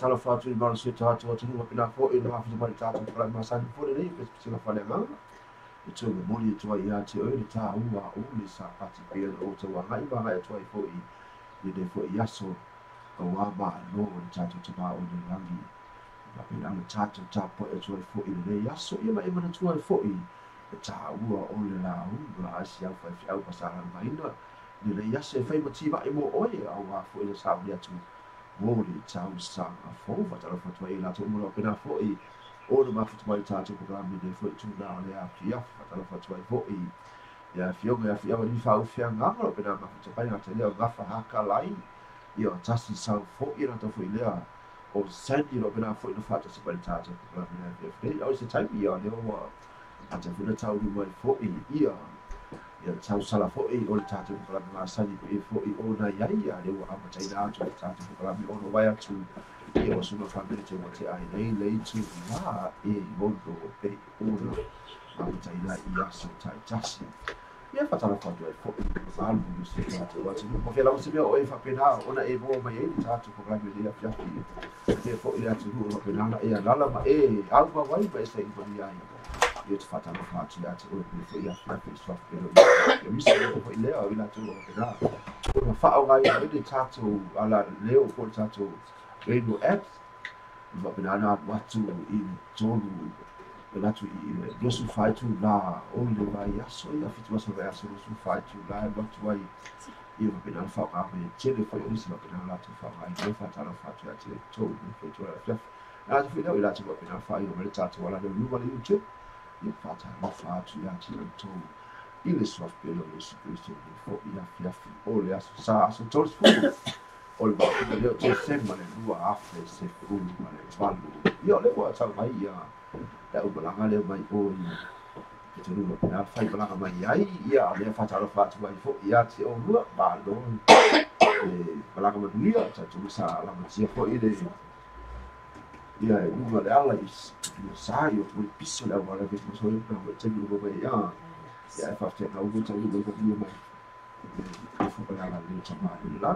Tala fatu i mara sui tātou atu hunga pina fo i no hafi mari tātou kala masani fo le nei pesi pisi whale nganga i tō me mori e tua i ati o i tā ua o le sa pati pia o tō wa ngai maha e tua i fo i ne fo i aso o wā maa no o le tātou tama o le rangi ma pina anga tātou tāpo e tua i fo i le nei aso i ma imana tua i fo i e tā ua o le la unga asi au fai fi au pasara maina le nei aso e fai mati ma i mo oe au wā fo i le sa uli atu Mori tau sanga fo fatala fatua i lato umura pena fo i o le mafuta mai tātou programi ne fo i tūna o le afi afi fatala fatua i fo i ia fionga ia fiawa ni whau fia nganga o pena mafuta pai ngata lea ngafa haka lai i o tasi sau fo i rata fo i lea o sandi o pena fo i no fata si pai tātou programi ne fo i au se taimi ia leo wa ata funa tau ni mai fo i ia ia tau sala fo i o le tātou programi ngā sani i fo i o na iai ia leo ama taina atu le tātou programi o no wai atu ia o suma whamene te wate ai nei lei tu ngā e mondo o pe ora ama taina i aso tai tasi ia whatara whatu ai fo i malu ni se tātou atu o whia lau se mea o e whapena ona e mua mai e le tātou programi lea fiafi te fo i atu hu o whapenanga e alala ma e au ma wai ma e sa i mani ai ia te whatara whatu ia te ora pili fo i a fiafi i swafi pero ia misa o fo i lea o ina tu o whapenanga ona whao ngai o le tātou ala leo po le tātou Rainbow Apps whapenanga watu i tonu Natu i losu whai tu la o le vai aso i a fitu aso vai aso losu whai tu la e watu ai i o wapena whao ngā me tele whai o nisi wapena latu whao ngai i o whatara whatu a te tau ni whai tu ala whiafi nā te whina o i latu wapena whai o mele tātou ala leo luma le YouTube i o whatara whatu a te tau i le swaf pelo o Yesu Christo ni fo i a whiafi o le aso sa aso tōs fulu o le wapena leo te sema le lua afe se fulu ma le walu i o le ua tau mai ia da ubalanga le mai o ia te tunu na fai balanga mai ai ia le fatalo fatu mai fo ia te o lua ba lo e balanga mai ia ta tu sa la matia fo ile ia e uma le ala is sa io tu piso la wala que so io na te lu mai ia fa te na ugo ta lu ko ni mai fo balanga le chama la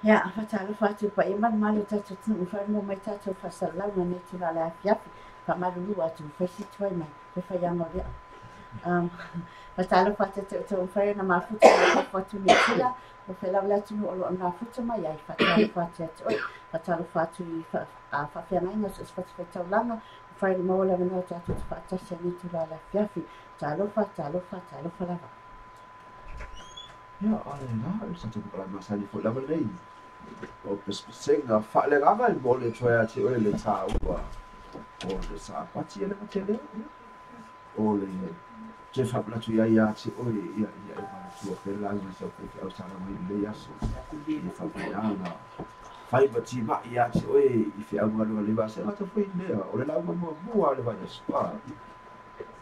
Ya, fatalo fatu pa iman malu tatu tu fa mo mai tatu fa sala mo ne tu la afia fa malu lu atu fa si tu mai fa ya mo ya fatalo fatu tu fa na ma futu fa fatu ni tula o fa la tu o na futu mai ai fatalo fatu tu fatalo fatu fa fa fa na ina so fa fa tu la no fa mo la no tatu fa ta se ni tu la afia talo fa la Ya, ala satu bukan masa di fola balai. O pespenga fa le gama il mole choya ti o le ta ua. O le sa pati le matele. O le je fa la tu ya ti o ya ma tu o pe la ni so pe o sa na mi le ya so. Ni fa pe ana. Fai pati ma ya ti o i fi abu no le va se ma to foi le o le la mo bua le va ya so.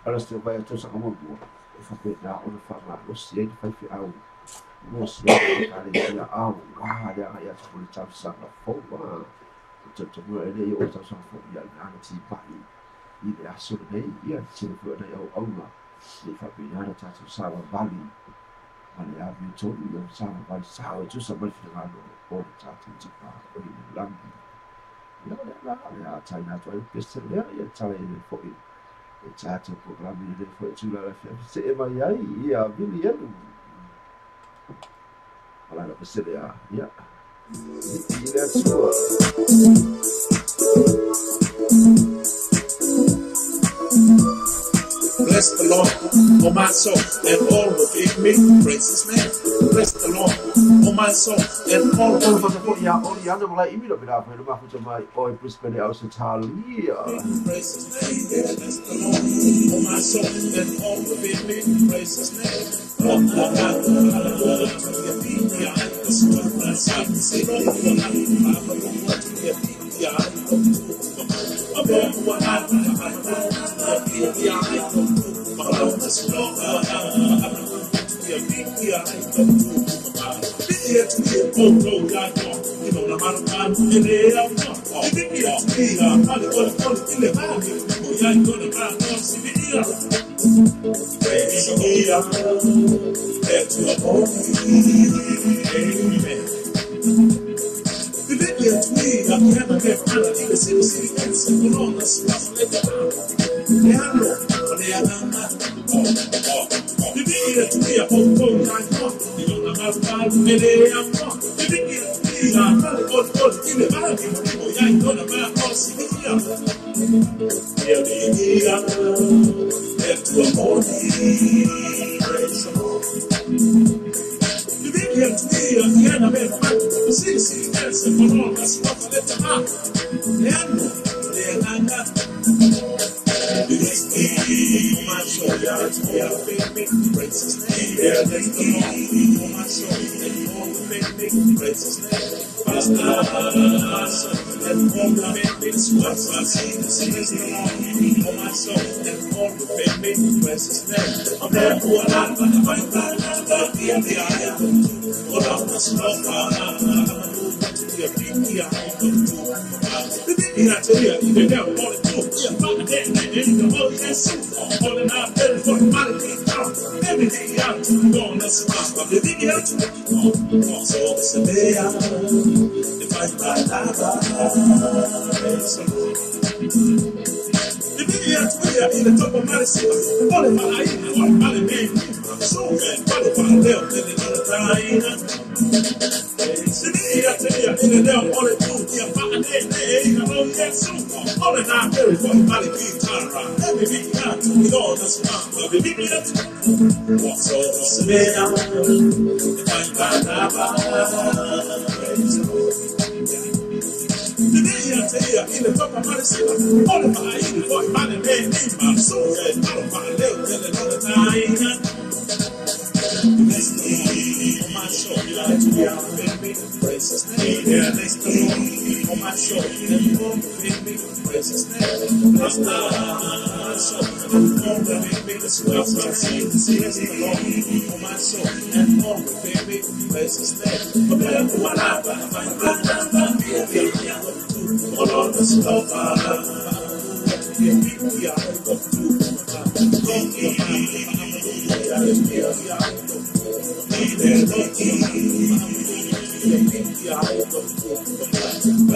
Ala sto vai to sa mo bua. Fa pe da o le fa ma o si e fa fi au. Most kali dia au dia ya sepuluh jam sangat fawah betul ada ya orang sangat yang ada tiba ini asal ni ya cerita ada yang Allah di Filipina ada satu sahabat Bali mana yang betul yang sahabat Bali sahabat itu sampai dengan orang satu tiba orang lagi ya China tu besar ya China ini foi satu program ini foi juga lah sema ya bilion Ala na pasili ya. Ila tua. Bless the Lord, O my soul, and all within me, praise His name. Bless the Lord, O my soul, and all within me. Oli anda mulai ini loh beda apa rumah aku cuma oi Brisbane Australia. Praise His name. Bless the Lord, O my soul, and all within me, praise His name.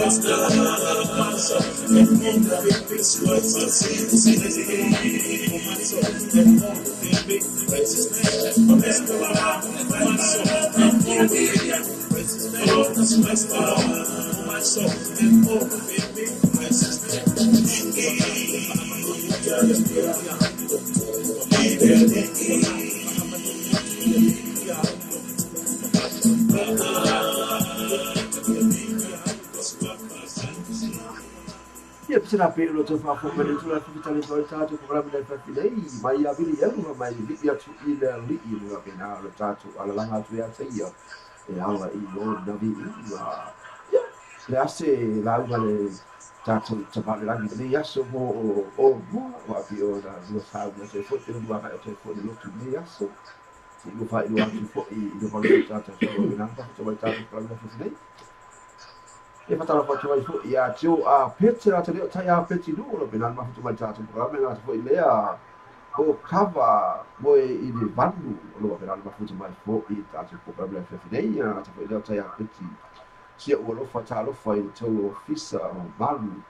bless the Lord, oh my soul, and all within me. Words of sin, oh my soul, and all within me. Praise His name. Bless the Lord, oh my soul, and all within me. Praise His name. Bless the Lord, oh my soul, and all within me. Praise His name. Ia pisana pe lo te fa fo mele tu la fitale to tatu programma del fafilei mai ya vili ya ma mai li ya tu ile li ile pe na lo tatu ala langa tu ya sai ya e ala I lo na vi ya le ase la vale tatu te pa la vi ya so mo o wa pi o da lo sa mo se fo te lo ka te fo lo tu ni ya so si lo fa lo tu fo I lo vale tatu so na pa to vai tatu programma fafilei e fatala fa tuai fu ia tio a pete a te leo tai a pete no lo bena ma tu mai tatu programa na fu lea o kava moi I le vanu lo bena ma fu mai fu I tatu programa le fefidei na fu leo tai a pete sia o lo fatalo fa I to ofisa o vanu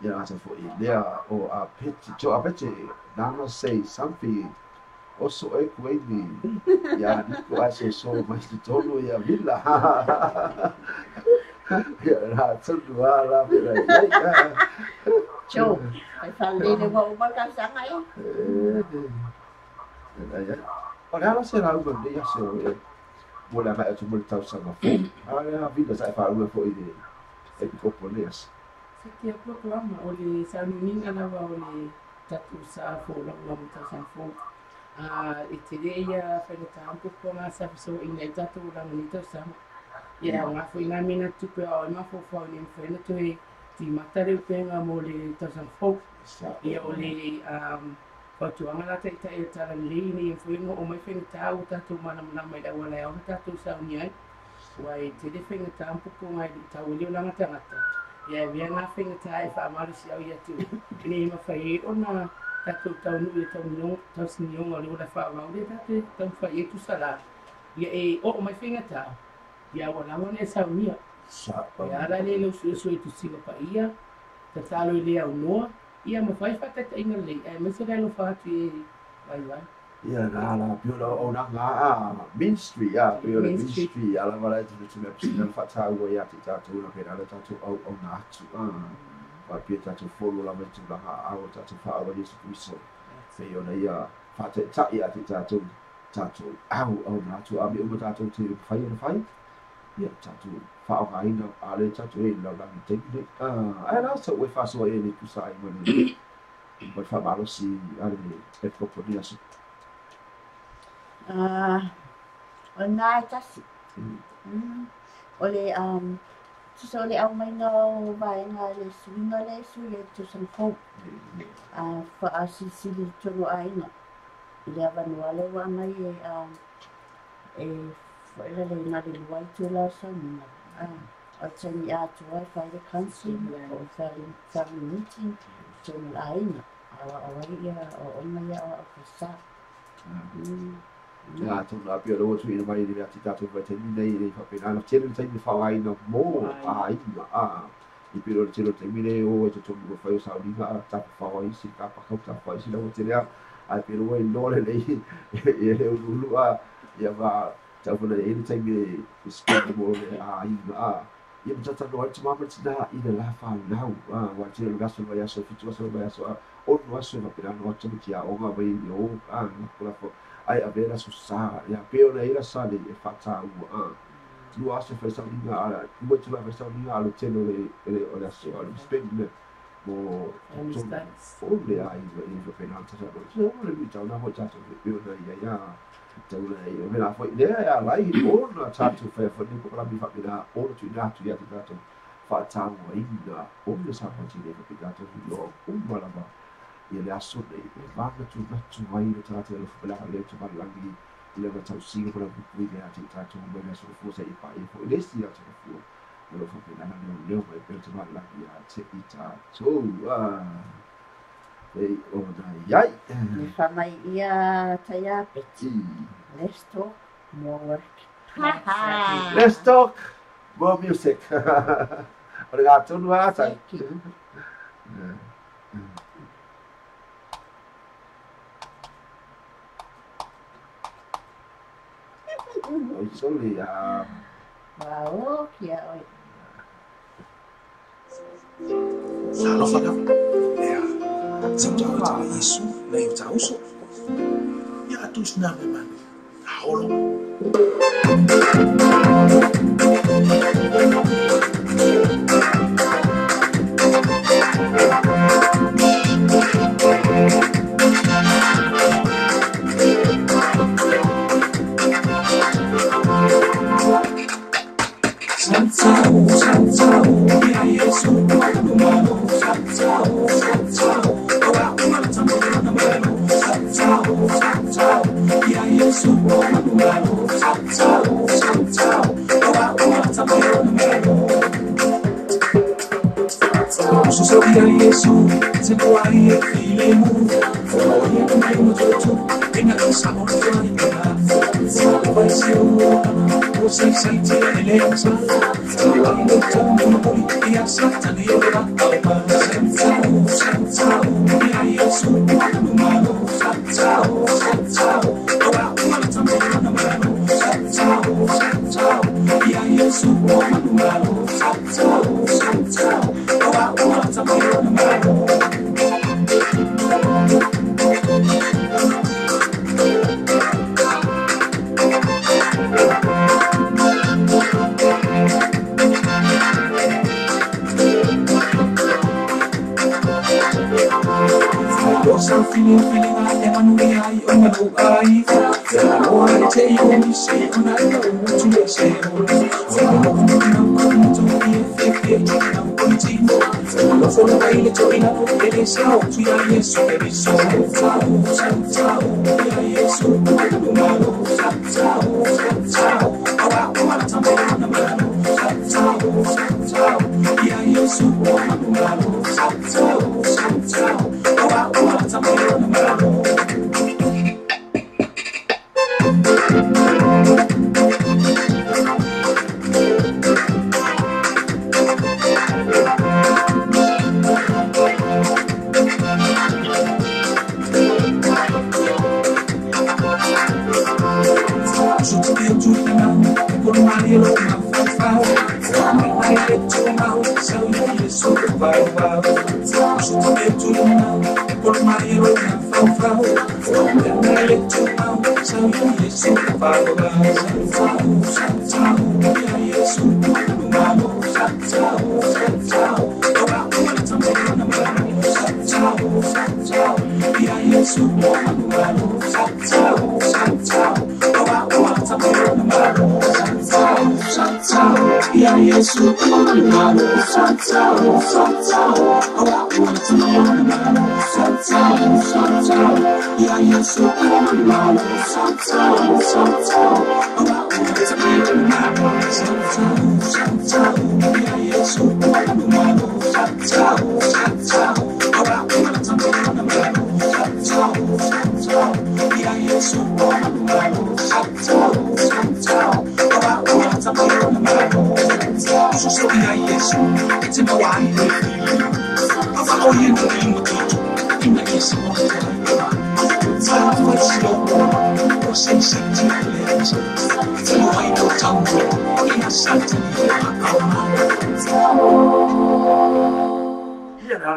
ia na fu lea o a pete tio a pete nana say something also e kueni ia ni ko aso so mai tolo ia villa ya tsudua la pera ya Cho, phải phản đi để bộ bao cao sáng ấy. ya ora la sera u bende ya so mo la vai tu mo tau sama fo a vida sai fa u fo ide e ko pones Se que proclama ole sa menina lava ole tatu sa fo la ta sa fo e te ia fa le tampo ko na sa so in tatu la menita sa ia nga fo ina mina tu pe o ma fo fo ni fena tu e ti matare pe nga mo le ta san fo ia o le ko tu anga la te e tala li ni fo ngo o mai fena ta u ta tu mana mana mai da wala o ta tu sa ni ai wai te de fena ta un poco mai ta o le la ngata ngata ia via nga fena ta e fa ma si au ia tu ni ma fa e ona ta tu ta nu e ta no ta si ni o le la fa ma o le ta te ta fa e tu sala ia e o mai fena ta ia wala mo ne sa unia sa ia la le lo su tu siga pa ia ta talo ile au no ia mo fai fa ta inga le e me se lo fa ti vai ia na la pio la o na nga ministry ya pio la ministry ala vale tu me pina fa ta o ya ti ta tu la pena la ta tu o na tu va pio ta tu folo la me tu la a o ta tu fa o Yesu Cristo se yo na ia fa ta ia ti ta tu au na tu a mi o ta tu ti fai ia tatu whaokaina a le tatu e lau langi teine. Ai rau tau e whasoa e le kusai mani. Mai whamaro si ale e proponi asu. O nā e tasi. O le, tusa o le au mai ngau vaenga le suinga le su le tusan fau. Wha a sisili tonu aina. I le avanua le wa mai e Whaila le nga le luai tu la sa mina. O tani a tuai whai le council o whai meeting tonu aina. Awa awai ia o ona ia o kasa. Ia tonu a pia roa tu ina mai le ati tatu vai tani nei le whapena. Ana tēne le taimi whaoaina mō a ina. I piro le tēne taimi nei o e te tonu o whai o saurina a tapu whaoaisi ka pakau tapu whaoaisi lau te rea. Ai piro e nore nei e le ulu a ia wa tau fana e taimi e spend mo le a ina ia mtata no ati mama tina ina la fa nau wa tira le gaso vai aso fitu aso vai aso o no aso na pera no ati tia o nga vai o kula fo ai a vera so sa ia peo na ira sa le e fata u tu aso fa sa ina ala tu tu la fa ina ala teno le o le aso ala spend me mo o le ai va pena tata so le mi tau na ho tata peo na ia tau nei o mena foi idea ia lai o na tatu fa fa ni ko la mi fa bina o tu na tu ia tu tatu fa tau ina o me sa fa ti le fa tatu lo o mala ba ia le aso nei va na tu vai le tatu le fa la le tu ba la ni le va tau si ko la ku le ati tatu mo le so fo se i pa i fo le si ati fo lo fa bina na le vai pe tu ba la ia te ita so Ei, o dai, Ni whamai ia taia peti. Let's talk more work. Let's talk more music. O le gatonu a sa. O sole a Wow, kia oi. Alofa ka. Ya. Samjao ta Yesu na yu ta uso. Ya tus na me man. Aholo.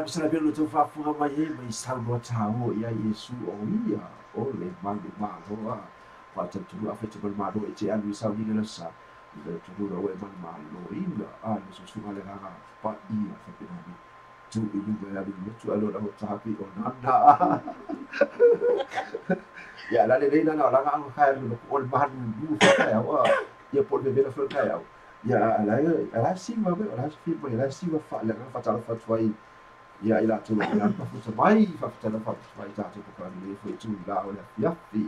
Sana pelo tu fa fu mai mai salvo tawo ya Yesu o ia o le mangi malo a pa tu a fetu mal malo e te anu sa ni la sa le tu ro we mal malo inga a le su ngale ga pa ia fa pe ni tu i lu ga lu tu alo la ta pi o nanda ya la le na la ga ang khai lu o ban lu fa ya wa ya po de la fa ya ya la si ma be la si ma la si ma fa la fa ta fa twai ya ila tu ya pa fu mai fa ta fa mai ta tu ko ni fu tu la o ya fi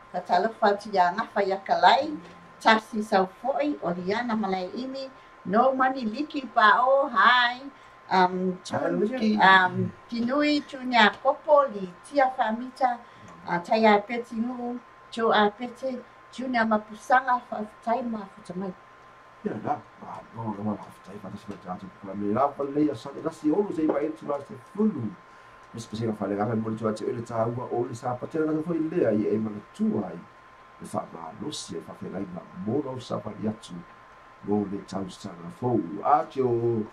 Ka tala whatu ia ngafa ia kalai, tasi sau foi, o riana malai imi, no mani liki pa o hai, tinui tunya popo li tia famita, tai a peti ngu, cho a peti, tunya mapusanga tai ma futamai. ya na no no after I pass with that para me la palle sa da si o sei vai tu mas fulu mas pese ka fale ga mo tu ate ele ta ua o le sa patela na foi le ai e ma tu ai e fa ma lo si e fa fe lai ma mo ro sa pa ya tu mo le tau sa na fo a tio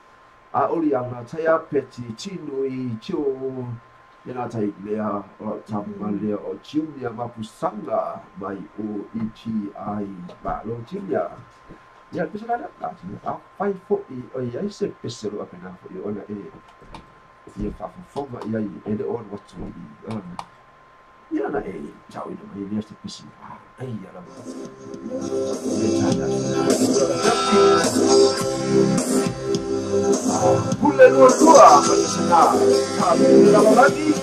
a oli ana taia peti tino I tio ina tai lea o tama lea o Junior Mapusanga mai o ETI ba lo Junior ya pesa ada tak a fai fo I o ia se pesa lo apena fo I ona e ia fa fo ma ia e de on what to be ia na e tau ina mai ia se pesa ai ia la Pule lo tua sana ta la lagi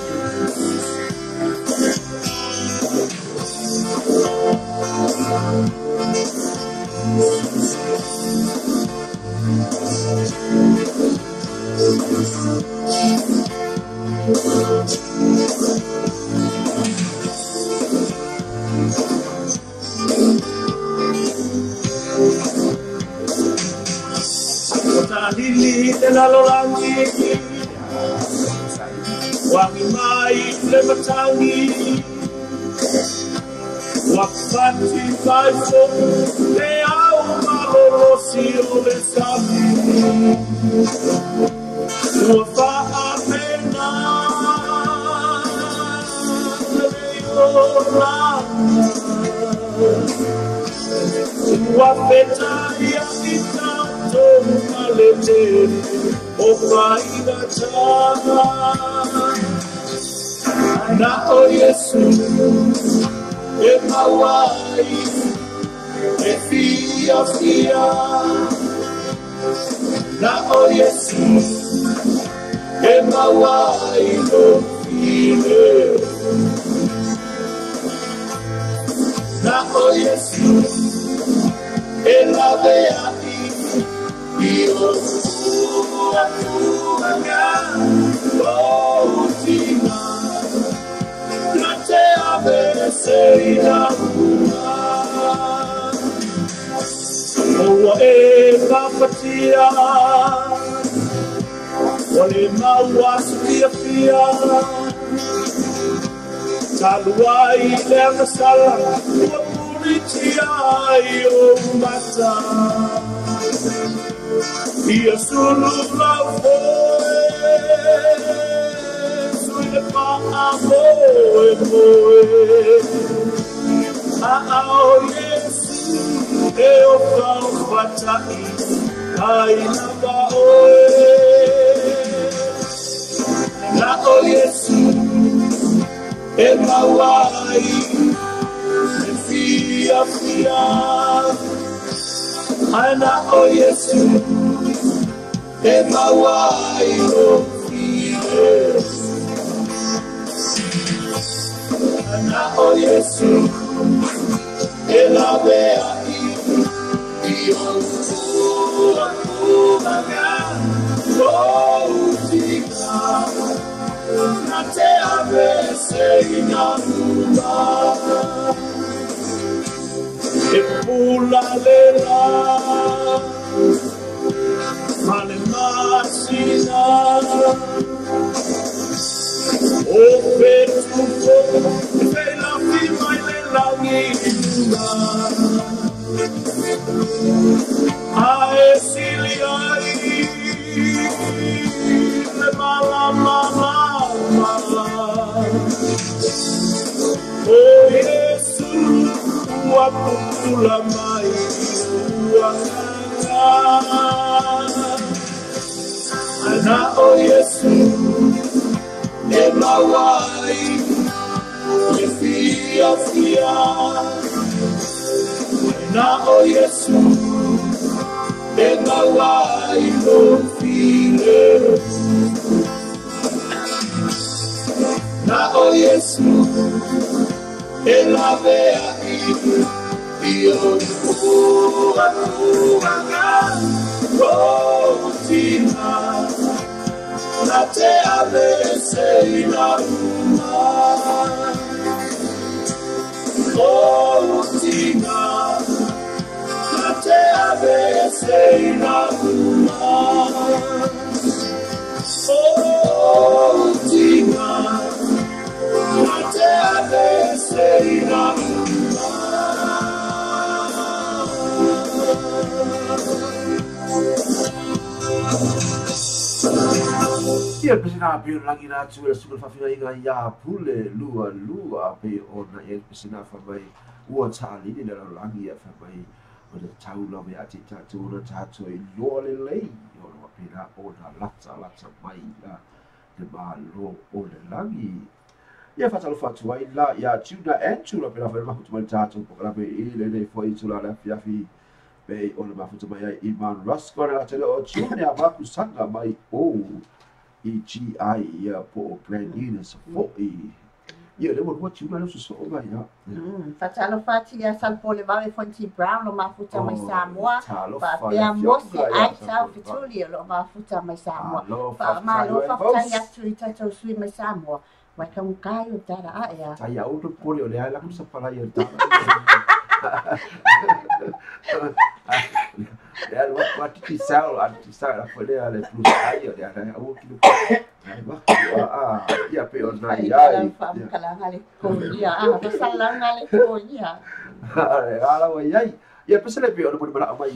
Lili tena lolangi wangi mai le matangi wakati kaiso le au malolosi o le sami ufa apena le yona wapeta ya itato malete o faida chana na o Yesu e mawai e fia na o Yesu e mawai no fine na o Yesu e la vea io papatia wale mawaskia pia taluai le sala wa puritia io mata ia sulu la sui pa amoe oh Yesu e o pau fatai ai na ba oe na o Yesu e mawai e fia ana o Yesu e mawai o fie ana o Yesu e la vea io na te avesse in alma e pula lela male macina o per tutto e la prima e la mia a esiliai le mala oh Yesu wa pula mai wa ana oh Yesu e mawai e fia na oh Yesu e mawai no fine na oh Yesu e la vea io tina na te avesse in alma oh tina na te avesse Ia pesina pio lagi na tu la suka fafina inga ia pule lua pe ona e pesina fa mai ua tali ni la langi fa mai o le tau la me ati tatu na tatu i lo le lei o lo pina ona latsa mai la de ba lo o le langi ia fa talo fatu ai la ia tuna entu la pina fa ma kutu mai tatu po la pe i le foi tu la fiafi pe o le mafuta mai ai Iman Rasko la tele o tune a vaku sanga mai o EGI ia po plan ina sa fo ia le mo tu na so so mai ya Fatalo fati ia salpole vale Fonty Brown lo mafuta mai Samoa pa pea mosi ai sa fituli lo mafuta mai Samoa pa ma lo fa tai atu i tato sui mai Samoa mai ka un kai o tara a ia tai au to pole o le ala ku sa pala ia ta ya what ti sal a pole ale plus ai o ya au ki ia pe ona ia kala ngale ko ia pa sala ngale ko ia ala wa ia pe sele pe ona mo bala mai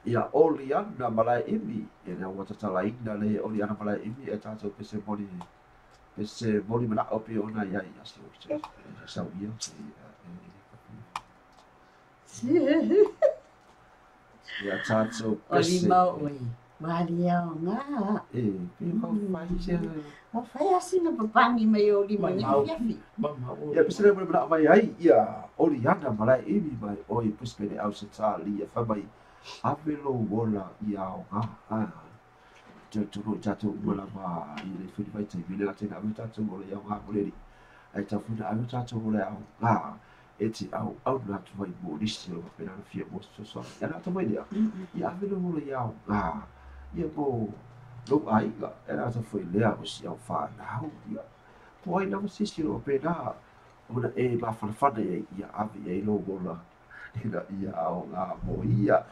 ia Oliana malai imi ia wata tala ina le Oliana malai imi e tato pe se moli mana o pe ona ia so sa ia ia tato pe se Maria nga. Pe mai se. Ma fai asina papangi mai o lima ni fiafi. Ia pesere mo bana mai ai ia Oliana malai imi mai o i puspene au se tali ia fa mai avelo wola ia o nga. Tatu wala ma i le fili vai tai bile la tena au tatu wala ia nga moleri. Ai tafuna au tatu wala au nga. Eti au na tu vai mo disi o pena na fia mo so. Ia na tamai dia. Ia avelo wola ia o nga. Ia mo lo ai ga era ta foi le a si au fa na ia poi na sisi o pena ona e ba fa ia ave ia lo gola ia au nga mo ia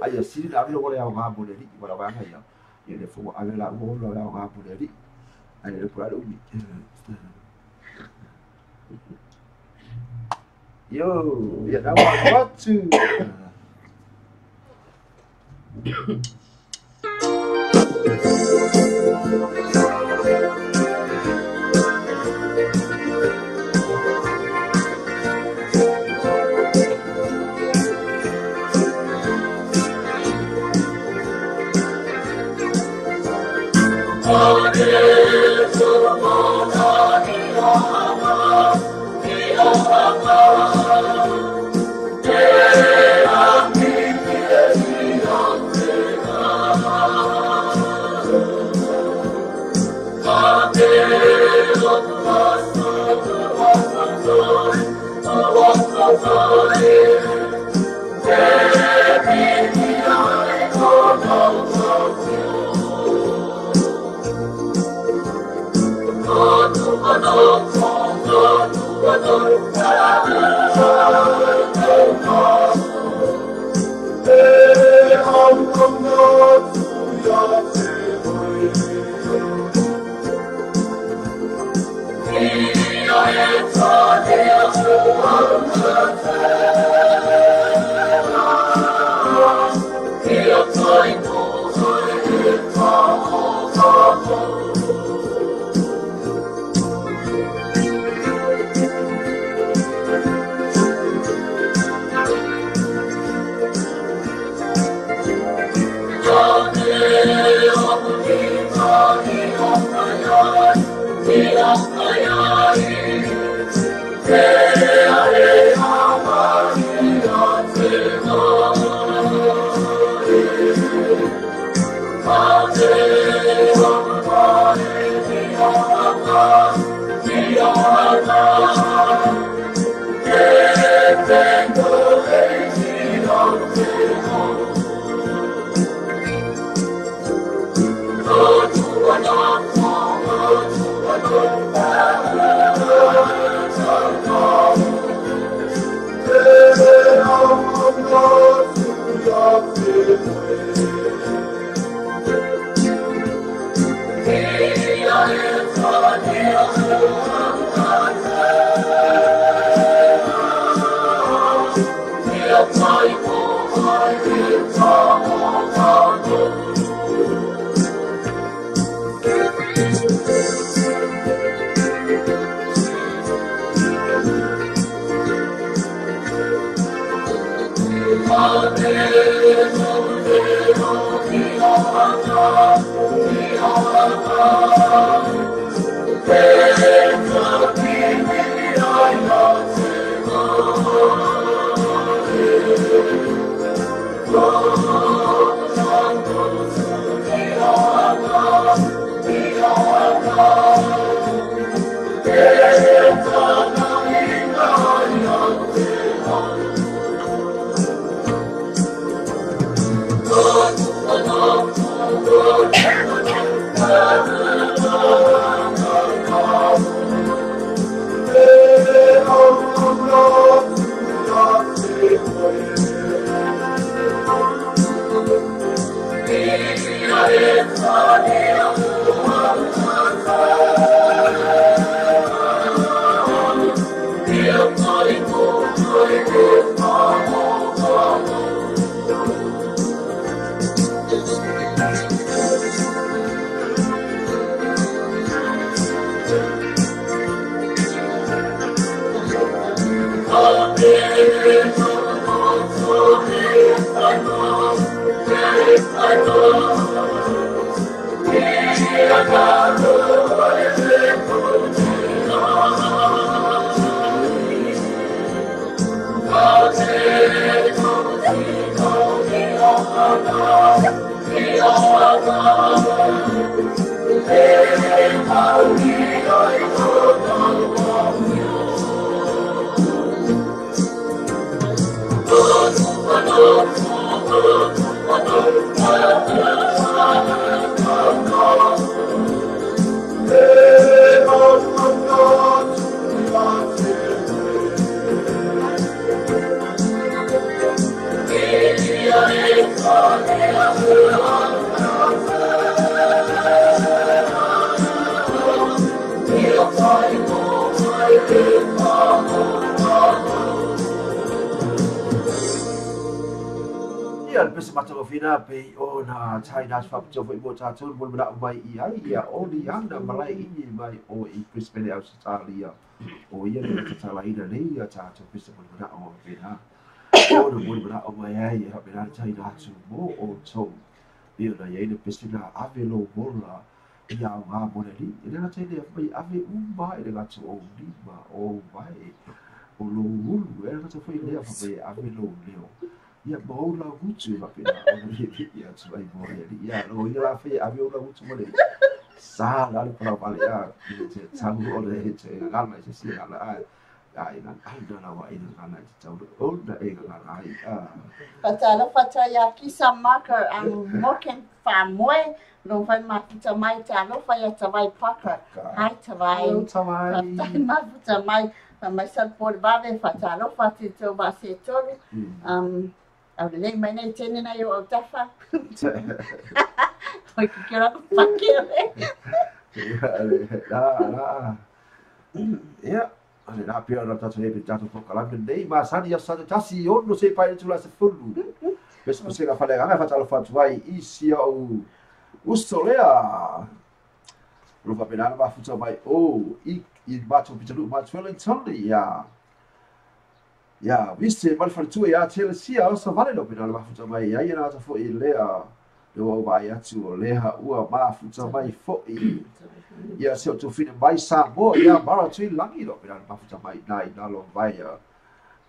ai si na lo gola au nga mo le ri wala wa ia ia le fo ave la mo lo au nga mo le ri ai le pura lo mi yo ia na what to Oh, Pese matagofina pe ona China fapto foi bota tu mo bra mai ai ia oli anda malai i mai o I Brisbane Australia o ia le tala ina nei ia ta pese mo bra o pena o mo bra o mai ai ha bra China tu mo o to ia na ia le pese na avelo bola ia nga mo nei ia na tele mai ave mai le gato o di ma o vai o lo ulu era na foi le fa avelo leo ia maula hutu ma pena o le ia tu ai mo ia no ia la fe avio la hutu mo le sa la le para vale ia te tangu o le te gana se si ala ai na ai na wa ai na na te tau o na e na ai Patala pataya kisa maka ang moken famoy no fai makita mai talo fai tawai paka hai tawai tai mafu tamai mai sa por vale fatalo fatito baseto au le mai nei tene na yo tafa oi que quero pakele ia ale na pia na tatu e tatu ko kala nei ma sani ya sa tasi o no se pai tu la se fulu pes po se la fale ga fa talo fatu ai isi o usolea lo fa pena ba futa mai o I bato pitulu ma twelling tonni ya viste mal fartu ya tele sia o sa vale lo pena ba futa mai ai na ta fo I lea lo vai atu o leha ua ma futa mai fo ia se o tu fina mai sa mo ia mara tui langi lo pena ba futa mai nai na lo vai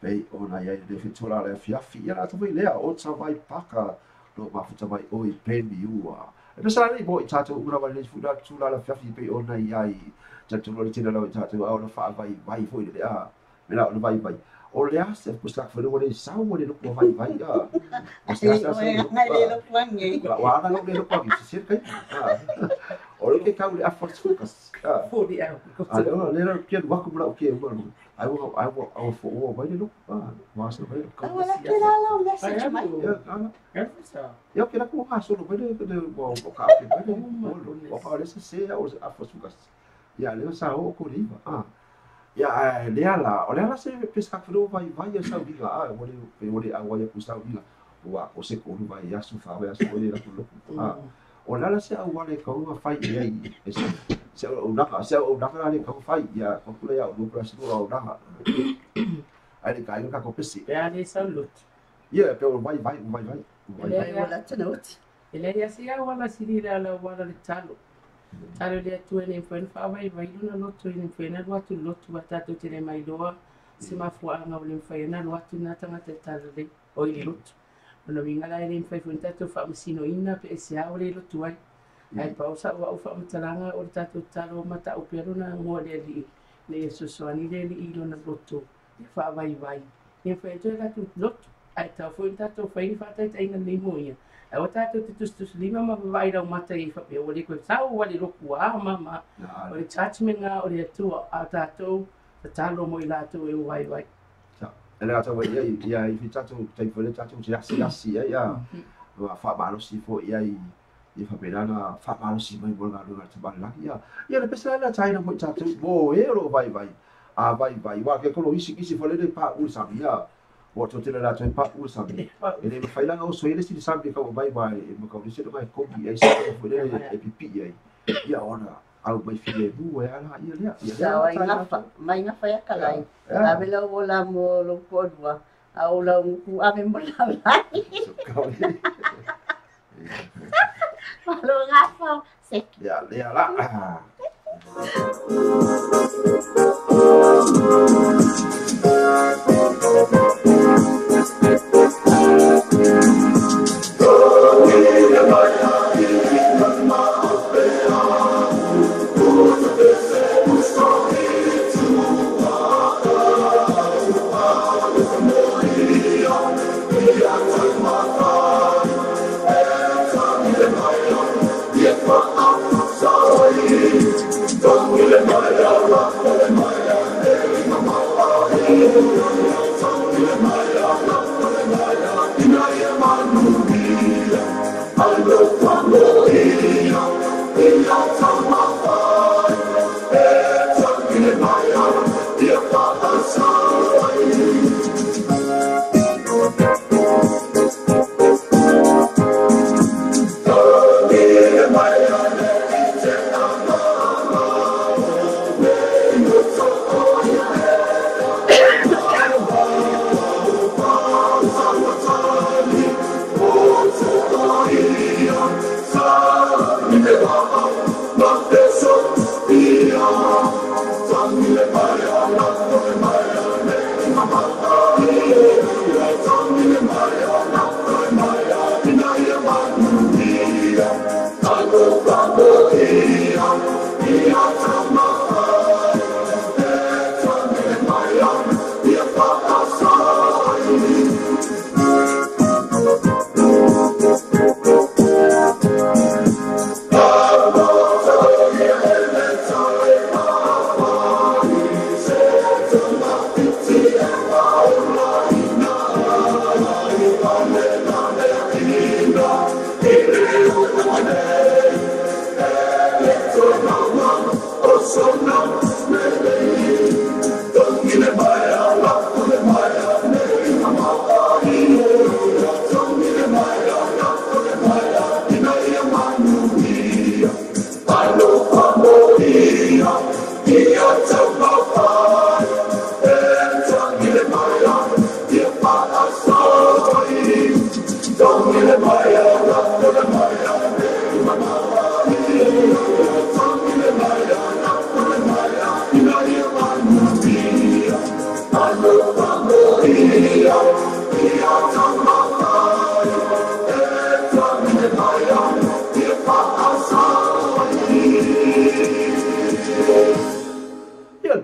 pe ona ia de fitura le fiafi ia na ta fo lea o sa vai paka lo ma futa mai o I peni ua e pesa ni mo I tato una vale futa tula la fiafi pe ona ia Jatu lo tina lo tatu au no fa vai foi de mena no vai o le ase po sta fa no le sa o le no vai o sta ngai le lo plangi wa na no le no plangi se kai o le ke ka le afort focus for the out ale le no ke wa ku la ke mo ai wo fo o vai le no wa sa vai ka wala ke la lo message mai ya ke la ku ha so no vai de o ka ke vai o pa le se o afort focus ia le sa o ko riva ia le ala o le ala se pesca fro vai sa viga o le a wa ku sa viga ua o se ko vai asu fa vai asu le la o la se au wale ko ma fai ai se o daka le ko fai ya ko kula ya o lu plus o daka ai ka ka ko pesi Pea le salut. ia pe o vai Ai wala tana uti. Ele ia sia wala sirira la wala le talo. Talo le tu ene fen fa vai vai luna lotu ene fen na watu lotu wata te le mai loa. Se ma fu anga le fen na watu na tanga te talo le o i lotu. Ona winga la ene fen fen tatu fa msino ina pe se a le lotu ai. Ai pausa wa ufa mtalanga o tatu talo mata o peruna ngo le li. Le sosoani le li luna lotu. Fa vai vai. Ene fen tu la tu lotu. Ai tau fu tatu fa in fa te ina le moia. E o tātou te tustus lima ma vai rau mata i whapea o le koe tau wale roku a mama o le tachmenga o le atua a tātou ta talo mo i lātou e o vai vai. ele ata wa ia i fi tatu tai fo le tatu te asi ia wa fa malo si fo ia i fa pelana fa malo si mai bolga do ta bala ia le pesa la tai na mo tatu bo e ro vai vai wa ke ko isi fo le pa u sa ia o to tele la tai pa u sa ele me failanga o so ele si sabe ka vai mo ka dise do mai ko bi ai sa fo le e pipi ia ona au mai file bu e ala ia Sa wai ngafa, mai ngafa ya kalai. La bela wola mo lo podwa. Au la ku ave mo la lai. Malo ngafa se. ya la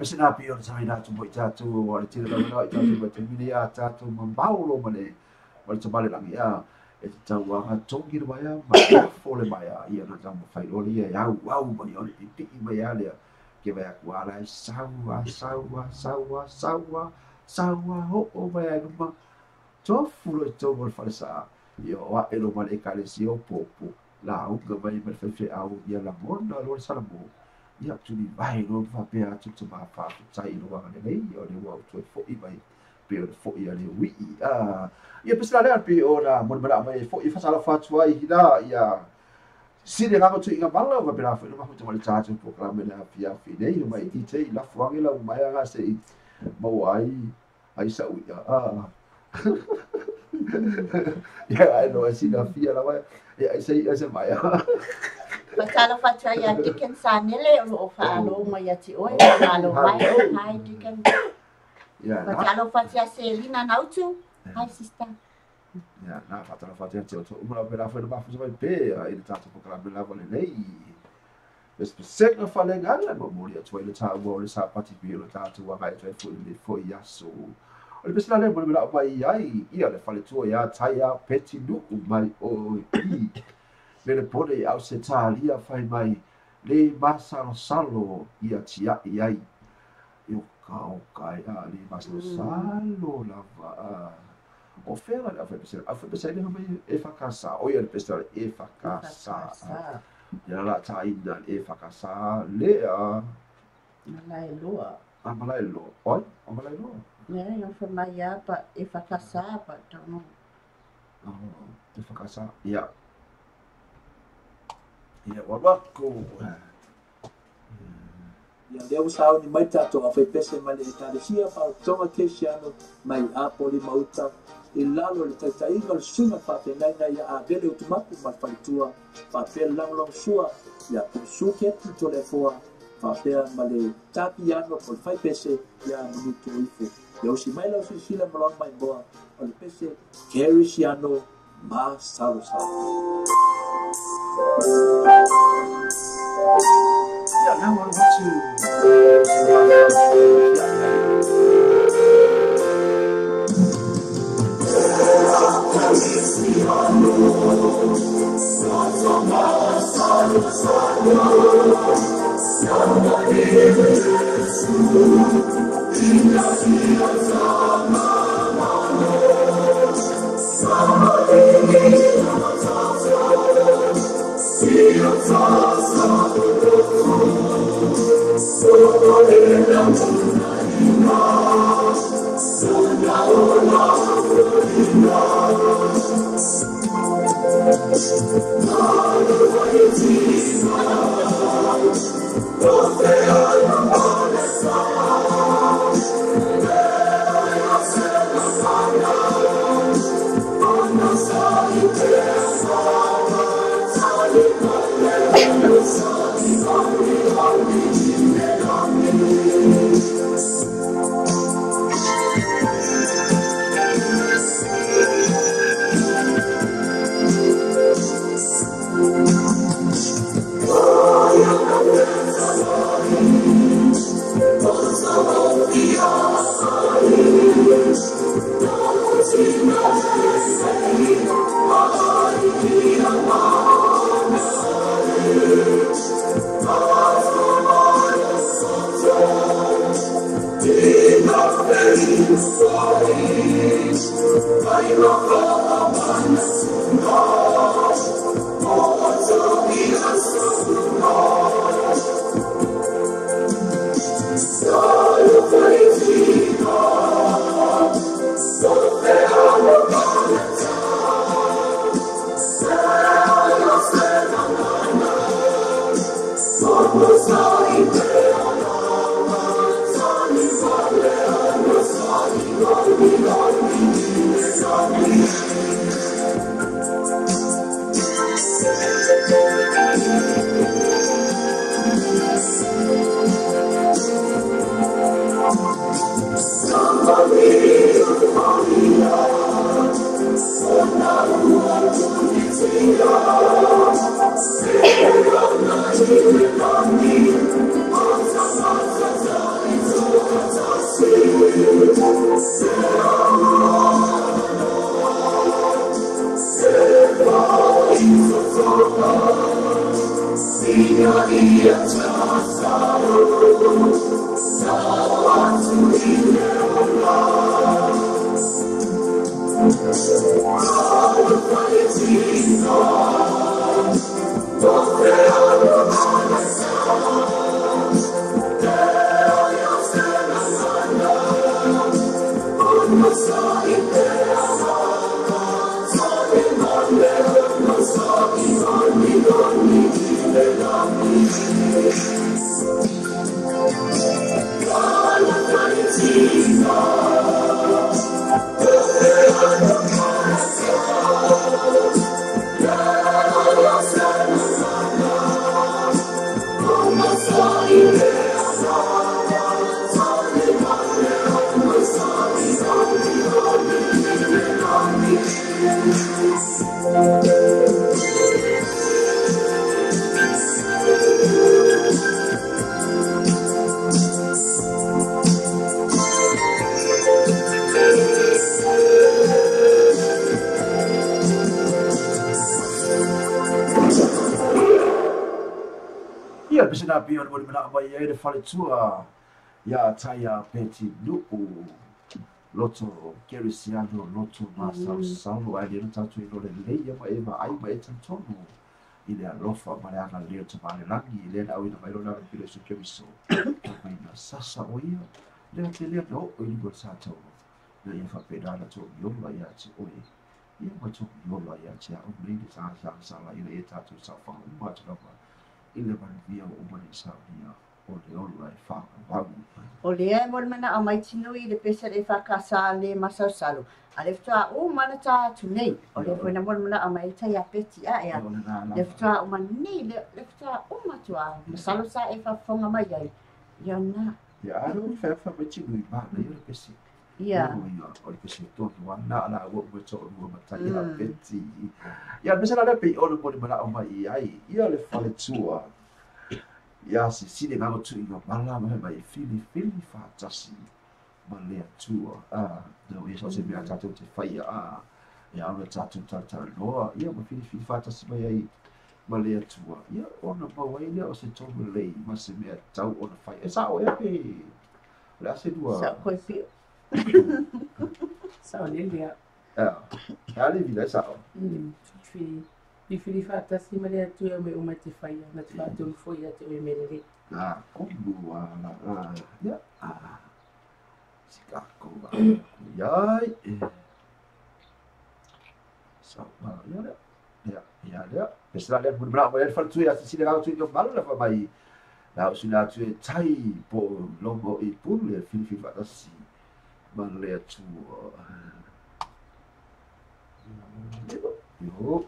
Sina pio sa ina tu mo tatu o le tira la tatu mo te milia tatu mambaulo mane o te male langi a e te tau a tongi le mai ma fole mai a ia na tamu fai oli e au mo ni oli pipi mai a le ke vai a kuala saua ho o vai a luma tofu to mo falsa io wa e lo male kale si o popo la u ga vai me fe au ia la mona lo salamo ia tuli vai no fa pe a tutu ma fa tai no wa nei o le wa tu fo i vai pe o fo i ale wi ia pesala le pi ona mo mala mai fo I fasala fatu ai hina ia sile nga tu inga mala va pela fo ma tu mal charge programa na pia fine I mai I te la fuangi la mai nga se mo ai sa uia ia ai no asi na fia la vai ia ai mai Patala fatu ia diken sanele o falo mai ati oi falo mai hai diken ia patala fatu ia Selina nautu hai sister ya na fatala fatu ia te o mo pela fo ma fo vai pe ai le tatu programa la va le nei Spesek na fale ngala mo mo ia tuai le tau mo le sa pati pi le tatu wa ngai tuai fo ia so o le pesala le mo le mai ai ia le fale tu ia tai a peti du mai o I le pole au se talia fai mai le masalo salo ia tia ai eu kau kai a le masalo salo lava o fela a foi pesela le mai e fakasa o ia le pesela e fakasa ia la taina e fakasa le a malai loa amalai lo oi amalai lo ne eu foi mai apa e fakasa pa tono e fakasa ia ia wako ia leo sao ni mai tato a fai pese mai le taresia pa tonga kesiano mai a poli mauta I lalo le taitainga le sunga whapengainga ia a vele utumaku ma whalitua whapea langlong sua ia kusuke tito le foa whapea ma le tapi ano po le whai pese ia minuto ife ia usi mai lau sila malong mai boa o le pese keri siano ma salo yeah now I want na pia ni mana mai e fale tua ya taya peti lupu loto kerisiano loto masa salu ai ni tatu i le leia mai ma ai mai tantonu i le alofa ma le ana leo te male langi i le na au ina mai rona le pile su keriso mai na sasa o ia le te lea no o i go sato na ia whapedana to yola ia te oe ia ma to yola ia te au nei ni sa la i le e tatu sa whanga umatu rama i le mani via o mani sa ia o le ola e whanga wangu. O le e mon mana a mai tino i le pesa le whakasa le masau salu. A le ftua o mana tā atu nei. O le fwena mon mana a mai tai a peti a ea. Le ftua o man nei, le ftua o matua. Masalo sa e whawhonga mai ai. Ia na. Ia aro whawha mai tino i mana i le pesi. Ia. O le pesi toki wana ala ua ua to ua matai a peti. Ia mesa la lepe i olu moni mana o mai i ai. Ia le whale tua. Ia se sine ngao tu i ngā mai fili whātasi ma lea tua. Nau ia se mea tātou te whaia ia auna tātou tātou noa. Ia ma fili whātasi mai ai ma lea tua. Ia ona mawai lea o se tomu lei ma se mea tau ona whaia. E sa o ea pe. Le ase dua. Sa koe pio. Sa o le lea. Ia le vila e sa o. Fili whātasi ma lea tu me o mai te whaia. Na te whātou foi a te oe mele le. Komu ia. Sika koa. Iai. Sa ia lea. Ia lea. Pesa lea puni mana mai whale tui a se sine ngao tui i malu le whamai. Nau sina tu e tai po longo i pulu e fili whātasi ma lea tua. Yo.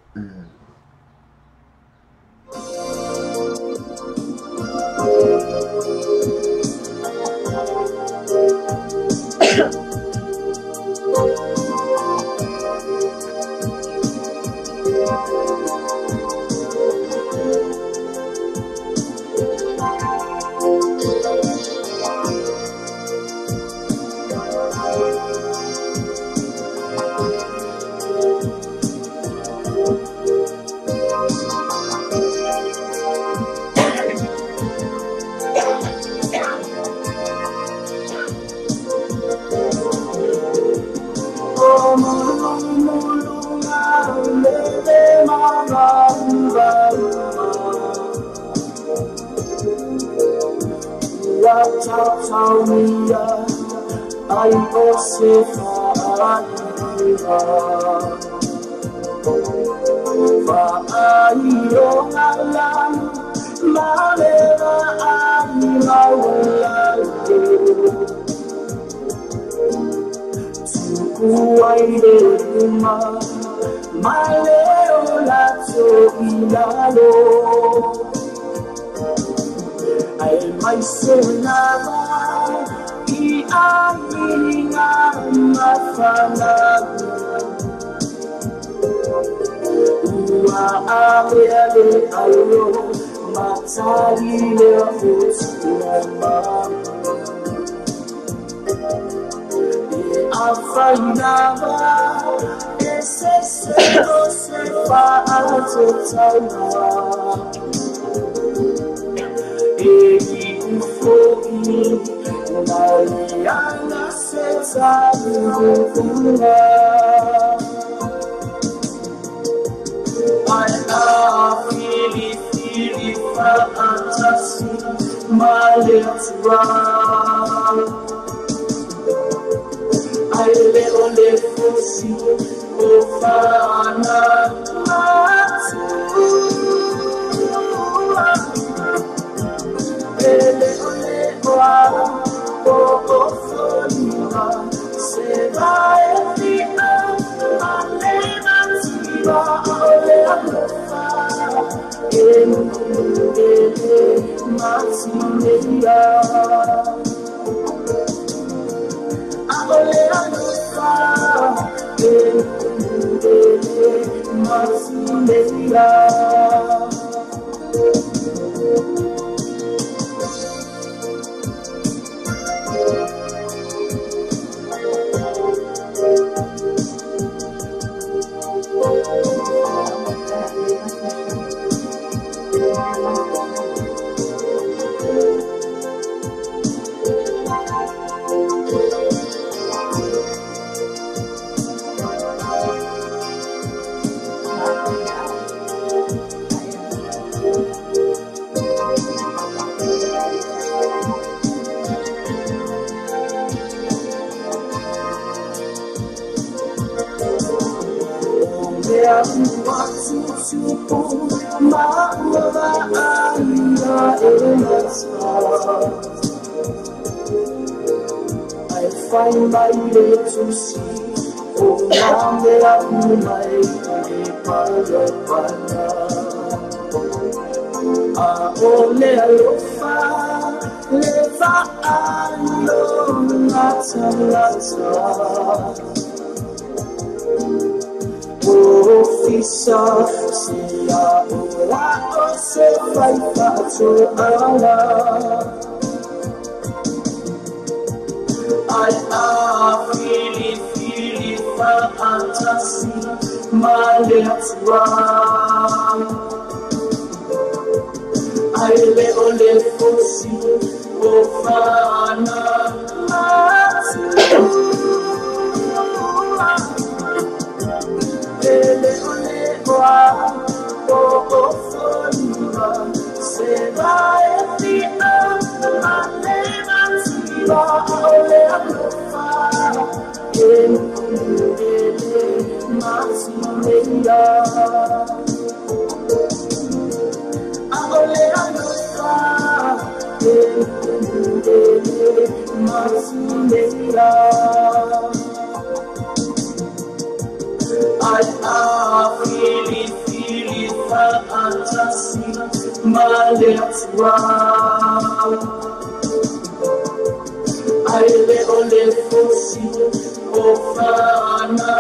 Ai você faria vai o alam malera ai maula tu ai de ma malero la so ilalo ai mai sonava Aminga mafana Ua ameale ayo Matari le fusilama E afainava Ese seno se fa atotana E ufoi Naliana seta lukura Ai fili fantasi maletua Ai le fusi o fana matua Ele oa Oh, Sonia, se vai via, alena siva, alena e masimeia. Alena e masimeia. I find my way to see. Oh, Mame Amai, Parapana. Ole Alofa, Leva Alo, Lata Lata. Officer, Sia, Ola, Ose, Faifa, to Allah. I feel fantasy, my let's run. I live on the pussy, oh, Fana, I feel it, fantasy, my let's run. I live on the pussy, oh, Fana,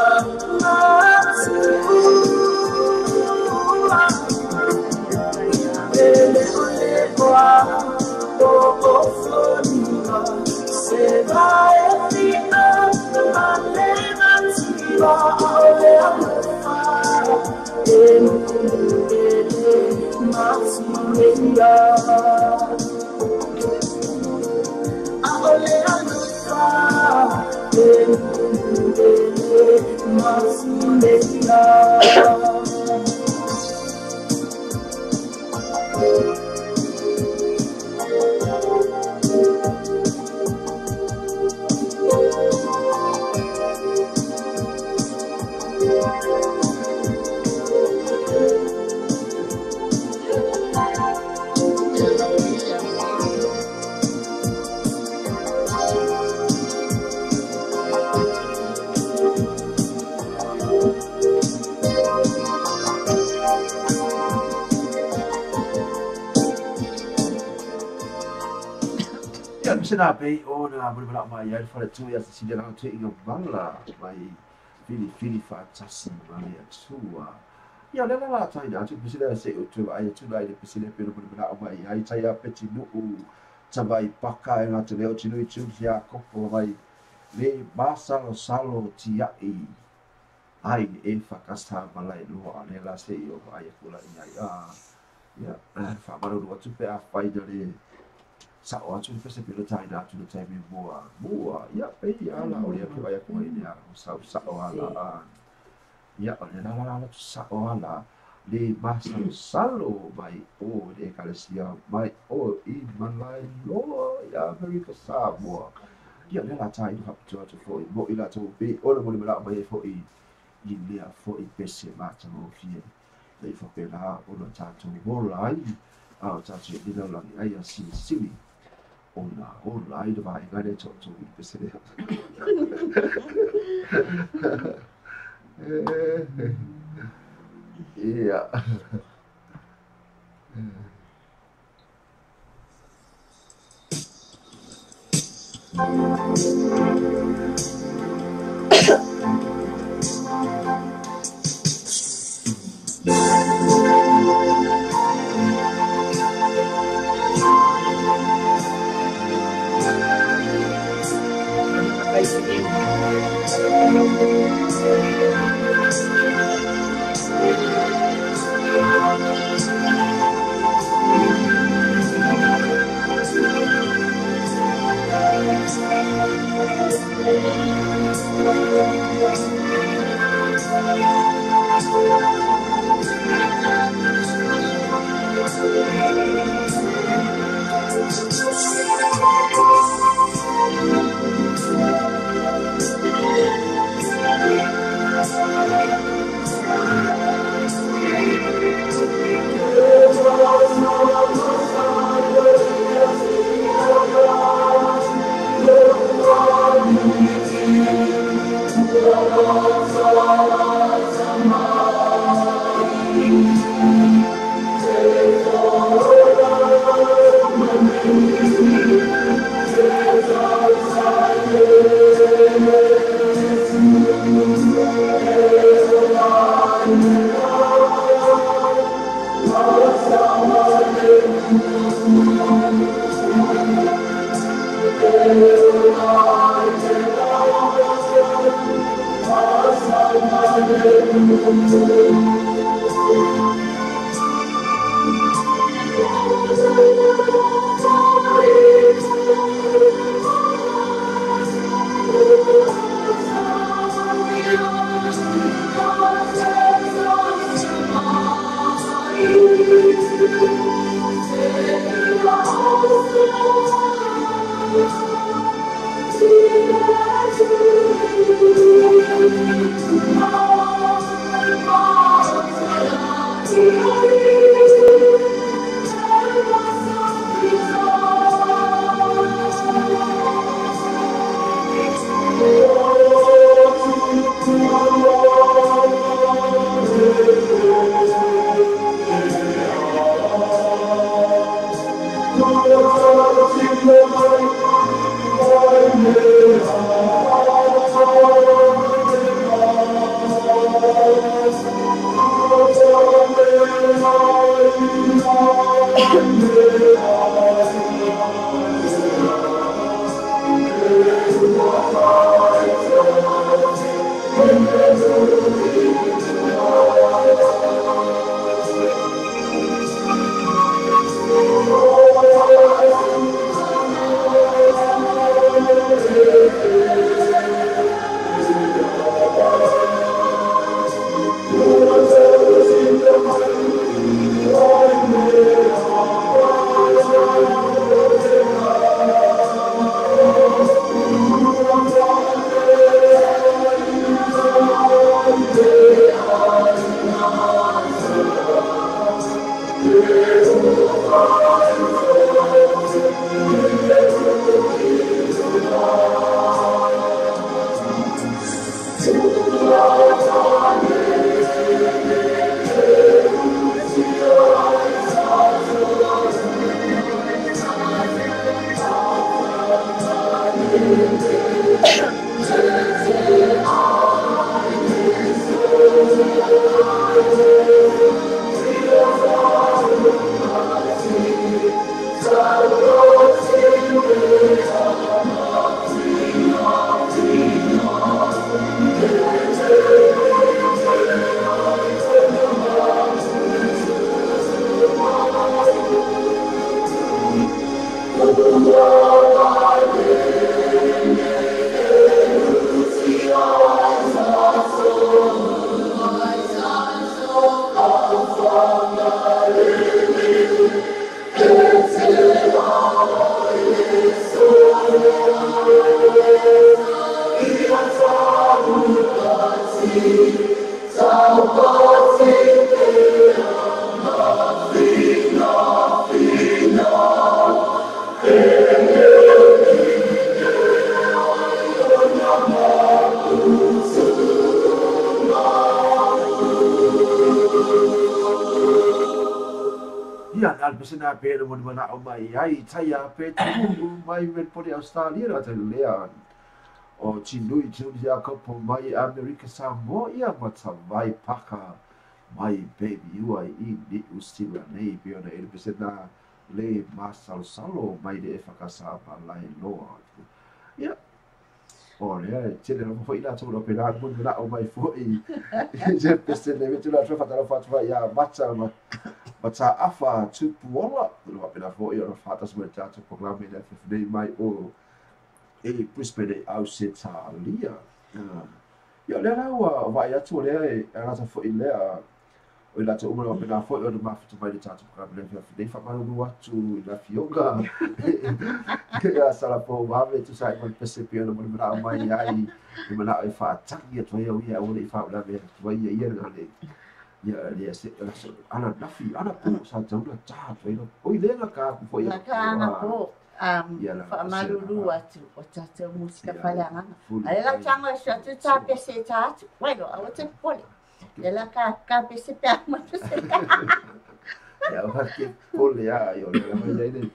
Sina pe o na mo bala mai ai fa tu ya si de na te inga bala mai fili fa tasi mai atua ya le la tai da tu bisila se o tu ai tu dai de bisila pe no bala mai ai tai ya pe ti no tabai paka e na te leo tinu i tu ya kopo mai le basa lo salo ti ai e fa kasta malai no ale la se o ai kula ya fa maru do tu pe a fai de sa o atu pese pelo tai da tu tai me boa ya pe ya la o ya ke vai ko ia sa o ala ya o la tu sa o ala le basa salo mai o de kalesia mai o I malai lo ya very ka sa boa ya le la tai hap tu fo mo ila tu be o le mo la mai fo I le fo I pese ma tu o fie le fo pe la o lo ta tu mo lai a ta tu di la ai si sili Ola, ai vai, gare tutto il pesce. Yeah. Ia na pesena pe no mana o mai ai taia pe tu mai ven por Australia ra te lea o chinui ya ko po mai America Samoa ia mata vai paka mai baby ua I ni usila nei pe ona ele pesena le masal salo mai de fakasa pa lai loa ia olha tele no foi lá tudo operado muito lá o mai foi je pesena me tu la fa ta fa fa ia mata Mata afa tupuola lo pena foi o fatas me tatu programa da FFD mai o e Brisbane Australia. Ia le raua vai atu le era sa foi le o la tu uma pena foi o ma fitu mai tatu programa da FFD fa malu no atu la fioga. Que a sala po vai tu sai con PCP no mo mai ai e mana ai fa tangi tu ia o le fa la ve tu ia le ya se ana nafi ana po sa tau la cha foi no oi le la ka foi la kana po fa malulu atu o tata musika falanga ale la changa sa tu cha pese cha bueno a te pole le la ka pese pe ma tu se ya va que pole ya yo le mai dai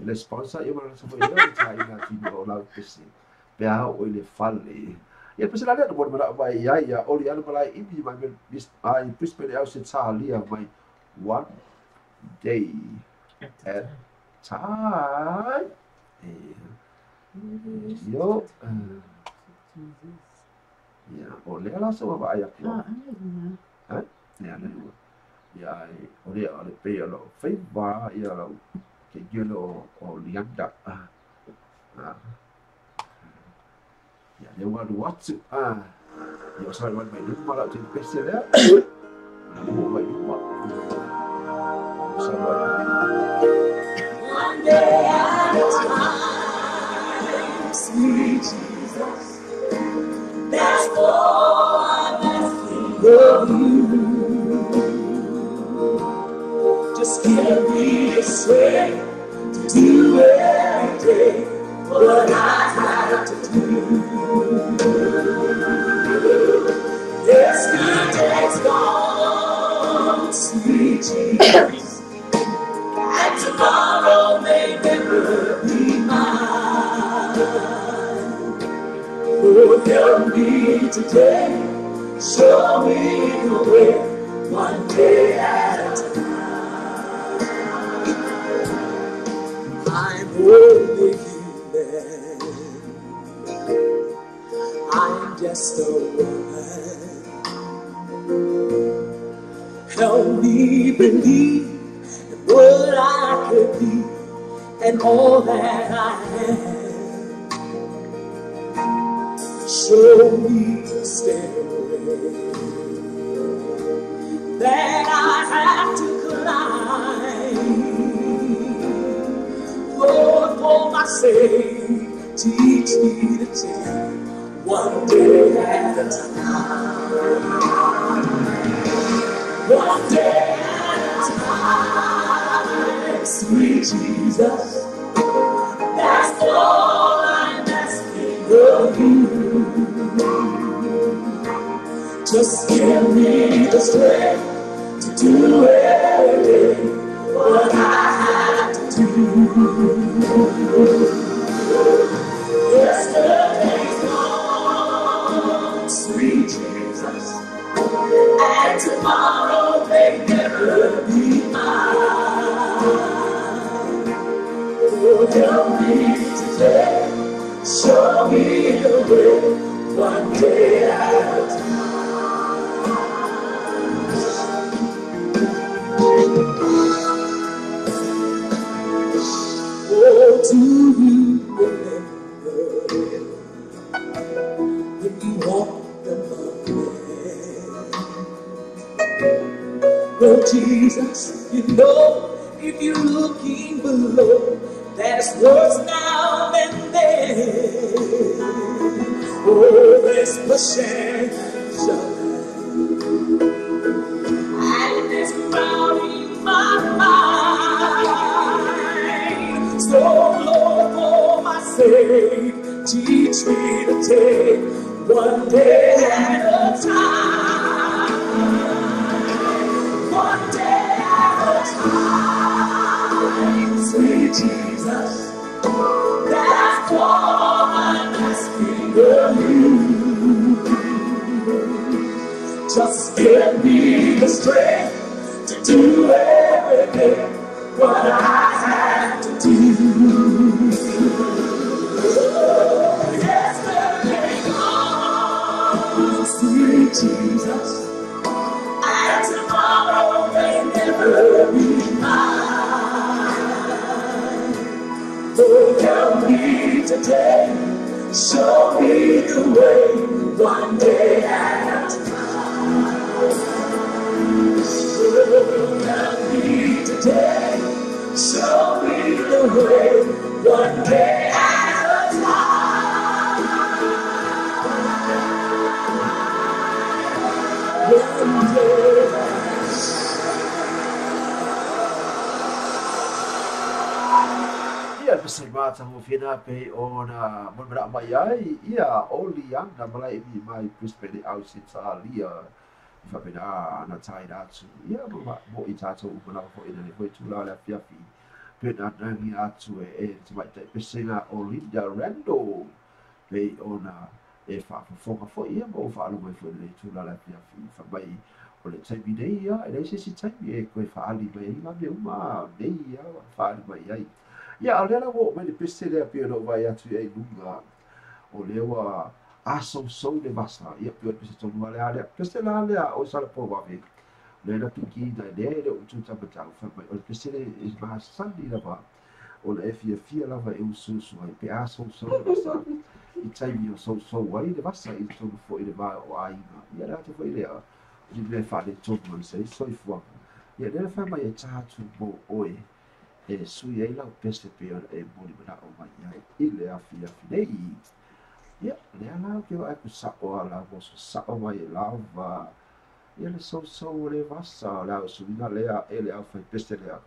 le sponsor yo ma sa foi no cha ina ti no la pese pe a o le falle ia pese la le mo mara vai ia oli ana malai ibi mai bis ai Brisbane Australia mai one day at time yo ia o le la sa wa ia ko Ah, ai. ia le ia o le pe lo fai va ia lo ke gelo o lianda ia le wa watu ia sa wa mai lu mala te pese le mo mai lu ma sa wa One day at a time, sweet Jesus. That's all I'm asking of you. Just give me the strength to do every day what I have to do. Yesterday's gone, sweet Jesus. And tomorrow may never be mine. Oh, help me today, show me the way, one day at a time. I'm only human, I'm just a woman. Help me believe what I could be and all that I am. Show me the stairway that I have to climb. Lord, for my sake, teach me to take one day at a time. One day at a time, sweet Jesus. That's all I'm asking of you. Just give me the strength to do every day what I have to do. Yesterday's gone, sweet Jesus, and tomorrow may never be mine. Oh, help me today, show me the way, one day at a time. Oh, do you remember when you walked among men? Oh, Jesus, you know, if you're looking below, that's worse now than then. Oh, there's pushing, and there's crowding my mind. So, Lord, for my sake, teach me to take one day at a time. One day at a time, sweet Jesus. That's all I'm asking of you. Just give me the strength to do every day what I have to do. Yesterday gone, sweet Jesus, and tomorrow may never be mine. Oh, help me today, show me the way, one day at a time. Oh, help me today, show me the way, one day at a time. One day. ia pese mata mo fina pe ona mo bra mai ai ia oli anda malai ni mai Brisbane out Italia fa pena na tai atu ia mo i tato upana fo ina ni foi tula la fiafi pena nani atu e te mai te pese na Olinda Rando pe ona e fa fo fo ia mo fa lo mai fo ni tula la fiafi fa mai o le taimi nei ia e le si taimi e koe fa ali mai ma me uma nei ia fa ali mai ai ia o le ala wo mai le pese le apia no vai atu ai lunga o le wa so le vasa ia pe pe to no ale pe se la ale o sa po wa ve le na piki da de le tu ta pa fa o pe se le is ba sandi la va o le fia la va e usu ai pe so le vasa i tai mi so wai le vasa i to fo i le va o ai ia la te fo i le a di le fa le to man se so i fo ia le fa mai e ta tu bo oi e sui ai la peste pe e boni bra o mai ai i le fia nei ia le ala ke ai ku sa o ala mo sa o mai la va ia le so le vasa la su na le a ele a fa peste le a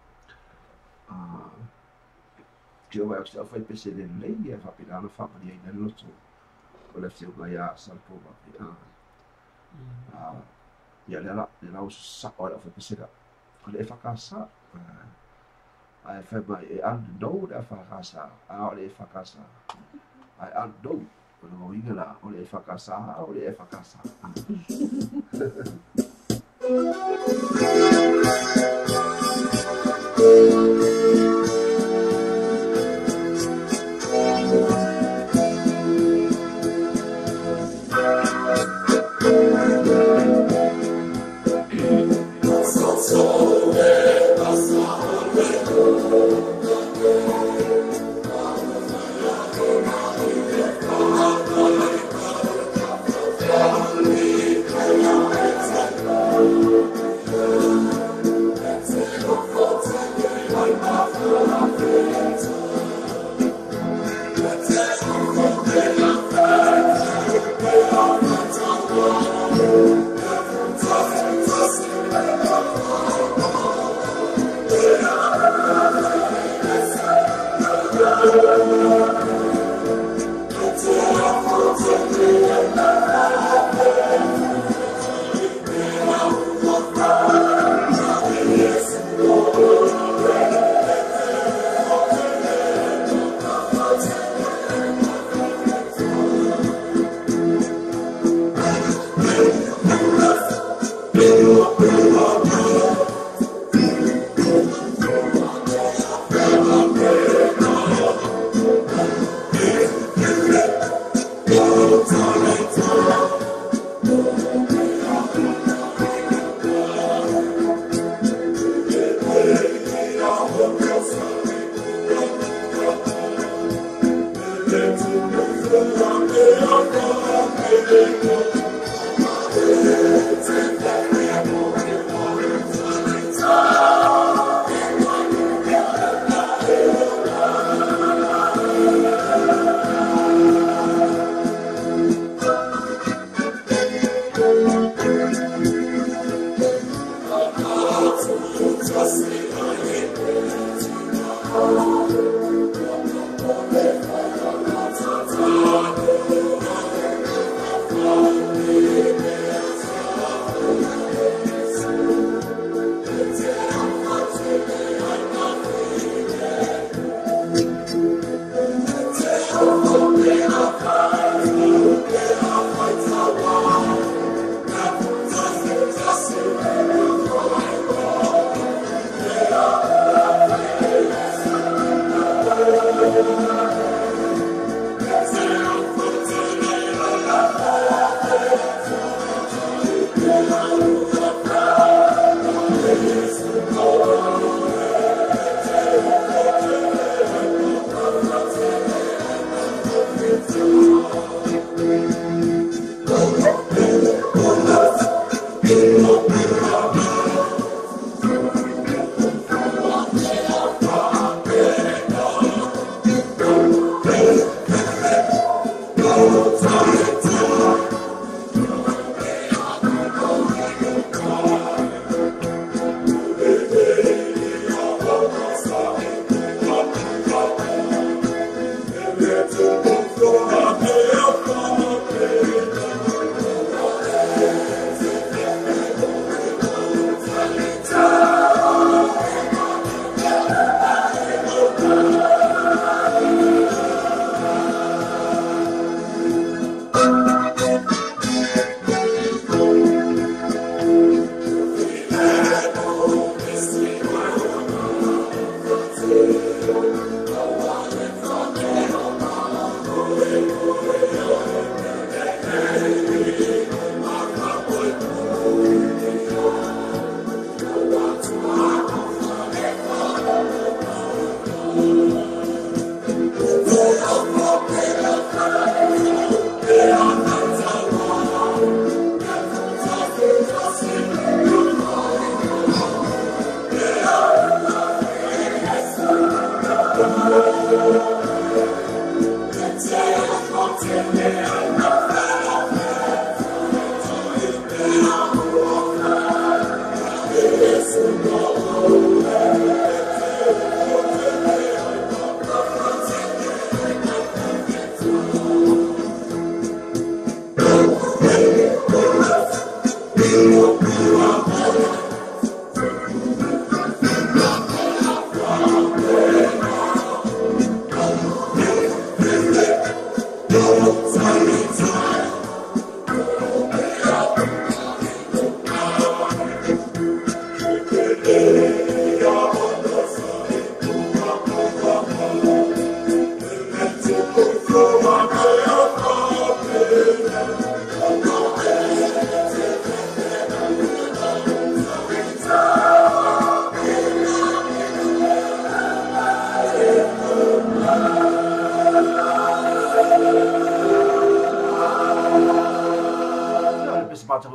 que o vai fa peste le le ia fa pila na fa mai nei lo so o le fio mai a sa po va ia le la o sa o la fa peste la le fa casa ai fa mai e an do da fa casa a le fa casa ai an do o inga la o le whakasa o le whakasa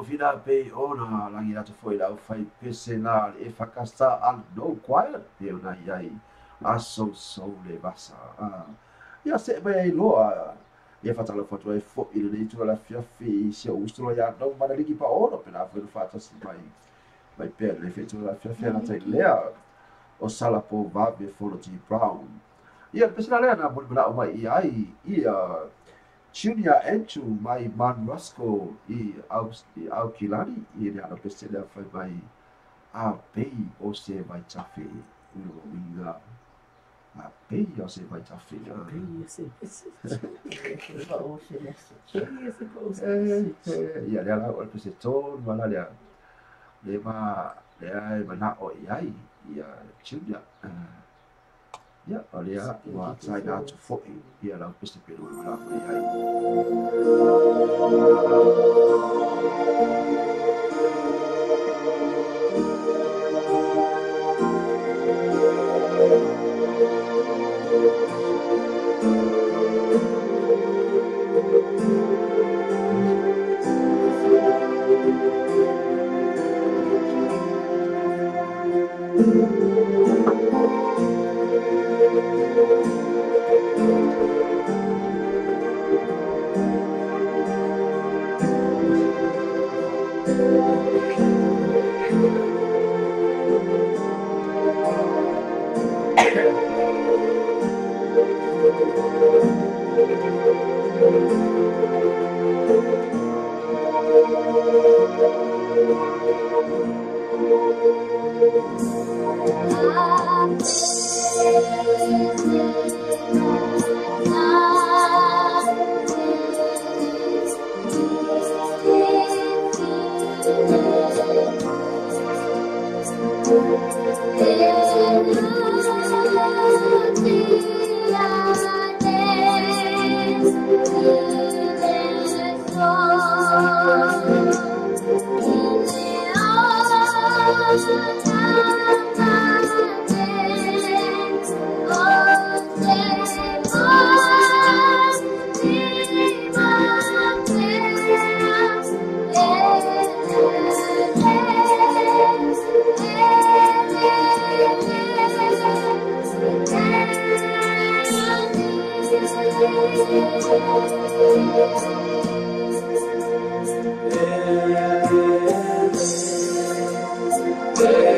Fina pe ona langi atu foi lau fai pese na e fakasta al no quiet e ona iai aso so le basa ia se mai loa ia fatala foto e fo ile le tu la fiafi se usto ya no mana liki pa ona pena foi fata si mai per le fetu la fiafi na tai lea o sala po vabe folo ti brown ia pese na lea na mo bla o mai iai ia Junior Enchu mai man Roscoe i au kilani i le ana pese le fai mai a pei o se vai tafe uno winga a pei o se vai tafe ia le ala o pese ton mana le ma le ai mana o iai ia Junior ia olha wa sai na tu fo ia la peste pelo la Yeah.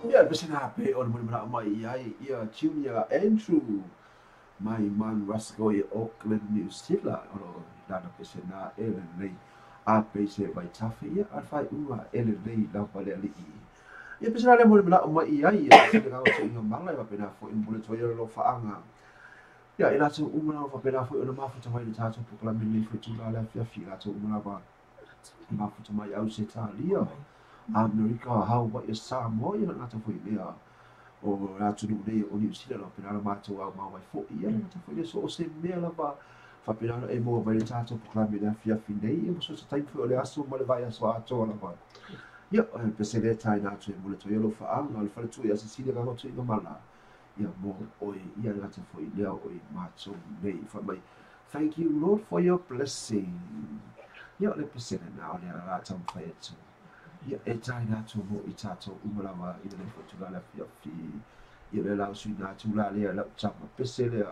Ia le pesena pe o le mona mai ai ia Junior Andrew mai man Rasco i Auckland New Zealand o lana pesena ele nei a pe se vai tafe ia al fai ua ele nei la pale ali ia pesena le mona mai ai ia se ga o se ia mala ia pena fo in bule toia lo faanga ia ina tu umana fa pena fo ona mafu tamai le tatu pukla mini fo tula la fia fia tu umana ba mafu tamai au se talia America how what your Samoa ia na tu fo ia o la tu nei o New Zealand lo pena ma tu au ma mai fo ia na tu fo ia so se me la ba fa pena e mo vai le tatu pukla mini fia fia nei mo so se tai fo le aso ma le vai aso a to la ba ia pesele tai na tu mo le to ia lo faanga le fa tu ia se sile ga no tu ia mala ia mo oi ia la te foi lea oi macho nei fa mai thank you Lord for your blessing ia le pesena na ole la tam fai tu ia e tai na tu mo i tato umalawa i le fotu la fia fi ia le la su na tu la le la tama pesele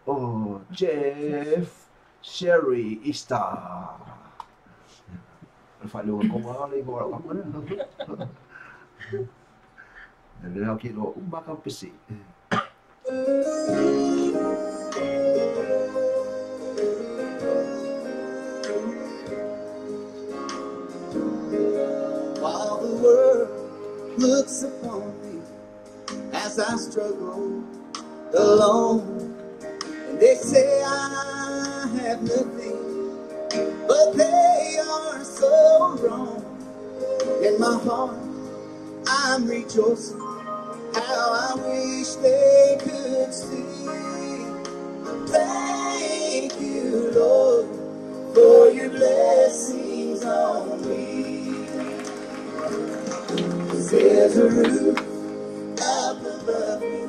oh Jeff Sherry Easter le fa lo ko ma le go la ma le la ki lo umaka pesi while the world looks upon me as I struggle alone, and they say I have nothing, but they are so wrong. In my heart I'm rejoicing, how I wish they could see. Thank you, Lord, for your blessings on me. There's a roof up above me,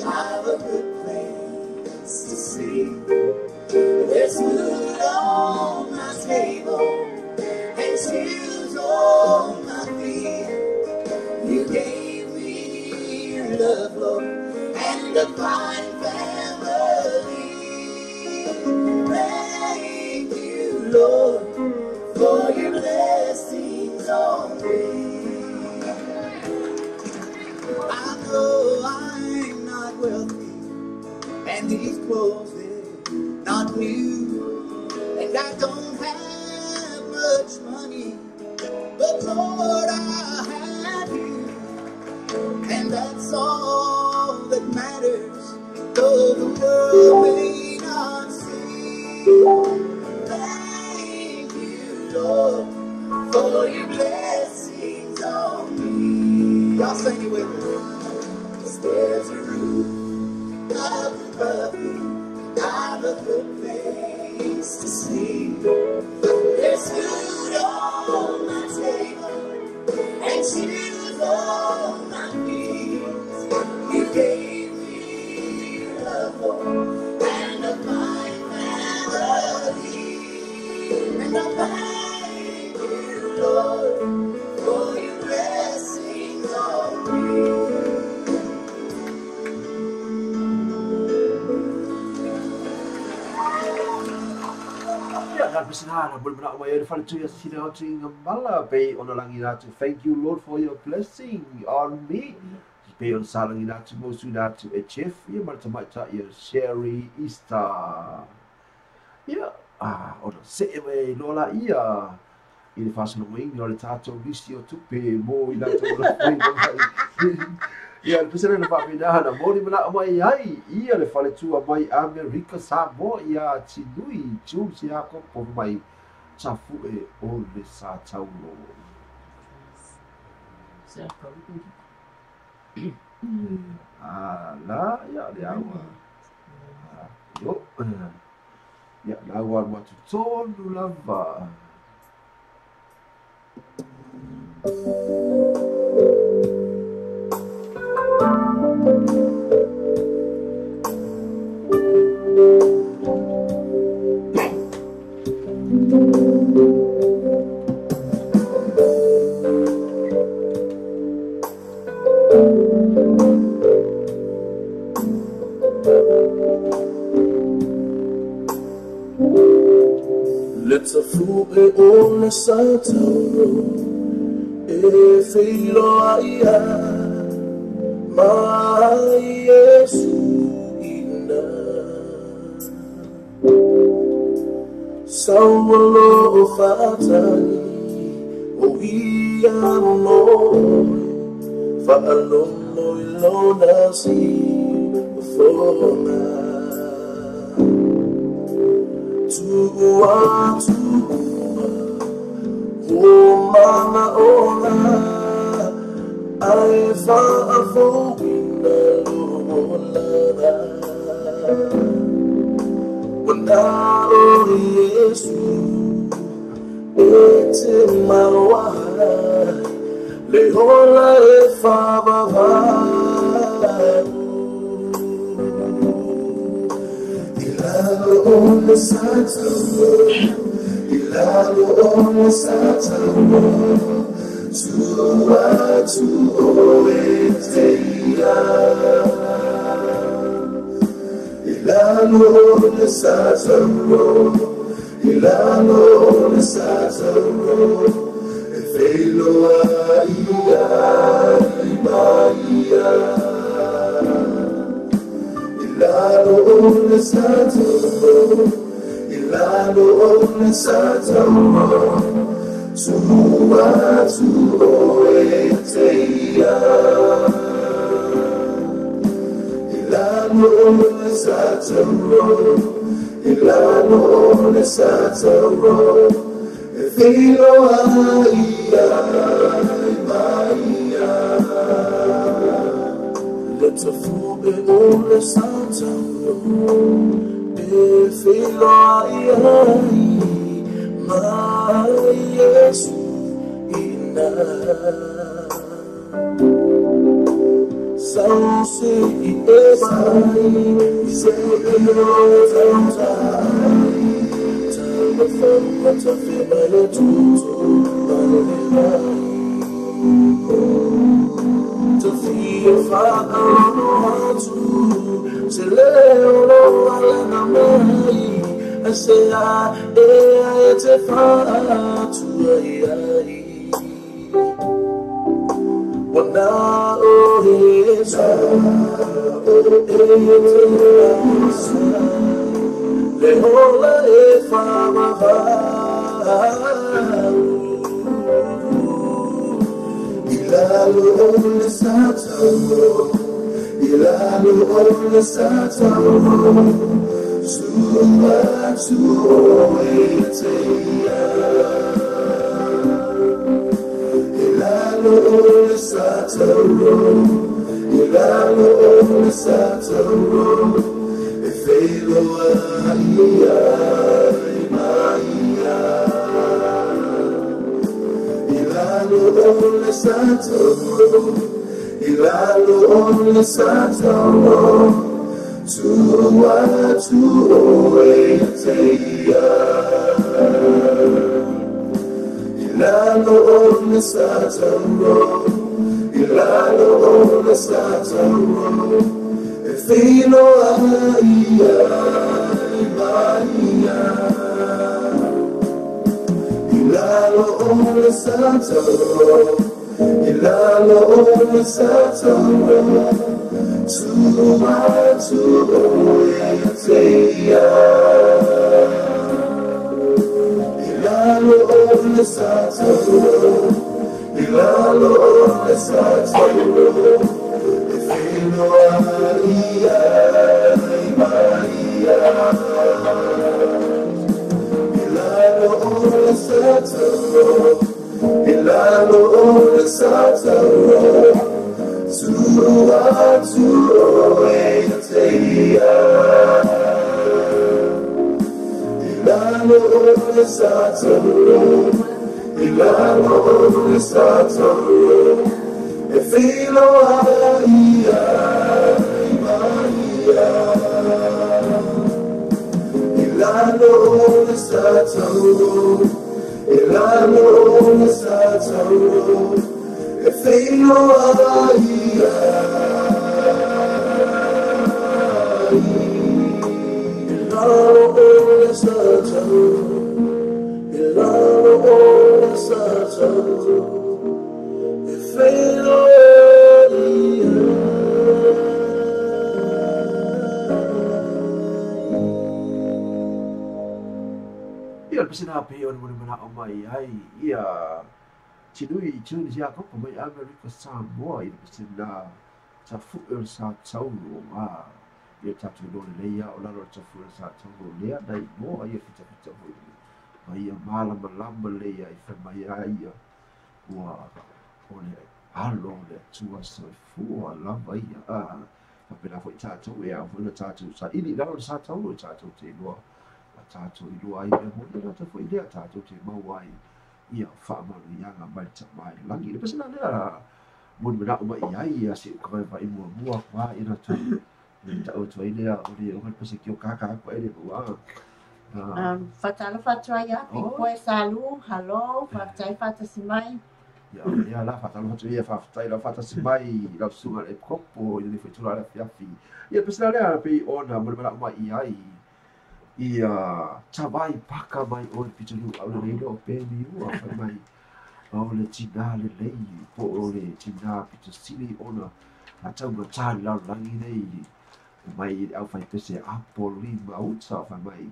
I've a good place to sleep. There's food on my table and shoes on my feet. You gave me your love, Lord, and a fine family. Thank you, Lord, for your blessings on me. I know I'm not wealthy, and these clothes, they're not new, and I don't have much money, but Lord, I have you, and that's all that matters, though the world may not see. Thank you, Lord, for your blessings on me. Y'all sing it with me. There's a roof up above me, I've a good place to sleep. There's food on my table and shoes on my feet. You gave me your love, Lord, and a fine family. And I thank you, Lord, pasinana bol bra mai ele fale tu ya sina atu ngambala pe ona langi natu. Thank you Lord for your blessing on me. Pe on salangi natu mo su natu e chef ia marta mata ia Sherry Easter. Ia ona se e lola ia ile fasino mo ingi ole tato visi o tupe mo ila to la ia le pesena na papina mo ni mala mai ai ia le fale tu mai America sa mo ia tinui tu si ako po mai chafu e o le sa taulo la ya le awa yo ya la wa tu tonu lava Let's a fool e on Satan e filo aia ma Yesu ina Saulo fatani o ia mo fa alonno ilona si fona Tua mana ola ai fa fo lola Wanda o Yesu ete mawa le hola e fa baba on the Saturday, Ilalo on the Saturday, to Oetea. Ilalo on the Saturday, Ilalo on the Saturday, Efelo Maia. Ilalo on the Saturday, Ilalo on the Saturday, to Oetea. Ilalo on the Saturday, Ilalo on the Saturday, Efilo Maia. Let's a fool be on the Saturday, Efilo ma Yesu ina Sauce ebai se eno tantai Telefon kata female tutu balai Tofia fa'ano hatu se leo lo ala na mai Asea te fatu ai Wana o Yesu le hola e fama Ilalo on the Saturday, Ilalo on the Saturday. To Oetea. Ilalo on the Saturday, Ilalo on the Saturday, Efelo Maia. Ilalo on the Saturday, Ilalo on the Saturday. To Oetea. Ilalo on the Saturday, Ilalo on the Saturday, Efilo Maia. Ilalo ole satoro, ilalo ole satoro, tuma tuoeteia. Ilalo ole satoro, ilalo ole satoro, efino Maria, Maria. Ilalo ole satoro, ilalo ole satoro, tua tuoeteia. Ilalo ole satoro, ilalo ole satoro, efilo Maria, Maria. Ilalo ole satoro, ilalo ole satoro, efilo Maria. Ilalo ole satoro, ilalo ole satoro, efilo Maria. Ia pasina pe on mo mana o mai ai ia chinui chun sia ko mai America Samoa ia pasina ta fu el sa taulo a ia ta tu do le ia o la ro ta fu el sa taulo le dai mo ia fita mo mai ia mala malamba le ia i fa mai ia ua o le alo le tua so fu la mai a pena foi ta tu ia fu le ta tu sa ili la ro sa taulo ta tu te lo tātou I lua ai me hoi na ta foi lea tātou te mau ai ia whaamaru ianga mai ta mai langi. Le pasina lea moni mana o mai ai ia se kai vai mua mua kwa ina tu le ta o tu ai lea o le o pasi ki o kaka ko ele bua. Fatalo fatua ia pi koe salu, halo, fatai fata simai. Ia la fatalo fatu ia fatai la fata simai la sunga e kopo ia foi tula la fiafi. Ia pasina lea pe ona moni mana o mai ai ia tawai paka mai o pitulu au le reino o peni ua whai mai au le tina le lei po o le tina pita sili ona a tau ma tāli lau langi nei mai au whai pese apoli mauta whai mai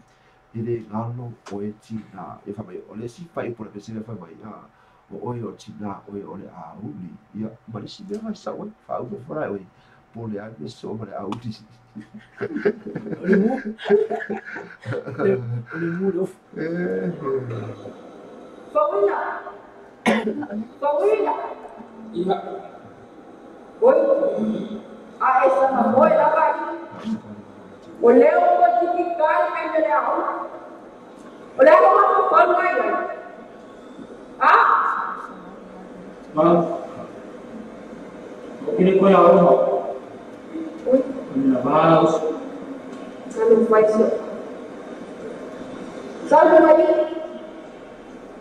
I le ngalo o e tina e whai mai o le si whai po le pese le whai mai o oe o tina oe o le a uli ia marisi mea mai sa oi whau me wharai oi po le ai me so ma le a uli Oli mudo. Fawina. Iya. Oi. A essa não foi lá vai. O Leo vai ficar aí na aula. O Leo vai ficar aí. Ah? Vâng. Cái này quay áo không? Ui. Là bao. Sao não vai ser? Sao não vai ir?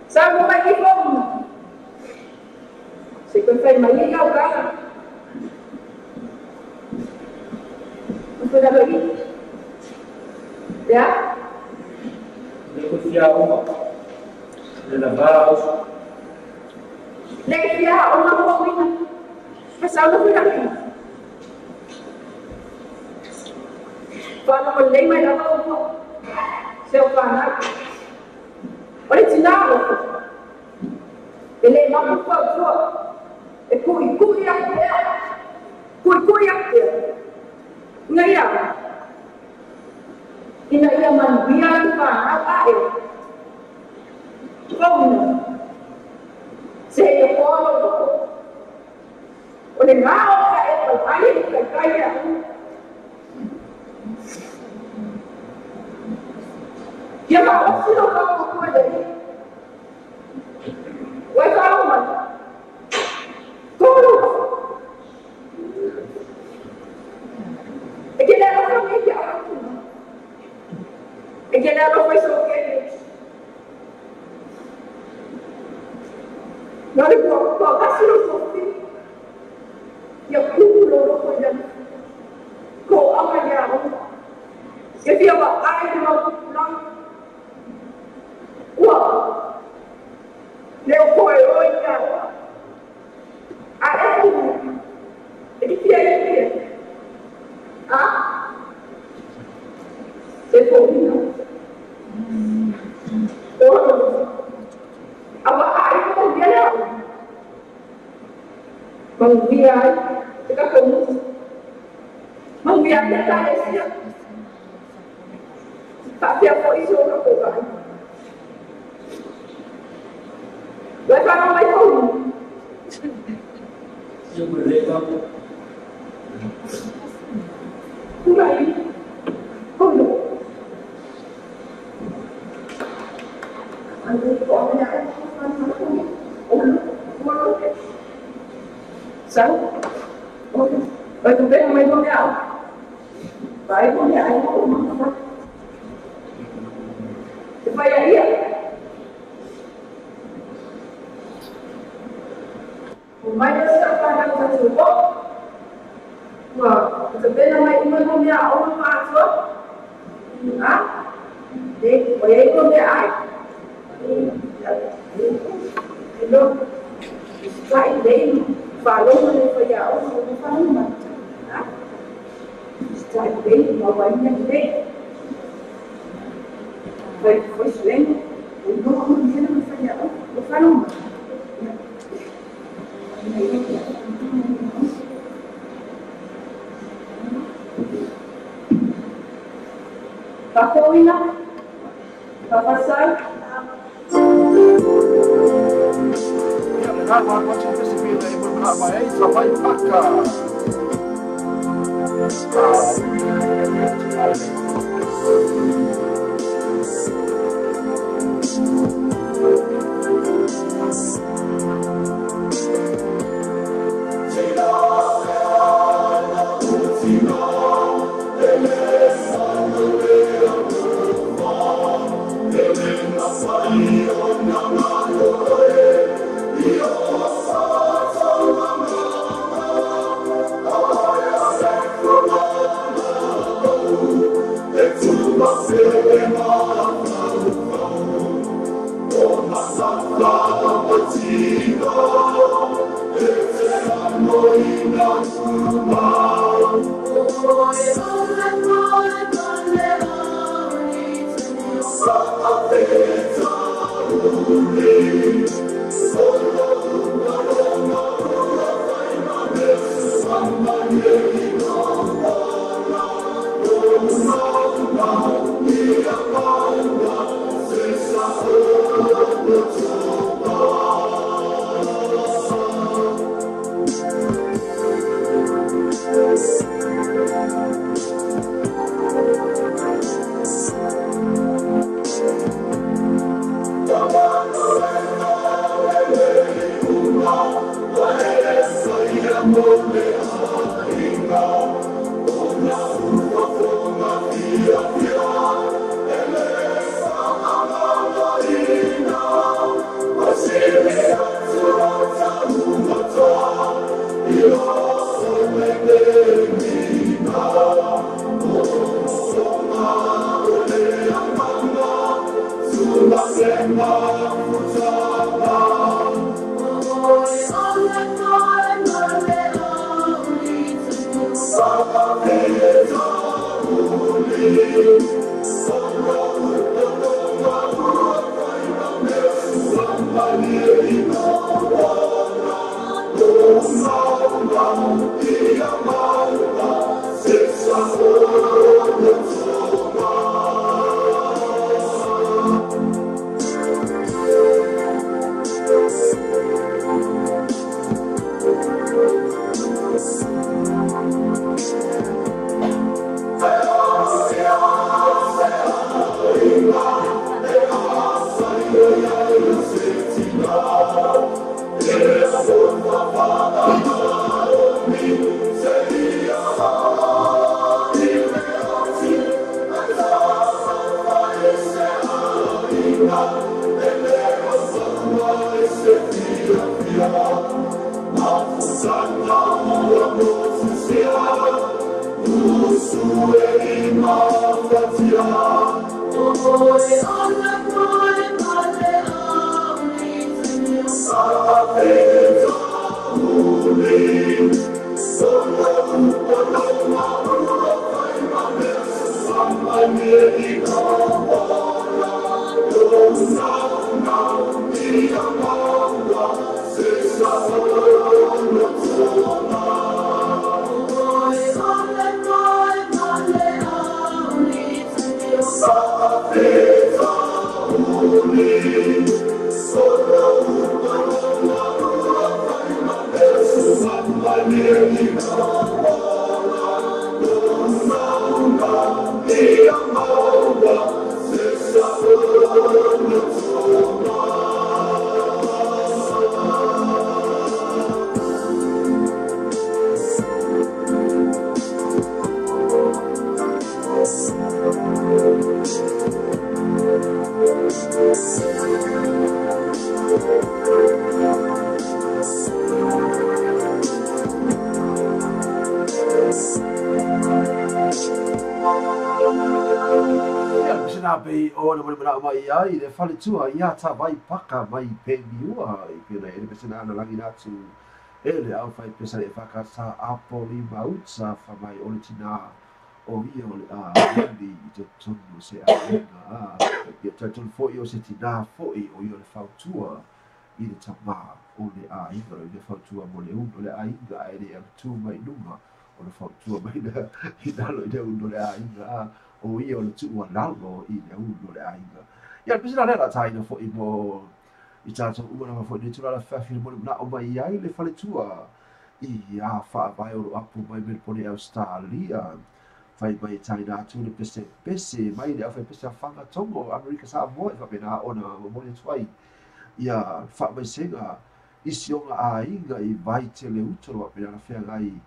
Sao não vai ir como? Se quando faz mais legal, cara. Não foi da bebida. Já? Depois de algo. Là bao. Đây là ông năm không biết. Mà sao nó cứ đặt Fala con lei mai la mano. Se o pana. Originale. E lei ma non fa suo. E cui a te. Cui a te. Ngaya. Ina ia man biar pana ai. Không. Se yo polo. Oleh ngao ka e ai ka kaya. Dia mau sih lo kamu kau jadi, wah kamu mana? Kau, ekele lo kamu ni apa? Ekele lo kau esok ni, nanti kau kasih lo sofi, ya kau lo kau jadi, kau apa dia? Ya dia apa? Air lo pulang. Wow. ya. Aku ini dia. Ah, sepoina. Oh, apa itu dia lah? Mengbiar, kita kamu, mengbiar kita Asia. Tapi apa itu orang bukan? Lepas orang itu, yang mereka mulai, kamu, anda orang yang sao? Rồi tụi bé mày không nhau, vậy không nhà anh không mà tụi bay ấy à? Tụi mày nó sẽ qua đang cho chủ quốc, mà tụi bé mày không nhau không mà xuống, á? Đi, vậy ấy không nhà ai? Đi đâu? Lại đấy. Falou no Faial, não falou mais. Está bem, uma bainha bem. Foi excelente. Eu não conhecia no Faial, não falou mais. Passou ainda? Vai passar? Agora pode perceber aí, vou gravar aí, só vai empacar. Oh, Ai le fale tua ia ta vai paka mai pe miua I pena ele pesena ana langi natu ele au fai pesa le faka sa apoli mautsa fa mai olitina o ia ole a ndi te tonu se a nga ia te tonu fo io se tina fo I o ia le fautua I le tama o le a inga o le fautua mo le uno le a inga ele a tu mai numa o le fautua mai na I nalo I le uno le a inga o ia o le tu wa lalo I le uno le a inga ia pesa le la taina fo I mo I tato uma fo ni tu la fafi mo na o mai ai le fale tua I a fa vai o apu mai me pone Australia fai mai taina tu le pese mai le fai pese fanga tongo America sa mo fa pena ona mo le tuai ia fa mai senga I sionga a inga I vai te le utoro pena na fea gai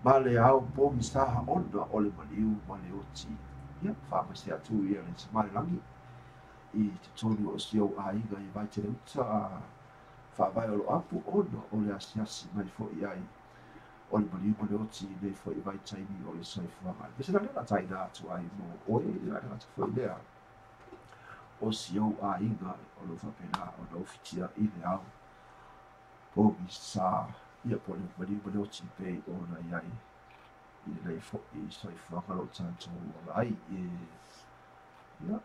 ma le au po mi sa ona o le maliu ma le oti ia fa mai se atu ia le smile langi I te tonu o sio a inga I vai te le uta fa vai o apu ona o le asiasi mai fo I ai o le maliu ma le oti nei fo I vai taini o le soifua pese na lena taina atu ai mo oe I lena atu fo I lea o sio a inga o lo fa pena o lo fitia I le au po mi sa ia po le maliu ma le oti pe ona iai I nei fo I soifua lo tanto o ai ia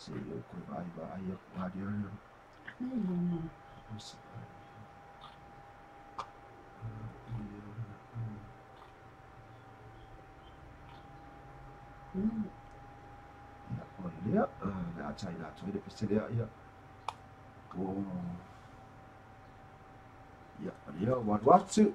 se eu ko vai vai a radio ia na China tu ele pese ia oh ia dia what to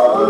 Oh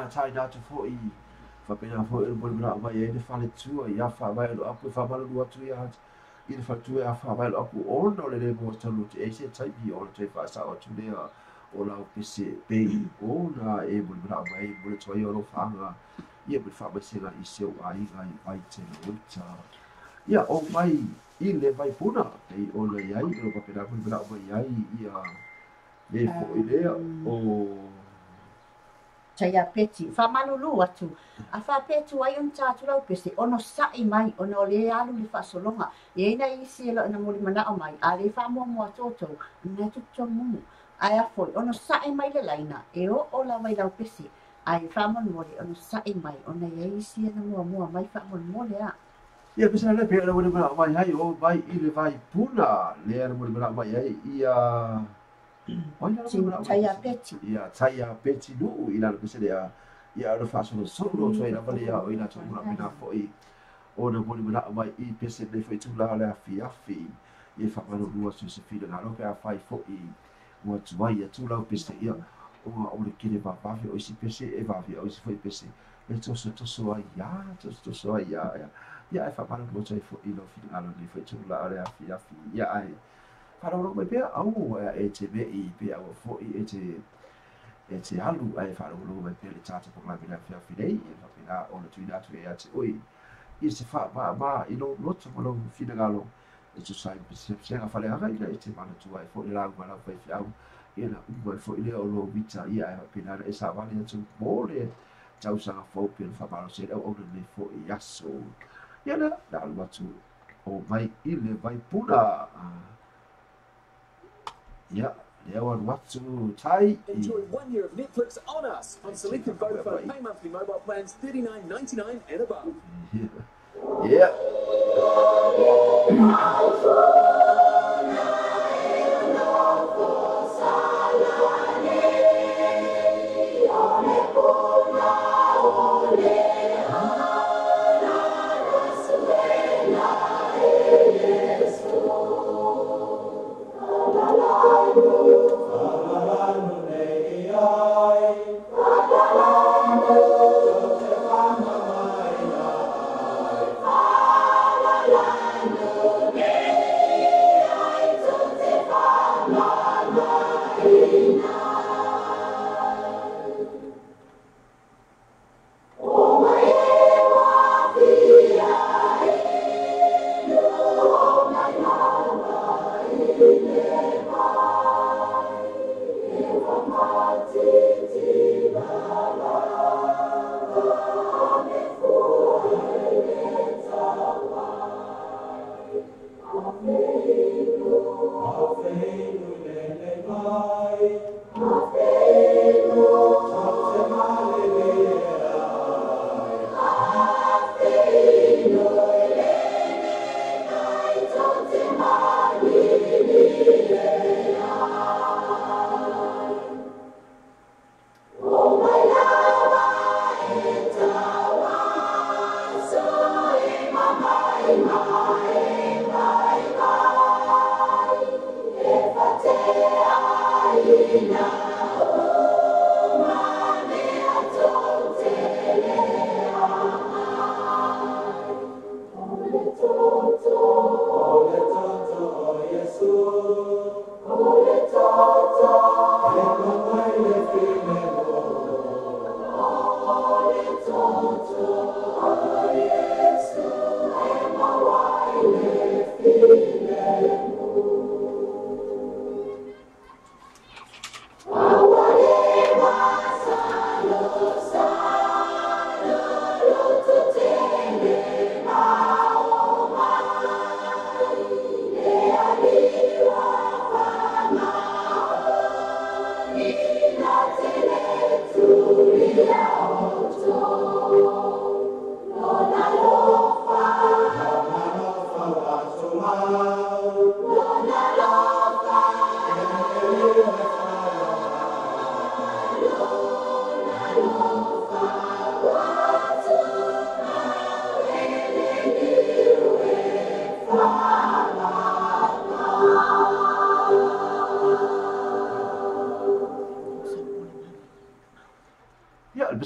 Tai datu fo I fa pena fo e bol bra ba ye de fale tu ya fa ba lo aku fa ba lo tu ya I de fa tu ya fa ba lo aku on no le mo tolu e se tai bi on te fa sa o tu le o la pc be o na e bol bra ba e bol tu yo lo fa nga ye bol fa ba se la I se o ai ai te o ta ya o mai I le vai puna e o le ai lo pa pena bol bra ba ai ia ye fo I le o Taya peti, fa malulu atu. A fa petu ai on tatu lau pese, ono sai mai, ono le alu le fa solonga. Ye ina isi elo ina muli mana o mai, a le fa mua mua toto, na tuto mumu. Ai a foi, ono sai mai le laina, e o la mai lau pese. Ai fa mon mole, ono sai mai, ono ye isi ina mua mua mai fa mon mole a. Ia pesa le pe ela muli mana o mai hai o mai I le vai puna, le ela muli mana o mai hai, ia... Taya peti. Ia taya peti nu ina le pese lea ia ora fa solo solo so ina vale ia o ina to mura pina foi o na moli mana mai I pese le foi tu la le afi afi ia fa mano lua so se fila na lo pe a fai foi o tu vai tu la pese ia o le kile va va o si pese e va o si foi pese e to so ai ia to so ai ia e fa mano lua so foi lo fila na le foi tu la le afi afi ia ai para o mai pea au e te vei pea o foi e te halu ai para o mai pea le tata po mai pea fia filei e fa pea o le tuina tu e ate oi I se fa ma I no loto mo lo fina galo tu sai se fale aga ile te mana tu ai fo la ngala fa fi au ia na u fo ile o lo vita ia pina e sa vale tu mole tau sanga fo pin fa balo se o le fo yaso ia na da lu tu o vai ile vai pula ia le o watu tai Enjoy 1 year of Netflix on us on selected Vodafone pay monthly mobile plans $39.99 and above. yeah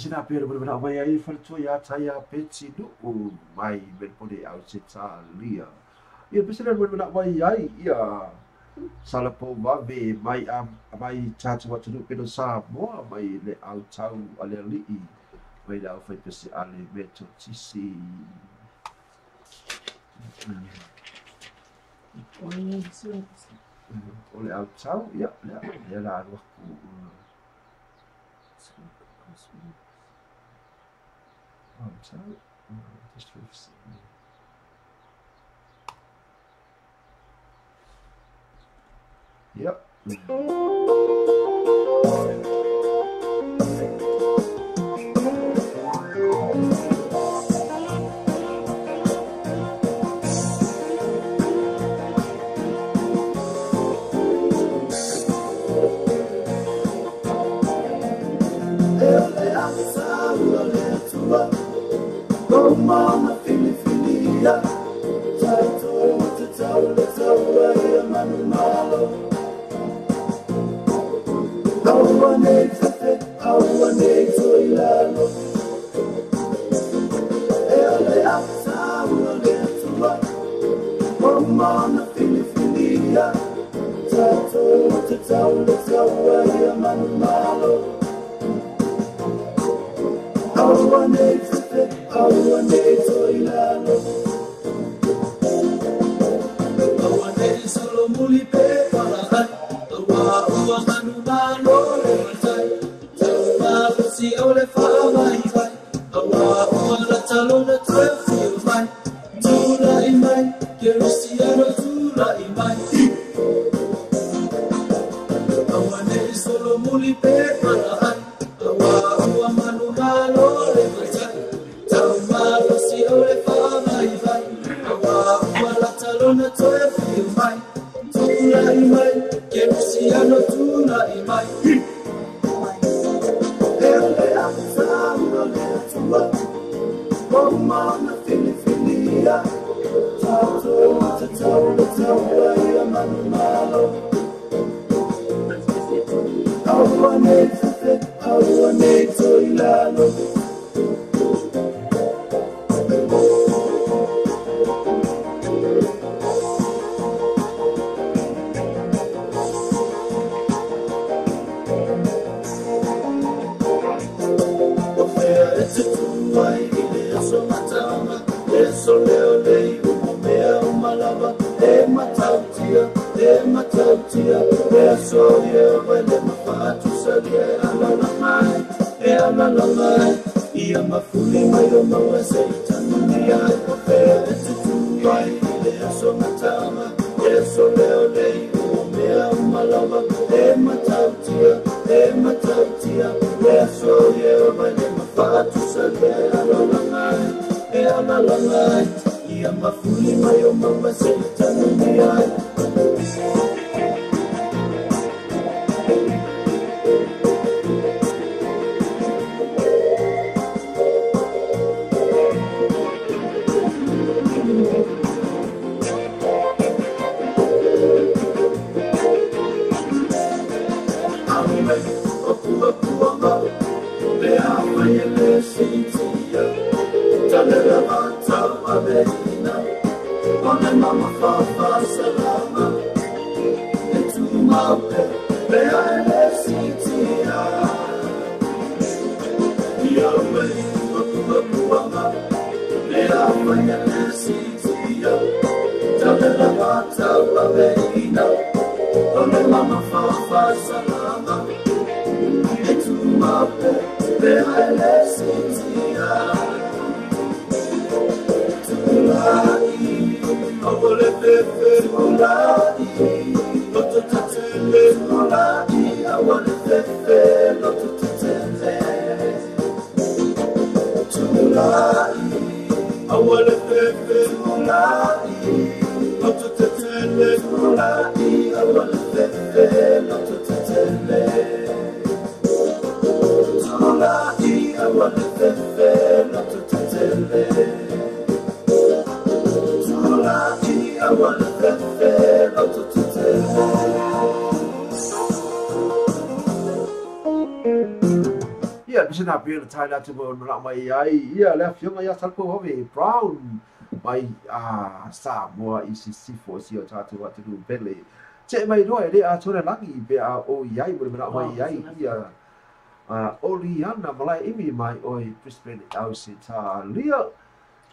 Sina pera berbeda mai ai faltua ya saya peci du mai berpode au Italia. Ia pesina berbeda mai ai ia sala po vabe mai mai tatu watu du pelo sa mo mai le au tau ale li mai la fai pesi ale beto tisi. Ole au tau ia le la aku. So, just yep. Mama, Philia, Tato, Tato, Manumalo. Our next, Ilano. Ele Sawa, Letua, Mama, Philia, Tato, Tato, Manumalo. Our next, Ilano. muli pe para hai Awa ua manu malo le matai Tau malo si au le wha mai vai Awa ua la talo na toe fiu mai Tula i mai, ke Cristiano tula i mai Awa nei solo muli pe para hai Awa ua manu malo le matai Tau malo si au le wha mai vai Awa ua la talo na toe fiu mai Tula i mai, ke Cristiano tula i mai Ele a mzama le atua Mama na fili filia Tato taula ia manu malo Aua nei fete, aua nei toilalo So leo lei umomea umalava e matautia e so ye wele mafatu salie alala mai ia mafuli mai o mawese itanunia e tutuai ile so matama e so leo lei umomea umalava e matautia e so ye wele mafatu salie alala mai ia mafuli mai o mawese itanunia Mama Papa Salama and to my where I left Cynthia Yahweh Mama where I left Cynthia Talalabata Wabena Mama Papa Salama and to my where I left Cynthia Awole pepe mulai, loto tatele mulai. Awole pepe loto tatele mulai. Awole pepe mulai, loto tatele mulai. Awole pepe loto tatele mulai. Awole pepe loto tatele. Yeah, bisa nak biar China tu nak mai ai. Yeah, left yang ayah salpo hobi Brown. Mai Samoa ICC force yo tu waktu tu Bentley. Cek mai dua dia curi lagi be o yai boleh nak mai ai. Yeah. Oliana malai ini mai oi Brisbane Australia.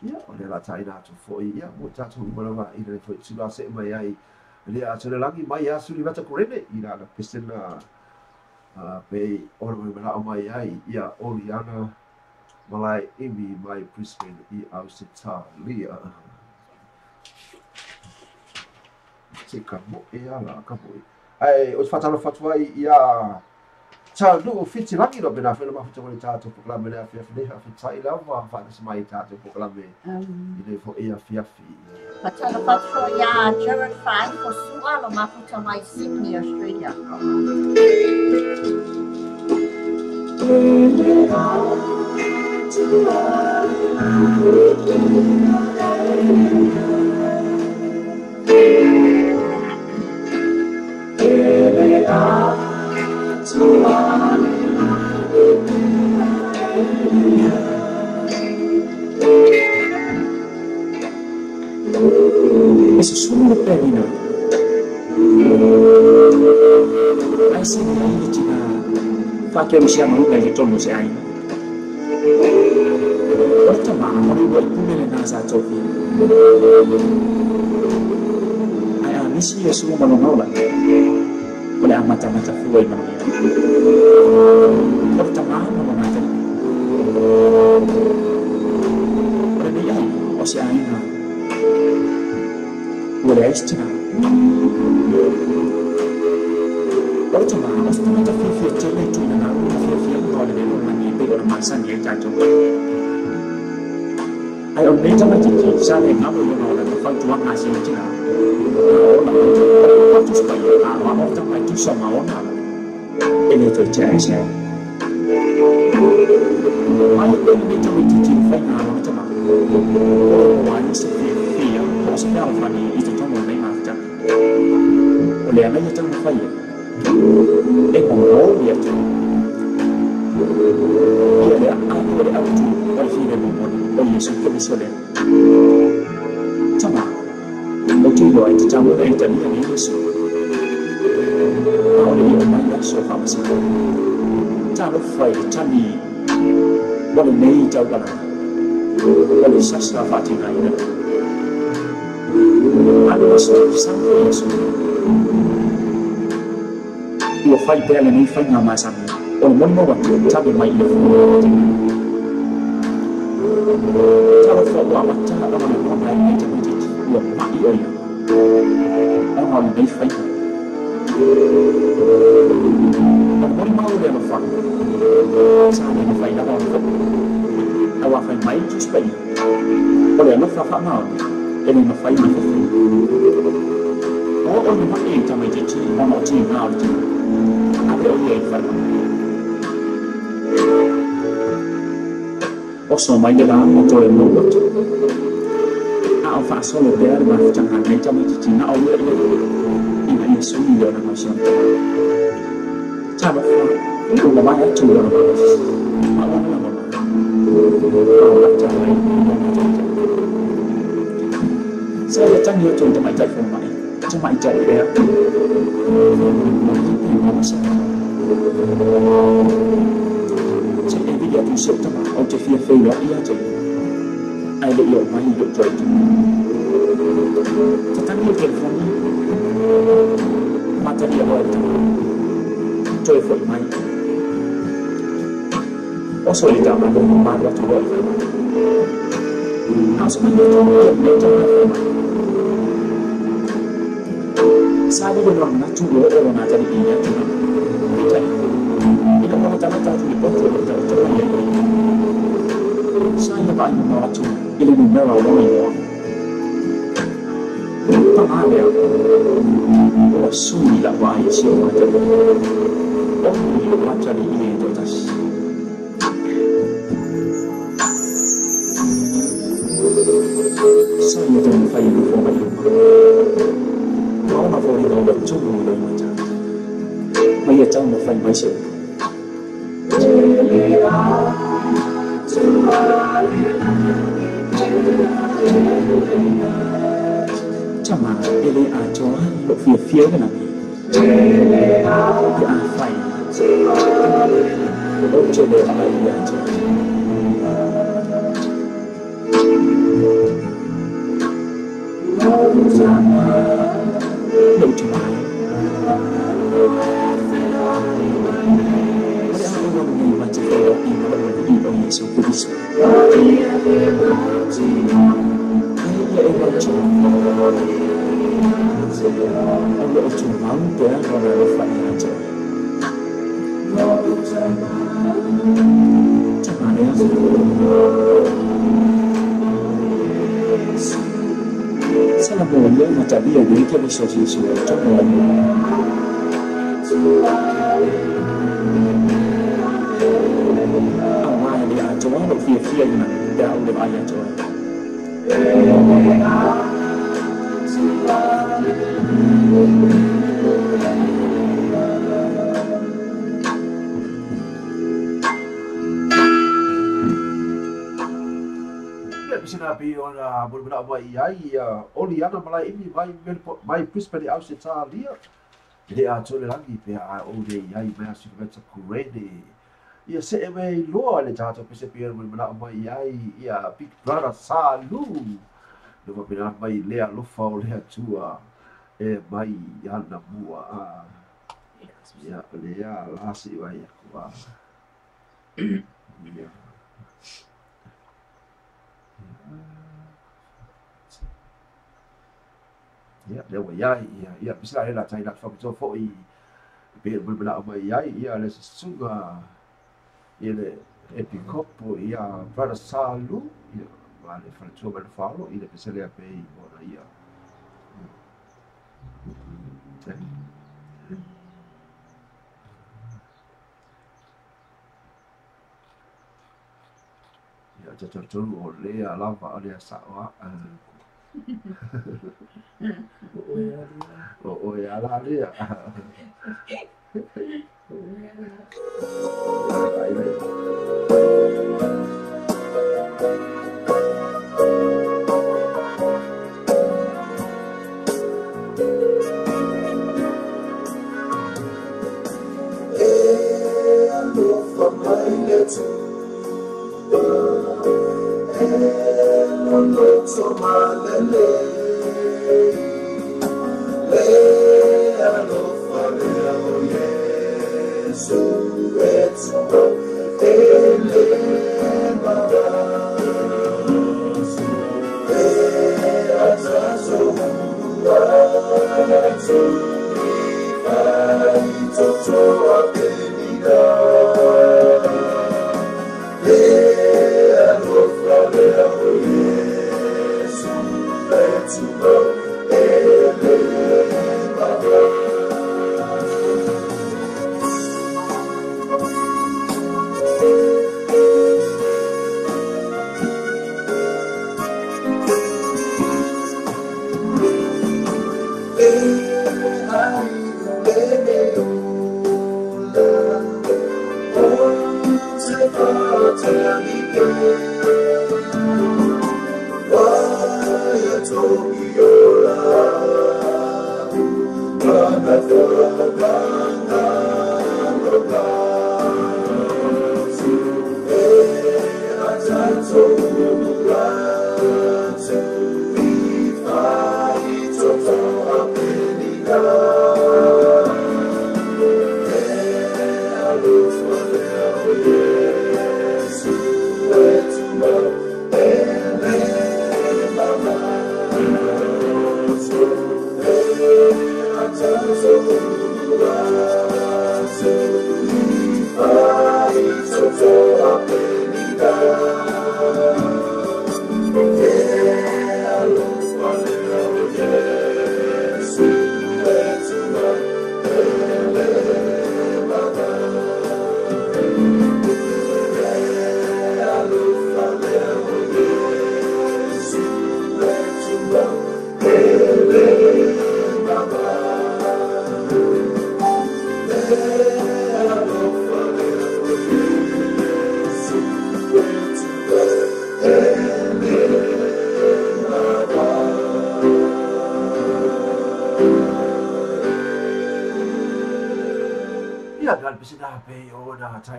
Ya, oleh lah China tu foi ya, muda tu berapa ini foi sudah semai ai. Dia sudah lagi mai ya sudah baca kurene, ina ada pesen pe orang mana mai ai ya Oliana malai ini mai Brisbane I Australia. Cikamu lah kamu. Ai, os fatwa ya. Chào đủ fit chỉ lagi rồi bên nào phải làm cho mình chào chụp làm bên nào phải để phải chạy lắm và phải smile chào chụp làm bên để phụ ia phía But tell the for ya Gerard fan for Suala Maputo my Sydney, Australia. Eso es un término. Ai se ngai tina fakir msia mau ngai tono se ai. Orta ma mo ri wa kumele na sa tofi. Ai ani isi Yesu malongola. Oleh mata-mata fuai manusia. Pertama mata. Oleh dia osiaina. Oleh istina. Pertama mata fifi cele tu na fifi oleh dia mani oleh masa dia jatuh. Ayo meja macam ni, saya ngamu yang orang lepas tuan nasi macam ni. Orang macam tu supaya orang macam tu sama orang. Ini tu cara saya. Ayo meja macam ni, saya ngamu macam ni. Orang ni seperti yang saya orang ni itu tu orang macam. Oleh apa yang tu saya? Orang dia tu. Dia aku boleh aku tu, boleh sini boleh. Yesus Kristus oleh sama betul doa itu campur dari tadi yang Yesus oleh dia banyak sofa masih campur fai cami boleh nei jauh boleh sastra fatina ini ada masuk sampai Yesus dia fai bela nei fai nama sampai orang mana waktu campur mai ini kalau soal macam orang lain macam itu, buat mati orang, orang lain faham. Orang mau dia faham, saya ni faham orang, awak faham mai tu supaya, orang nak faham mau, ini nak faham. Orang mati macam itu, orang mati mau tu, apa orang yang faham? Oso mai dia dah motor yang lewat. Aku fasa lo dia ada macam hanya macam itu cina awal dia. Ini Yesus dia orang macam tu. Cara itu lama ya tu orang macam. Malam lama. Orang macam lain. Saya macam dia tu macam macam formai. Macam macam dia. Dia tu sebab orang cakap faham dia je. Ada yang main hidup joy tu. Tetapi telefon ni mata dia buat joy for main. Also dia tak mahu mahu tu buat. Asal dia tu saya dia orang nak cuba orang nak jadi dia tu. Ini orang tak tahu ni betul. Saya banyak orang tu, ini numero orang yang tak ada. Orang sulit lah wahai siapa macam orang yang macam ini tu tas. Saya tu faham orang yang orang nak orang yang bercuma dengan macam. Maya jauh nak faham macam. Cuma ele aja lo fia kan ni. Dia fai. Lo coba fai aja. Lo coba. Macam orang ini Yesus Kristus. Dia Allah cuma dia orang lepas aja. Cuma dia. Saya boleh macam dia kita bisa sesuatu cuma. Awal dia cuma berfia-fia ni dah udah ayat cuma. Bisa nabi orang boleh buat iai oli ana malai ini mai prisperi au se talia ele a tole lagi pe a o de iai mai asu vetsa kurede ia se eme loa le tato pe se pier boleh buat iai ia big brother salu do pina mai lea lofa o lea tua mai ana mua ia le ia lasi vai kua ia ia le wa ia bisa la tai la fa so fo I pe bula mai ia le sunga ia le epikopo ia para salu ia vale fa so ba falo ia pe se le pe ora ia ia te o le lava o le sawa o ia la le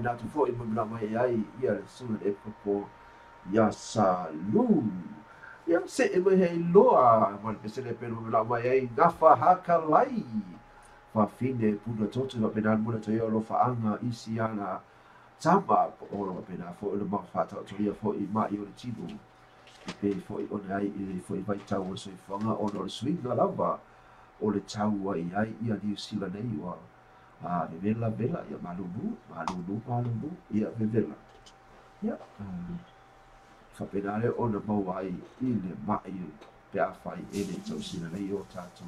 China tu fo ibu bila mai ai ia sulu e popo ia salu ia se e mai hei loa man pesele pelu bila mai ai ngafa haka lai fa fine puno totu va penal muna to yo lo fa anga isi ana tamba o lo pena fo le ma fa to ia fo I ma yo chibu pe fo I on ai fo I vai tau so I fanga o lo swing na lava o le tau ai ia di sila nei wa vela ia malubu ia vela ia fa penale ona mau ai ile mai pe a fai ele tau sina nei o tatu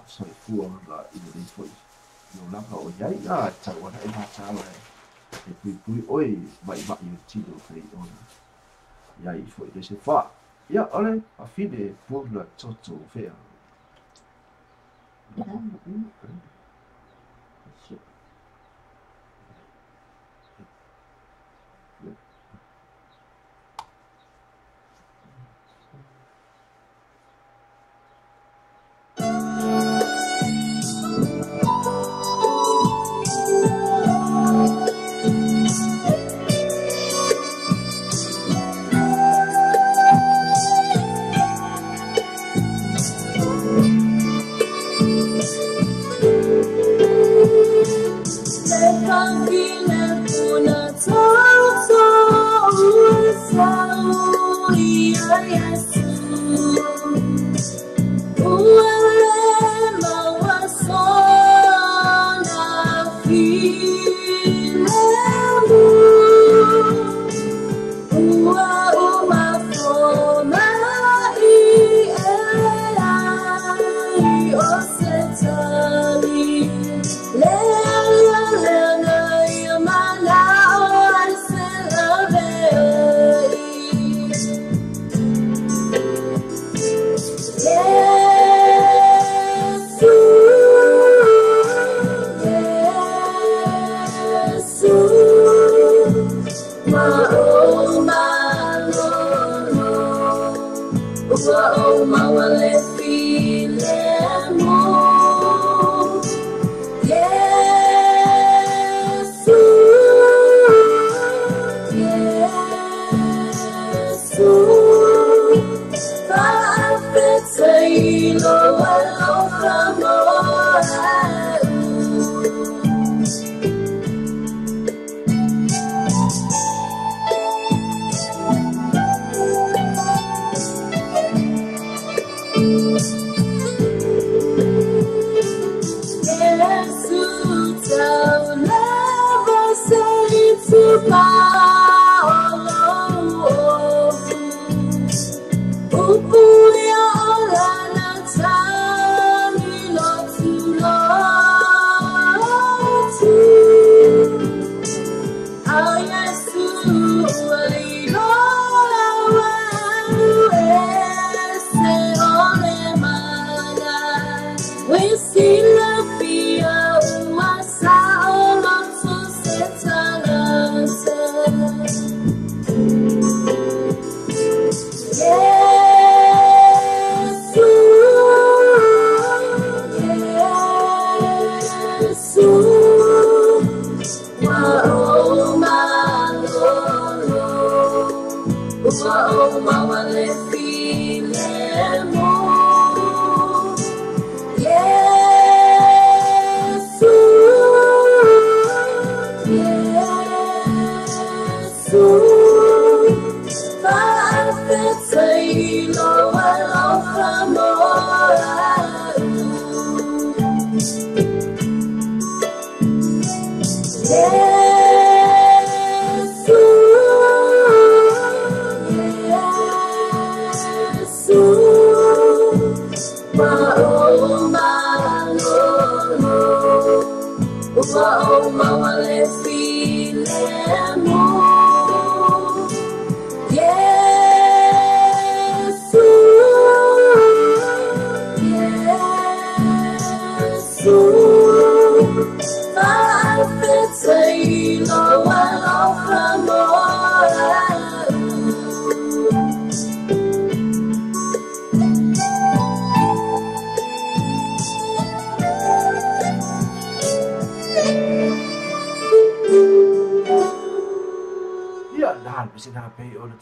so fu ona ile nei foi no lava o ia tau ona e matala e pui oi mai tino fei ona ia I foi de se fa ia ole a fine pula toto fea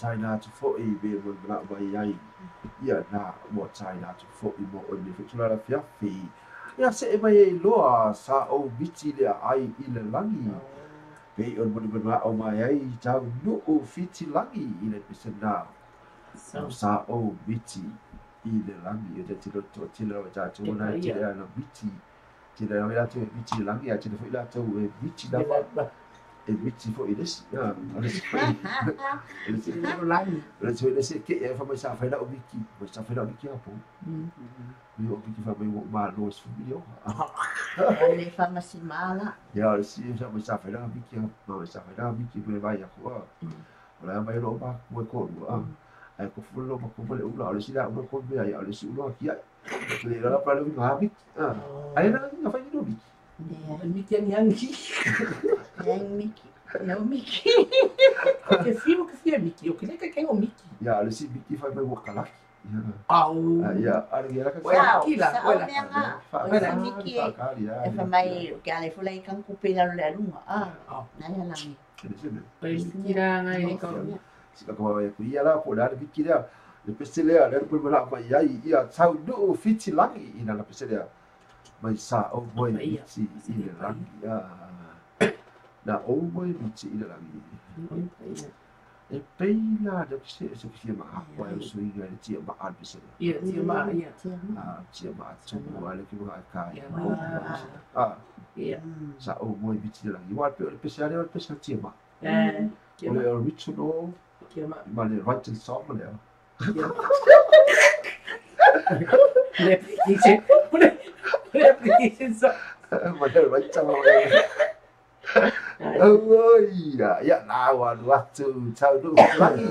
China to 40 be able to buy yai. Yeah, na what China to 40 more on the Victoria Fiafi. Yeah, say by a loa sa o bichi le ai ile langi. Be on the o my ai tau no o fiti langi ile pisana. Sa o bichi ile langi ile tilo to tilo ja to na tilo no bichi. Tilo ya to bichi langi ya tilo ila to bichi da. Bichi for this, yeah. Let's say, get for myself, I know Vicky, myself, I know Vicky Apple. You Vicky for me, what my nose for video. Only pharmacy mala. Yeah, I see myself, I know Vicky, myself, I know Vicky, where I am. Well, I might know back, my call. I could follow up a couple of hours, see that one called me, I see not yet. So they are probably having it. I don't know if I know Vicky. Mickey and Yankee. Young Mickey. No Mickey. Que fia Mickey. Eu queria que quem é o Mickey. Yeah, let's see Mickey if I may walk a lucky. Oh. Yeah, I get a Well, Mickey la. Well, Mickey. If I may get a full can copy a little. Ah, Nayalami. Mickey la ngai ko. Sika ko ya kuia la po da Mickey la. Le pestelea, le po mala pa ia tau do fiti langi ina la pestelea. Mai sa o boy bichi ile langi na o boy bichi ile langi e peina da se se ma apa eu sou ia de tia ma albise Ia tia ma ia tia ma tu wale ki wa ka ia sa o boy bichi ile langi wa pe pesare o pesare tia ma o le original tia ma ma le right and song le le Replication song. Mà right song Ôi, ya lawa waktu tahu tu lagi.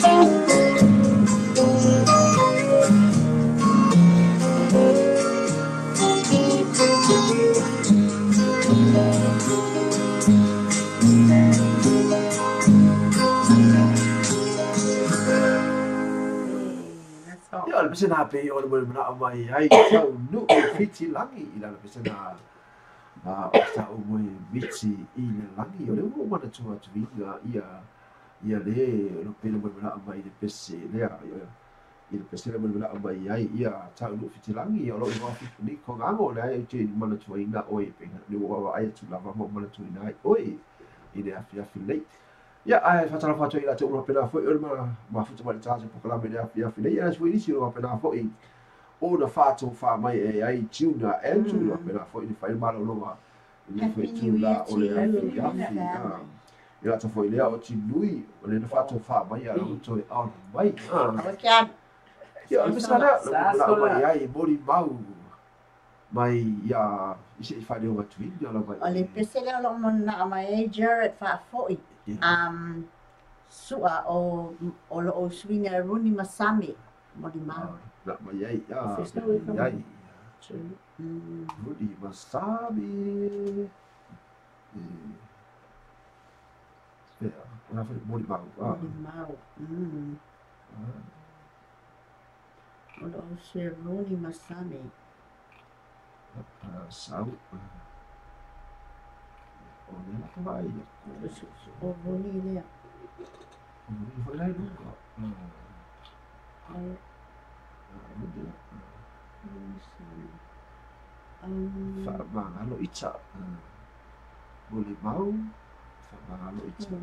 Ya, le pese na pe o le mana mai ai tau nu fiti langi ila le pese na o tau mo miti i le langi o le mo mana tua tuinga ia le no pe le mana mai le pese le i le pese le mana mai ai ia tau nu fiti langi o lo mo fiti ni ko ngamo le ai te mana tuinga oi pe le wa ai tu lava mo mana tuinga ai oi i le afi lei. Ya, ai fatala fatu ila te ura pena foi ma futa mai tasi pokalame le afi lei ana sui nisi ura pena foi o na fatu fa mai e ai tiuna e tu ura pena foi ni fai malo loa ni foi tu la o le afi ila ta foi lea o ti lui o le na fatu fa mai ala o toi au mai ya bisa la mai ai boli bau mai ya isi fai o tu ya la mai ole pese le lo na mai Jared fa foi sua o lo swinga Runi Masami mo di mau na mai ai Runi Masami ona foi mo di mau o lo se Runi Masami sau Olha vai. O Runi le. Foi lá nunca. Fa mangalo itsa. Boleh mau. Fa mangalo itsa.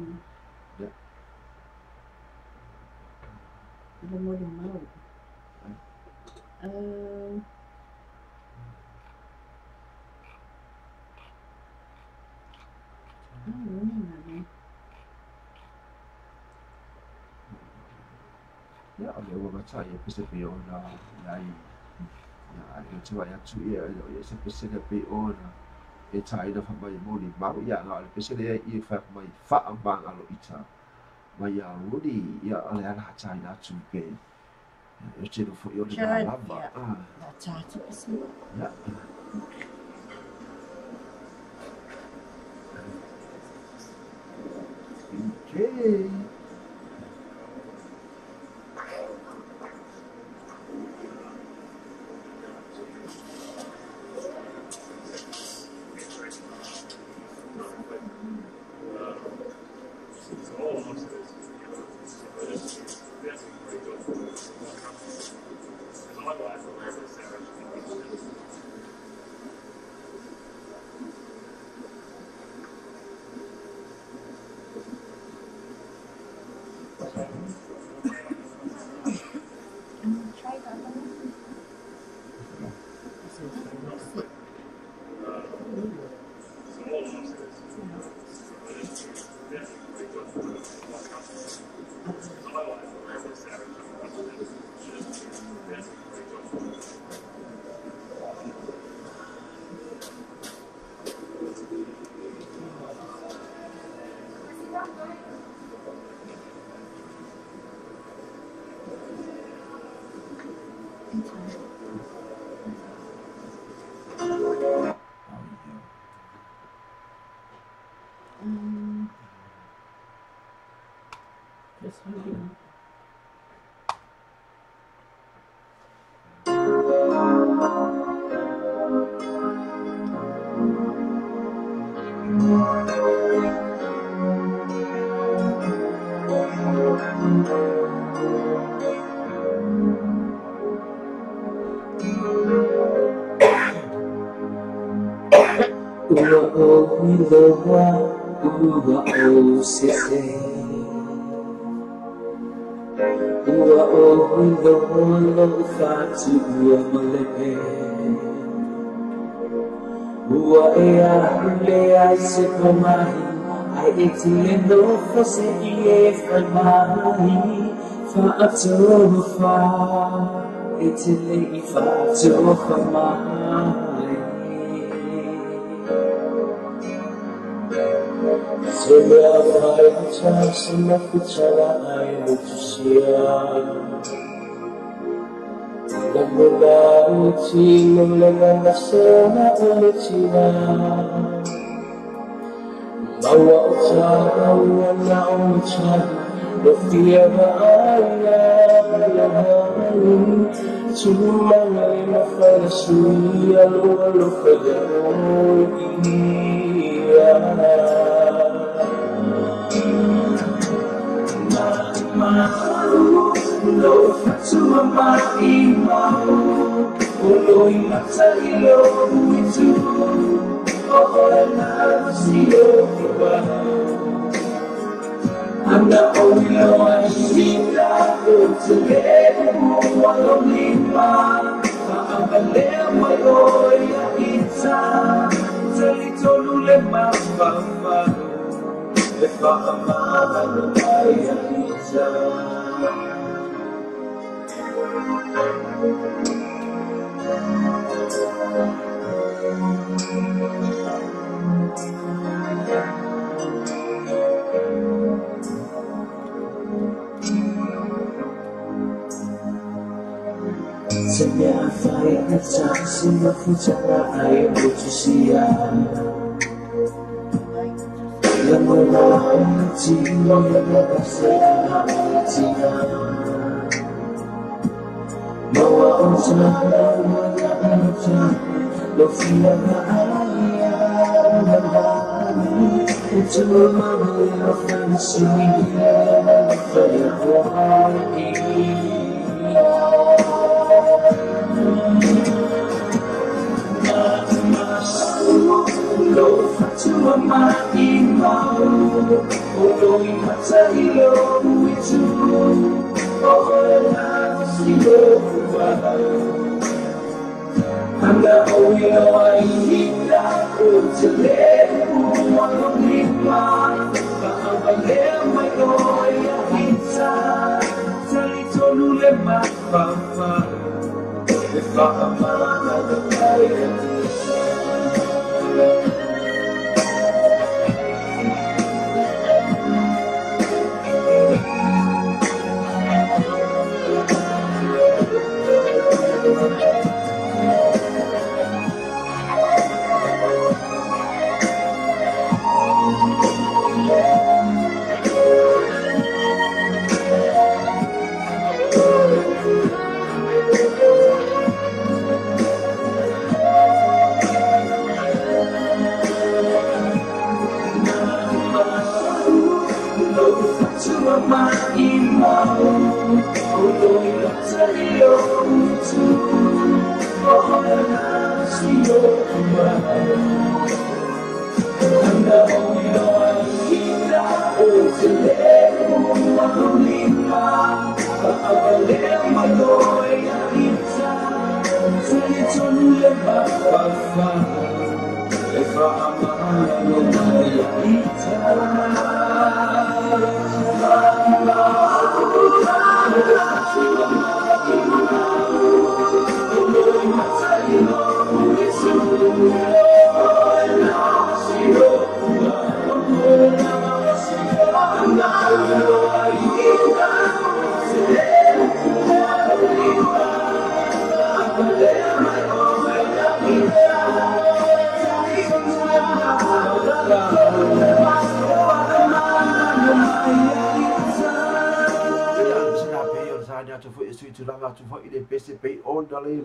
Ya. Boleh mau. Ya, ada orang baca ya PCPO lah, ya ada cuba ya cuy ya PCPO lah, ya cai dah famai moni baru ya lah PCPO ya famai fa ambang alo ita, maya moni ya oleh anak cai dah cuy, ya cai fu yo dah lama, cai tu PCPO, ya. Okay. Itilindo fosse fermai fatto fa itili fatto fermai Semua baca semua bicara air manusia. Lembulan uci mengenang nasana uciwa. Bawa ucapan wana ucapan Dofia ayah cuma lima falasuya lu fadaruia lo fatuma maimau lo imata ilo itu Ora sio I'm the only one who's not good to get one of lima. I'm a lemma loya ita. Salito lule mama. If I'm a loya ita. Semua fai aja semua bicara air manusia. Lembulan jiwa yang bersama manusia. Bawa ucapan ucapan Dofia ayah berbani cuma melihat suya fadaruia. Lo fatuma maimau Lo imata ilo itu Ora sio Anda oyo ainda Uteleku wano lima Kaabale mayoya hita Salito lule mapapa If I'm a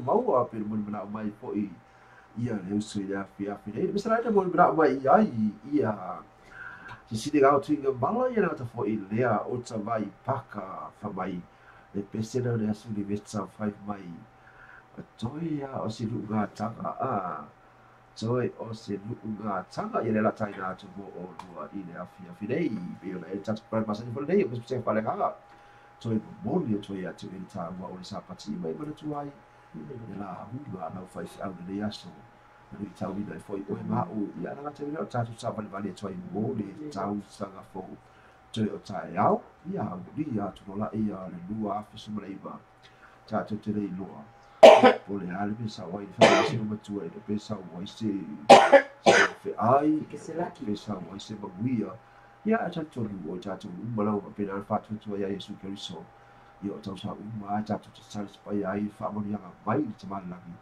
mau apel mun bena mai foi ia le usu ya fia fia misra ada mun bena mai ai ia si de tinga bala ia na foi le o vai paka fa mai le pesena de asu de vetsa 5 mai toia o si luga tanga toi o si luga tanga ia la taina tu mo o lua i le afia fia be o le chat para pasani por dei o se fale kanga toi mo ni toi atu in ta wa o sa pati mai mana tu ai la hua na fai au de aso ni tau ni foi o ma o ia na te no tatu sa vale toi mo le tau sanga fo toi o tai au ia ni ia tu la ia le lua afi sumreiba tatu te le lua o le ale pe sa wai fa si no tu e pe sa wai se fe ai ke se la ki pe sa wai se baguia ia tātou o tātou malau pena whātua tua ia Yesu Keriso ia o tau sa uma a tātou te sale spai ai whaamarianga mai i te malangi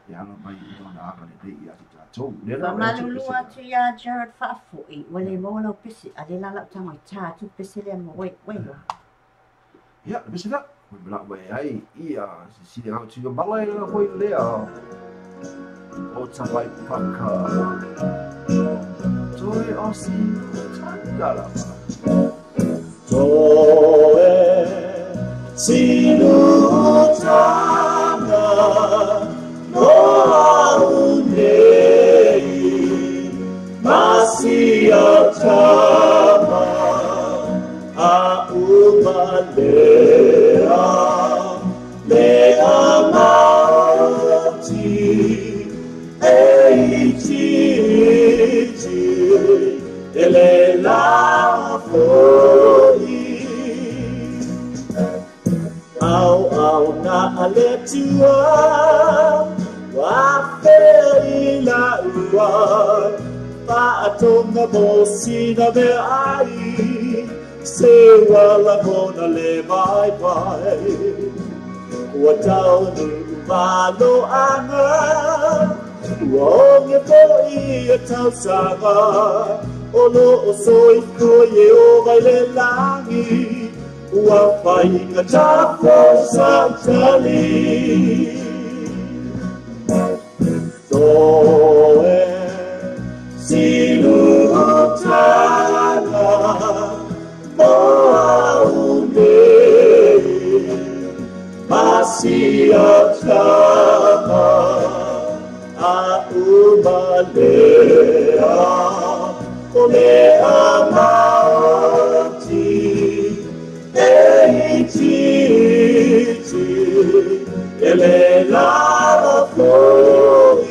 ia ala mai i ona anga le ia te tātou Malulu atu ia Jared Fafui, wale mola pisi, ale lala tama tātou pisi le mo wei ia, le pisi la mala mai ai ia sisi ngau tua malai na hoi lea o tawai paka toi osi tangala Toe sinu tanga noa unei masia tama a umalea lea mauti eiti ele la foi au na aletua wa fei la ua pa atonga mosina me ai se wala mona le mai pai ua tau nu malo anga Wong po I tau sanga Olo o soi ko ye o vai le langi Ua whai ka tapo santali Toe silu tana Moa unei Masia tama a umalea ole amauti eiti ele la foi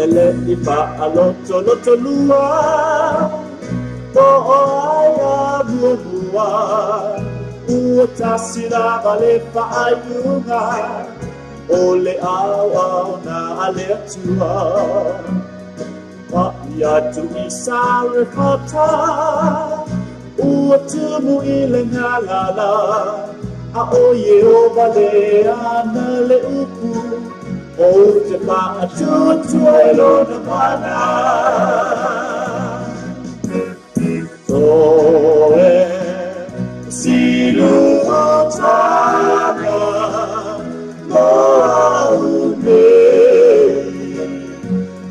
ele ipa aloto loto lua po aya buua utasira vale pa ayunga ole awa na aletua pa ya tu isare fata utumu ile ngalala a oye o vale ana le upu o te pa atu elo na mana toe silu tana moa unei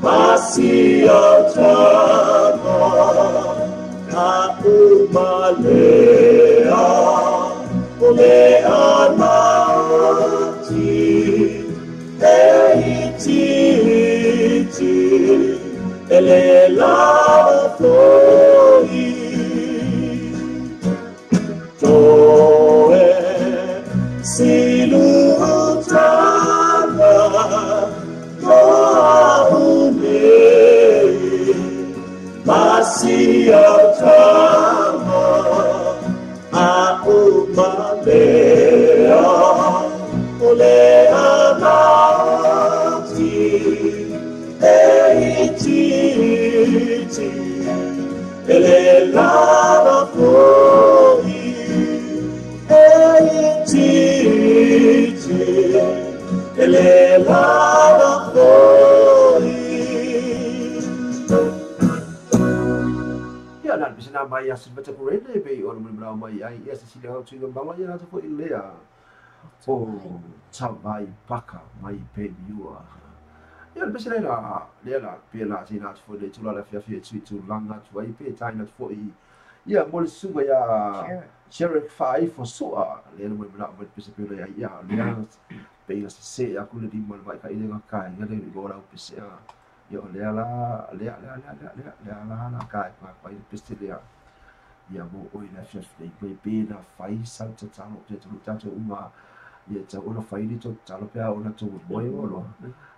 masia tama a umalea ole amauti eiti ele la foi toe silu tana moa unei masia tama a umalea ole amauti eiti ele la foi eiti ele la foi ia na bisa mai asu baca kurene be orang berbau mai ai ia sisi dah tu juga bangla ia tu foi lea oh cabai paka mai pe biua ia bisa la pela sina tu foi tu la fia tu langa tu ai pe China tu foi ia mol sunga ia Sheriff 5 for soa le no me la bisa pela ia lea pe ia se aku le di mal mai kai le kai ngale ni gora pise ia lea la kai pa pise lea ia mo oi na chef dei pe na fai salta tano te tu uma ia ta ona fai ni to talo pe ona to moi lo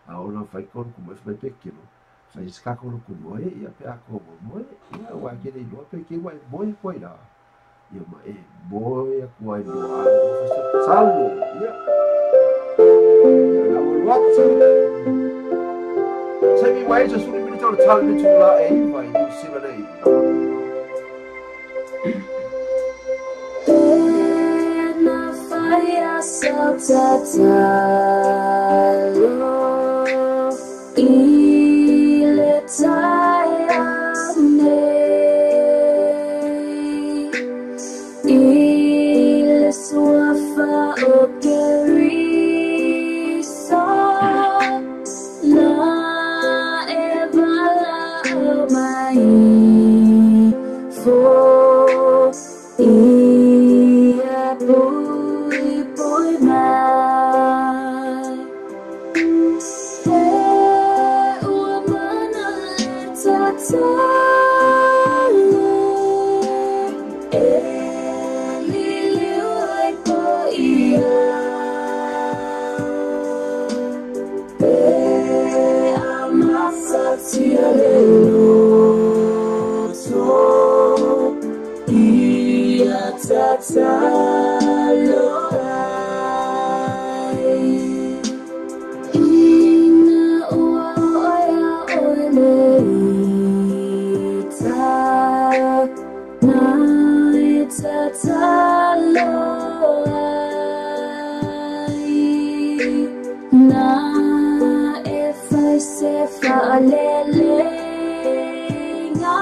a ona fai kon como fai pe kilo fai ska kon ku moi ia pe a ko moi ia wa ke dei lo pe ke wa moi ko ira ia ma e boia kuai doa salu ia na what's sai mi wai so suri mi tau tal mi tu la e vai ni sila nei na faia saltatalo ile taya ile suafa o kerisa na ebala mai fo ia pui pui mai e ua mana le tatalo e liliu ai po ia e amasa tia le loto ia tatalo ai ina ua oia oile ita na tatalo ai na e fai se fa'alelenga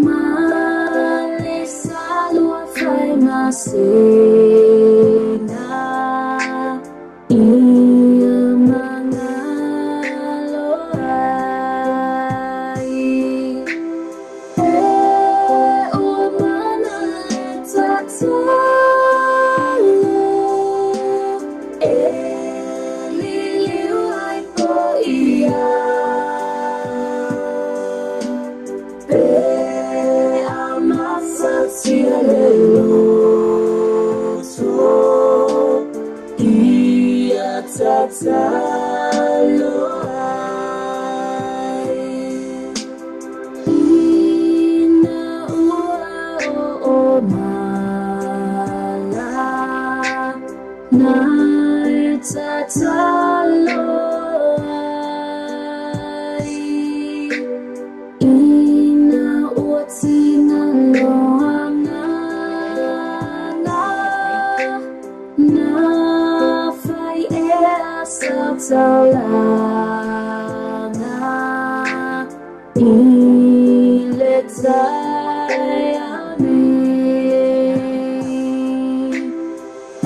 ma le salua fai masena ia mangalo ai e ua mana le tatalo e liliu ai po ia pe amasa tia le loto ia tatalo ai ina ua o mala na e tatalo ai ina ua tina loanga na fai e asaltalanga i le taiame e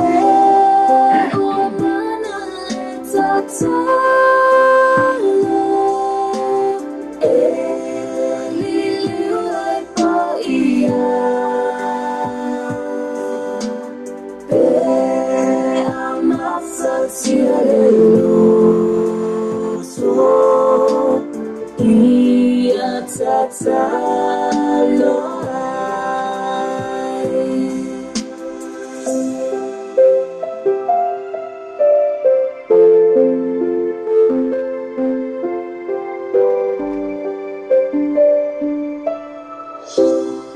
ua mana le tatalo e liliu ai po ia pe amasa tia le loto ia tatalo ai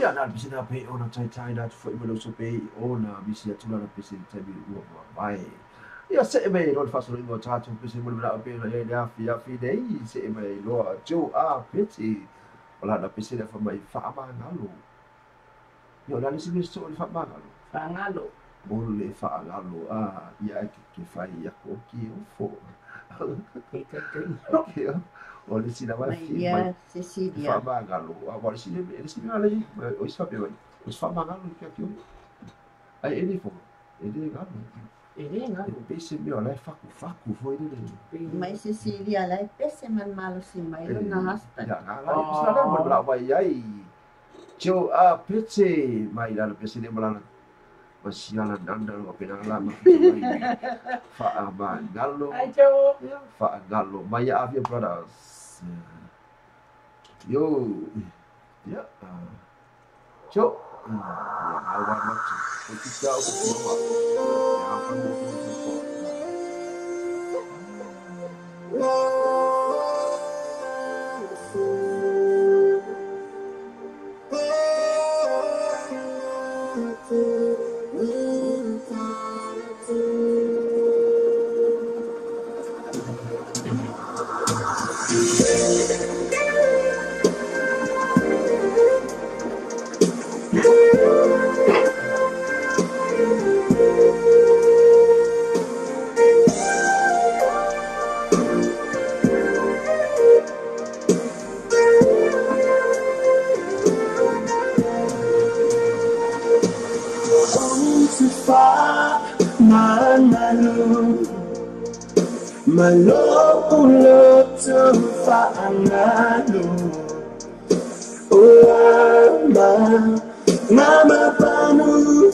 ia na bisi na pe ona tai tai na foi mo so pe ona bisi ya tula na bisi tai bi ua vai ia se me ro fa so ringo cha chu bisi mo na pe na ya fi dei se me lo jo a peti ola na bisi na fa mai fa ma ngalo yo na lisi bisi so fa ma ngalo Whangalo. mo le fa ngalo ia ke fa ia ko ki o fo ke o le sina vai fi Ia Cecilia. fa ma ngalo a le sina le o sa pe vai o fa ma ngalo ke ki ai ele fo ele ngalo Ele ngalo. pese meu lá facu foi ele Mai Cecilia lai pese man malo si mai lo na hasta. ya ngala bisa ada mo bla vai ai jo a pese mai la pese de bla masiala danda lo pena la ma fa ba gallo Ai, Joe. fa gallo mai avia brothers yo ya jo awal macam ketika aku keluar yang akan Malolo to Fa'angalo. Oh, Mama Panu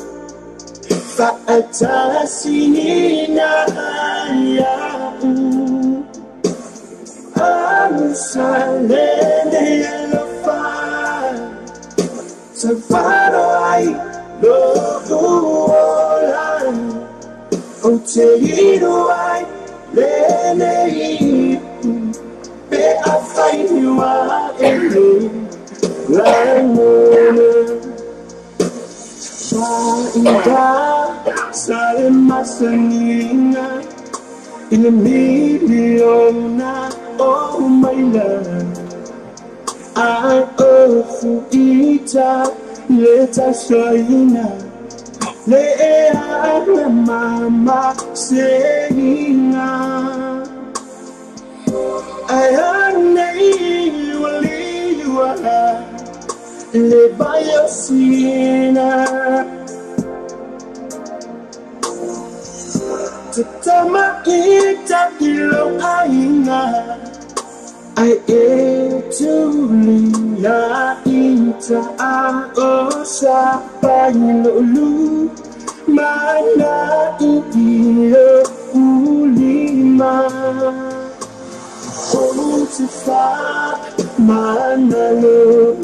Fa'atasina Ayahu Amusalende Yalofa Safaro Ai Lo'uola Oteiro Ai Lene Be Afaiwa Ele Ramona Faida Salemasanina in a million oh my love I offer ita Leta Shaina Lea Mama Sena I Le Bayosina Tatama ita ilo aina I etulia ita aosa pailolu Mana idio ulima Otifa manalo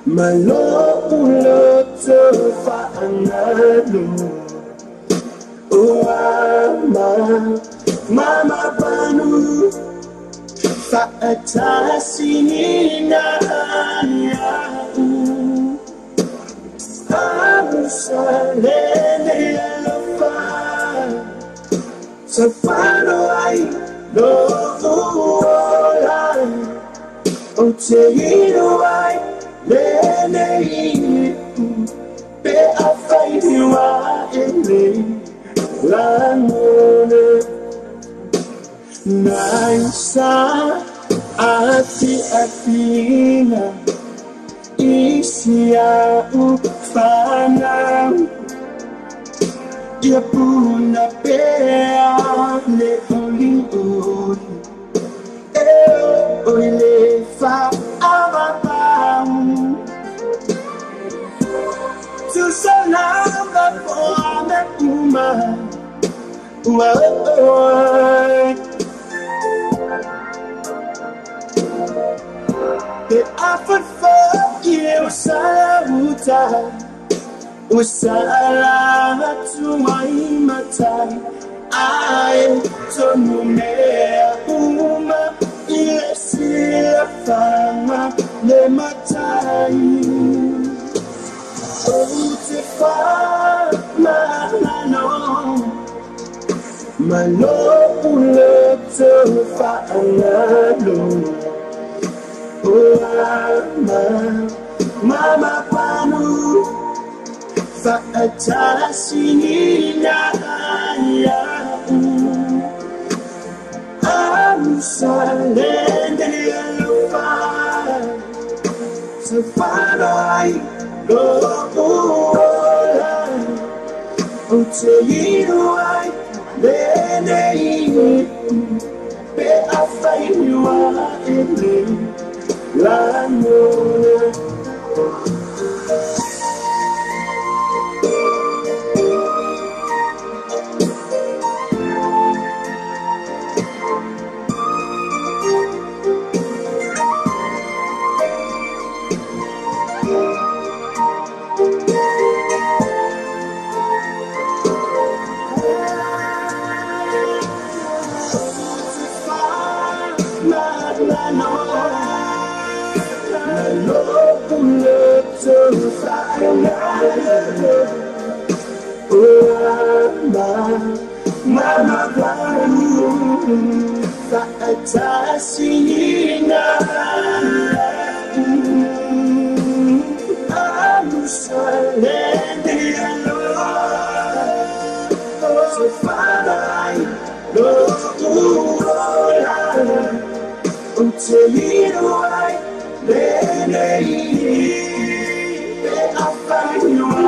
Malolo to Fa'angalo. Oh, Mama Panu Fa'atasina Ayahu Amusalende Yalofa Safaro Ai Lo'uola Oteiro Ai Lene Be Afaiwa Ele Ramona Naisa Ati Atina Isia Ufana Yapuna Pea Le Hollywood Oile Fa Ababam To Salama for the Uma The effort for you, Saluta, Usala to my matai. I don't know, Uma, yes, Fama, Le Matai. Oh, to Fama, no. Malolo to Fa'angalo. Oh, Mama Panu Fa'atasina Ayahu Amusalende Yalofa Safaro Ai Lo'uola Oteiro Ai Lene Be Afaiwa Ele Ramona Mama Panu Fa'atasina Amusalende Yalofa Safaro Ai Lo'uola Oteiro Ai Lene Be Afaiwa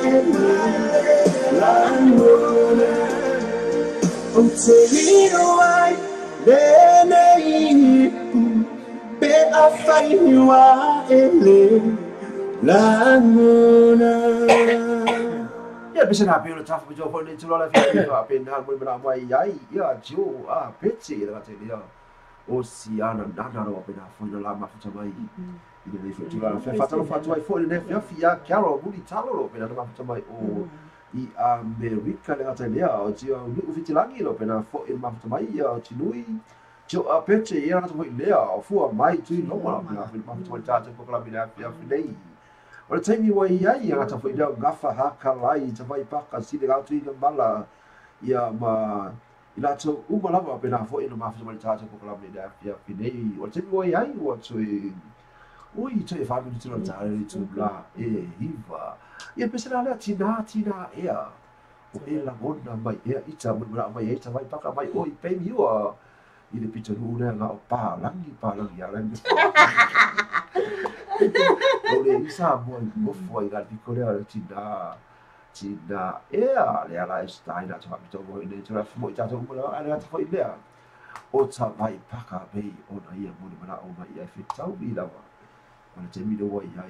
Ele Ramona Uteriwai lene be afaiwa ele langona. Ya bisa nak pergi lepas tu jauh ni cuma lah fikir apa nak boleh nak mai yai ya jauh peci lah kata dia. Oh siana nana ro apa nak foi lá mas macam mai. Ini ni fikir lah. Fatal ai foi ni fia Carol buli talo lo pena macam mai oh I Amerika le kata dia o tio ni ufiti langi lo pena foi macam mai ya tinui. Jo peci ya tu foi lea o fu mai tu no ma macam mai tata ko kala bila fia fidei. O le taimi wai iai ia ngata fwoi leo ngafa haka lai ta vai paka sile gautu i ngambala ia ma i lato uma lava pena fwoi ino mafu mali tata ko kalame da fia finei. O le taimi wai iai ua tui ui tui whanu ni tino tare ni tu la hiva. Ia pesena lea tina ea. O e la ngona mai ea ita muna mai ea vai paka mai oi peimi ua. I le pita nuna nga o pālangi alangi. Ole isa mo foi ga piko le tina le ala sta ina twa pito mo ine twa mo ta to mo ala ta foi le o ta vai paka be ona ia mo mana ona ia fitau bi la wa ona te mi do wa ia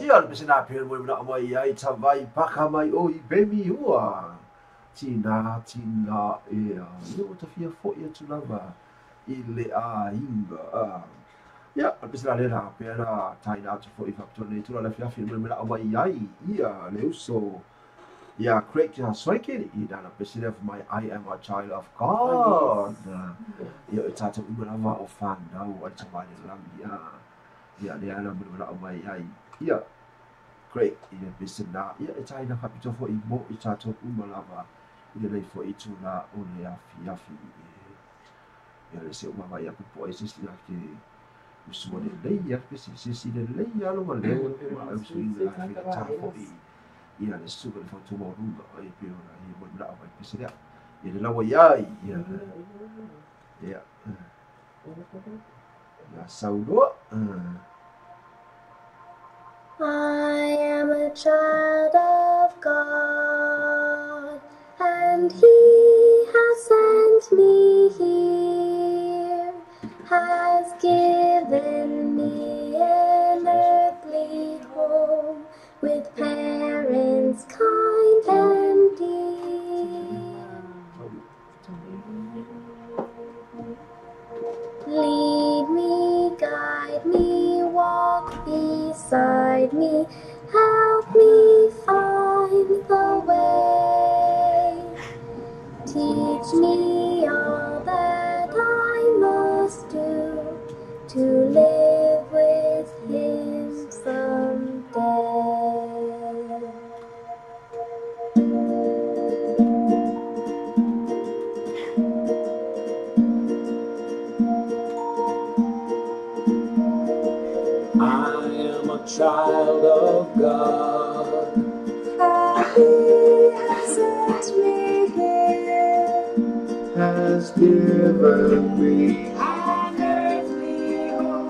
Ia le pesina pe mo na mai ai tawai paka mai o I bemi ua. Tina e a yo ta fia fo ia tulava I le a inga. Ia le pesina le na pe na taina tu fo I factor ne tula le fia fia mo na mai ai ia le uso. Ia Craig ja swake I na pesina of my I am a child of God. Ia tata umana ma o fan na o tawai lam ia. Ia le ana mo na mai ai. Ia Great, ia bisina ia taina kapito fo I mo I tato umalava ia nei fo I tuna o le afi ia le se umama ia pupo ai sisi la ke usua le lei ia ke sisi le lei ia lo maleo ma usu I la ke tato fo I ia le suga le fo mo runga ai pe ora ia mo na ai bisina ia le lawa ia ia saulo I am a child of God, and He has sent me here, has given me an earthly home with parents kind and dear. Lead me, guide me, walk beside me, help me find the way. Teach me all that I must do to live with Him someday. Child of God, and He has sent me here, has given me an earthly home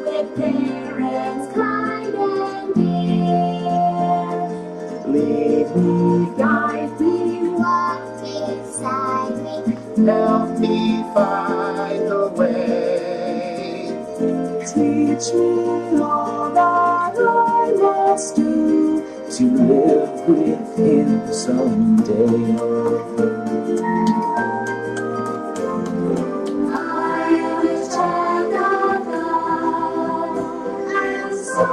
with parents kind and dear. Lead me, Guide me, walk beside me, help me find the way. teach me all that I must do to live with Him someday. I am a child of God, and so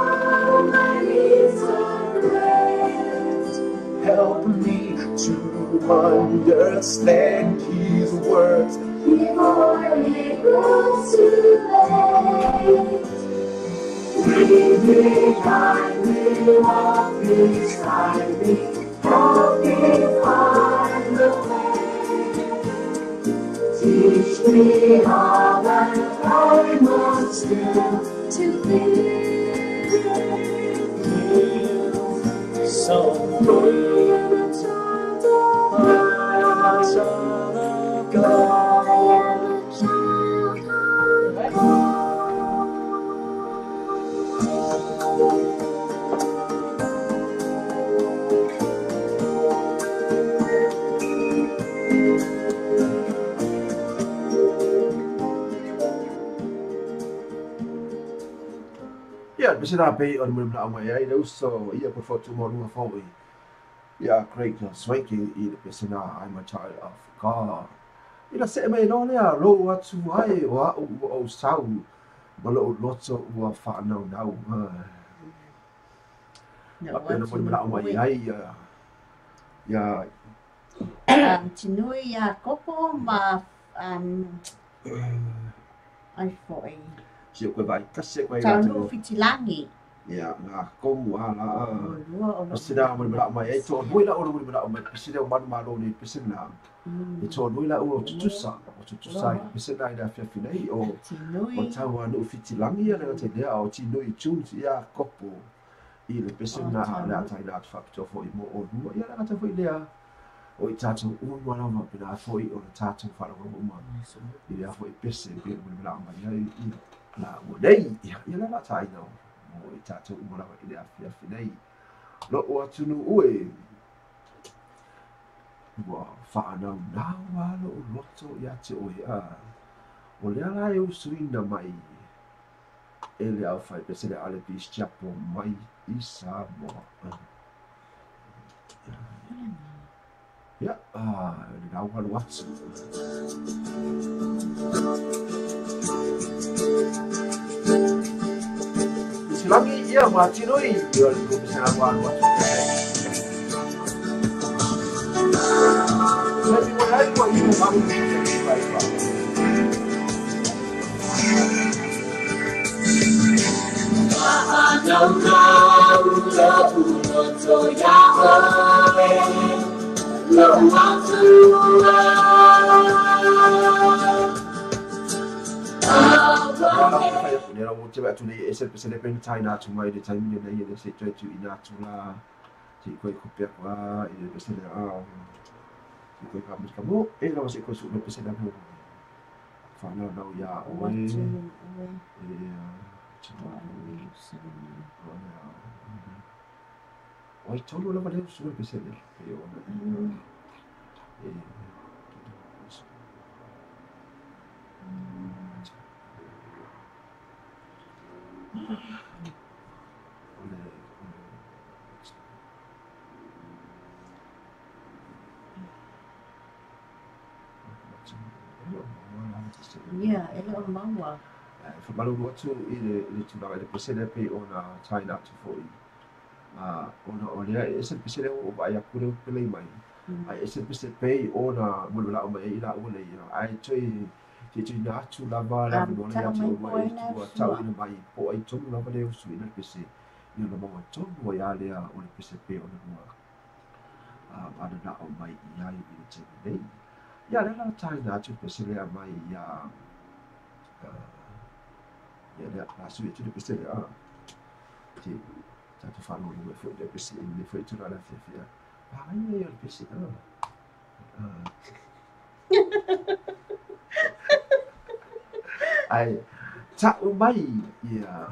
my needs are great. Help me to understand His words before it grows too late. Lead me, guide me, walk beside me, help me find the way. Teach me all that I must do to live someday. I am a child of God. I am a child of God. Ia, bisina pe o le mna mai ai le so ia po foto mo lunga fo ia Craig swanking I le bisina I'm a child of God. ina se mai no le a lo atu ai o sau ma lo loto ua whanau nau a pena mo la mai ai ya tinui ia kopo ma ai foi si ko vai kase ko ia tau fitilangi ya nga komu ala o sina mo la mai ai to mo la o mo la mai sina o man malo ni sina e to no la o tutusa sina ida fa finai o tau anu fitilangi ia na te dia o tinui tun ia kopo i le pesina la tai la factor fo i mo o no ia la ta fo idea o i tātou ua lava pena foi o le tātou whalarongo uma. I rea foi pese pia mo le mai ai i la ua nei. Ia la tai nao. O i tātou ua lava i le afi nei. Lo o atunu ue. Ua whaanau nau alo o loto i ate o i a. O le ala e usuina mai. E le au fai pese le ale pis chapo mai i Samoa. Ya, le rau halu atu. Silangi ia matinoi, ia le kumisa halu atu. Tapi mulai ko ibu mahu ni baik ba. Jauh jauh jauh ya Nera mo te atu nei e se pen tai na tu mai de tai ni nei de se tu ina tu la ti ko ko pe kwa i de se a ti ko ka mis ka mo e la se ko su no pe se na mo fa na na ya o Oi, tolu la vale su pe se ne pe o Yeah, ela o maua. Whamalu atu i le tūnanga i le pesene pe o na taina atu fōi. Ona o lea e se pesene o vai a kure o pelei mai. Ai e se pesene pe o na mulwala o mai i la ua le ia. Ai toi te tui na atu lava la vinole atu o mai tua tau ina mai po ai tonu lava leo su ina le pesene. Ina na maua tonu o ia lea o le pesene pe o na mua. Ana na o mai i ai i le tene nei. Ia lea taina atu pesene a mai ia ya la su tu de peste a ti ta tu fa no me foi de peste me foi tu la fia ai eu de peste ai ta o mai ya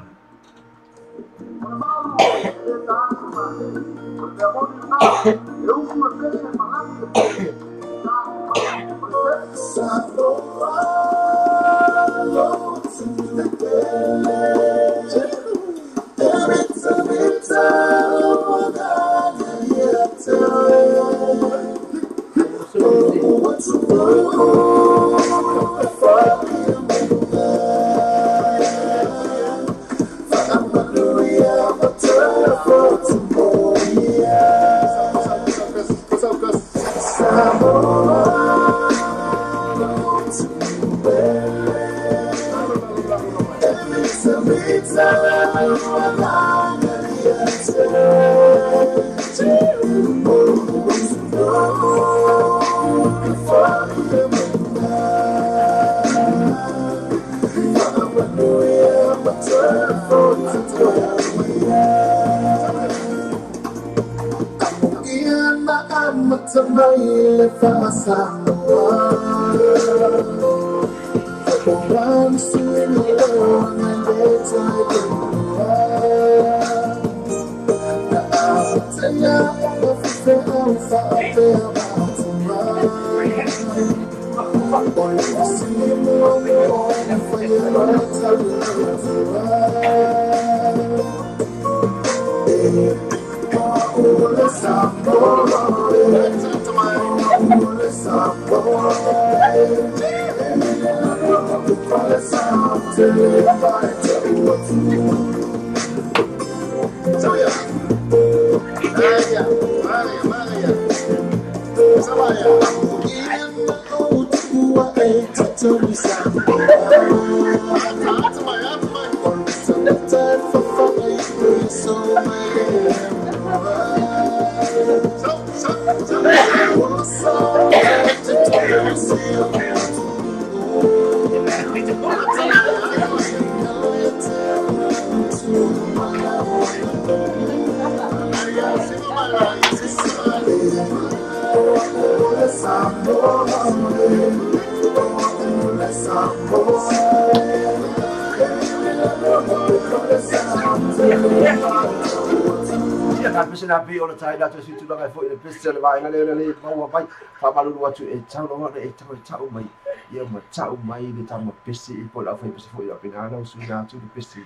Nabi ona tai dato situ la fo ile peste le vai le mau pai fa malu watu e tau no e tau mai ia ma tau mai le tama peste I po la fo peste fo ia pena na su na tu peste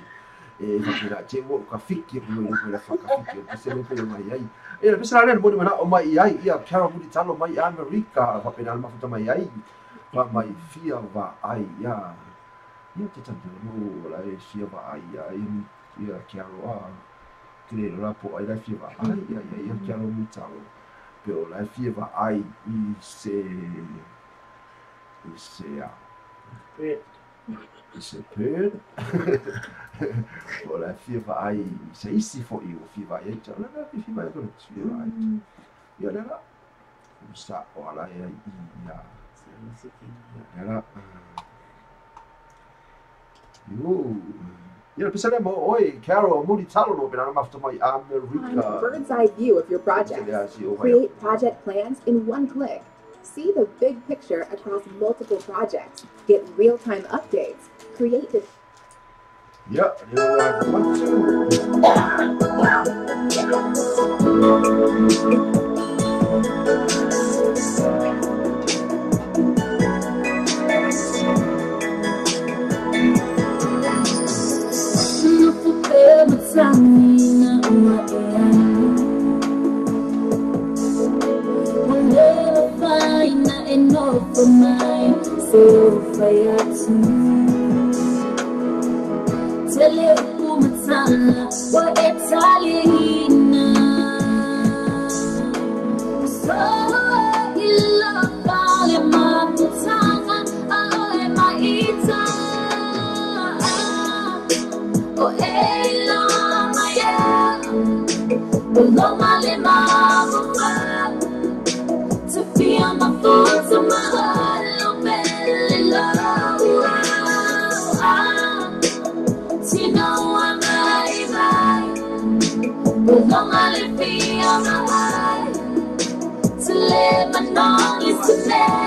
e fa pena te mo ka fiki mo le fa ka fiki peste le pe mai ai e le peste la le mo mana o mai ai ia kara mu di talo mai America fa pena ma fa mai ai fa mai fia va ai ia te tanto no la e fia va ai ia kara Kile la po ai la fieva ai ia chiaro mi tau pero la fieva ai I se per o la fieva ai se isi fo I o fieva ai tau la fieva ai con fieva ai ia la sa o ala ia la Io pensare mo oi Carol mudi talo no pena after my America. Bird's eye view of your project. Create project plans in one click. See the big picture across multiple projects. Get real-time updates. Create the Yeah, Samina Whenever find enough for mine So fire to Tell you who matana What Italiana So you love all in my matana All in my ita Oh hey Below my lima, to be on my foot, to my heart, no belly low. You know I'm right. Below my lippy, on my heart, to live my long is to live.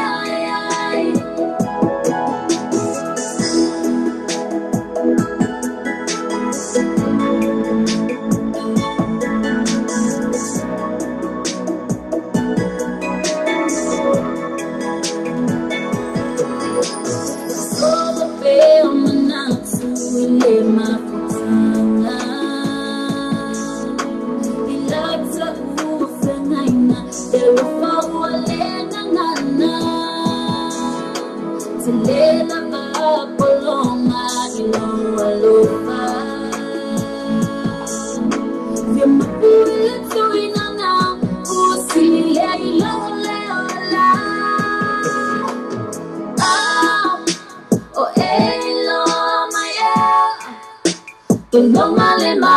Below my lima,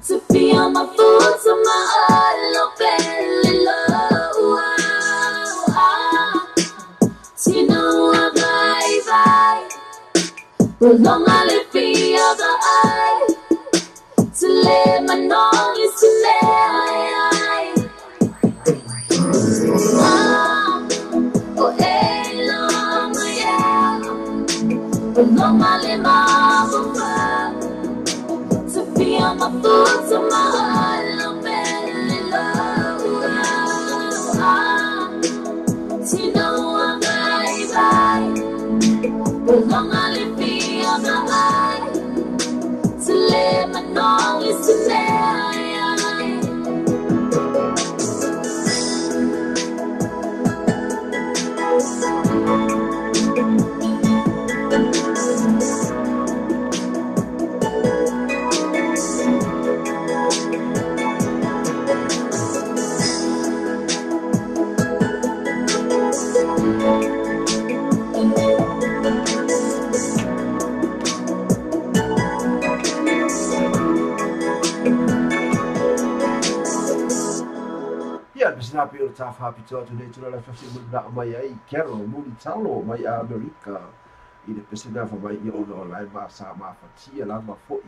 to be on my foot, to my heart, no belly low. You know I'm right. Below my lippy of the eye, to let my nong is to lay. Oh, hey, long, yeah. Below my lima. To be on my foot, to my heart, no belly low. You know I'm right. Below my lippy on the eye, to let my nong is to lay. pe o ta fa pito tu nei tula la fa si mun da mai ai kero muli talo mai a America i le pesena fa mai i ono lai ma sa ma fa tia la ma foi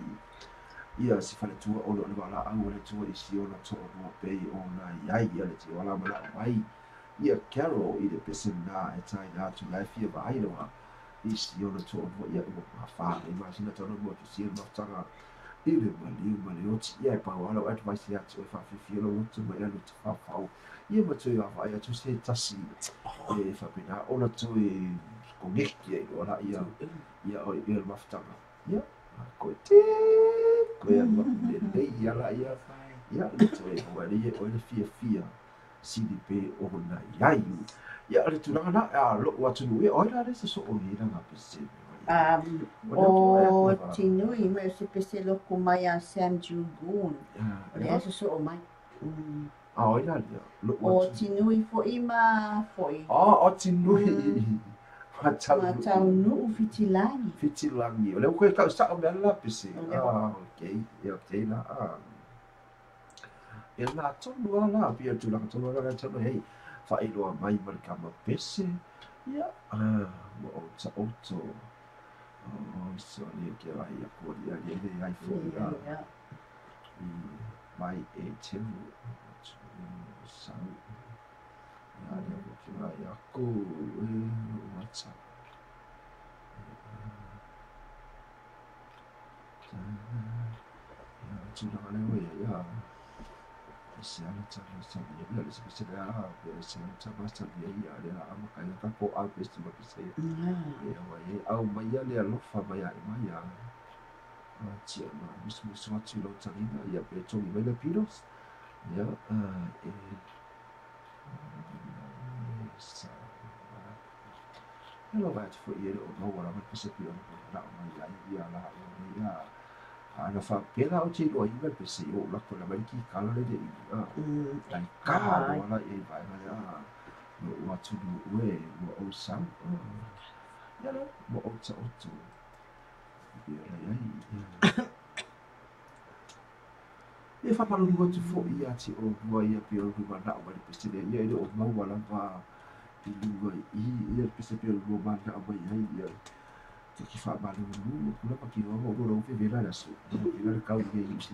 ia si fa le tua ono le wala au le tua i si ona to mo pe ona ai ia le tia wala ma mai ia kero i le pesena e tai na tu lai fia ba ai no i si ona to mo ia ma fa le ma sina to no mo si ma tanga i le mali o ti ia pa wala o advice ia tu fa fi lo tu mai alu tu fa fa ia ma tu ia fa ia tu se tasi e fa pina ona tu e konekti e wala ia o ia ma tanga ia ko ia ma le ia la ia le tu e wala ia o le fia CDP o na ia le tu na lo wa tu ia o la le so o ia na pese o tinui me se pese loko mai a Sam Jugun. O le aso so o mai. O ina lia. O tinui fo ima fo i. O tinui. Matau nuu fitilangi. Fitilangi. O le koe kau sa o mea la pese. Okay. Okay la. E la tonu ala pia tu la tonu ala tonu hei. Fa iloa mai marikama pese. Ia. Mo o ta oto. So ni ke ai a ko dia ni ai fo ya mai e temu sa ya ni ko ke ai a ko what's up ya tu na le we ya se ana tsa sa ni ya le se ya se ana tsa ba sa ni ya le ama ka ya ko a best ma se ya wa ye au mai ya le lo fa mai mai ya ti ma mismo so ti lo tsa ni ya pe to ni le pilos ya sa hello va fo ye lo no wala ma se pi na mai ya la ya ana fa pela o ti lo i va pese o la ko la mai ki kala le de ai ka wala e vai ya no wa tu we o sam ya lo mo o tsa o tu e fa palu ngo tu fo ia ti o wa ia pi o ba na o le pese le ia o ma wala va i lu i pese pi o ba na o ia ki fa ba lu ku pa ki o lo fe vera la su ki la ka o ye si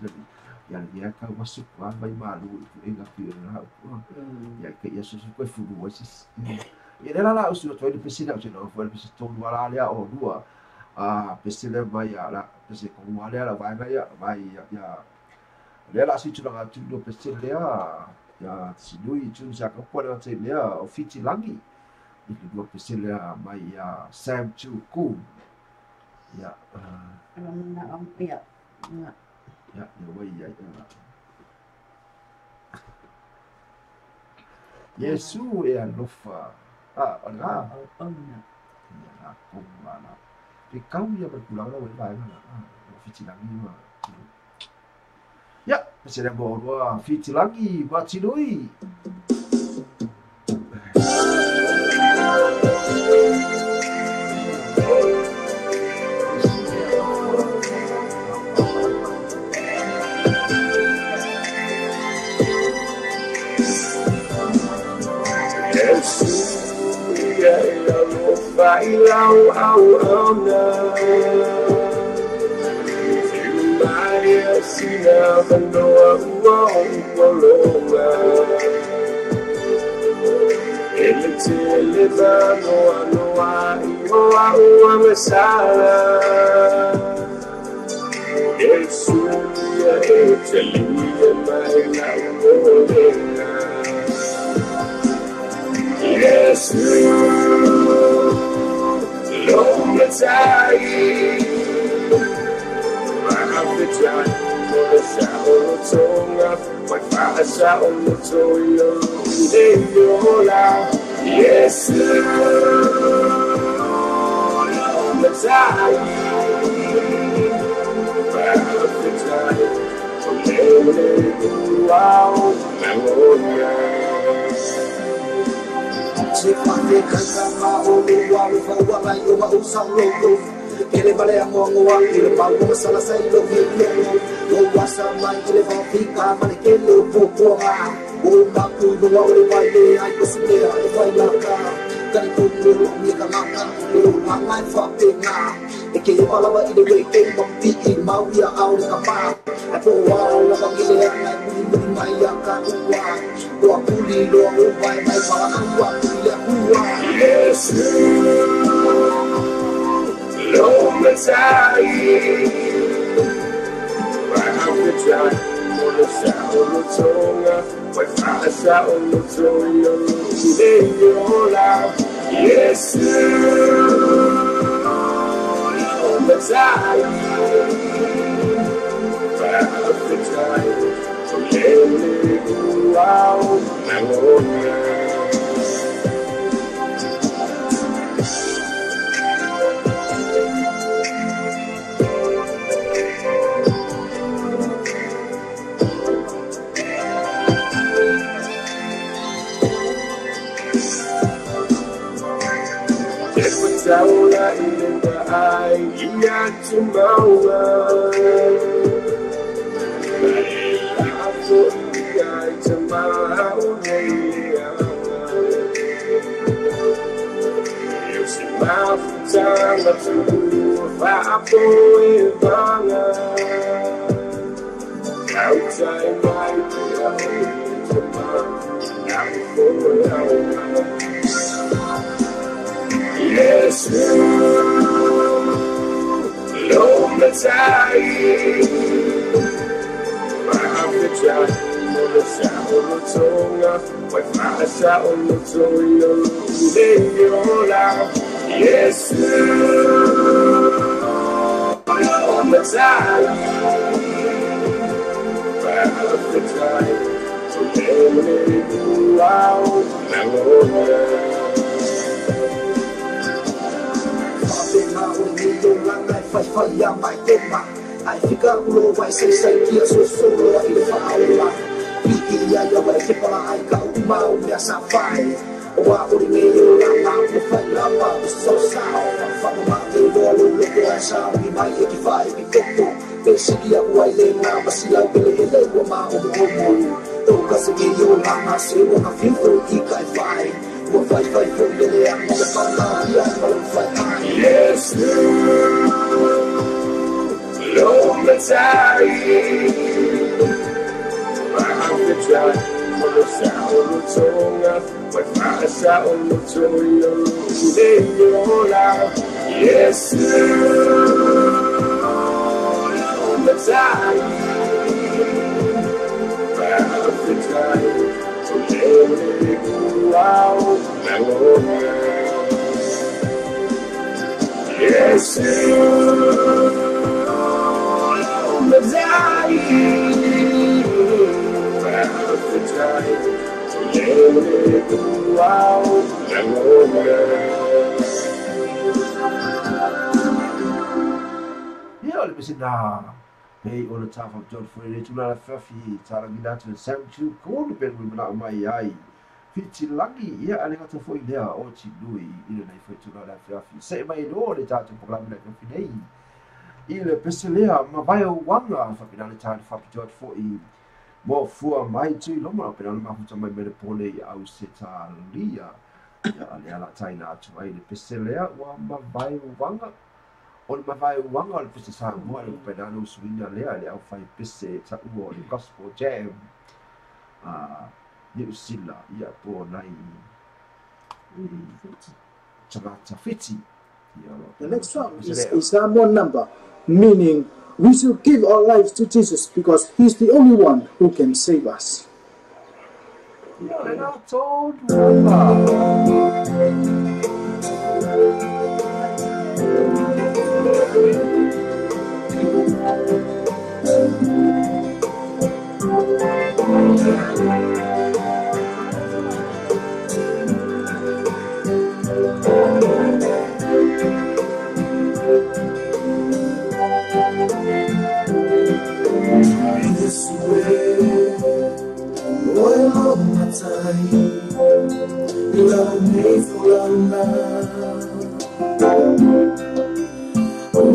la ya ka wa su kwa ba ma lu e ga pi na ya ke ya su ko fu wa si e la o su to le pese na o no fo le pese to wala le o dua pese le ba ya la pese ko wala la ba ya le la si tu la tu do pese le ya si lui tu sa ko po le te le o fiti langi i do pese le mai ya Sam Chu Ku ya ya le wai ya Yesu e alofa ala ya ko mana pe kau ya berpulang la wai la fiti langi ma ya pese le bo wa fiti langi ba ti lui Ilau au na Maya sina banoa uolonga Ele tele noa noa ioa ua mesala Yesu ya etelia mai na uolenga Yesu Long time, my yes, ele vale a mongoa, ele pago sala sai lo vino, lo wasa mai ele vai ficar, mas que lo popoa, O tapu no wa o mai le ai ko se ai vai la ka. Kani ko no mi ka maka. O mai fa te nga. E ke pala wa i de we ke mo ti I mau ia au ka pa. E po wa la ka ile ai ni mai ya ka wa. Wa puli lo o vai mai fa wa puli wa. Yes. Lo me sai. Wa ha me try. Mo sa o tonga. Wa fa sa o tonga. Yo la. Yes. Messiah, the time to let you out, my Lord. Saula in the eye, Yatumawa. After the eye, tomorrow, you see my time to Vapo Ivana. Outside my tomorrow, now for now. Yes, lo me sai. I have to try. No sa o tonga, vai fa sa o tonga. Leo la. Yes, lo me sai. I have to try. Let me out now. Fire my tema, I figure low by say here so solo in the fire. Piki ya way I go mau ya safai. Wa uri me la the fire so sound. From my table look at sound we might 85 biko. Basically ya way le na masila pele le wa ma o mo. To kasi yo la ma se wa ka feel I fight. What fight for the I'm the fire. Yes. Lo me sai. I have to try. For sa o tonga, vai fa sa o tonga. Leo la. Yes. Lo me sai. I have to try. To let you out, my Lord. Yes. Pei o le tafa John Freire tuna la fafi tala gina tu sanchu ko le ben wi na mai ai fiti langi ia ale ngata foi lea o ti lui ile nei foi tuna la fafi se mai no le tatu program le fafi nei ile peselea ma vai o wanga fa pina le tatu fa John foi mo fua mai tu lo ma pina ma futa mai mele pole au se talia ia ale ala taina atu ai le peselea wa ma vai o wanga o le mawhai uanga o le pese sa mua le upenano usuina lea le au whai pese ta ua o le gospel jam ni usila ia po nai tangata fiti. The next one is Islam one number, meaning we should give our lives to Jesus because He's the only one who can save us. This way, all of my time, you love me for love. Oh,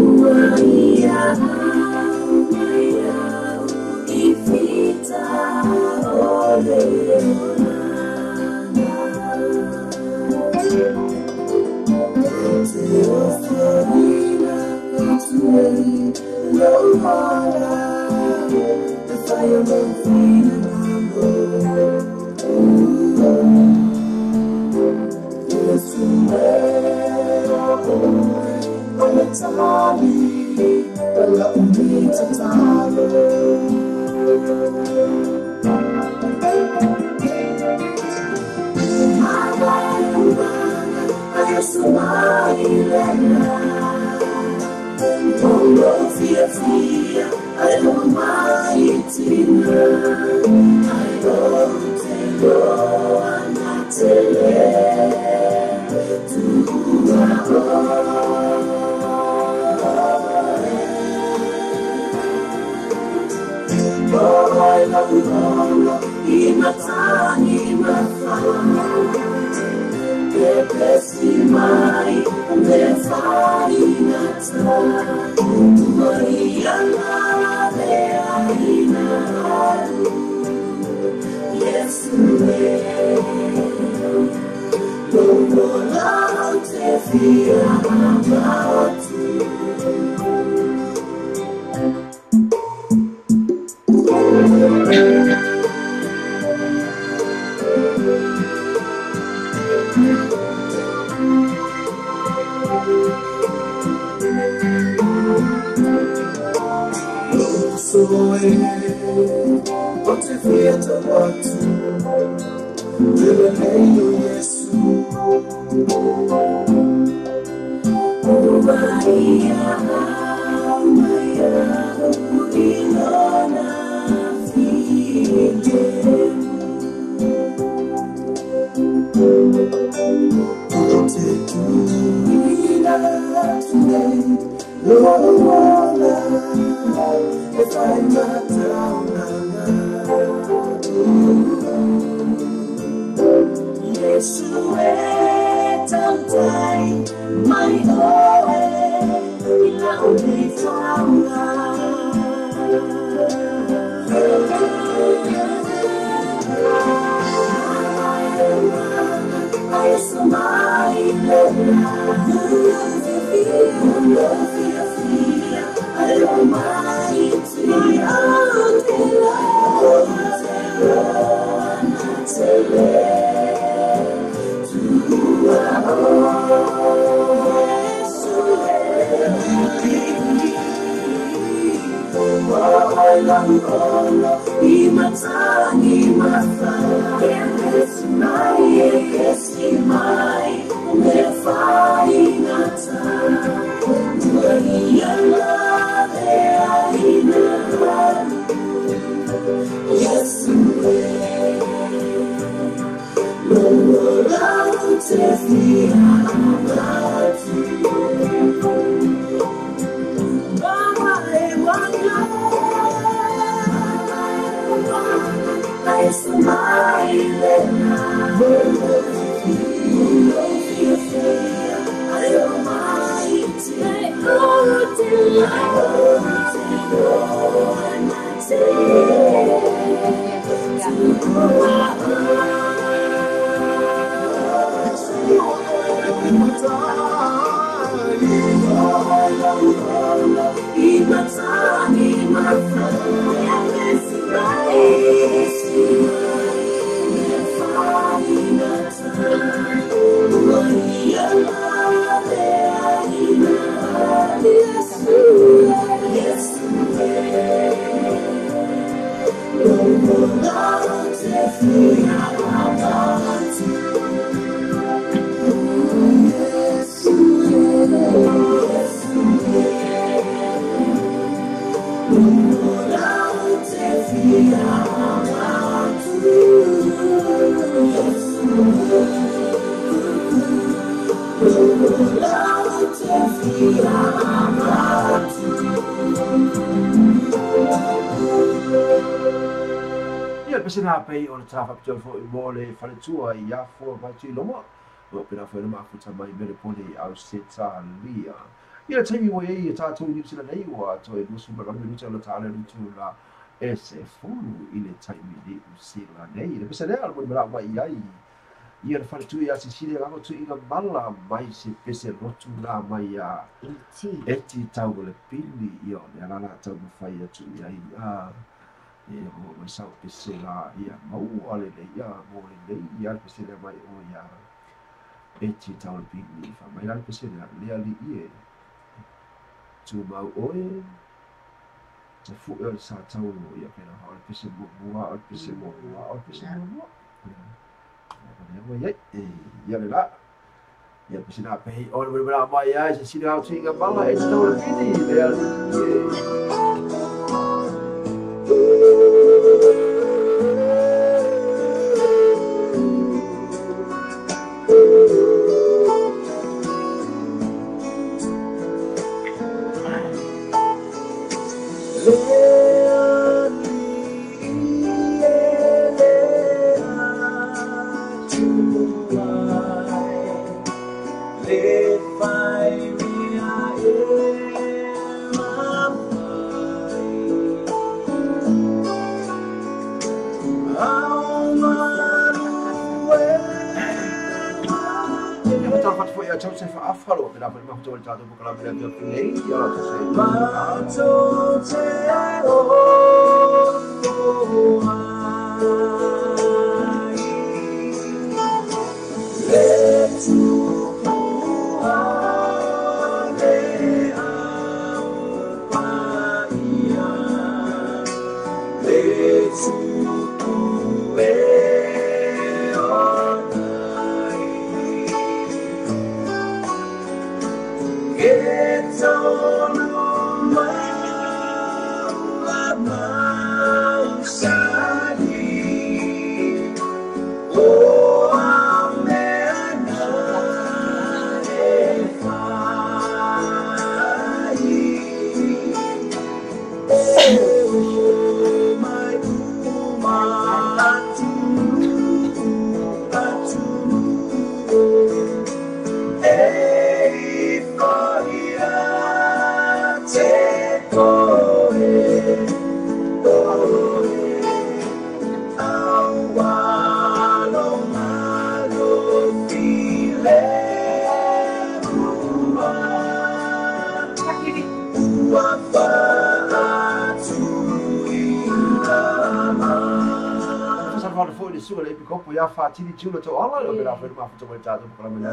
Sina pei o le tafa pito fo I mo le faletua I afo mai tui loma. O pena foi ma futa mai mele pole au seta lia. Ia taimi mo ei tatou ni sina nei wa to e musu ma kami luta la tale lutu la e se fulu i le taimini usila nei le pese lea mo mara mai ai ia le fale tui a sisile lango tu i mala mai se pese lotu la mai a eti tau le pili io le alana tau mawhai atu i ai e mo mai sau pese la ia mau ale le ia mo le ia le pese lea mai o ia eti tau le pili fa mai la le pese lea li ie tu mau oe te fu e sa tau ia pena ha le pese mua le pese mua le pese mua ia le la ia pese na pe o le mara mai ai se sina au tinga mala e tau le pili le Fatini tula to ala lo bela fer ma foto mai tato para mena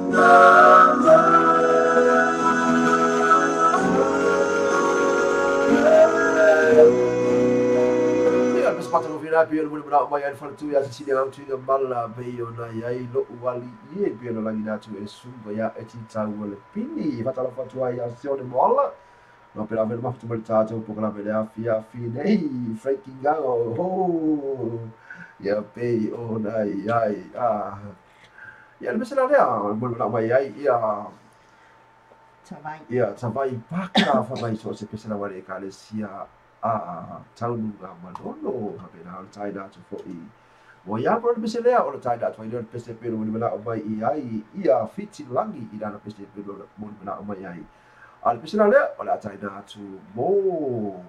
Nama na pia muli muna mai ai fatu ya sisi dia tu ya mala be ona ai lo wali ye pia no lagi na tu e sumba ya eti tau le pini fatala fatu ai ya sione mola no pela ver ma tu merta tu po la vele afia nei freaking go oh ya pe ona ai ya le mesela le muli muna mai ai ya tavai paka fa mai so se pesa na wale kale sia taunu nga manono hape na tai da tu fo I mo ya por pese lea o tai da tu I pese pelo ni mala o mai ai ia fiti langi I dana pese pelo mo ni mala o mai ai al pese na lea o la tai da tu mo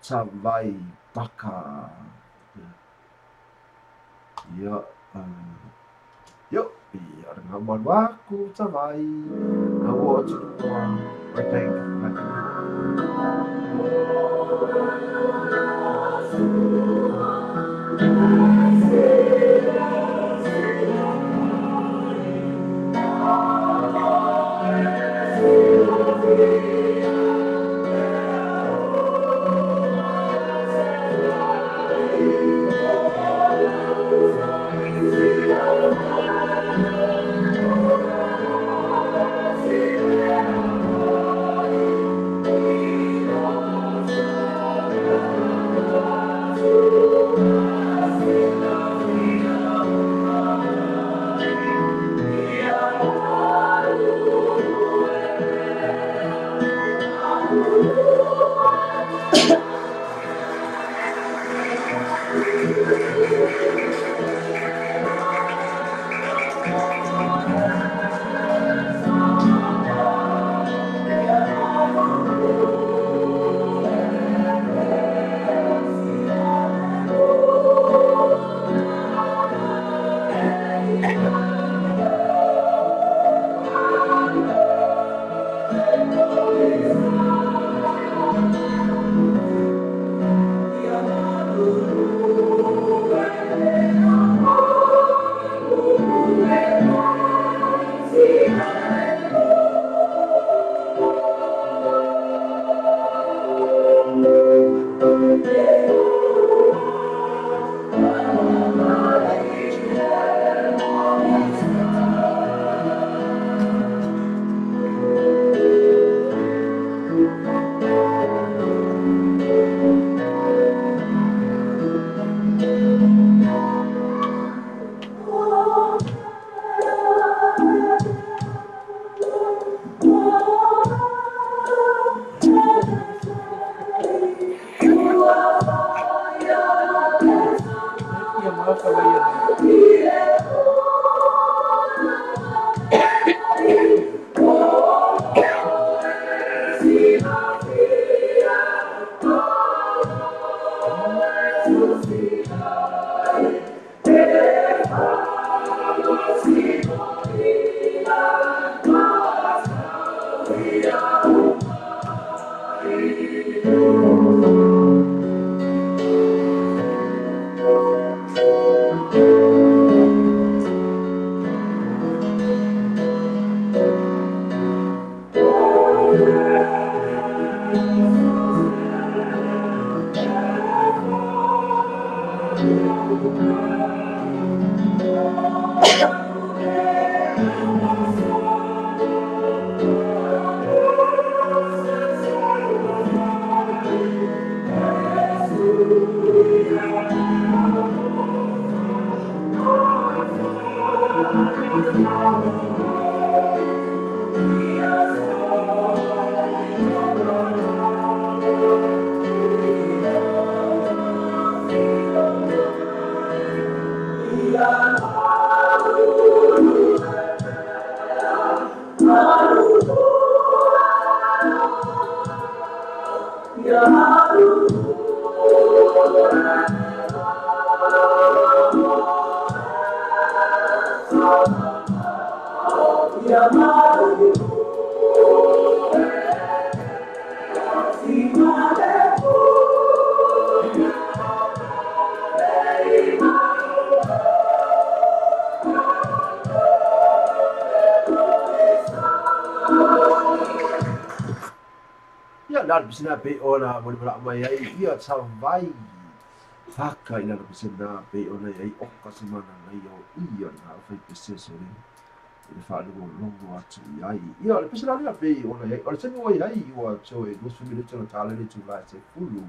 tavai paka ya yo ia nga manwaku tavai na wo tu I think Bisina pe ona mo mala mai ai ia tavai Haka ina na pisena pe ona ai oka semana na ia ia na fai peseso ni. Ele fala no longo atu ai. Ia le pisena na pe ona ai. Ora tani oi ai ua so e no sumi tona tala ni tu lai se fulu.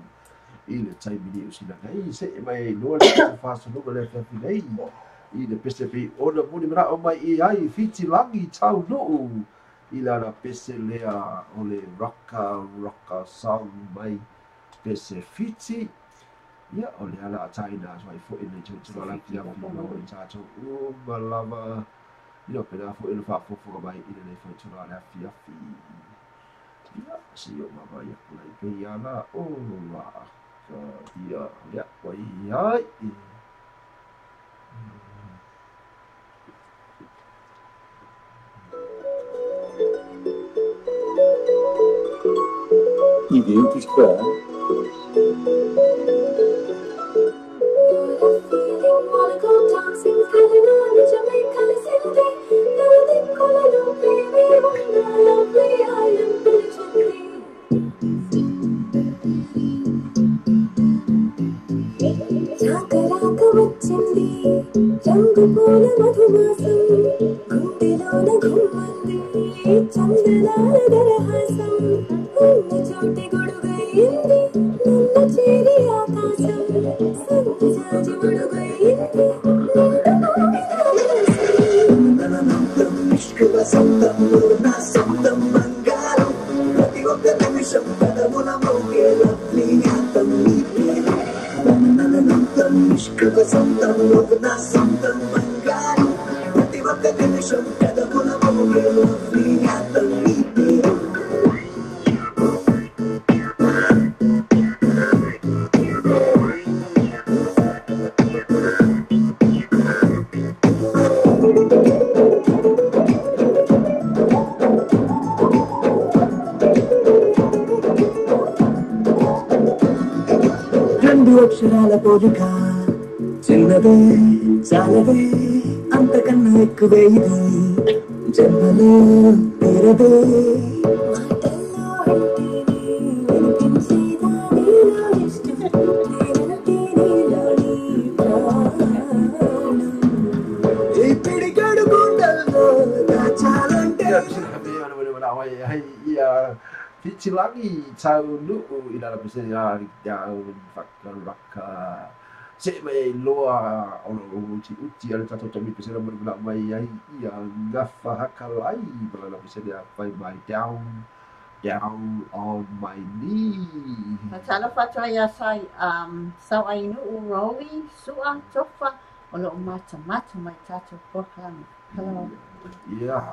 Ile tai mini usina nei se mai no le fa so no le fa nei. Ile pese pe ona muni mara o mai i ai fiti langi tau no. Ila na pese lea ole raka song mai pese fiti. Ya, oleh ala China so I fo in the church la pia mo no in cha cho malava io pena fo il fa fo mai in le fo cho la fia fi ya si yo ma vai ku lai pe ya la o la ka ya ya wai ai Idiotisch qua. Wanna go dancing, feeling on the Jamaican city. Nothing gonna do, baby, on the lovely island patiently. చాకరాక వచ్చింది రంగు పూల మధుమాసం గుండెలోన గుమ్మంది చందనాల దరహాసం ఉన్న చోటి గొడుగయింది నన్ను చేరి ఆకాశం సంజాజి గొడుగయింది నిష్కుల సొంతంలో నా సొంతం బంగారం ప్రతి ఒక్క నిమిషం పదమున మోగే లవ్లీ జ్ఞాతం నీ పేరు నన్నంతం నిష్కుల సొంతంలో నా సొంతం బంగారం ప్రతి ఒక్క నిమిషం పదమున మోగే లవ్లీ జ్ఞాతం నీ పేరు అక్షరాల పోలిక చిన్నదే చాలదే అంతకన్నా ఎక్కువే ఇది జన్మలో తీరదే ఈ పిడిగడు గుండెల్లో దాచాలంటే Fiti lagi tau nu ina la pese ya fakar raka se mai loa ono uti ala tato tomi pese la berguna mai ai ia ngafa hakalai bala la pese dia pai mai down on my knee. Tala fatua ya sai sau ai nu roli sua tofa o lo mata mai tato porkan. Hello. Yeah.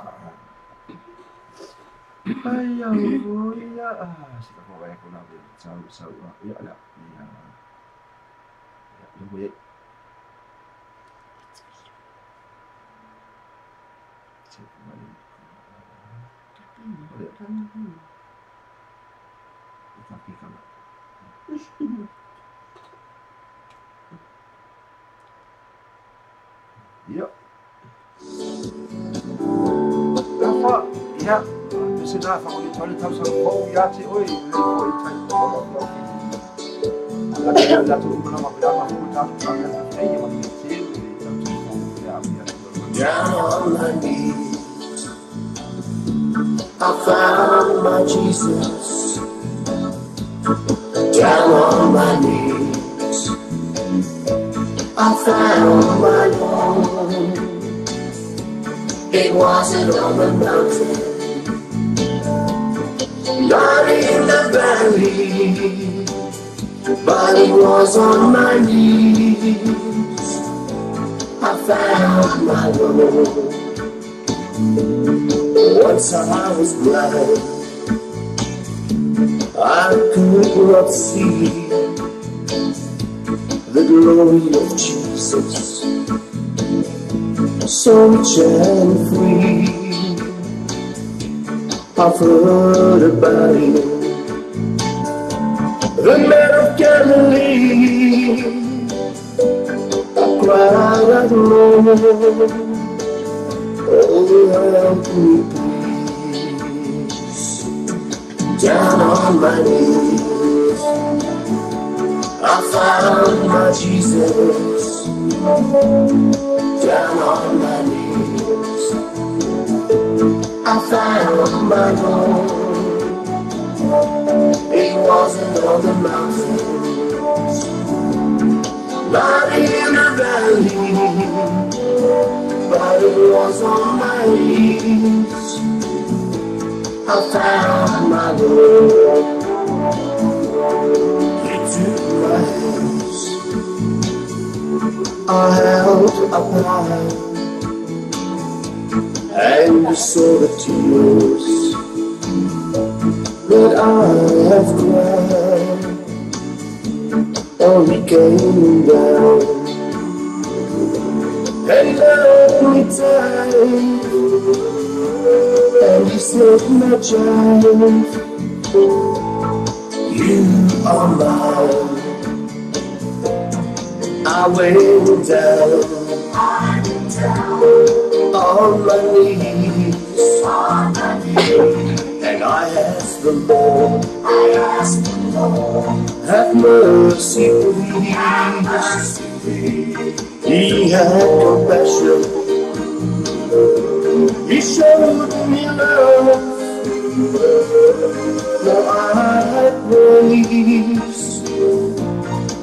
Ay, ya. Kita mau kayak kuna sau. Ya ada. Ya. Ya, tunggu ya. Cek kembali. Tapi kalau ya. Apa? Ya. Sina fa ko tole taw sa ko ya ti oi le ko tai ko ko la tu ko na ma ba ko ta ta ai ma ti down on my knees I found my Jesus down on my knees I found my Lord it wasn't on the mountain not in the valley, but it was on my knees. I found my Lord. Once I was blind, I could not see the glory of Jesus, so rich and free. I've heard about him, the man of Galilee. I cried out, Lord, oh help me please. Down on my knees, found my Jesus down on my knees. I found my Lord. It wasn't on the mountains, not in the valley, but it was on my knees. I found my Lord. He took my hands, I held up high, and I saw the tears that I have cried. And he came down and held me tight, and he said, my child, you are mine. I went down on my knees, and I asked the Lord, have mercy please. He had compassion, he showed me love. Now I praise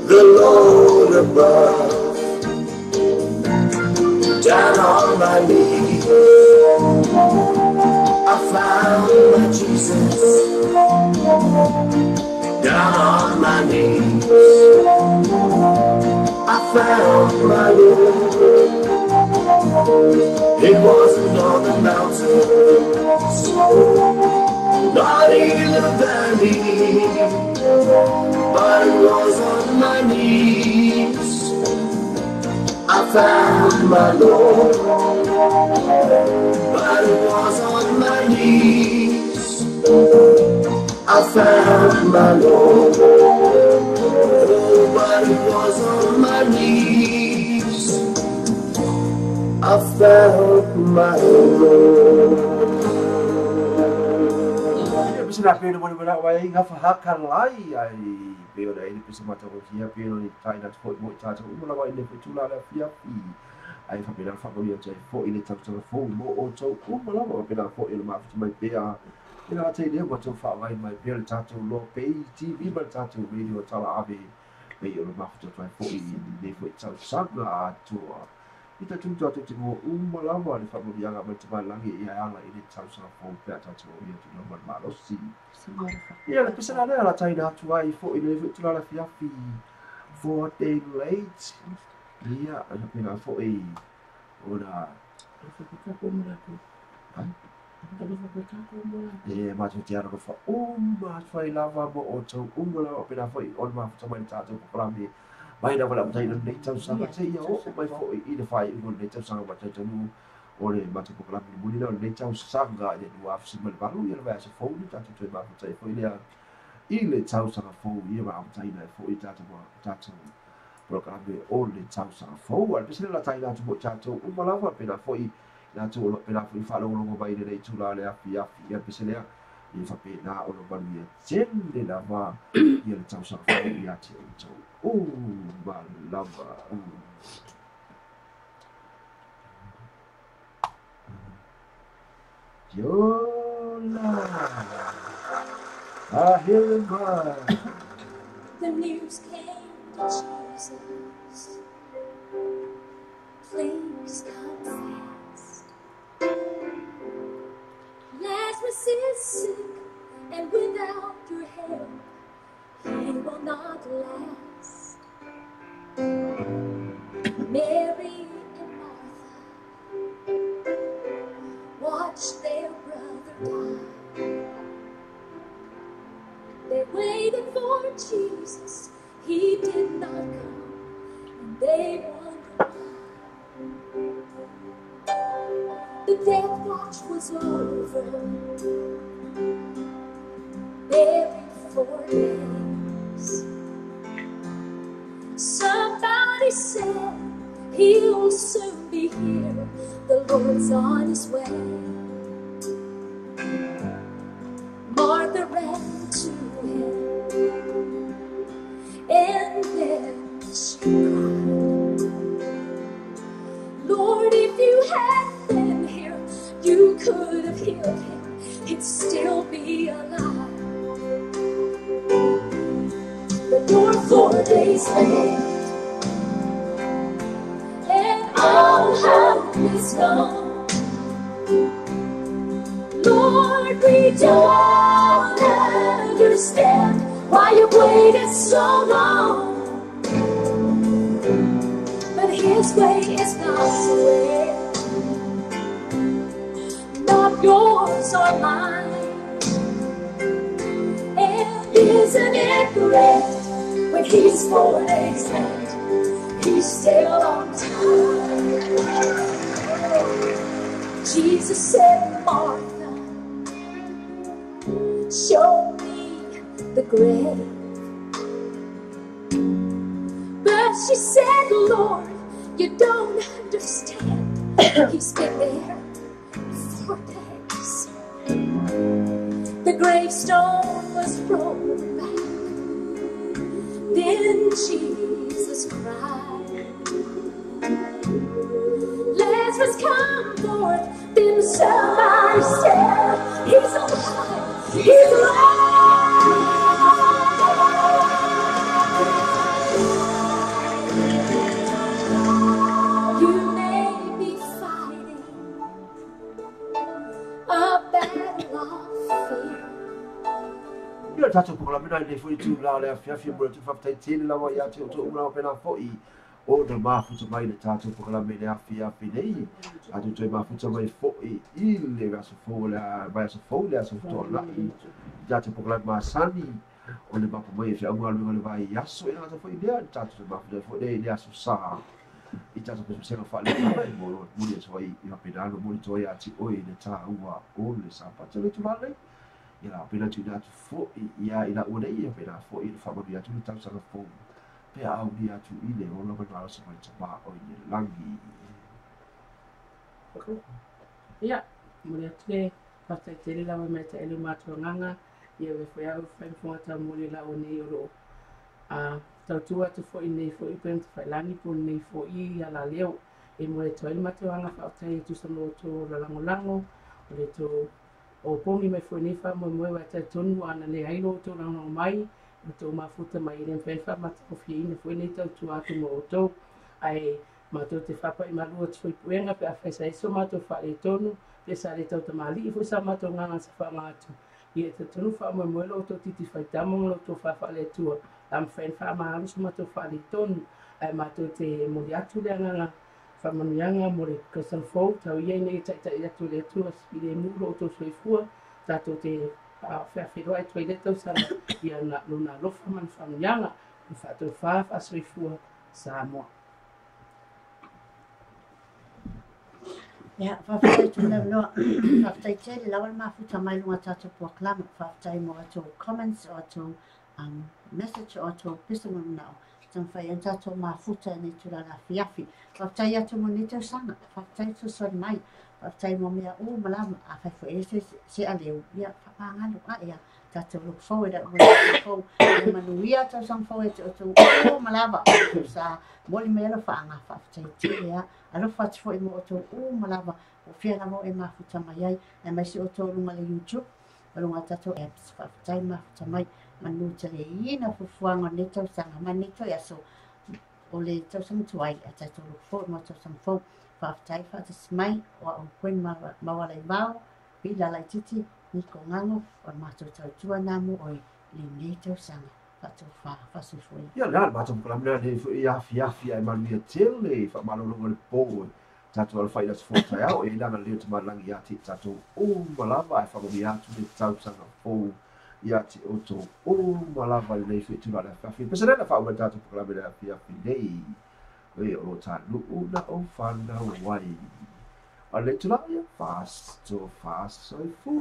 the Lord above. Down on my knees, I found my Jesus. Down on my knees, I found my Lord. It wasn't on the mountains, not in the valley, but it was on my knees. I found my Lord, but it was on my knees. I found my Lord, oh, but it was on my knees. I found my Lord. Sina pelo mo wala wai nga fahakalai ai pelo dai ni pisa mata ko kia pelo ni tai na fo mo cha mo la wai ne fitula la fia fi ai fa pela fa ko ni cha fo ile tap tap fo mo o cho ko mo la mo pela fo ile ma fi mai pe a ina tai de mo cho fa wai mai pelo cha cho lo pe tv ba cha cho radio cha la ave pe ile ma fi cho fo ile ne fo cha sa la to ita tun to te mo la mo le fa mo ya ga mo te langi ia ala ile cha sa fo pe cha cho ia tu no ma lo si ia le pisa na la tai na tu ai fo ile tu la fia fi 4 day late ia ana pena fo e ora ma tu tiara ko fa ma fai lava mo o to la pena fo on ma fa mai ta to ko mi mai na wala tai na nei tau sanga te ia o mai fo i le fai i nei tau sanga ba tai nu o le ma tu ko la mi muli na nei tau sanga i le wa fi mal balu ia va se fo ni ta tu ba tai fo ia i le tau sanga fo ia ba tai na fo i ta tu programe o le tau sanga fo al pese la tai na tu bo cha tu la va pena fo i na tu pena fo i fa lo ngo ba i le tu la le afi ia pese le i fa pena o lo ba ia jen le la va ia le tau sanga fo ia ti tu my lover. Your love, I hear him cry. The news came to Jesus. Please come fast. Lazarus is sick, and without your help, he will not last. Mary and Martha watched their brother die. They waited for Jesus, he did not come, and they wondered why. The death watch was over, buried 4 days. Somebody said he'll soon be here, the Lord's on his way. Martha ran to him, and him, he'd still be alive. But you're 4 days late, and all hope is gone. Lord, we don't understand why you waited so long. But his way is God's way, not yours or mine. And isn't it great when he's 4 days late, he's still on time. Jesus said, Martha, show me the grave. But she said, Lord, you don't understand. He's been there 4 days. The gravestone was rolled back. Then Jesus cried, Lazarus, come forth. Then somebody said, he's alive, he's alive. You may be fighting a battle of fear. Ila tatu pokalamina ile foi tu la le afia mo tu faftai tini la wa ya tu una pena foi o de mafuta mai le tatu pokalamina afia nei atu tu mafuta mai foi ile va so fo la vai so fo la so to la ya tu pokalamina sani o le papa mai fia ngua le vai ya so ina ta foi dia tatu mafuta foi dei dia so sa i tatu pe se fa le mai mo le so i na pedalo mo to ya ti oi le ta ua o le sa pa le tu vale ila pena tu datu fo ia ila ora ia pena fo i fa mabi atu tau sa fo pe au dia tu ile o no ba so mai tapa o i langi ia mole tle pasta tele la me te ele matu nganga ia we fo ia fa fo ta mole la o nei ro a tau tu atu fo i nei fo i pen fa langi po nei fo i ala leo e mole to ele matu nganga fa tai tu sa no to la lango le to o pongi mai foi nefa mo wa ta tonu ana le ai no to na no mai to mafuta mai le pen fa ma to fi ne foi ne tu atu mo to ai ma to te fa pa i malu tu puenga pe fa sai so ma to fa le tonu pe sa le to mali fo sa ma to nganga sa fa ma tu i te tonu fa mo lo to titi fa ta mo lo to fa le tu am fen fa ma lu so ma to fa le tonu ai ma to te mo ya tu le nganga fa manianga mo le kasan fo tau ia nei ta tu le tu spile mu lo to soi fua ta to te fa fero ai tu le to sa ia na luna lo fa man fa manianga fa to fa soi fua sa mo ya fa fa tu le no fa tai te la wal ma futa mai lunga tatu proclam fa tai mo to comments or to message or to personal now tan fai an tatu ma futa ni tu la fiafi fa tai atu mo ni te sanga fa tai tu so mai fa tai mo mea o malama a fa fo se aleu ya fa pa ngalo a ya tatu look forward at when fo manuia to sang fo e to o malama sa moli melo fa nga fa tai te ya alo fa fo e mo to o malama o fia na mo e ma futa mai ai e mai si o to lunga le YouTube lunga tatu apps fa tai ma futa mai manu tele ina fufuanga ne tau sanga mani to ya so o le tau sang tuai a tatu look forward mo tau sang fo fa tai fa te smai o o kwen ma wala i mau pila lai titi ni ko ngango o ma tau tua namu o le ne tau sanga fa tau fa su foi ia na ma tau kalamina le fu ia fiafi ai manu tele fa malo lo le po tatu al fai las fo tai au e lana le te malangi ati tatu o malava e fa mo biatu le tau sanga fo ia ti oto o malava le fu tu la fiafi pesa na fa o tatu kalamina fiafi nei we o ta lu una o fana wai a le tu la ia fast so fu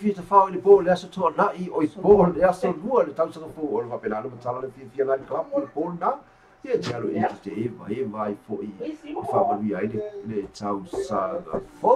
Fita fau ni bol asa to na I o bol asa lua le tau saka fu o le papena le matala le fia na club le bol na ye jalo I te eva I fo I fa ma vi ai le tau sa fo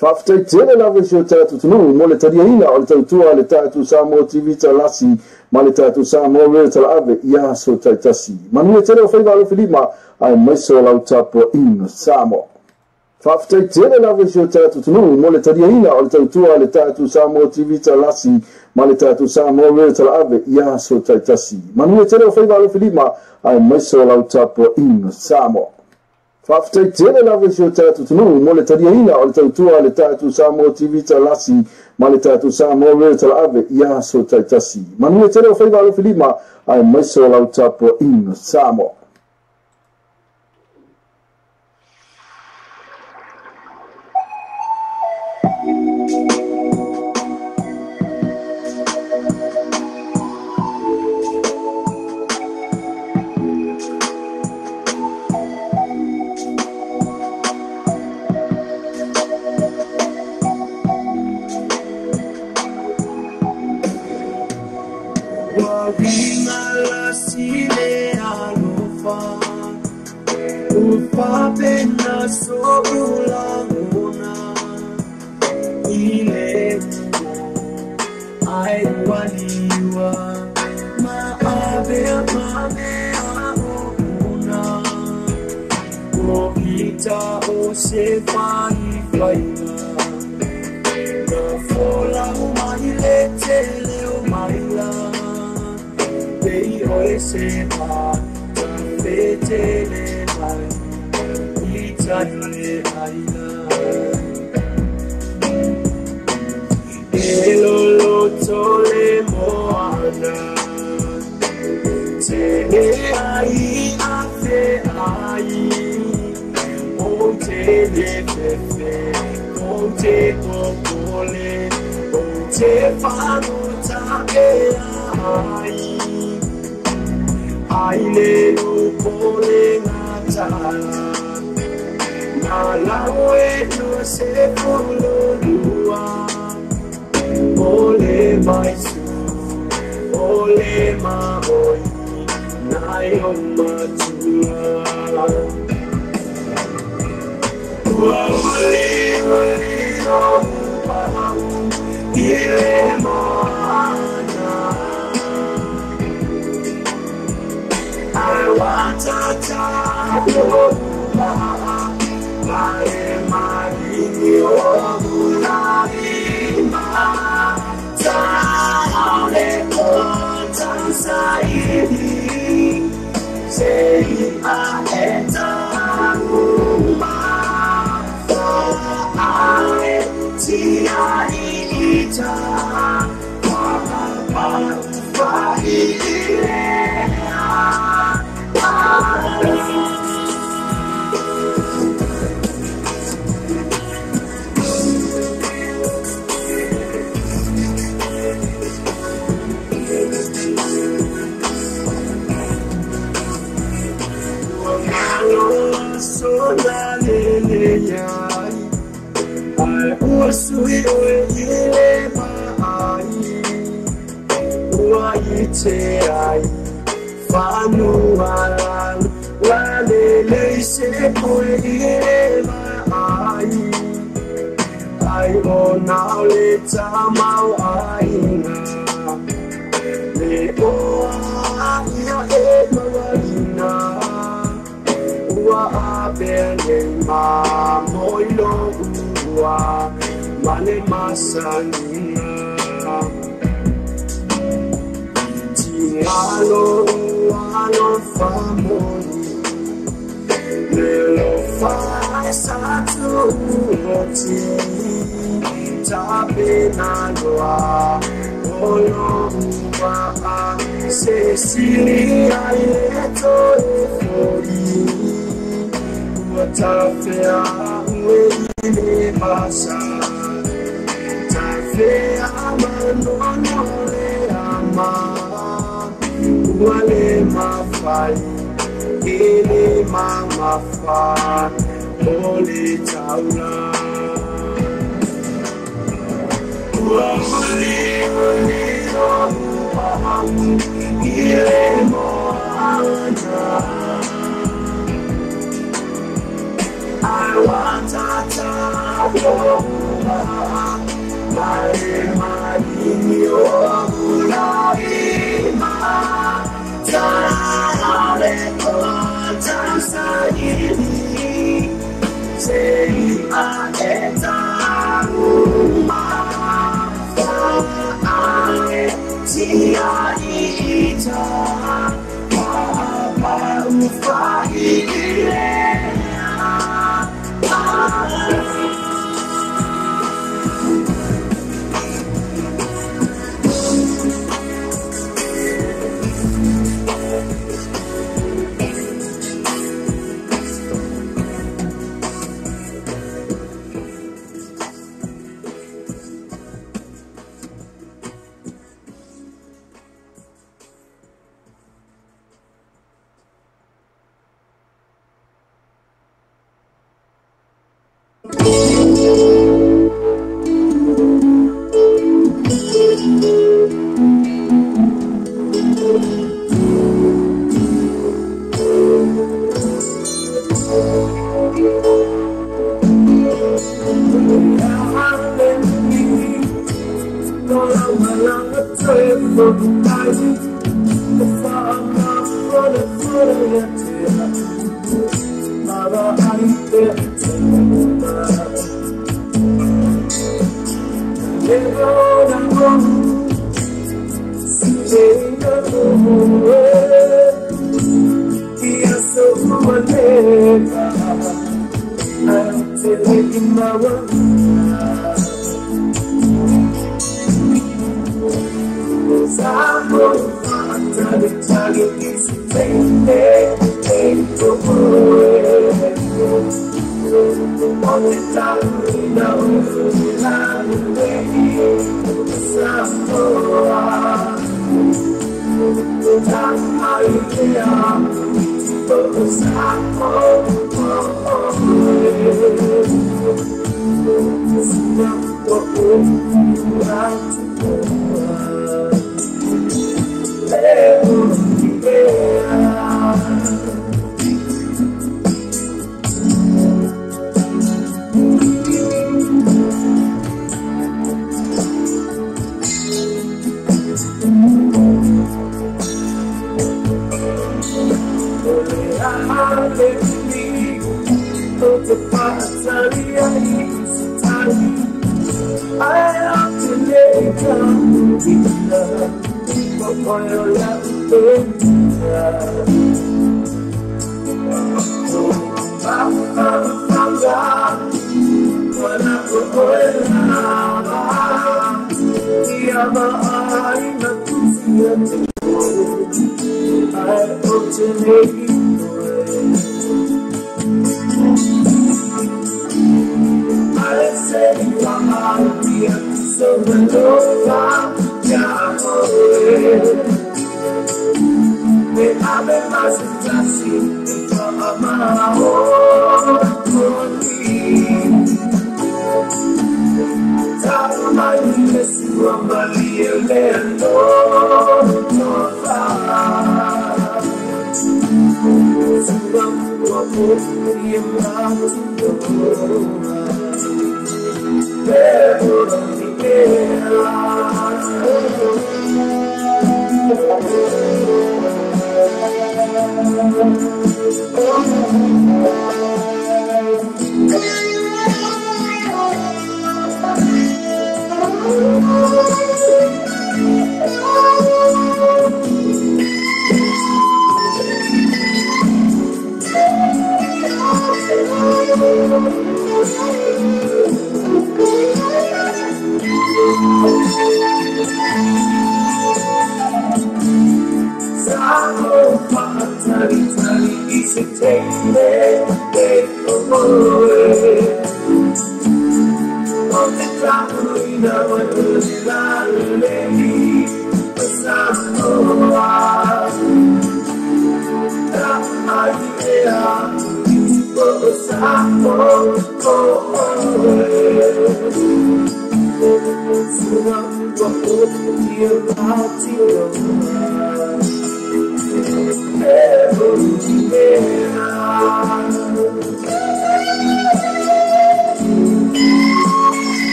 Whaftaitele lawe si o tātu tunu, mo le tariaina o le tautua le tātu Samoa TV talasi, ma le tātu Samoa Real Talave, ia so taitasi. Manue tele o whaiva alo Filima, ai maiso lau tapo in Samoa. Whaftaitele lawe si o tātu tunu, mo le tariaina o le tautua le tātu Samoa TV talasi, ma le tātu Samoa Real Talave, ia so taitasi. Manue tele o whaiva alo Filima, ai maiso lau tapo in Samoa. Whaftaitele lawe si o tātu tunu, mo le tariaina o le tautua le tātu Samoa TV talasi, ma le tātu Samoa Real Talave, ia so taitasi. Manue tele o whaiva alo Filima, ai maiso lau tapo in Samoa. ai ate ai o te lepepe o te kokole o te whanota e ai le upole ngatala na lawe no se pulolua ole maisu ole maoi na yo matua ole no paham ile mana I want to talk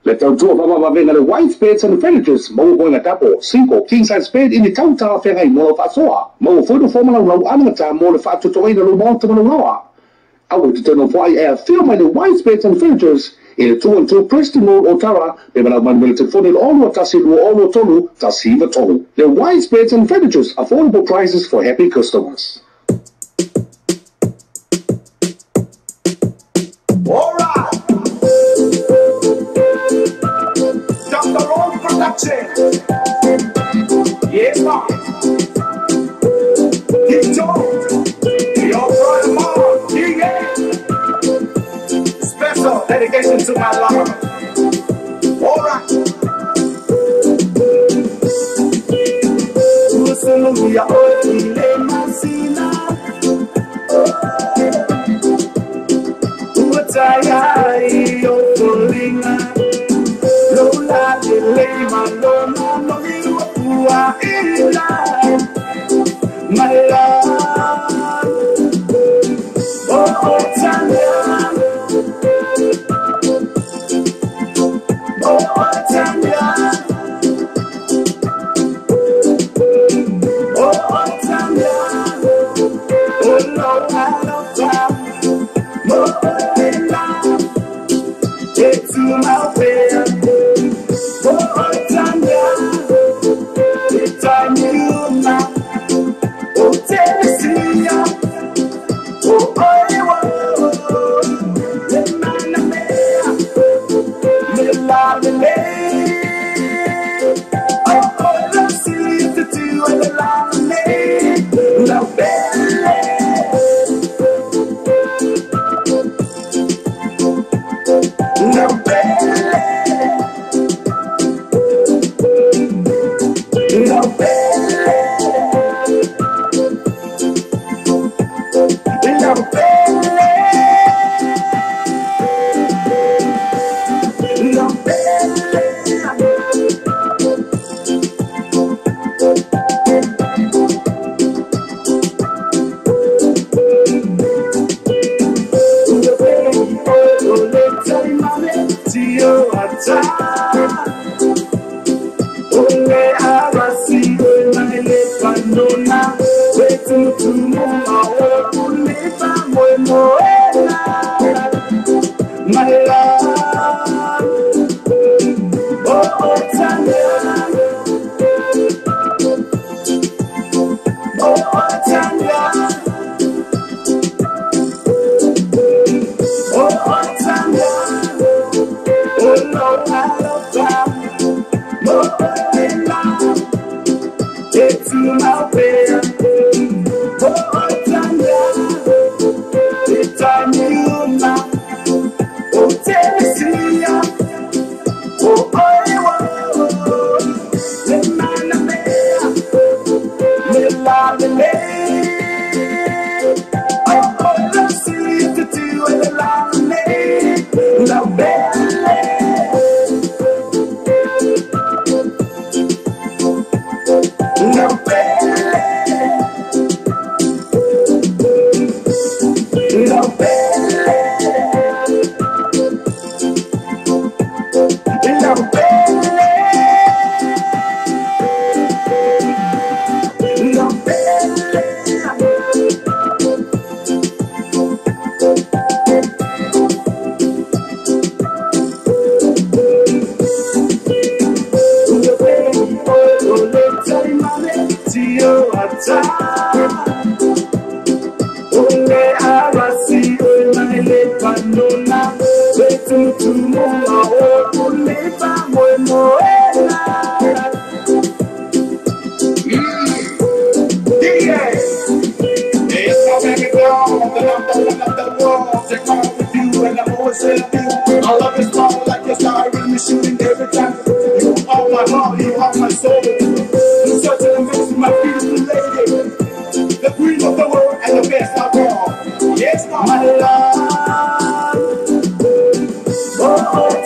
Le tautua whamawhawenga le white beds and furnitures mau hoinga tapo, single, king size bed in the tauta whengai mo whasoa. Mau whoido whamala lau anangata mo le whaatotoina lo maota mana loa. Awe te tano whai ea whio the white beds and furnitures in the 2 and 2 Preston Road Otara, le mana manwele te whone olo tasi lua olo tolu, tasi iwa tolu. The white beds and furnitures, affordable prices for happy customers. Yes, ma'am. He told me, dedication to my lover. Alright. Hallelujah, oh, ile masina. Utayari yo kulinga. Lola ile malona no iwa ila. My love, oh Tanya, oh Tanya, oh Tanya, oh Lord, I love you, more than love, it's my way, oh Tanya, it's time you now. Oh, Tennessee, oh, oh, the man of me, the love of me. Oh, let's see the two and the love of me. Love belly. Love belly. Love belly. My love, oh Tanya, oh Tanya, oh Tanya, oh Lord, I love you, more than love, it's my way, oh Tanya, it's time you now. Oh, Tennessee, oh, oh, the man of me, the love of me. Oh, let's see the two and the love of me, love belly. Love belly. Love belly. I love is love like your star really shooting every time. You are my heart, you are my soul. You're such an amazing, my beautiful lady. The queen of the world and the best of all. Yes, my love. Oh,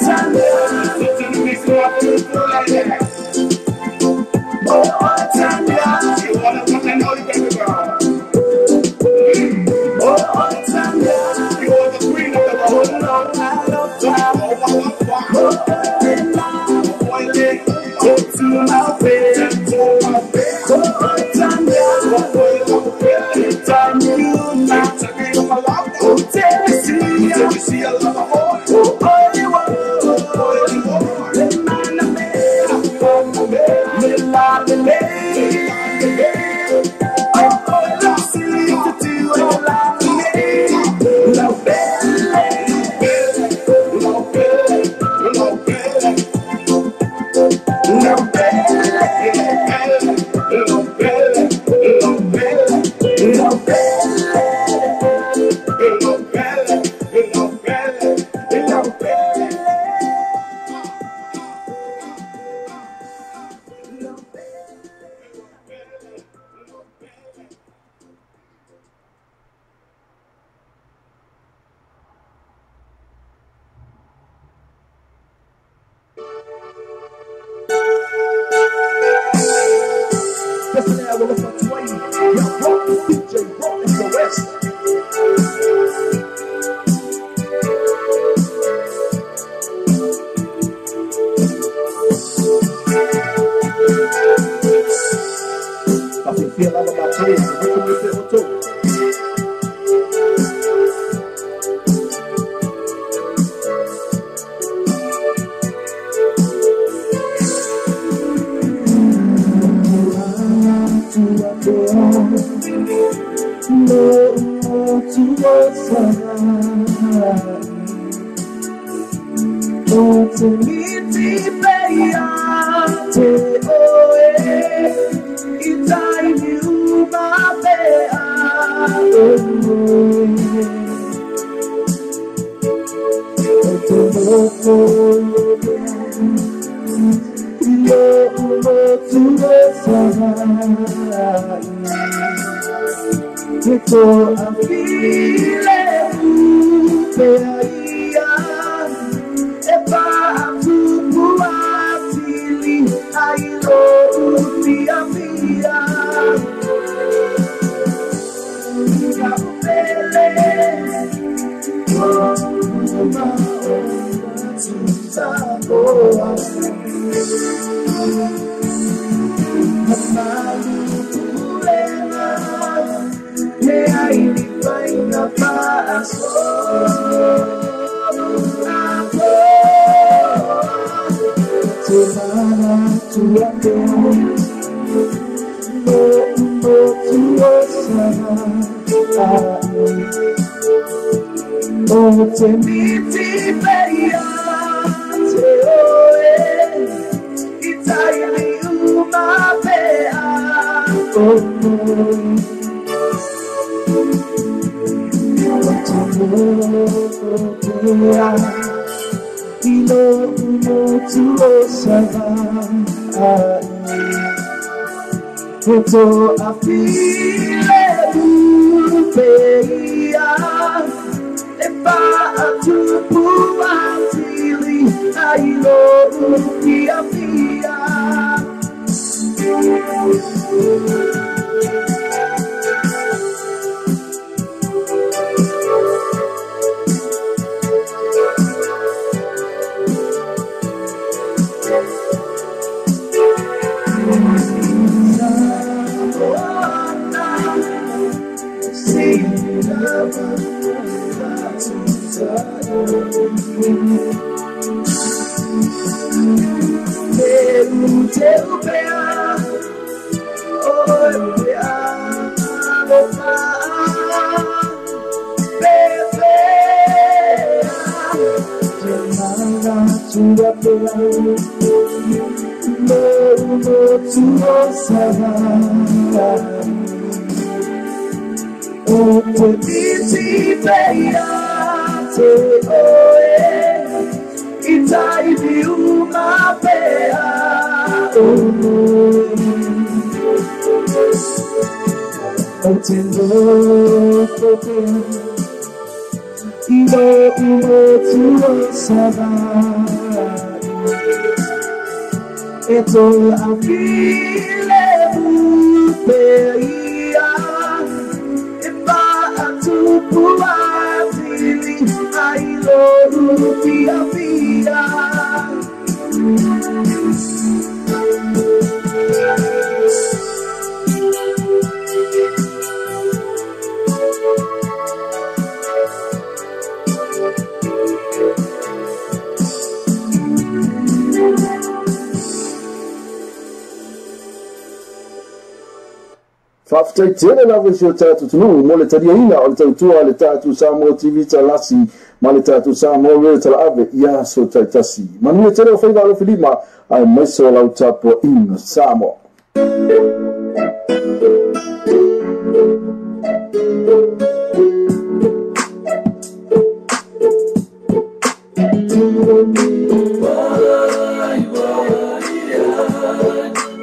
Tēnā na wisi o tātou tunu, mo le taria ina o le tautua le tātou Samoa TV talasi, ma le tātou Samoa Real tala ave, ia so taitasi. Manu e tere o whaiva alo whilima, ai maiso lau tapo ina Samoa.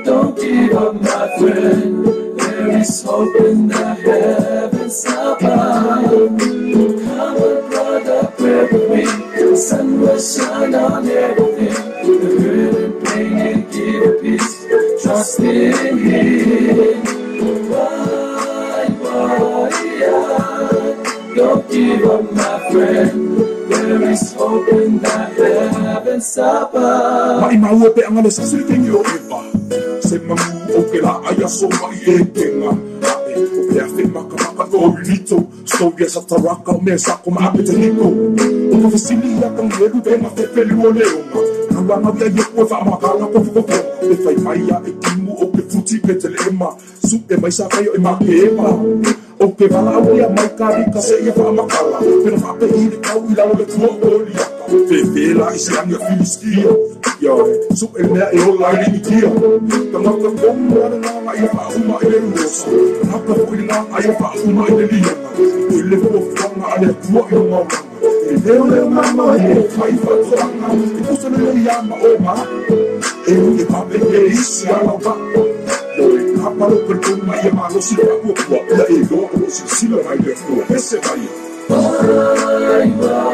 Don't give up, my friend. There's hope in the heavens above. Come on, brother, pray with me. The sun will shine on everything. The hurt and pain and give peace. Trust in Him. Don't give up, my friend. There is hope in the heavens above. Mai mau pe angale sa sirking yo eva. Se mamu o ke la aya so mai e kenga. Ae o pe a te maka maka o rito. So yes a taraka me sa ko ma apete niko. O ka fasili ya kang leru be ma te pelu o leonga. Kawa ma via ye ko fa makala ko ko ko. E fai mai ya e kimu o ke futi pe te le ema. Su e mai sa kai o e ma ke ema. O ke wala au ia mai ka rika se ia wha makala. Pena wha pe hiri kau I lau le tua o liaka. Pe vela I se anga Filistia. Ia su e mea e ola I ringi kia. Ka maka kongu ana nganga I wha uma I le ruosa. Ka haka hui nganga I wha uma I le lianga. Ui le fua whanga a le tua I o mauranga. E leo leo mama e whai whatoanga. I pusa le lei ama o ma. E ui e pape e isi ala wa. Kapalo pertama ia malosi aku kuat ia ego aku sila mai dia kuat ese mai. Bye bye,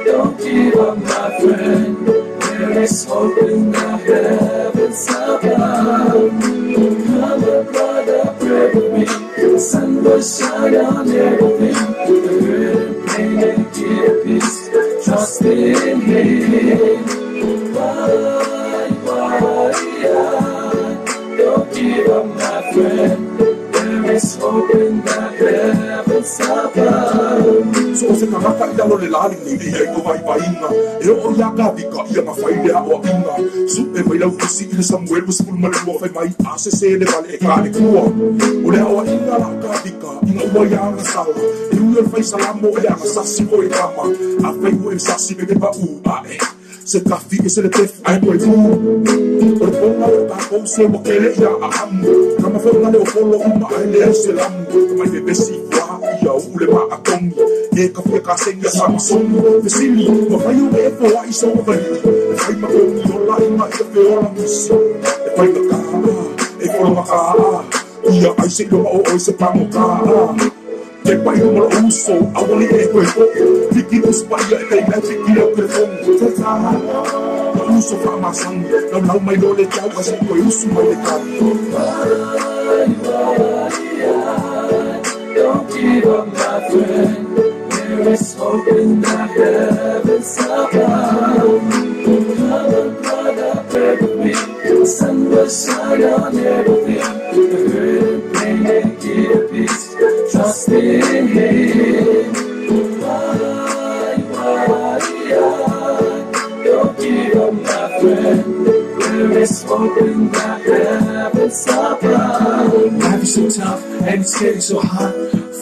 don't give up my friend. There is hope in the heavens above. Come on, brother, pray with me. The sun will shine on everything. The hurt and pain and give peace. Trust in Him. Bye bye. Don't give up, my friend. There is hope in the heavens above. So se kamaka I lalo le lali ni I ko vai vainga. E o ia ka vika ia ma fai le o inga. Su e vai lau kusi I le Samuel was full male mo fai mai ase se le vale e ka le kua. O le o inga la ka vika inga ua ia nga sala. E ua fai salamo e nga sasi ko e kama. A fai ko e sasi me te pa u a e. Se kafi e se le tefu ai ko e tu. O le ponga o ta kou se mo kele ia a amu. Kama whaunga le o polo uma ai le se lamu. Kamai me besi wa ia u le ma a tongi. E ka fia ka senga sama songi. Te sili, ma whai o e po a iso o vali. E whai ma kongi o la ima i te ola misi. E whai ma ka e wholo ma ka ia ai se lo o se pamo ka Te pai no mara uso, awali e koe ko. Tiki uspaya e tei mea tiki leo kere fongu. Te taha, na uso wha masangi. Nau nau mai no le tau, a se koe usu mai le kani. Don't give up, my friend. There is hope in the heavens above. Come on, brother, pray with me. The sun will shine on everything. The hurt and pain and give peace. Trust in Him. Don't give up, my friend. There is hope in the heavens above. Life is so tough and it's getting so hot.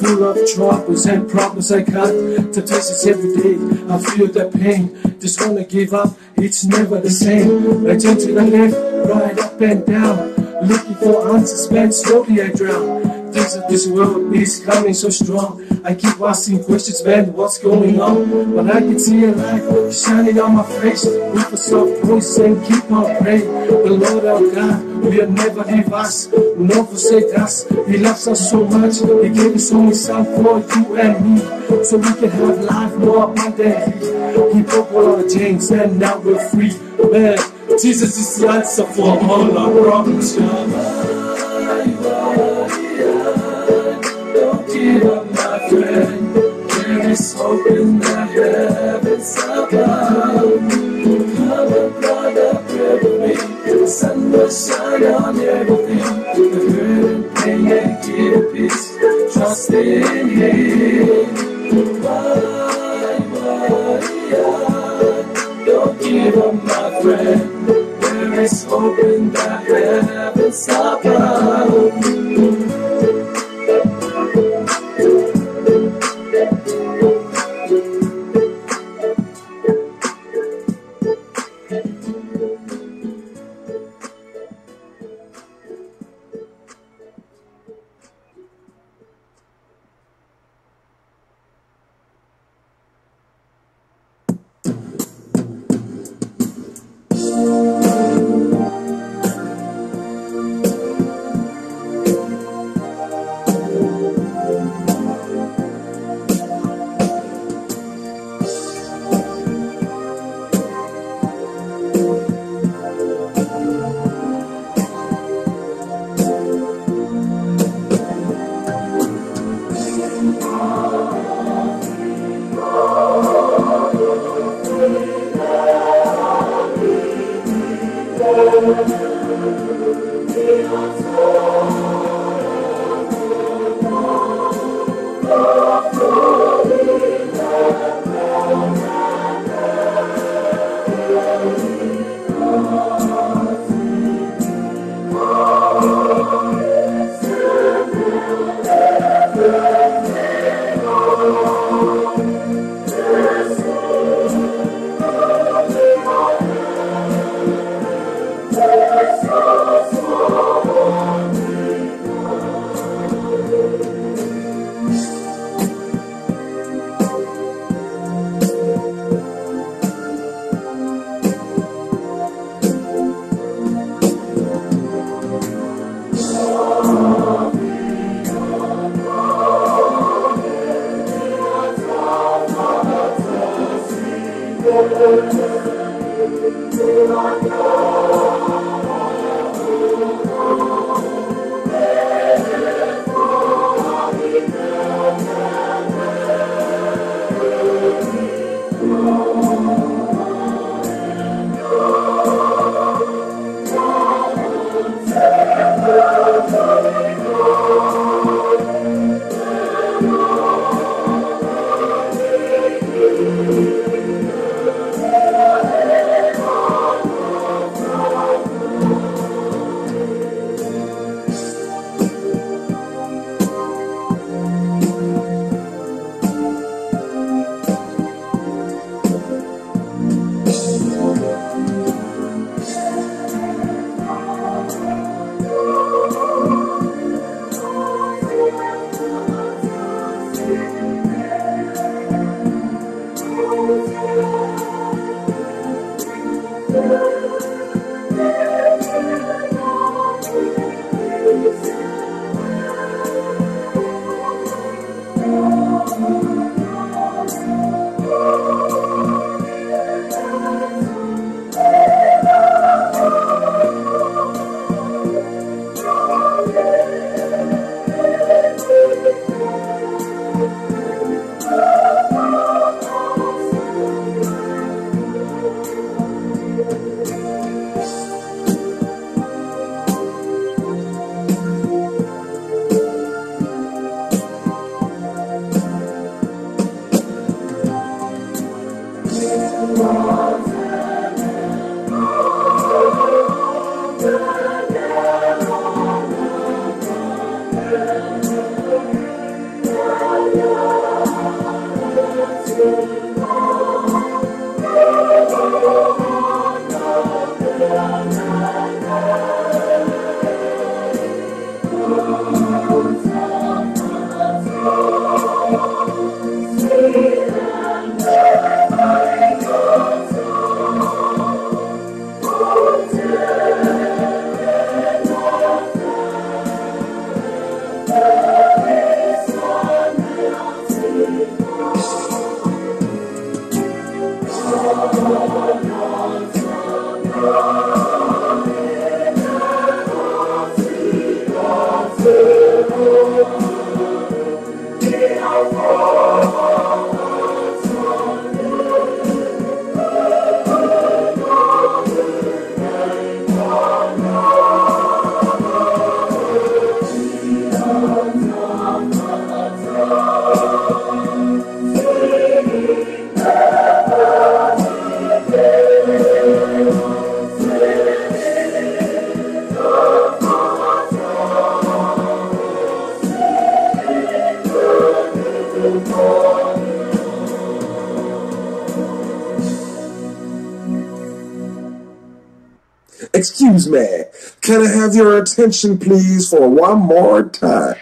Full of troubles and problems I got. Temptations every day, I feel the pain. Just wanna give up, it's never the same. I turn to the left, right, up and down. Looking for answers, man, slowly I drown. Things of this world is coming so strong. I keep asking questions, man, what's going on? But I can see a light shining on my face. With a soft voice and keep on praying. The Lord our God will never leave us, will not forsake us. He loves us so much, He gave His only Son for you and me, so we can have life more abundantly. He broke all our chains and now we're free. Man, Jesus is the answer for all our problems. Don't give up, my friend. There is hope in the heavens above. Come on, brother, pray with me. The sun will shine on everything. The hurt and pain and give peace. Trust in Him. Don't give up, my friend. There is hope in the heavens above. Excuse me, can I have your attention please for one more time?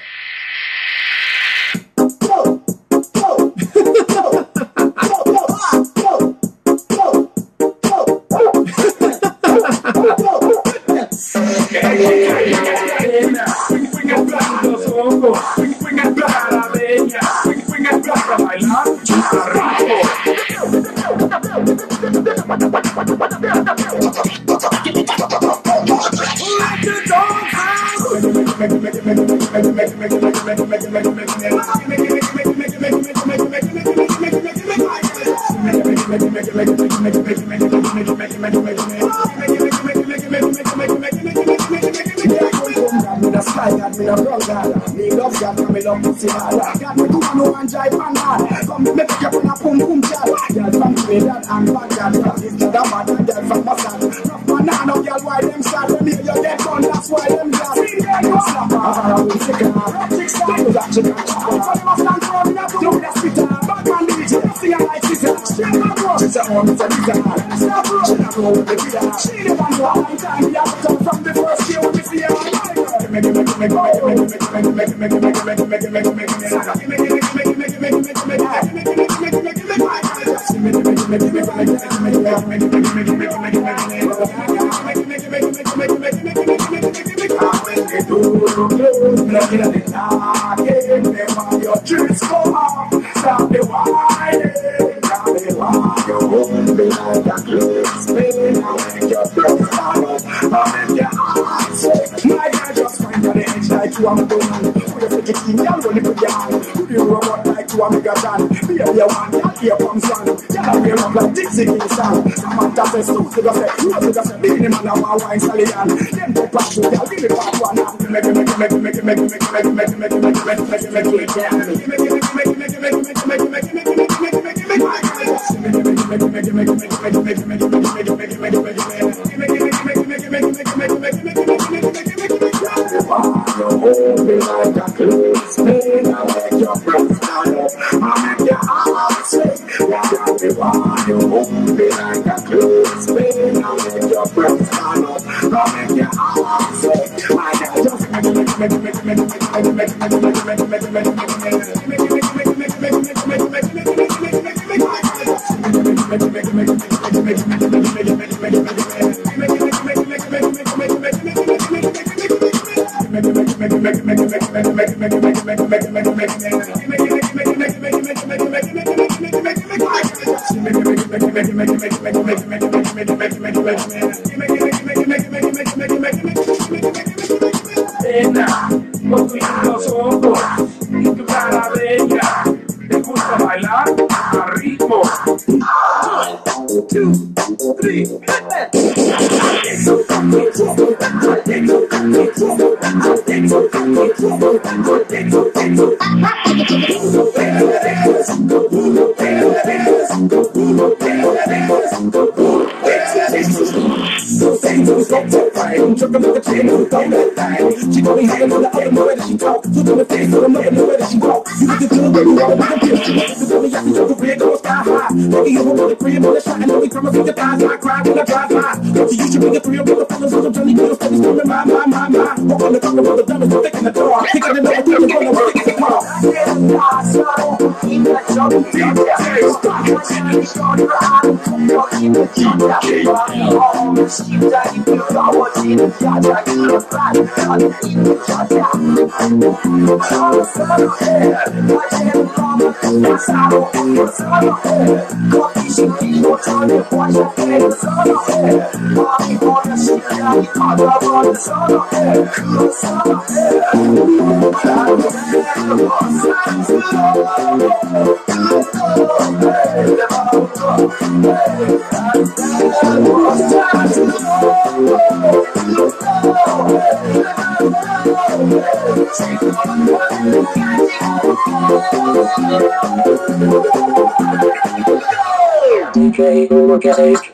DJ Organic.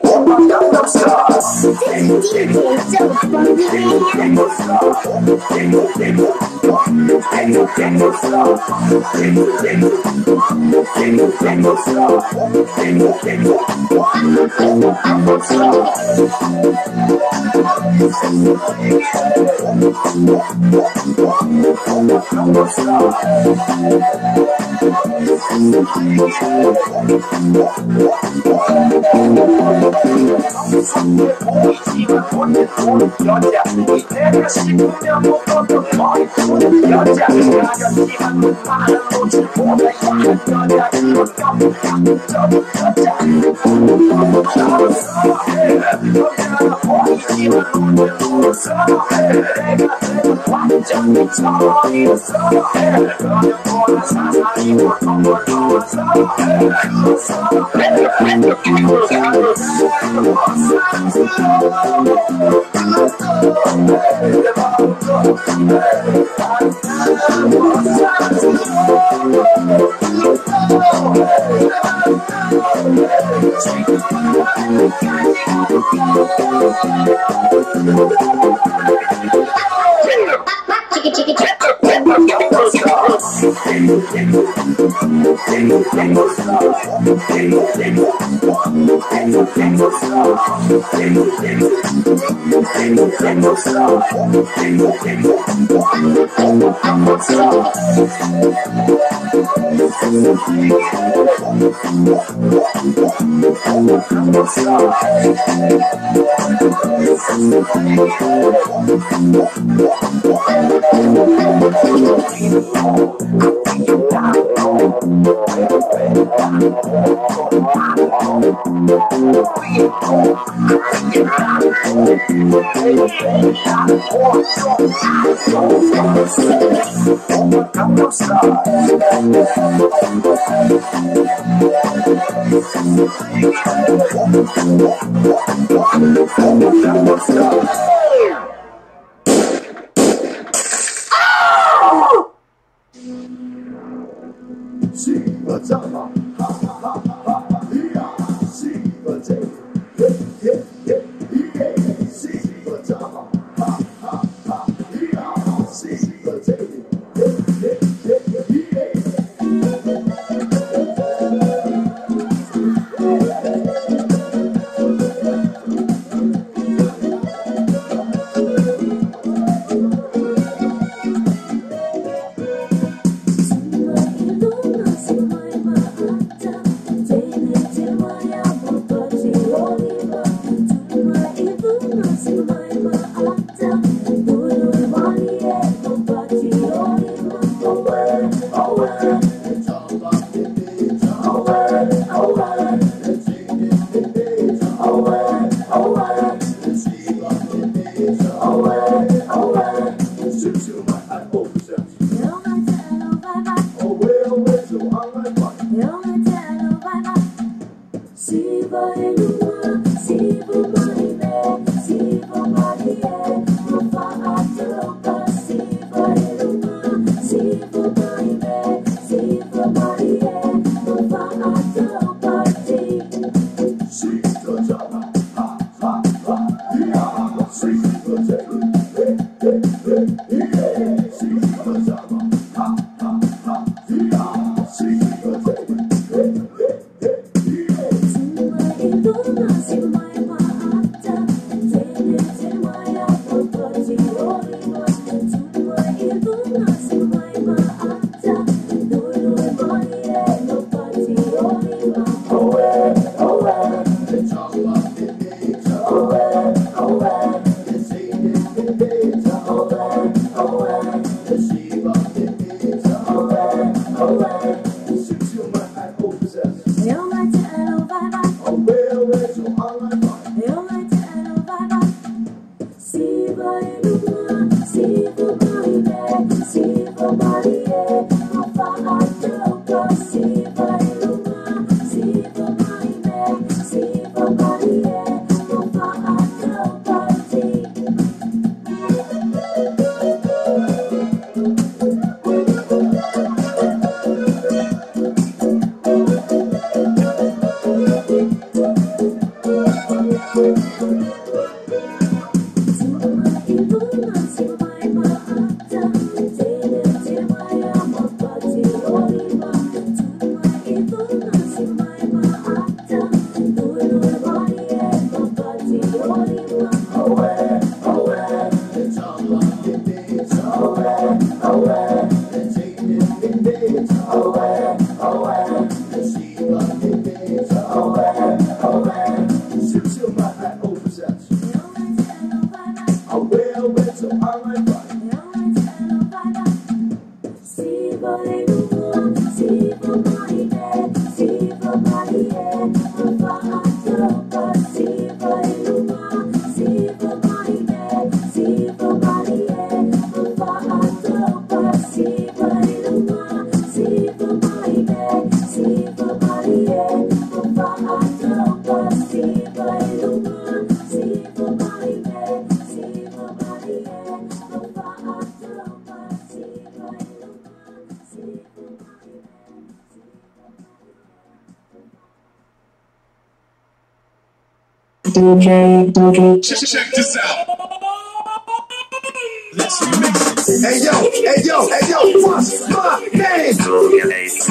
DJ. Check this out. Let's remix it. Hey yo, what's my name?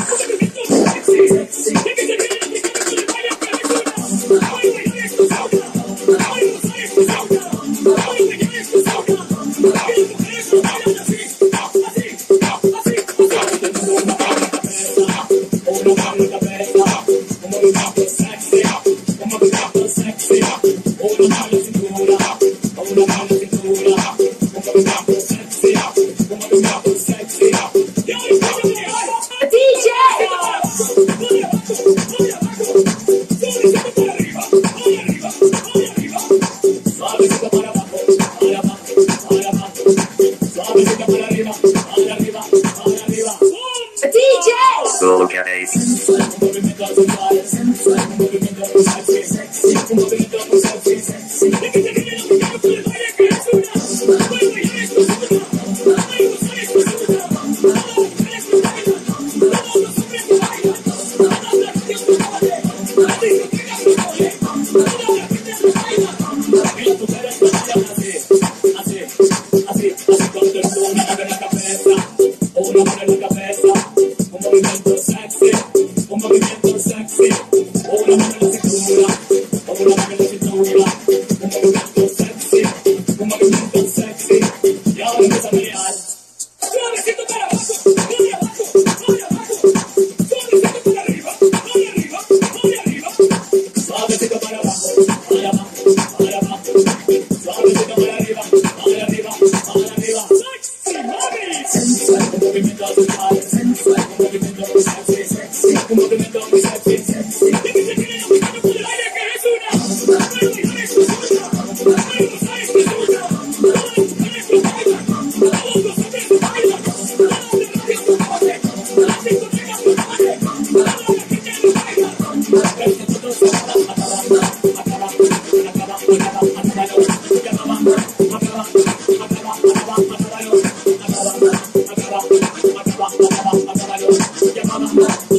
Who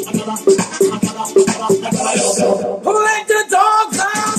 let the dogs out?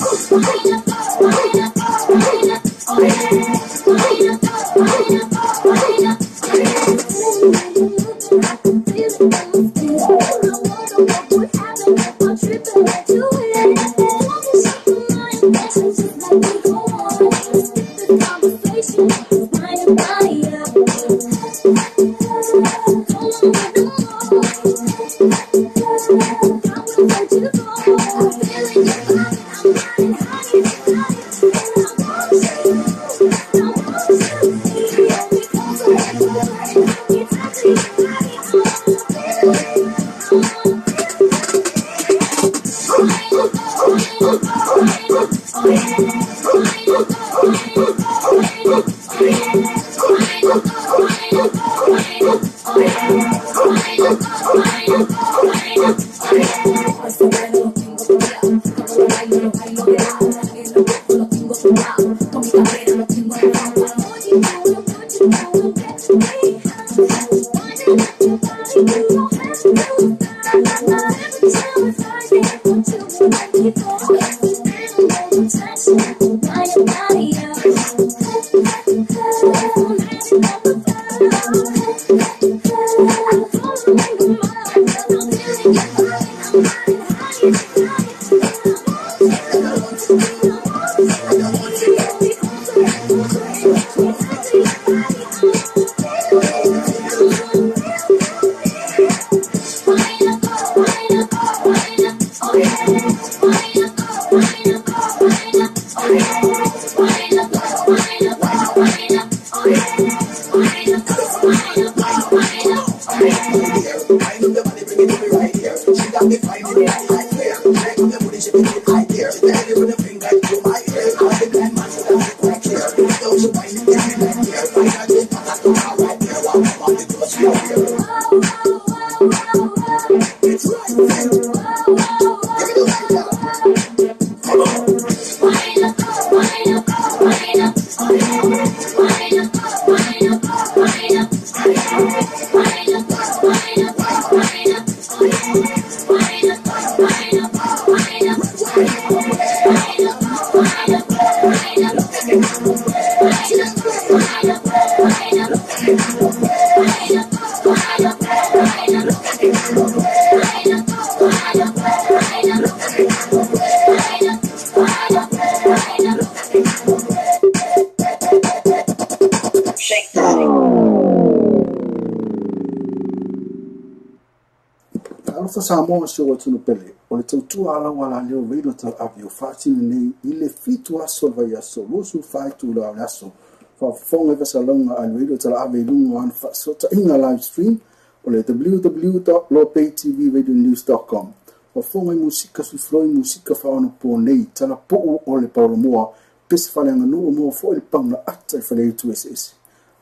Samoa se o tunu pele o le tautua ala wala leo reino tal avio fatini nei i le fitu aso vai aso lusu faitu la aso fa fonga vesa longa al reino tal avio lungo an fa sota inga live stream o le www.lopaytvradionews.com fa fonga musika su floi musika fa ono po nei tala po o le paulomoa pese falanga no mo fo le panga ata fa le tu ss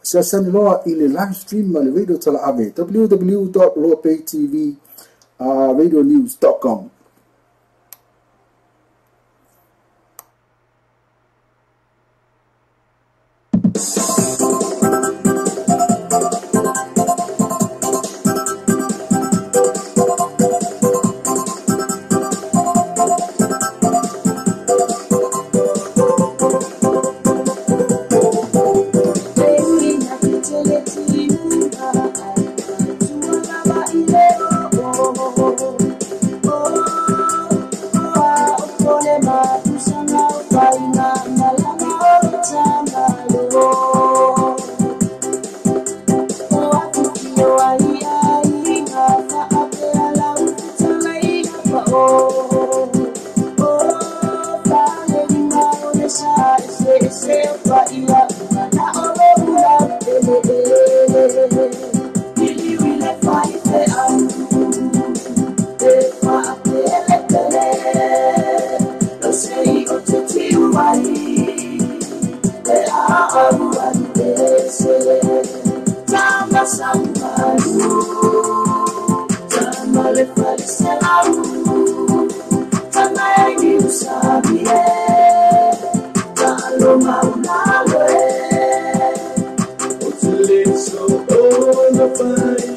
sa sani loa i le live stream ma le reino tal avio www.lopaytvradionews.com. So, oh, the fire,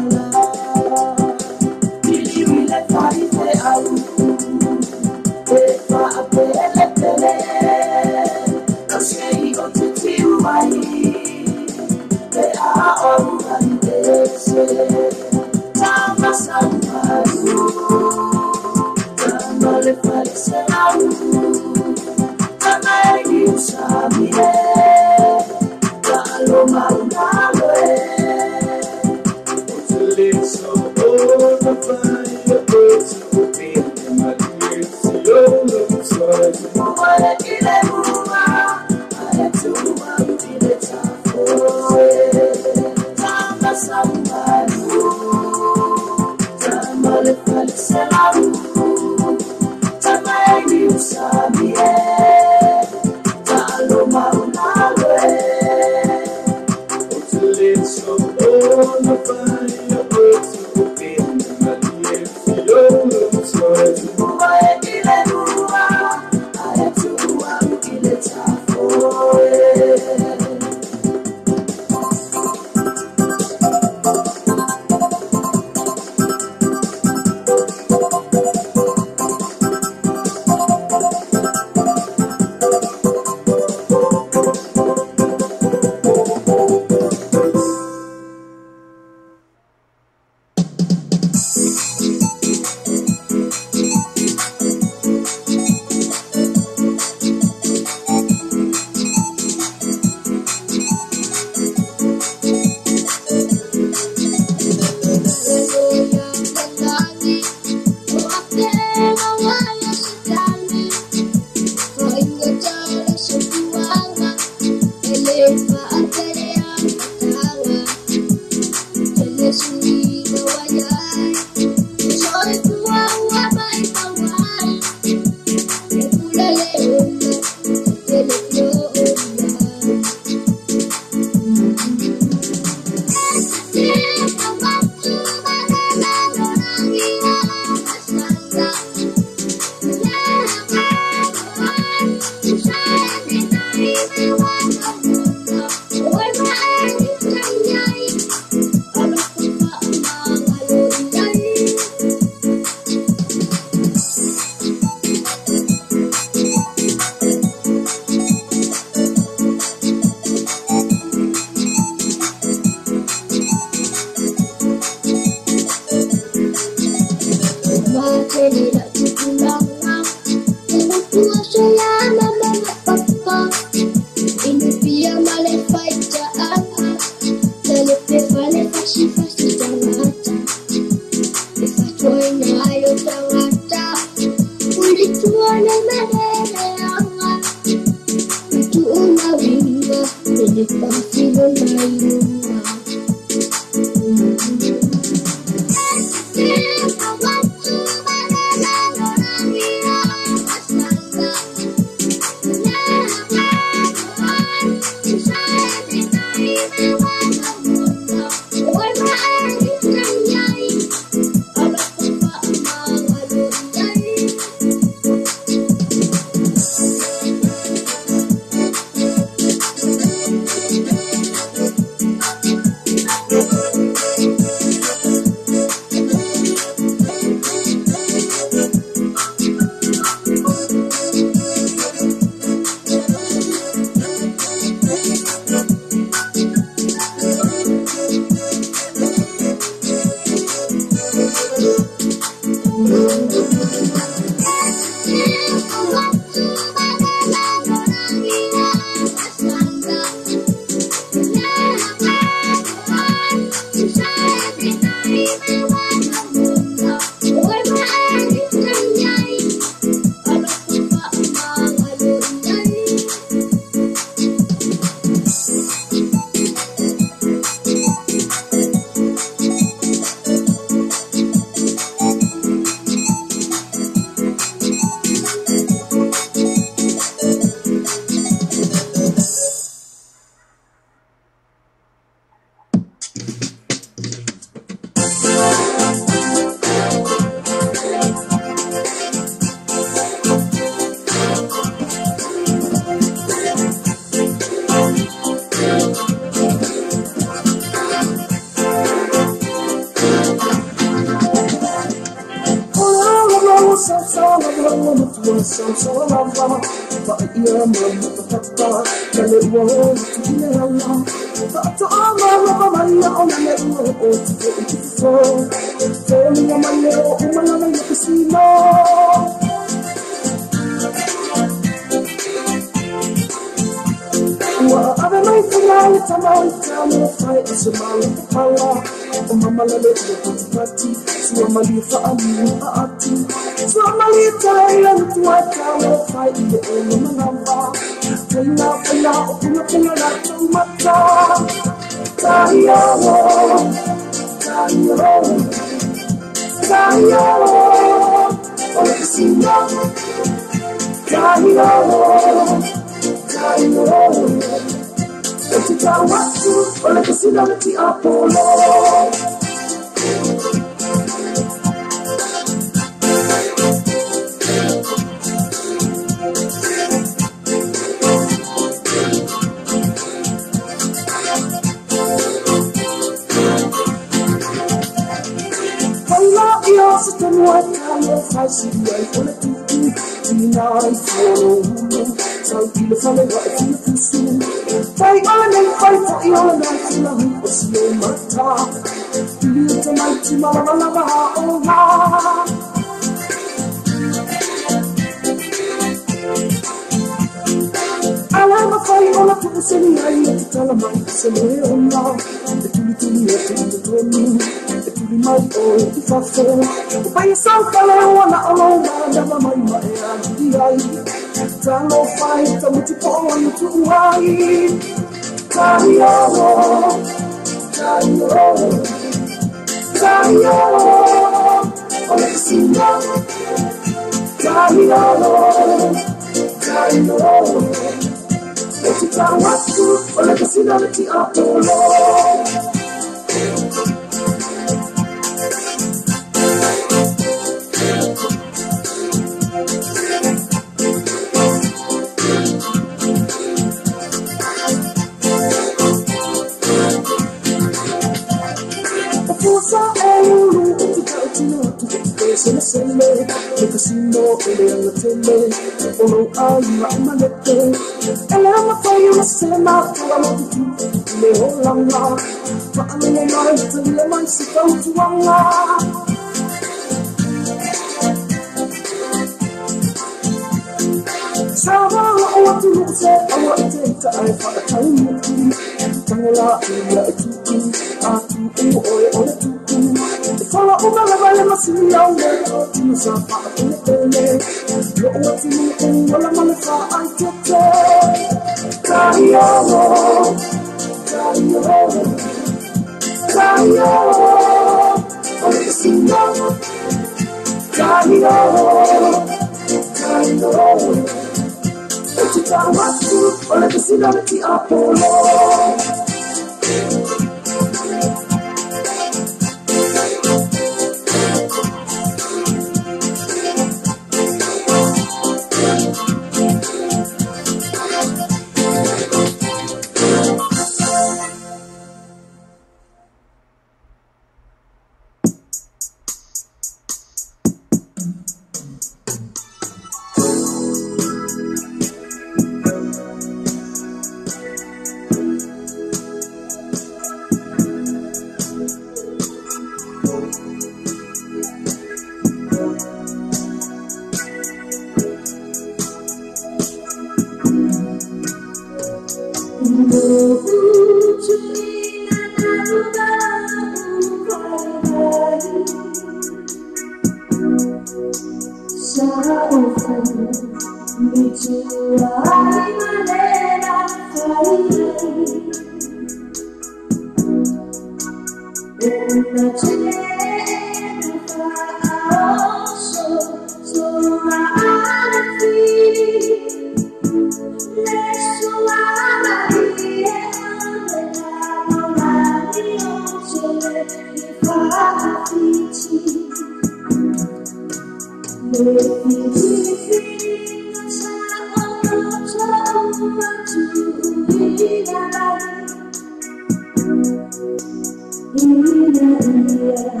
Yeah.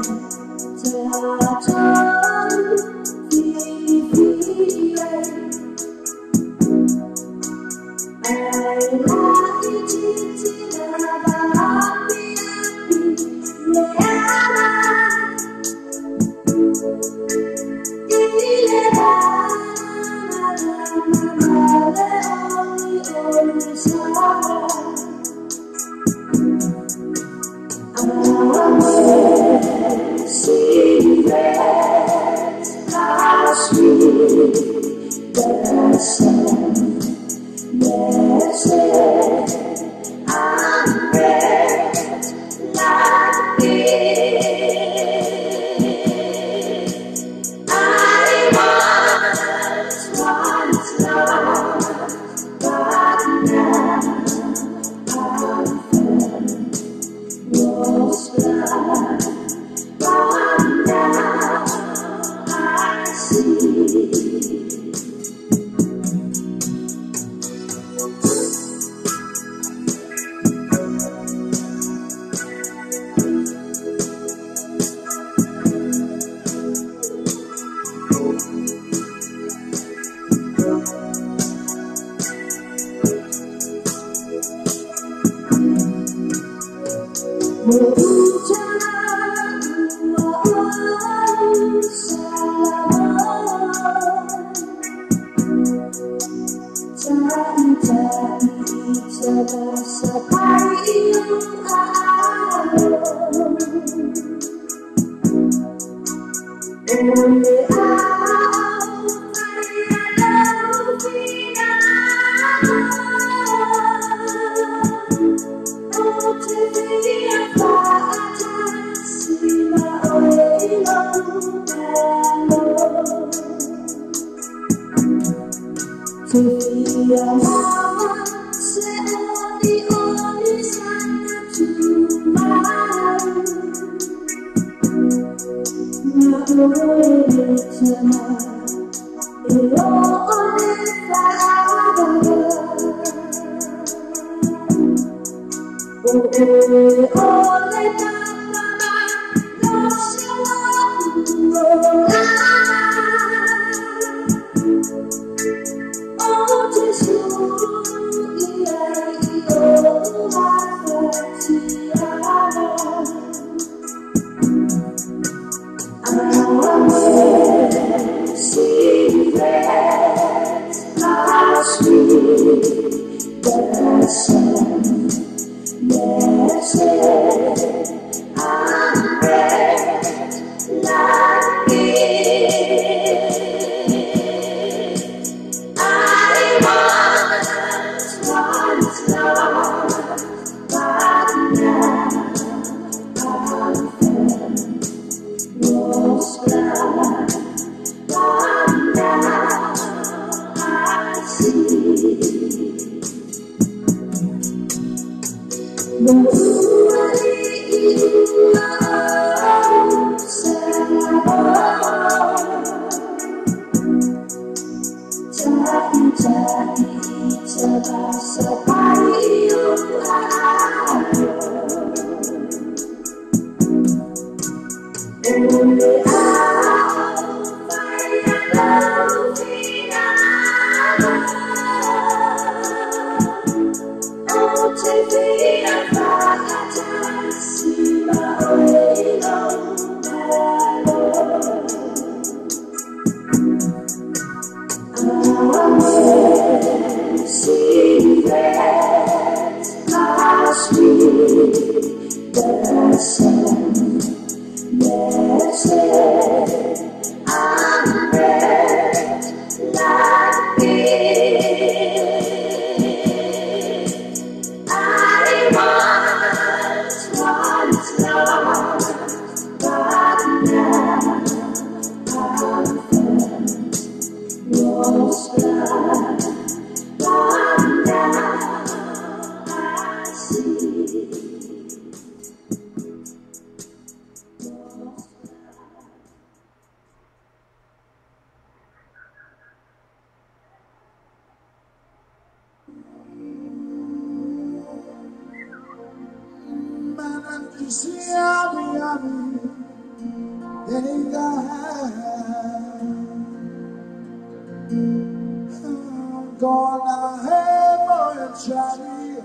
Gonna have more Johnny.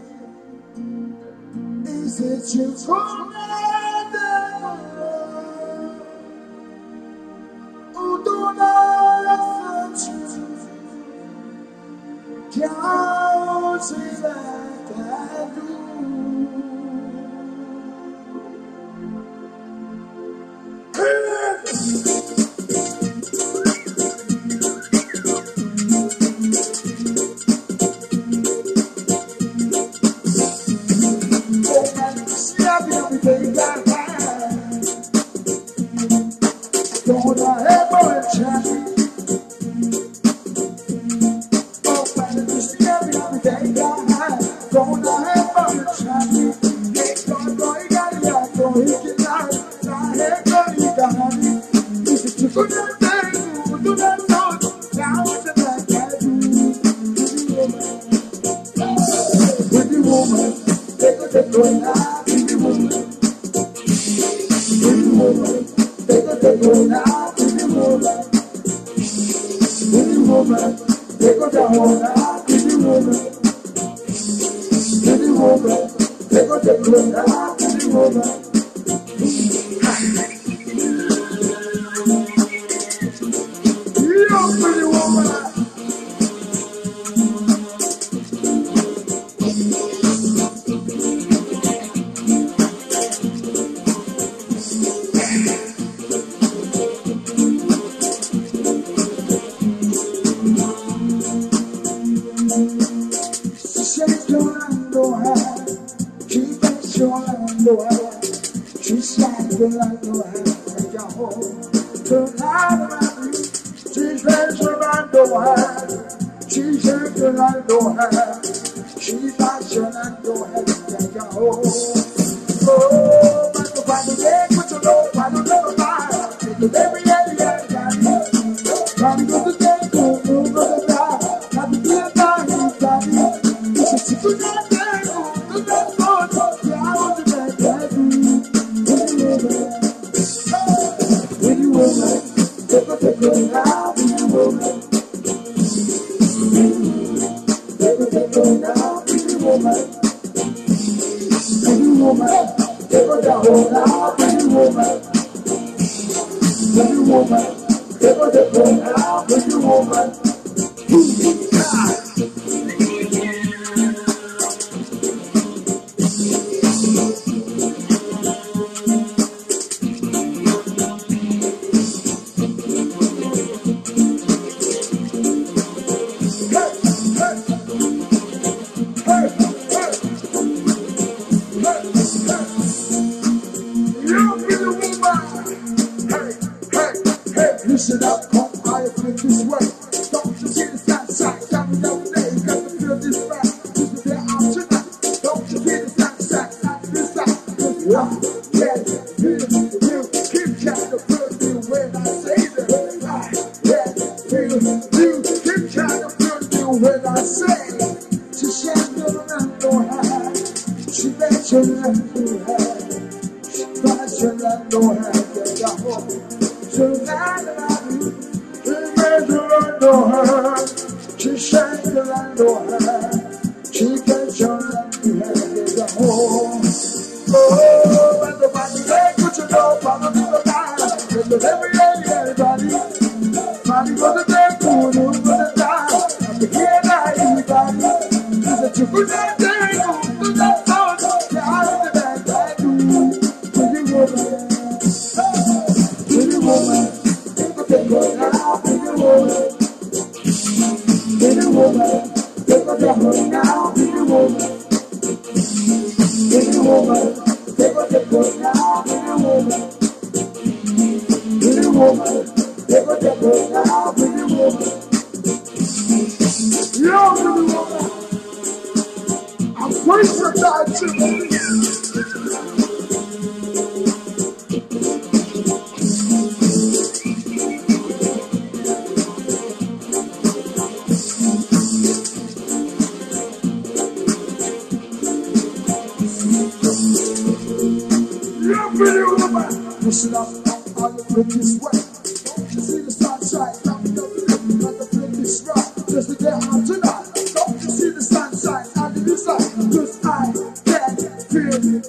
Is it you commander? Who don't have to can't see like I do. Listen up, all the this way. Don't you see the sunshine coming up the river, like the flip this just to get out tonight. Don't you see the sunshine and the sun? Cause I can feel you.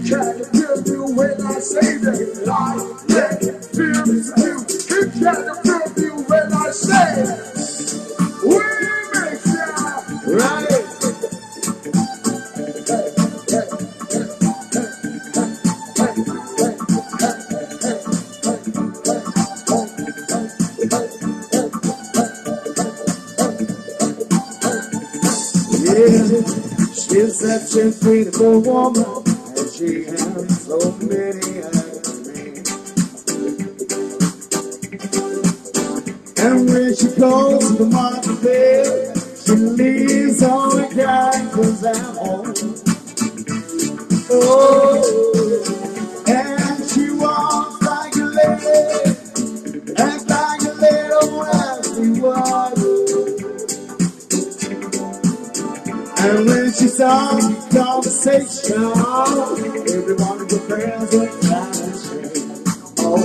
Can feel you when I say that. I can feel you. Can feel you when I say we make sound. Right. She's such a beautiful woman, and she has so many enemies. And when she goes to the marketplace, she leaves all the guys at home. Oh, and she walks like a lady, acts like a little wealthy woman. And when she starts the conversation, everyone in the friends look flashing. Oh,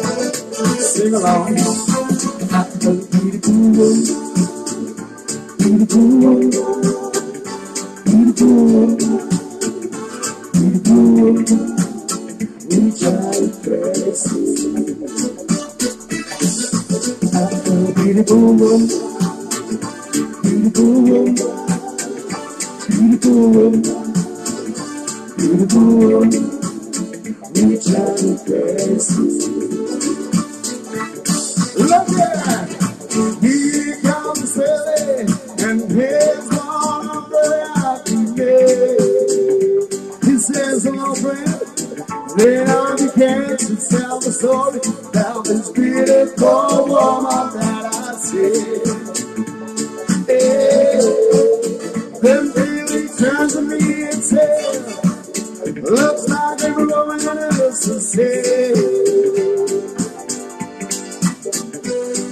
sing along. I feel beautiful, beautiful, beautiful, beautiful. We try to press it. I feel beautiful, beautiful. Beautiful, beautiful, we try to press it. Look at, here comes Billy, and here's one of the happy days. He says, hello friend, then I began to tell the story about this beautiful woman that I see. Hey. Then Billy turns to me and says, looks like every woman else to say.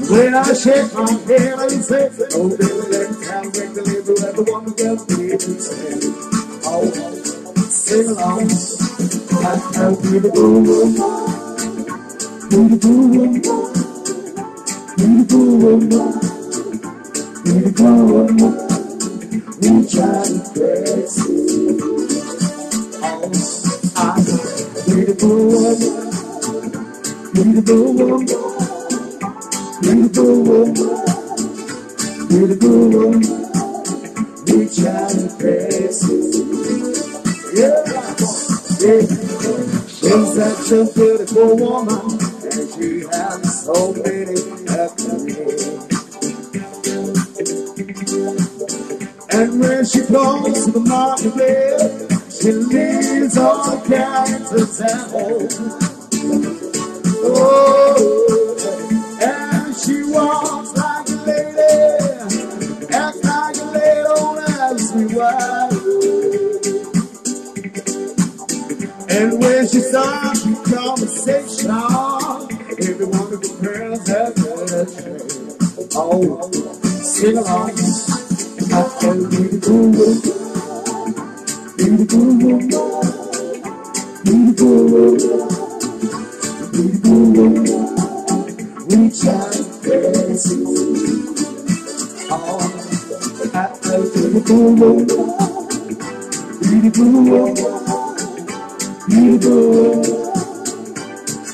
Then I shake my head and say, oh Billy, let me tell you, deliver every woman gets me to say. Oh, sing along. I have beautiful woman, beautiful woman, beautiful woman, beautiful woman. We try to press it. Oh, I'm a beautiful woman, beautiful woman, beautiful woman, beautiful woman. We try to press it. Yeah, yeah. She's such a beautiful woman, and she has so many happiness. And when she goes to the marketplace, she leaves all the characters at home. Oh, and she walks like a lady, acts like a little lassie wife. And when she starts the conversation, everyone of the girls has their share. Oh, sing along. I feel beautiful, beautiful, beautiful, beautiful. We try to press it. Oh, I feel beautiful, beautiful, beautiful,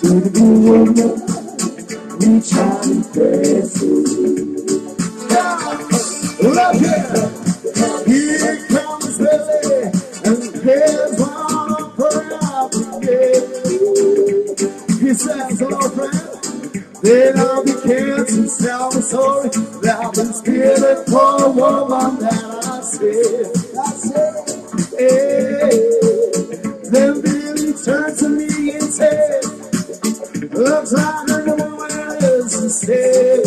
beautiful. We try to press it. Look here, here comes Billy, and here's one of her happiness. He says, hello friend, then I'll begin to tell the story about this beautiful woman that I see. Hey, then Billy turned to me and said, looks like the woman is to stay.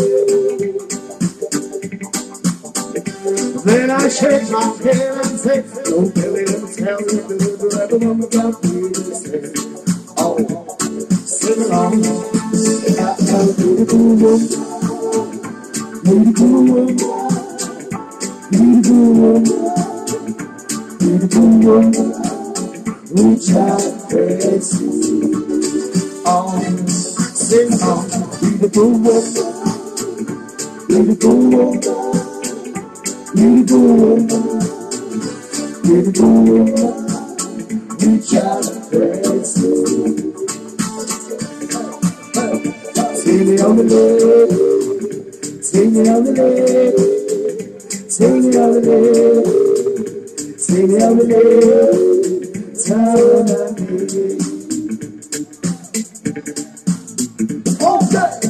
Then I shake my head and say, oh Billy, let me tell you, every woman got me to say. Oh, sing along. I got a beautiful woman, beautiful woman, beautiful woman, beautiful woman. We try to press it. Oh, sing on, beautiful woman, beautiful woman. We do, we try to praise you. Take me on the leg, take me on the leg, take me on the leg, take me on the leg, time I need. Okay.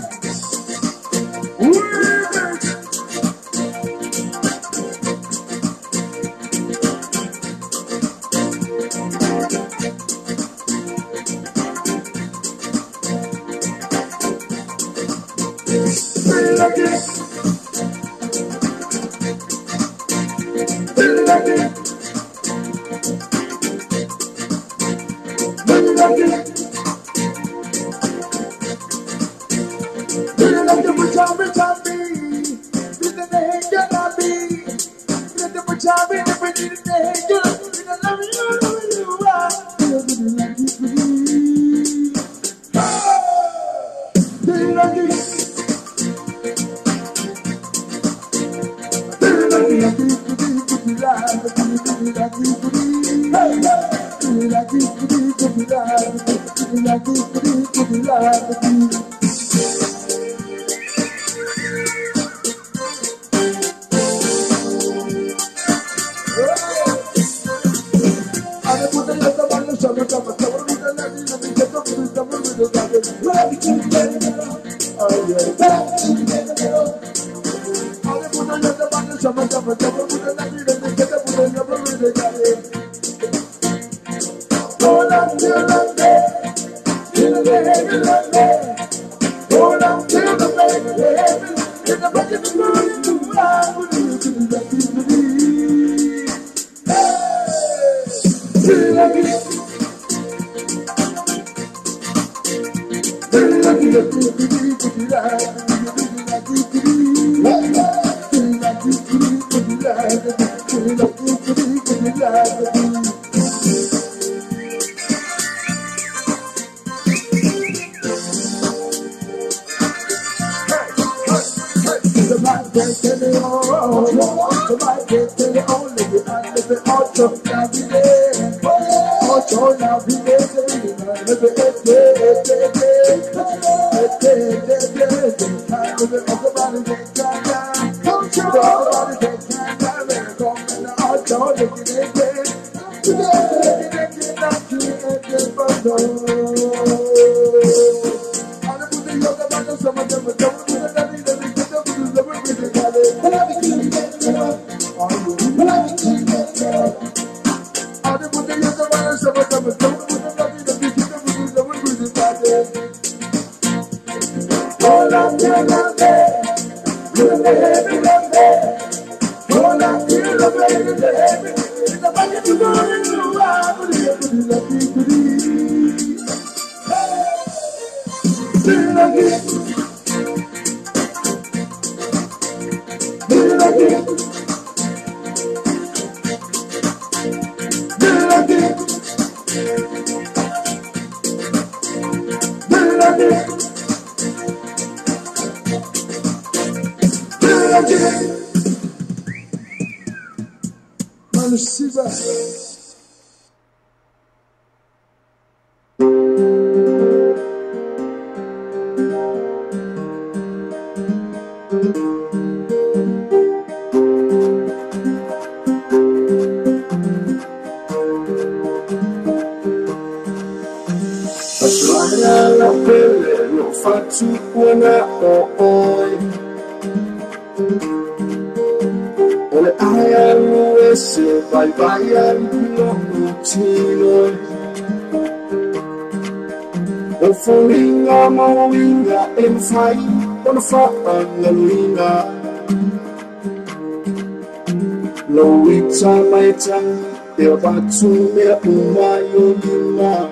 Teo batu me umayo lima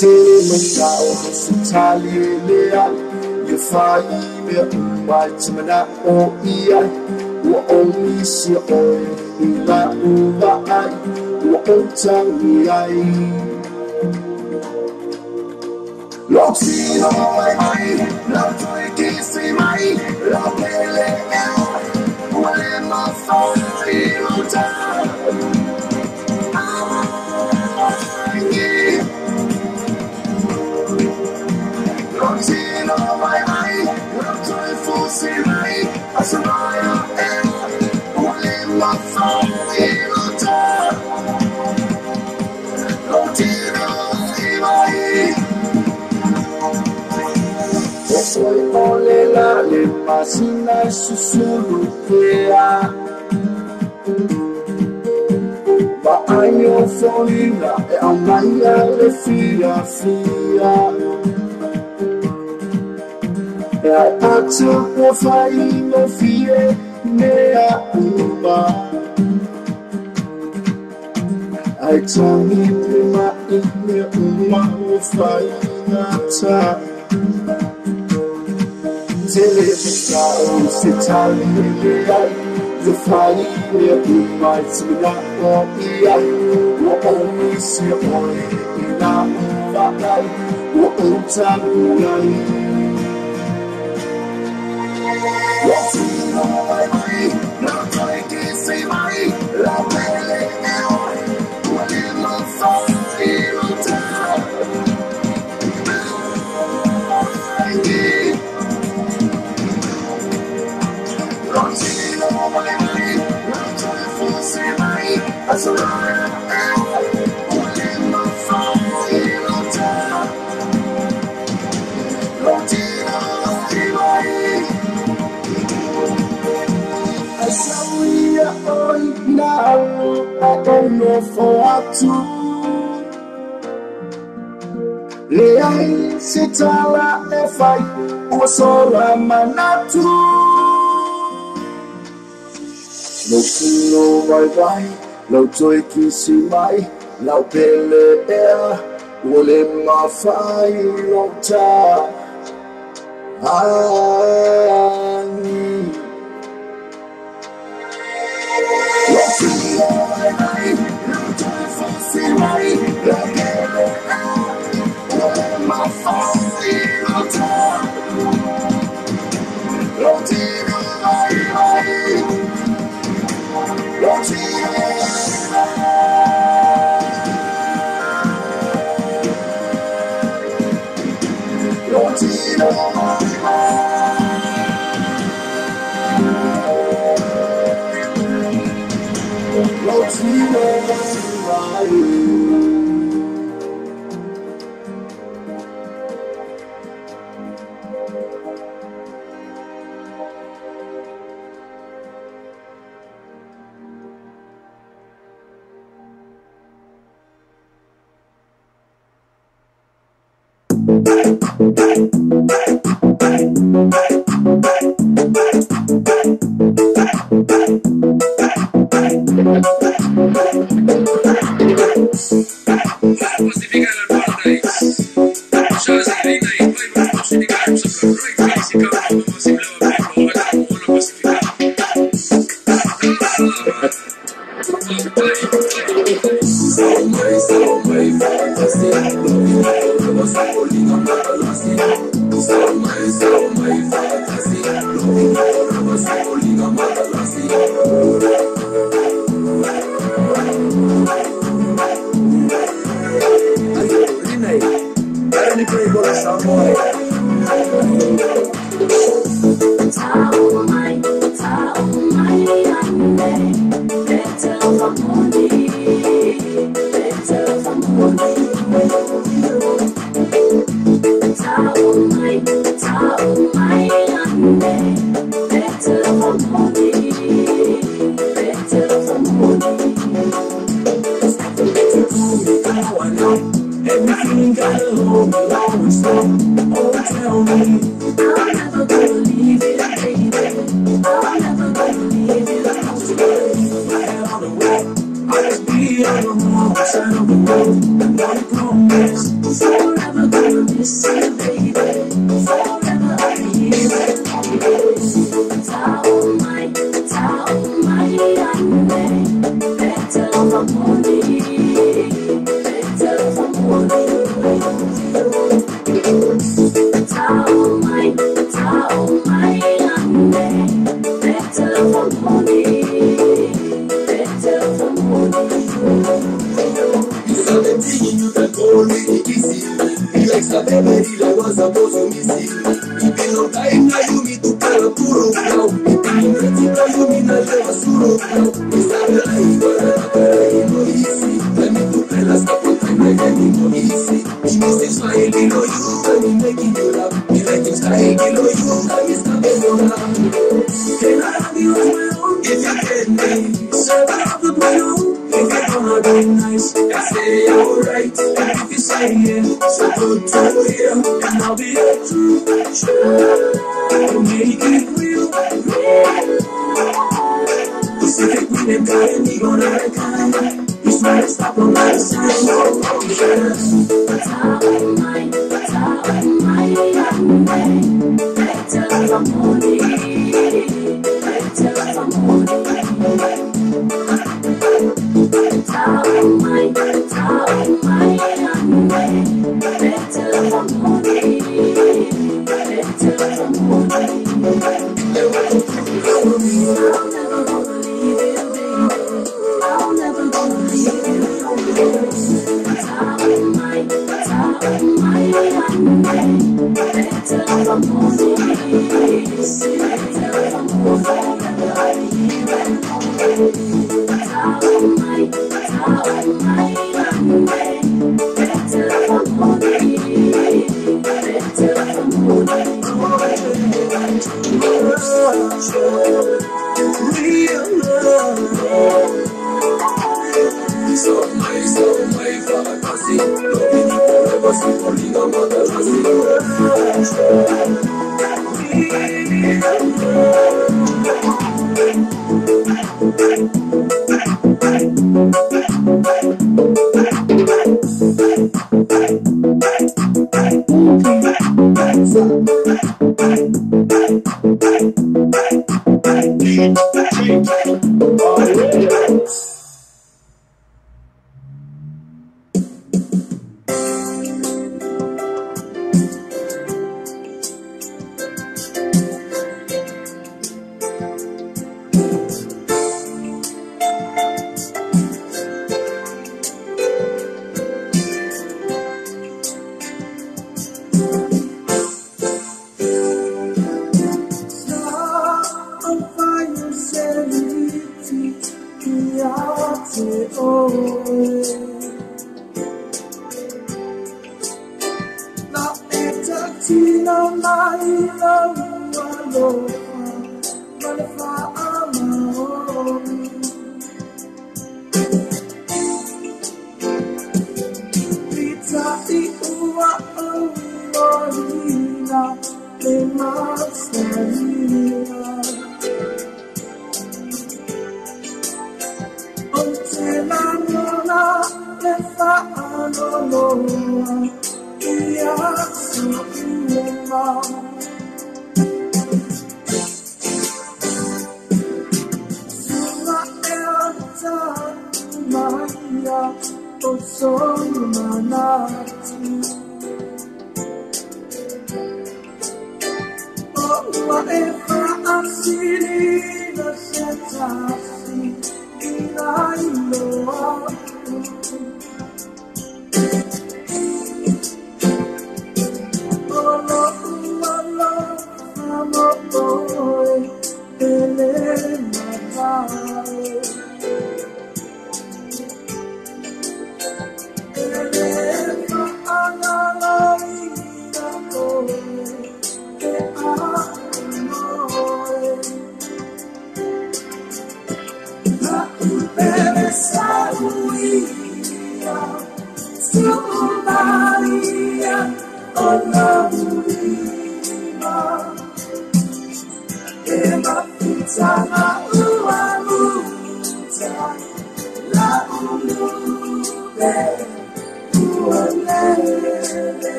Tere mandao sutali lea Yufai me umai timana o iya Wa ongi si oi ila uba ai Wa ontang ai Loksino mai mai Love to kisi mai Love pele Soy olela le pasina susulukea Ba ayo folina e amaya le fia E ai atu po fai no fie mea uba Ai tangi prima i mea uma o fai nata Televisão se talhar, de farinha e mais na copia, o homem se olha e na vai, o antagonai. Não vai, não vai que se vai, lá pele é o lima faz não tá. I don't know for what to. Leai sitala e fai o sola manatu. No kuno vai, no toi kisi mai, lau pele ea, ole mawhai lota. Ai. No kuno vai, no toi kisi mai, lau pele ea, ole mawhai lota. Lotino vai.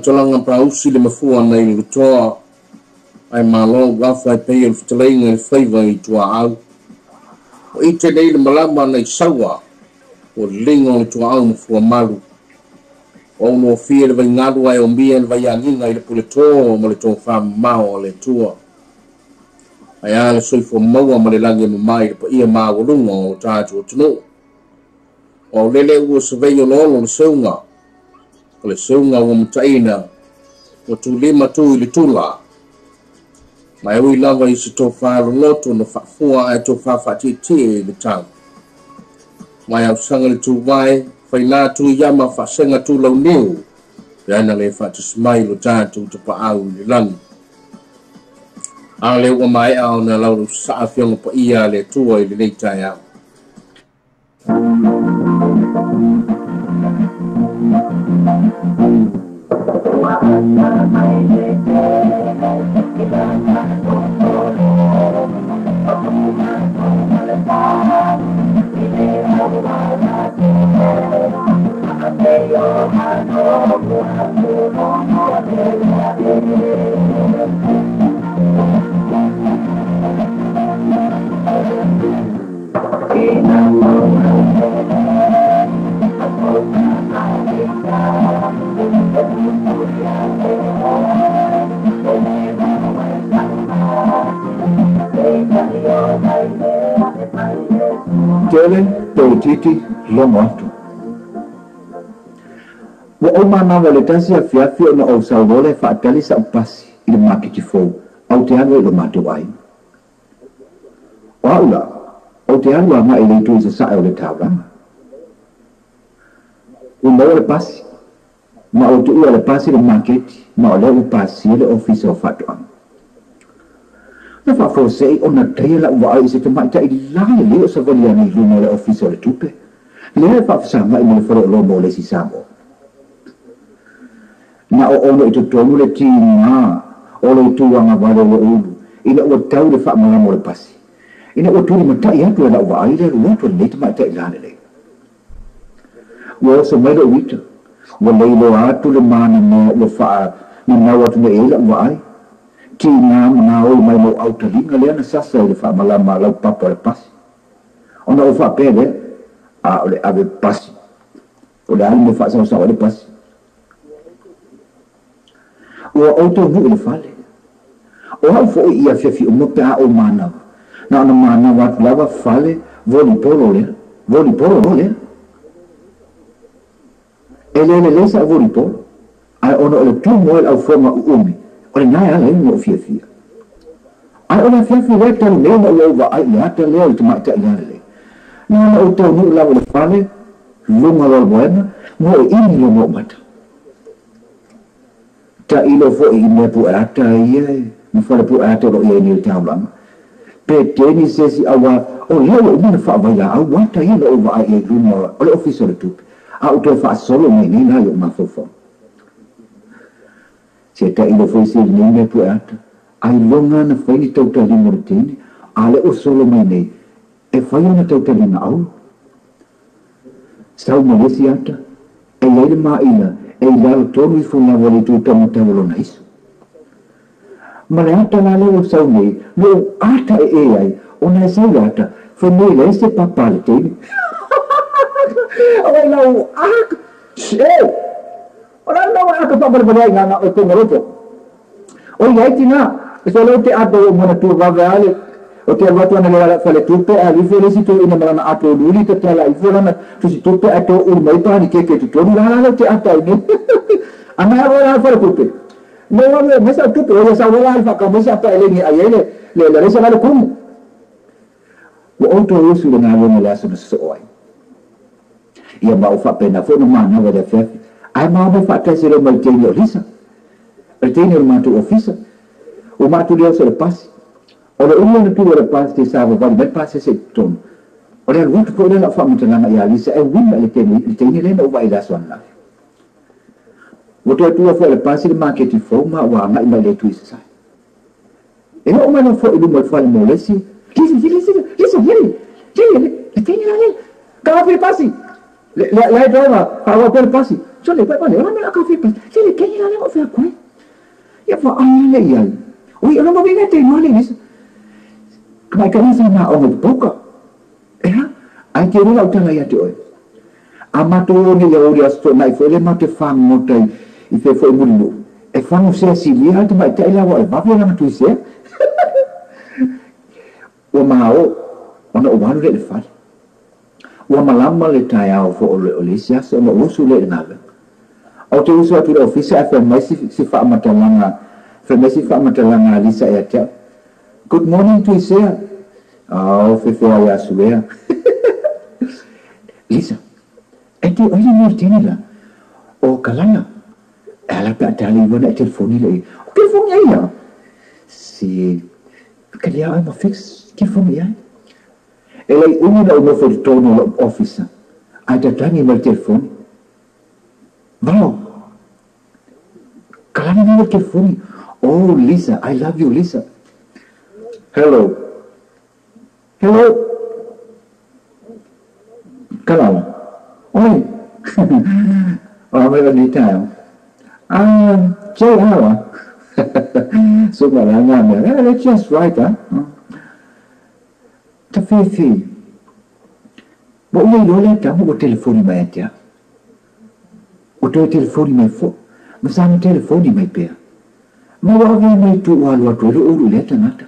Tolanga prausi le mafua nei lutoa ai malo gafa ai pei el fitalainga el flavor i tua au o i te nei le malama nei sawa o lingo i tua au mafua malu o no fia le vai ngadu ai o mbia le vai anginga i le pule tō ma le tō whamao le tua ai a le soifo maua ma le langi mamai le pa ia maa walunga o tātu o tunu o lele ua savei o lolo le seunga o le seunga ua mataina o tu lima tu i le tula mai ui lava i se tō whāloloto na whafua ai tō whawhatiti i le tau mai au sanga le tu vai whainā tu yama whasenga tu lau niu pe aina le whatusmai lo tātu te pa au i le langi a le ua mai au na lau saa whionga pa ia le tua i le neitai au Kele Titi longo atu. Wa o mana wale tasi a fiafi o na o saurole fa atali sa upasi i le makiti fou au te anu i lo mate wai. O aula, o te anu a ma i le tu i sa sae o le tauranga. U mo le pasi, ma o tu ua le pasi le makiti, ma o le u pasi le ofisa o fatuanga. Na fa fosei o na teia la ua ai se te maita i lai le o sa valiani luna le ofisa o le tupe. Le fa fasama i mo le fore o lomo le si samo. Na o ono i tutongu le tina o le tuanga vale o ulu. Ina ua tau le fa malamo le pasi. Ina ua tuli matai atu e la ua ai le ruoto le te maita i lane le. Ua osa mailo wita. Ua leilo atu le mana me ua faa na nau atu me e la ua ai. Tina mana o mai mo autalinga le ana sasa i le fa malama lau papa le pasi. Ona o fa pele a o le ave pasi. O le ali me fa sa o le pasi. ua outou nu'u le fale o hau fo'i ia fiafi o mope a o mana na ona mana atu lava fale volipolo lea e le sa volipolo ai ona o le tumu o le aufoga u'umi o le nae ala ina o fiafia ai ona fiafi lea tali lea na ua uva'ai le ata lea o le tamaʻitaʻi lea lelei na ona outou nu'u lava le fale luga loalomoena mo e ini logo o mata taʻilo fo'i i mea puʻeata ia ma fale puʻeata o loʻi ai ni le taulaga pe teni sesi aua o lea ua umana fa'avaia'au ata ia na uva'ai ai luma o le ofisa o le tupe a'u toe fa'asolo mai nei la i o mafaufau se taʻilo foi selinei mea puʻeata ai loga na fai ni tautalima o le tene a le o solo mai nei e fai ona tautalima au sau malesi ata e iai le ma'ina e i lalo tonu i fulava le tuitaga taulona iso ma le ata la leo sau nei lo ata e ai ona e sau ata fenei le ese papa le teini o lau aka o lau aka whaparaparea i ngana o tongoropo o iai tina e so leo te ato o mana tuavave ale o te avatu ana le ala fale tupe a life le sito ina marana ato luli te tala i fulana tu si tupe ato urmai pani keke tu tonu la te ata ini ana aro la fale tupe no le mesa tupe o sa wala alfa ka mesa pa ele ni ayele le resa la kum o auto usu le ngalo le aso so oi ia ma o fa pena fo no mana va de fe ai ma mo fa tesi le mai tenio lisa e tenio ma tu ofisa o ma tu le so le pasi o le umo na tuwa le pasi te sa va vai pasi se ton o le rutu po le la fa mutanga ia lisa e wina le tenio le no vai la sona o te tua fo le pasi le marketing fo ma wa mai mai le tu isa e no ma no fo i mo fa le mo lesi lisa le tenio le ka fa pasi le driver fa wa per pasi so le pa le ona ka fa pasi le tenio le o fa kwa ia fa ai le ia oi ona mo vinga te mo le lisa mai kanisa na o mo poka ai ke rula utanga ia te oi amato ni le ori asto mai foi le mate fang motai i fe foi mulu e fang se silia te mai te la wa va via na tu se o mao ona o walu le fa o malama le tai ao fo o le sia so mo usu le na o te usu atu le ofisa fa mai si fa matalanga lisa ya te good morning to Isaiah. Oh, fefe ya suea. Lisa. Enti oli mo tini la. O kalana. Ala pa tali bona telefoni le. O telefoni ya. Si kalia ai mo fix telefoni ya. Ela uno da mo for tono office. Ai ta tani mo telefoni. Vamos. Kalana mo telefoni. Oh, Lisa, I love you, Lisa. Hello. Kalala. Oi. Oh, me ni tayo. Jay hawa. So malanga me. That's just right, huh? Tafifi. Bo ile yole ta mo telefoni mai atia. O to telefoni mai fo. Masama telefoni mai pe. Ma wa vi mai tu wa lo to uru le tanata.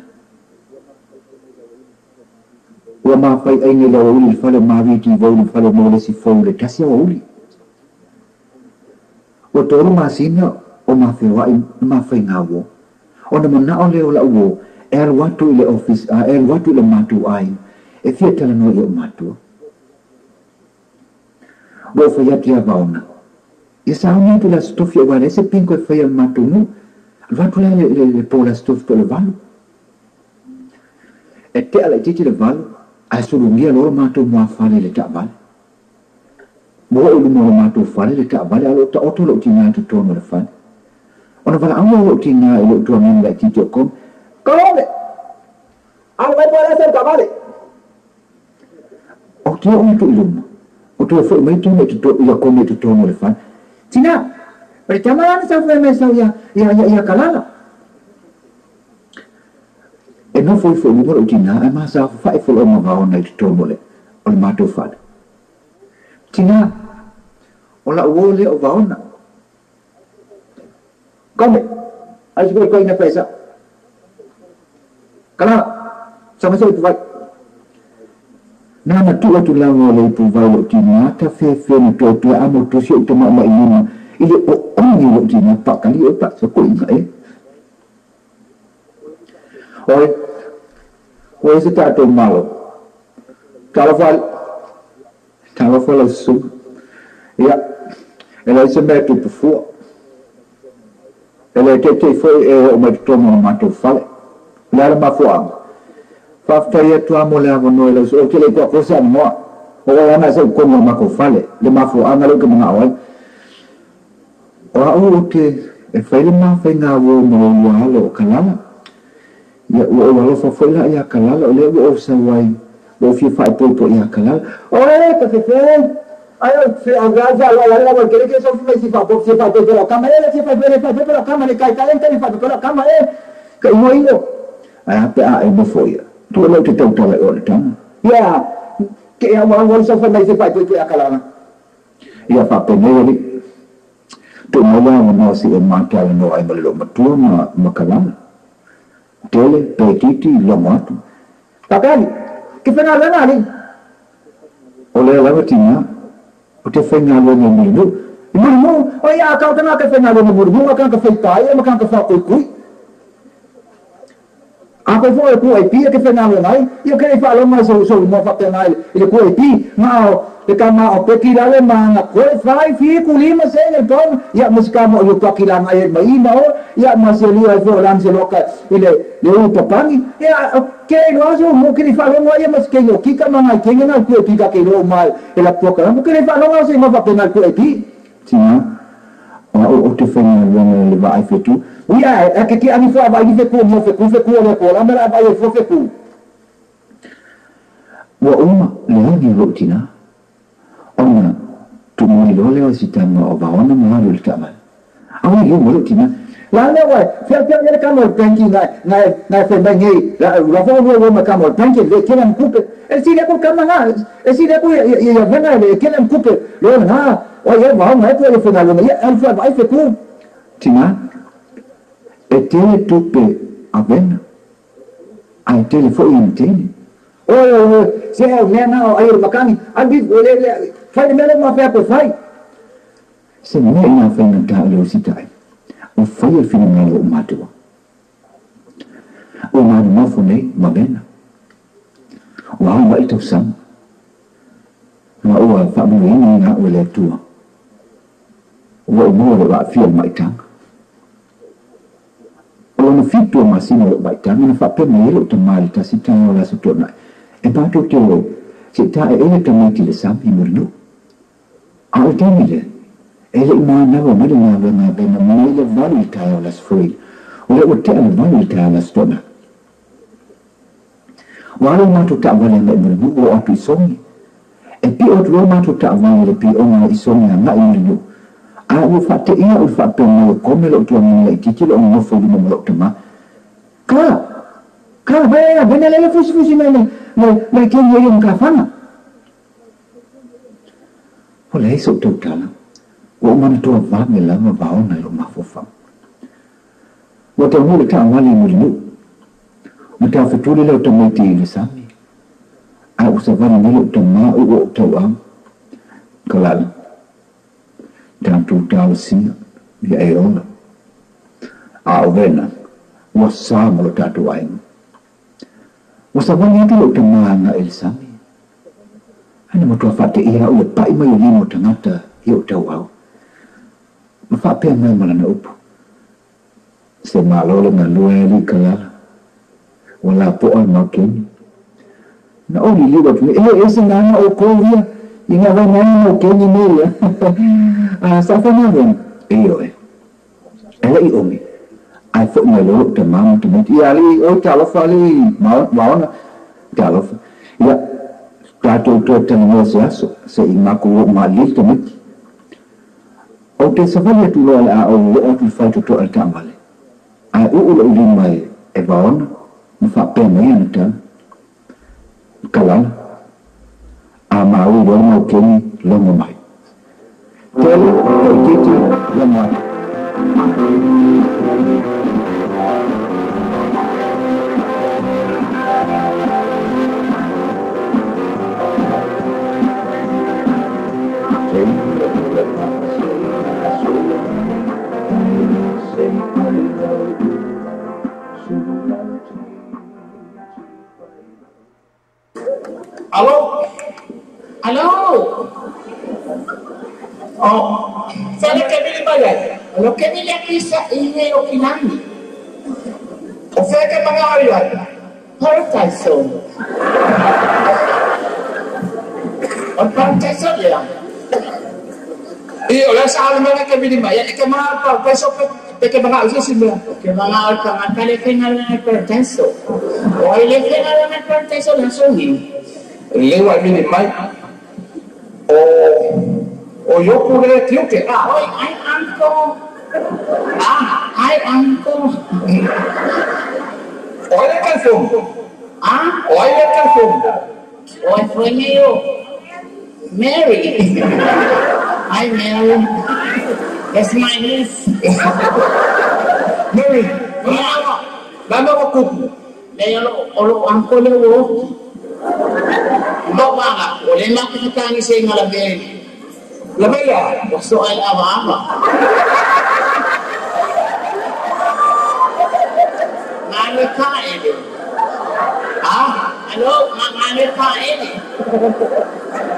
Wa ma fai ai ni la uli fale ma vi ti vo fale mo le si fo le tasi wa uli. O to ma sina o ma fe wa ma fai ngawo. O na na o le o la wo er watu le office er watu le matu ai. E fia tala no i o matu. Wo fa ya tia vauna. Isa uni tu la stofia wa le se pinko e fa ya matu nu. Watu le po la stof to le valu. E te ala titi le valu. A surungia lo mato mo fale le tabal mo o mo mato fale le tabal alo ta oto lo tinga to tono le fale ona vala amo lo tinga lo to men la tito kom kole al vai para ser tabale o te o to ilum o to fo mai to to ya kom to tono le fale tina per chiamare sa fe me sa ya kalala e no foi foi mo tina e ma sa fa e fo mo va ona to mole o ma to fa tina o la wole o va ona come ai sekolah kau ina pesa kala sama saya tu nama tu tu lawa le tu vai lo tina ta fe ni tu amo tu si tu mak ini ile ni lo tina pak kali pak sokoi ngai oi se ta tu malo kalau fal su ya ela se mete tu fu ela te foi o mai tu ma tu fale la ma fu Faftaria tu amo le amo no le so ke le ko sa mo o ya na se ko mo ma ko fale le ma fu anga lo ke ma wa o ke e fai ma fai nga wo mo wa lo kala ya o lo fa foi la ya kala le o sa wai o fi fa po ya kala o e ka fe ayo se agaza la porque que eso me si fa po la cámara le si fa pe la cámara kai talenta ni fa pe la cámara que mo io a mo foi tu lo te tau tala o le tanga ya ke a wang sa fa mai se fa pe akala ya fa pe ne ni tu mo la mo si e ma ka no ai mo lo matua ma kala tele petiti lo mato takani ke fa na la ni ole la tina o te whainga lo ni minu. I murimu, o ia kau tanga ke whainga lo ni murimu, maka ka whaitai, maka ka whakoi kui. A koe fo e kua i pia ke whainga lo nai, ia kere whaalonga so mo whapea nai, i le kua i pi, ngao, le ka mao peki rale maanga, koe whai, fie ku lima senge tong, ia musikamo i upaki langa e maina o, ia maselia e fo lanse loka, i le utapangi, ia kei lo aso mo kiri whalonga ia mas kei o kika mga kenga na kua kika kei lo mai e la poka mo kiri whalonga se ma whapena kua e pi tina o te whenga wana le vai whetu ia e ke ki ani fua vai wheku mo wheku le kola mera vai e fo wheku wa uma le hagi lo tina ona tu mo lo leo si tama o vaona maharu le tamal awa i mo lo tina la le wa fia le kamol penki na fe bangi la fo wo ma kamol penki le kelam kupe e si le ko kamanga e si le ko ya vena le kelam kupe lo na o ye va ma to le fena lo ya al fa vai fe ku tina e te tupe avena ai te le fo inteni o se ne na ai makani abi le fai me ma fa ko fai se ne ina fe na ta lo si tai o fai al finale o matua o manu mafu nei mabena o hau mai tau sam ma ua whamuini nga o le tua o mua le wa fia mai tanga o na fitu o masino o mai tanga na whape me ilo ta mali ta si tanga o la sotona e pato te o si ta e ele ta mati le sam i murinu a o temi le ele ma na wa mali na wa bena mai le vali ta o las free o le o te ana vali ta la stona wale ma to ta vale me murinu o atu isongi e pi o tu ma to ta vale le pi o ma isongi na i murinu a o fa te ia o fa pe mo come lo tu mo le ti lo mo fo di mo lo tama ka vai bene le fusi me che io un cafana o lei so to tala o man to va me la ma ba ona lo ma fo fa o te mo le ta vale mo lu ma ta fa tu le lo to mo ti le sa a o sa va me lo to ma o to a kalala tanto tal sia di aerola a ovena o sama lo tatu ai o sa vani tu lo tamana el sami ana mo to fate ia o pai mai ni mo tangata io tau au ma fa pe mai mala na upu se malo le na lue li kala wala po ai ma ken na o ni liba tu e se na o ko via ina va na o ken ni melia sa fa na ven io ela i omi ai fo mai lo te mam te meti ali o tala fa li ma na tala fa ya tato to te no se i ma ko ma li te meti o te sa fa tu lo ala o tu fa to al tamale ai u lo li mai e vaona ma fa pe mai ana ta kala a ma u lo mo ken lo mo mai tele e kiti lo mo Alo. Alo. Oh, saya Kevin Bayar. Lo Kevin ya kisah ini okinani. O saya ke mga ayat. Parataison. Ang parataison ya. Iyo, lang sa alam mga Kevin Bayar. Ika mga pagpeso ke mga ayat sila. Ke mga alpangan kali final na parataison. O ile final na parataison langsung ni. Lewa mini mai. O yo pude tío que Oi, ai uncle. Ai uncle. Olha que fumo. Olha que fumo. Oi, foi meu. Mary. Hi, Mary. That's my niece. Mary. Lama ko kuku. Leo olo uncle lo. Bawa oleh mak kita ni saya ngalamin. Lebih ya, soal apa-apa. Maneka ini. Halo, maneka ini.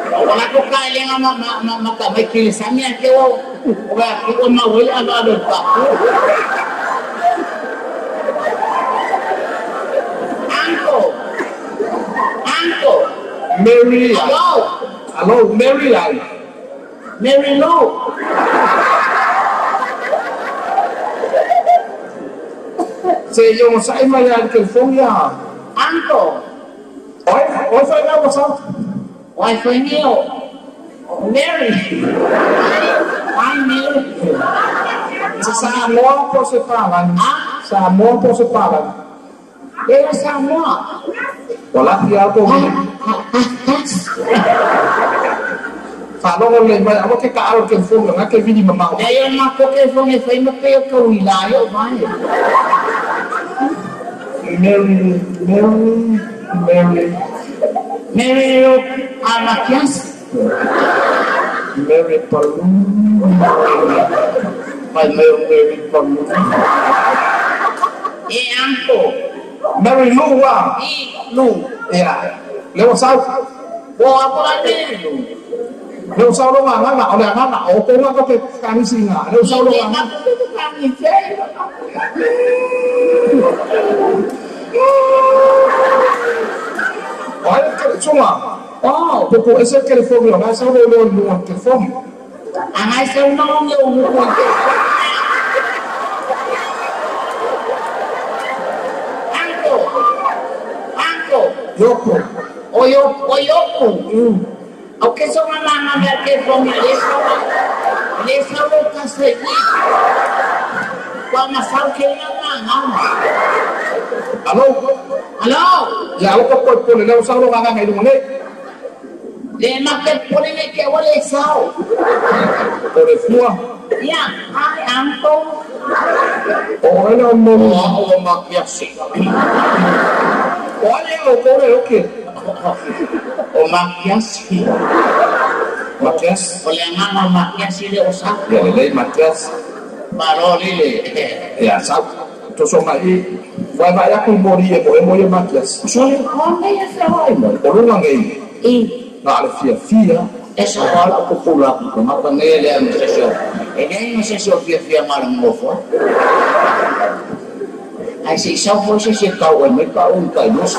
Kalau aku kali maka mikir samia kau, aku mau apa ada tak? Uncle. Mary. Hello, Mary. Mary Lou. Saya yung sa imayan telefon ya. Uncle. Oi phải đâu mà sao? Oi phải nhiều. Mary. Hi Mary. Sa mo po sa palan. Sa mo po sa palan. Pero sa mo. Wala tiya to. Kalau oleh banyak apa ke kau telefon dengan ke video memang. Dia nak ke telefon ni saya nak ke wilayah mana? Mary Amakias. Mary Palu. Mary Palu. Uncle. Mary Lou lah. Lou. Ya. Lewat sao? Wah, apa lagi Lou? Nếu sau đó mà ngã để ngã ổ cố nó có cái căng gì ngã nếu sau đó mà hỏi cái chung à tôi cũng sẽ cái phone rồi ngay sau đó luôn luôn cái phone ngay sau nó nhiều luôn Uncle Yoko Yoko Okay, so mama ke from Lesa kasi ni. Wa masal ke na. Halo. Ya ako po le usah lo nga ngay dum ni. Le maket po ni ke wala sao. Por fua. Ya, hi uncle. Hola mo. O makiasi. Olha o kore okay. O Makiasi. Matias? Oleh mana Makiasi dia usah? Ya, lele Matias. Baru lele. Ya, sab. Tosok mai. Vai vai aku bori e bo e Matias. Soalnya kau ni sahaja. Orang lagi. Na ale fia. Esa hora aku pulang ke mata nele am sesio. Ini sesio fia malam ngofo. Ai si sao foi se kau mai kau kai nos.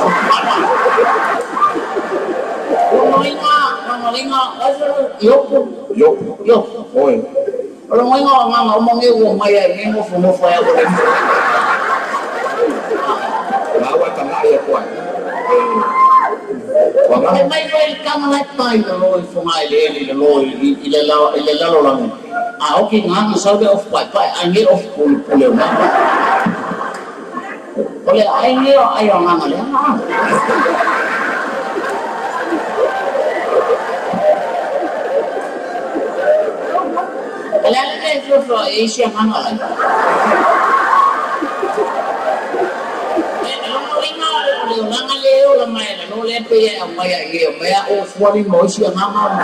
Ngolinga, Yoko. Oi. Orang ngomong ni maya ni ngofo ya boleh. Bawa tengah ya kuat. Mai welcome lai pai loi fungai le loi ile la lang. Okay ngang saudi of pai angin of pul na. Boleh ayo ngang le. Lalu itu Asia mana lagi? Orang leo lamai lalu lepe ya maya ofwali mosi ngama.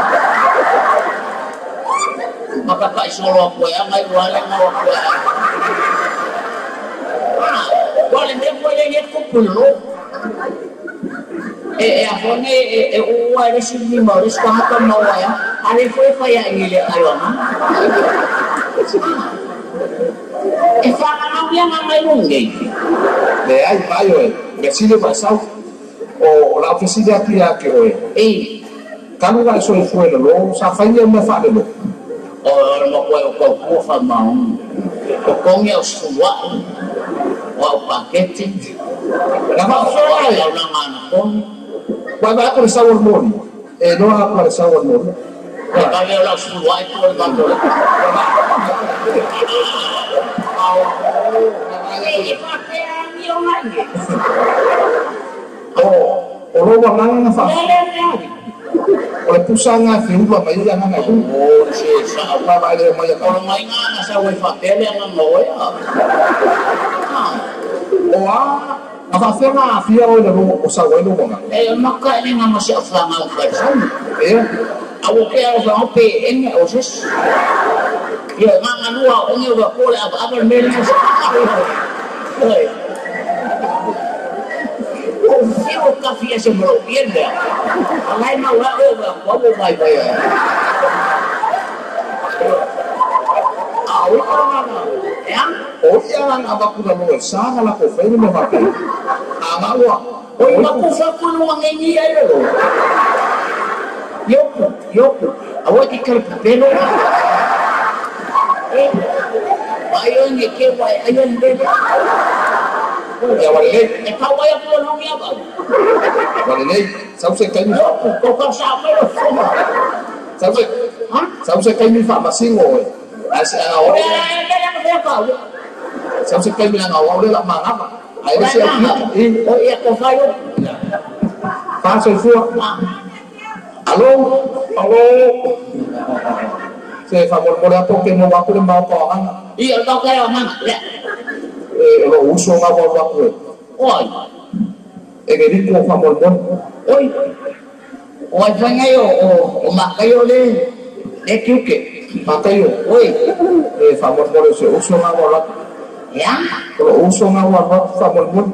Maka tak solo apa ya mai wala ngau apa. Boleh dia boleh dia kupul lo. afone ua le sini mo le ska hata mo ya ale foi foi ya ile ayo ma fa na dia na mai lunge le ai paio me sile pasau o la oficina aquí que hoy kalu ga so foi lo sa fanya me fa de lo o no ko fa ma o con el suwa o paquete la va a la una mano con va a por sabor mori no va a por sabor mori va a ver la suwa y todo el bando o lo va a fa o le pusanga fiuba mai ya nga ku o se sa va va le mai o mai nga sa we fa tele nga mo ya o a fa fena fia o le o sa we no nga maka ni nga masih fa nga ka awo ke o fa pe en o ses ya nga lua o ni wa ko le aba me ni o café se me lo pierde. Alai ma wa o vai vai. O ia nga ba ku no sa nga la ko fe ni me va pe. Anga wa. O ma ku fa ku no ngi ai lo. Yo. Awo ki kal pelo. Ayo ni ke wa ayo ni. Ya wale pa wa ya ko no ya ba wale sao se kai ko ka sa pe lo sao se kai mi fa ma singo asi ana o sao se kai mi na o le la ma ngapa ai se o ya ko fa yo fa se fu alo se fa mo po ke mo ba ku le ma ko an iya to ka yo ma lo uso nga wa ku oi que di ko fa mo bon oi oi fa nga yo o ma ka yo le kiuke ma ka yo oi fa mo se uso nga wa ya lo uso nga wa fa mo bon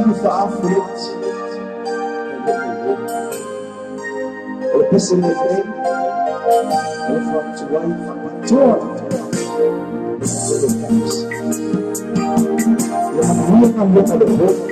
you for affluent. Or person with name. Or from to wife. Torn. You have to look at the book.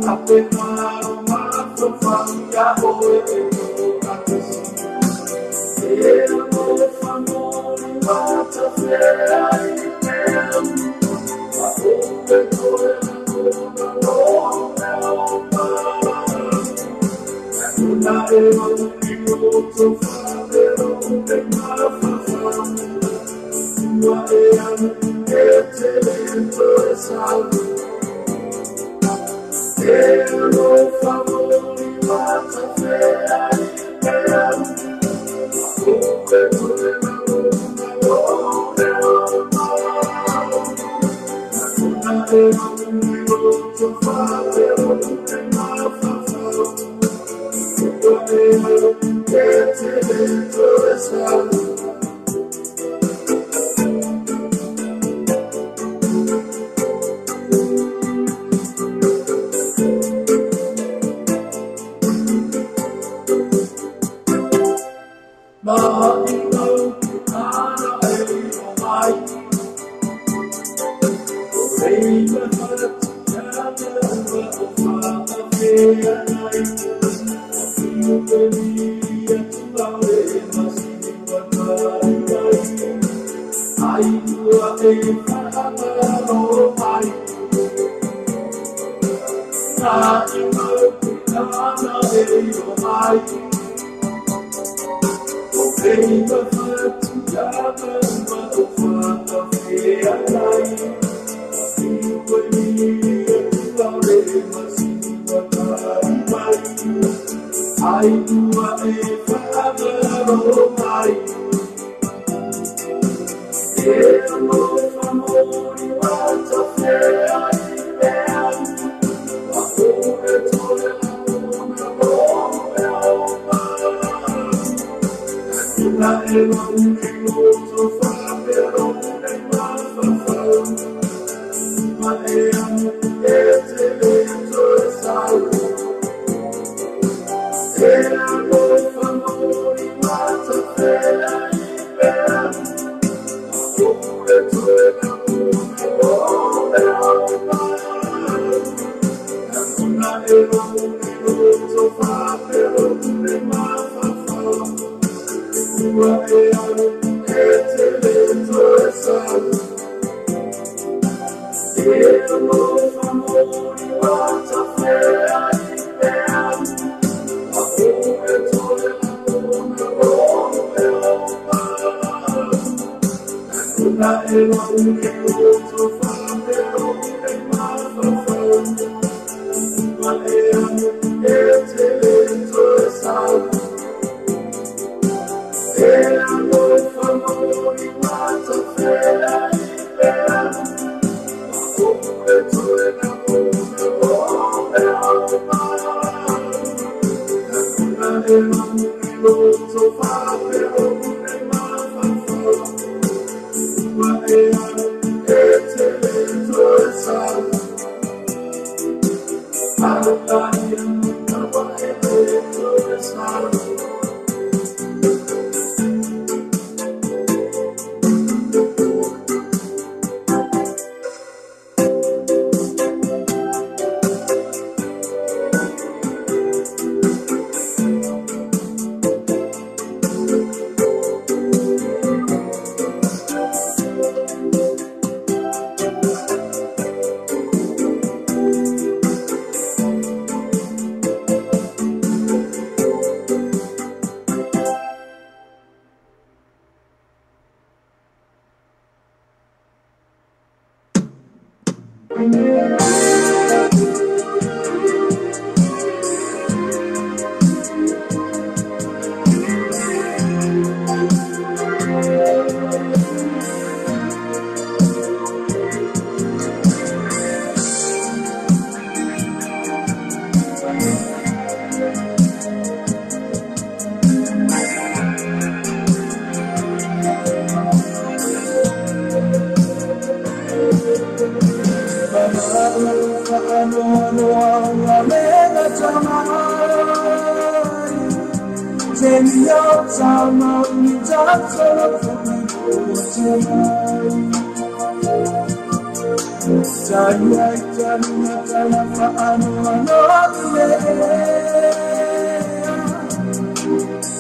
Apenas uma família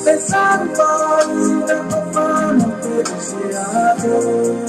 Pensando ainda no fama que deseado.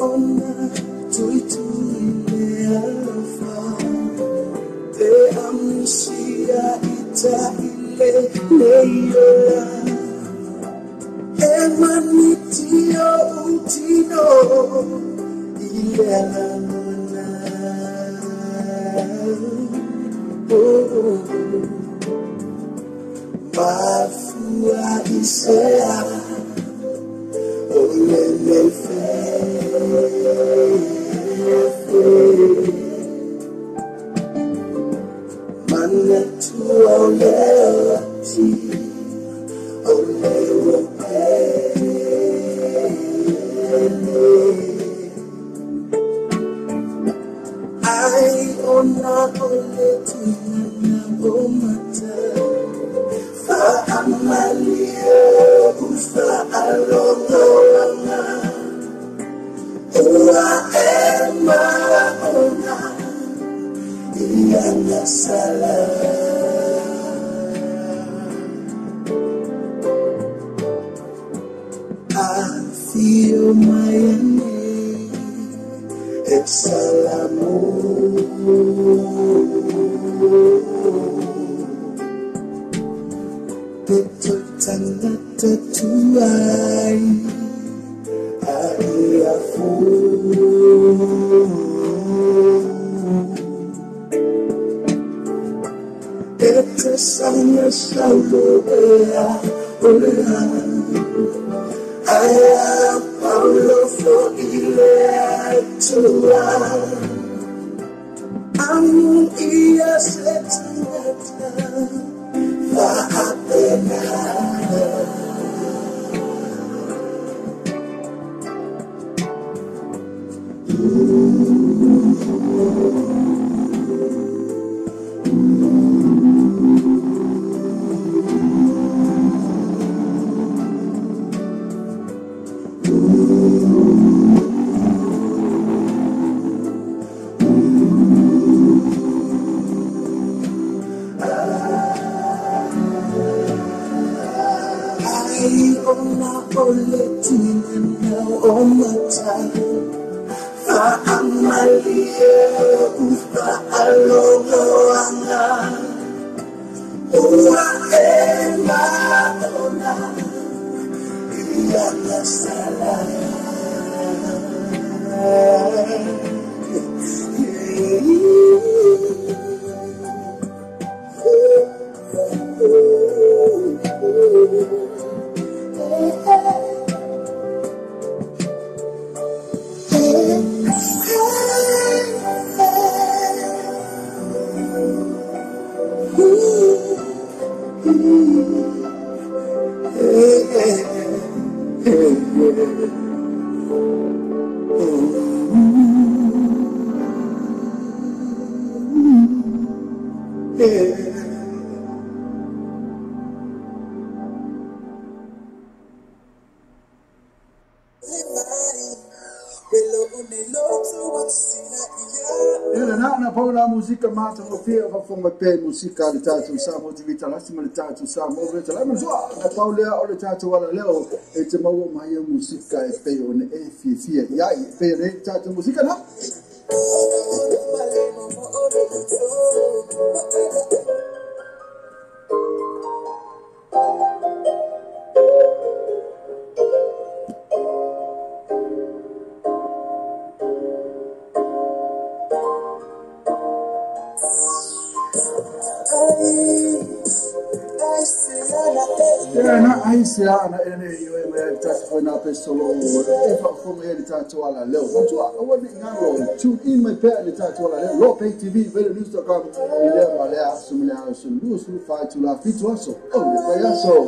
ona tui tui le alfa te amnesia ita ile leiola e manitio utino ile alana Mafua isea Olele fe Manetu olele ti Olele pe Ai ona ole ti na omata Amalia ufa alona Ua ema ona Iana sala I feel my name It's Tanda tatuai Aiafu Ete sana saulo ea olea Aia paulo fo ilea tua Amu ia setinata Musika mata o pia va fonga pe musika le tatu sa mo ti vita lasima le tatu sa mo vita la mo na paulea o le tatu wala leo e te mau mai musika e pe o ne e fia ia e pe le tatu musika na Aisia ana ene yo e mai tatu foi na pessoa e fa como ele tatu ala leo but I want to tune in my pet le tatu ala leo lo pay tv vele news.com ile malea sumlea sulu sulu fa tu la fitu aso oh le payaso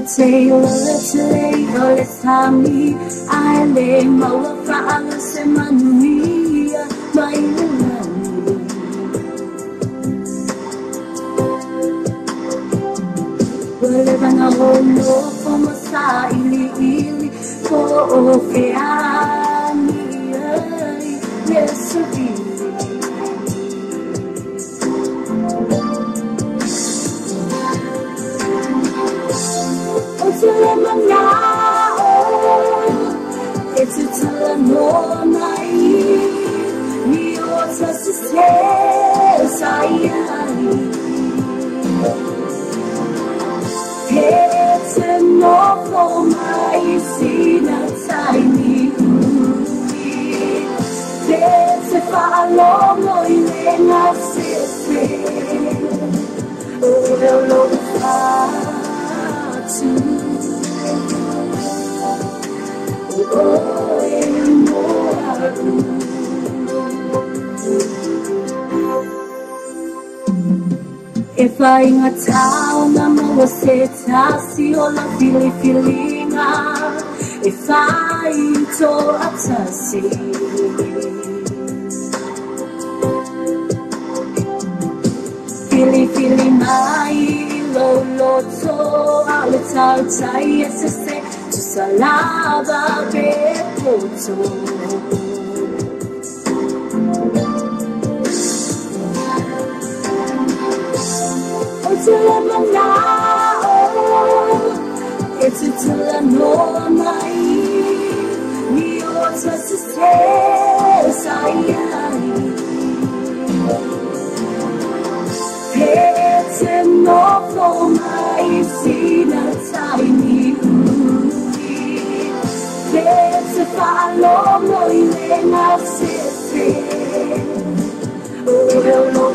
Taylor today, all the time me. I lay my love for Alice and Manuia, my wherever I hold for my side, ili for Okeani, yes, it's a telenovela, mi osa se sai. It's a novel, my sina tiny. There's a follow, no, in a sister. Oh, no, if I in a town, I'm a setasi or la feelinga. If I to atasi, feeling my low to all the time. Yes, salava bepoto. It's a telenovela, mi osa se sai. It's a novel, my sina tiny. There's a follow, no, in a sister. Oh, no,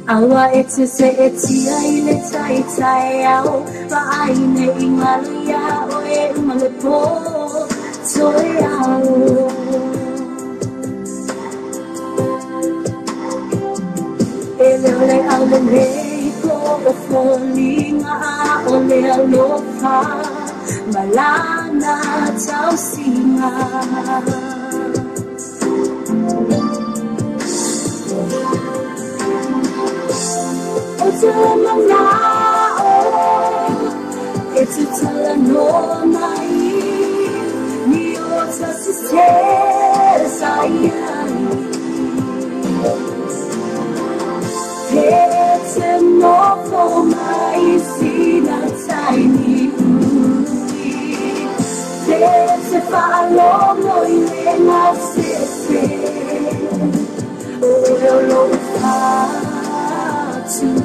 awa ete se etia ile tai au pa aine ingalia o e malepo toi au ele au le ko o folinga o le alofa malana tau singa it's a telenovela, mi osa se sai. It's a novel, my sina tiny. There's a follow, no, in a sister. Oh, no, it's a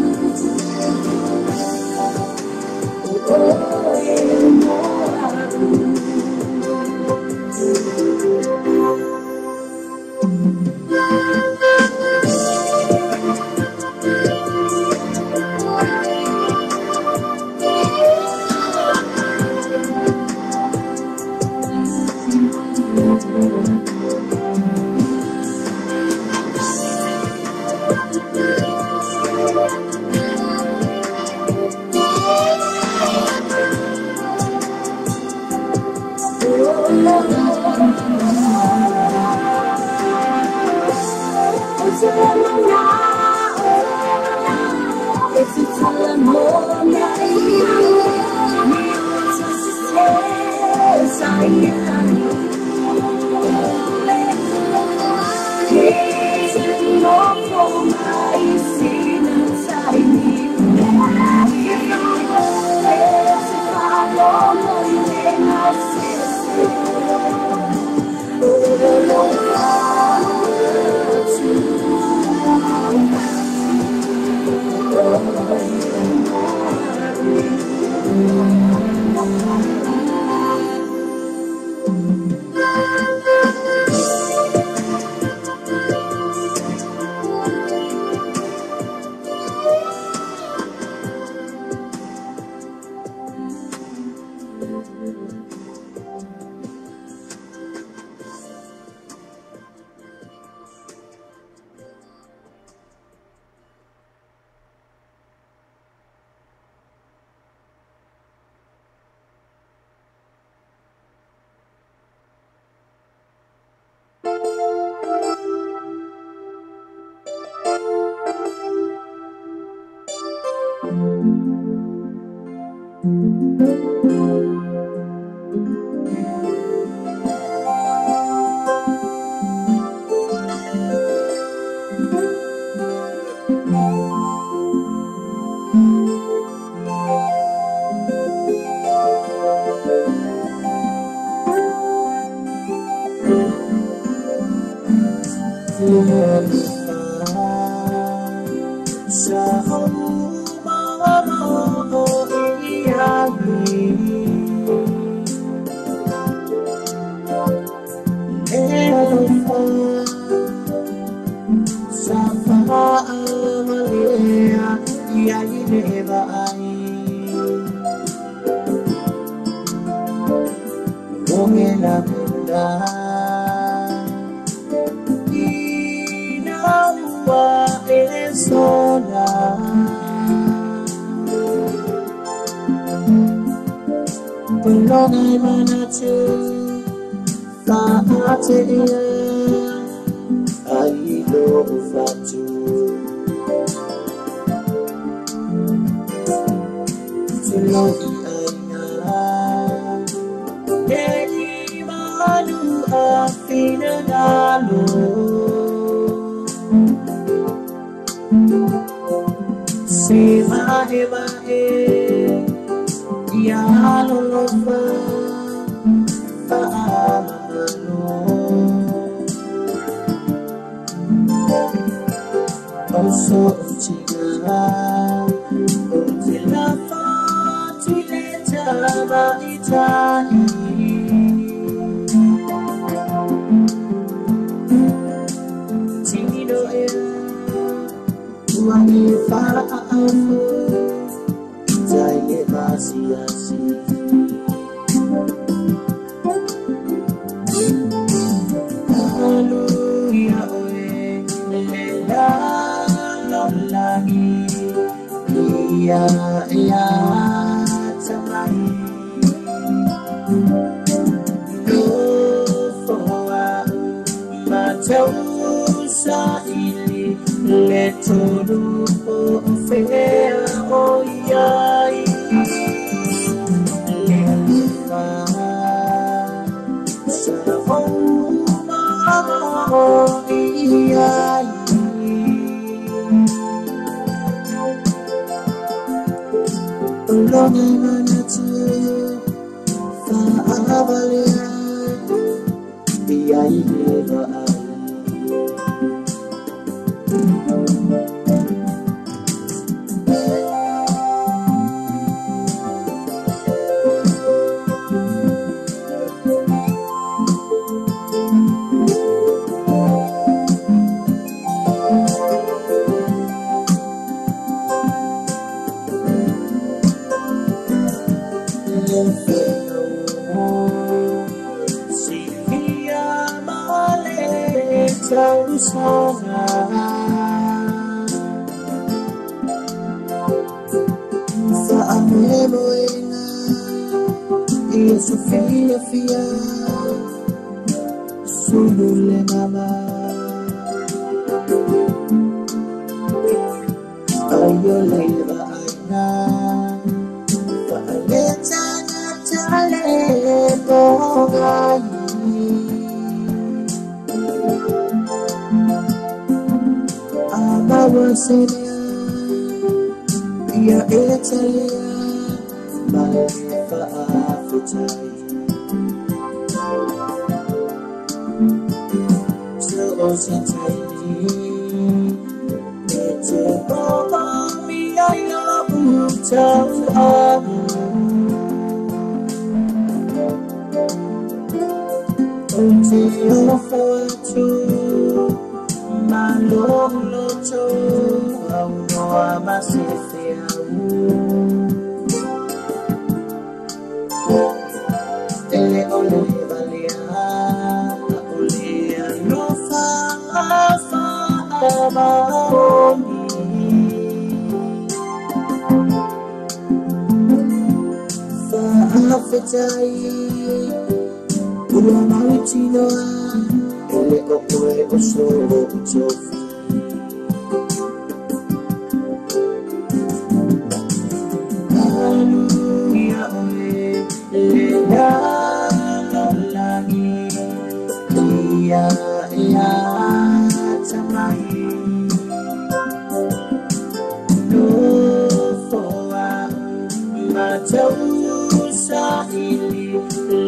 Matausa ili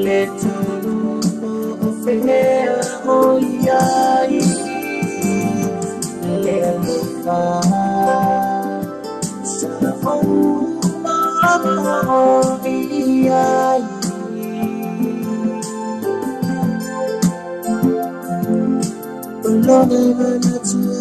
letu ofea oh yeah, sana oh yeah. Long even not to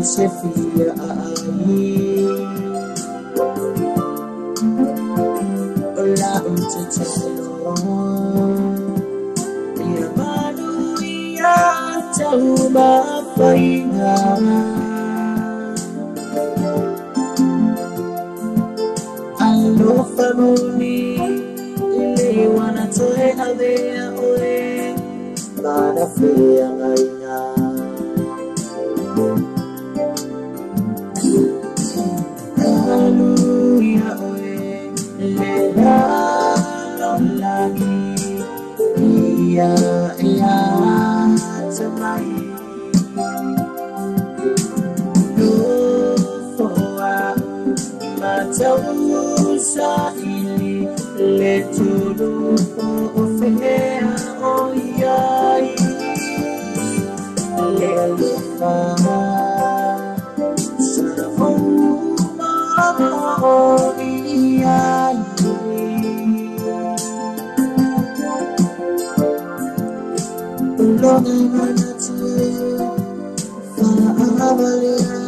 Sefia Ola utetelo Ya manu ya tauma faina Alo famuni Ile wanatoe adea oe Mana fea ngaina Hallelujah, Lela, Lolagi, Iya, Iya, Samai, Dofoa, Matausa, Ili, Letulu, Ofea, oh yeah, Lela, oh yeah, long even not to Favalia,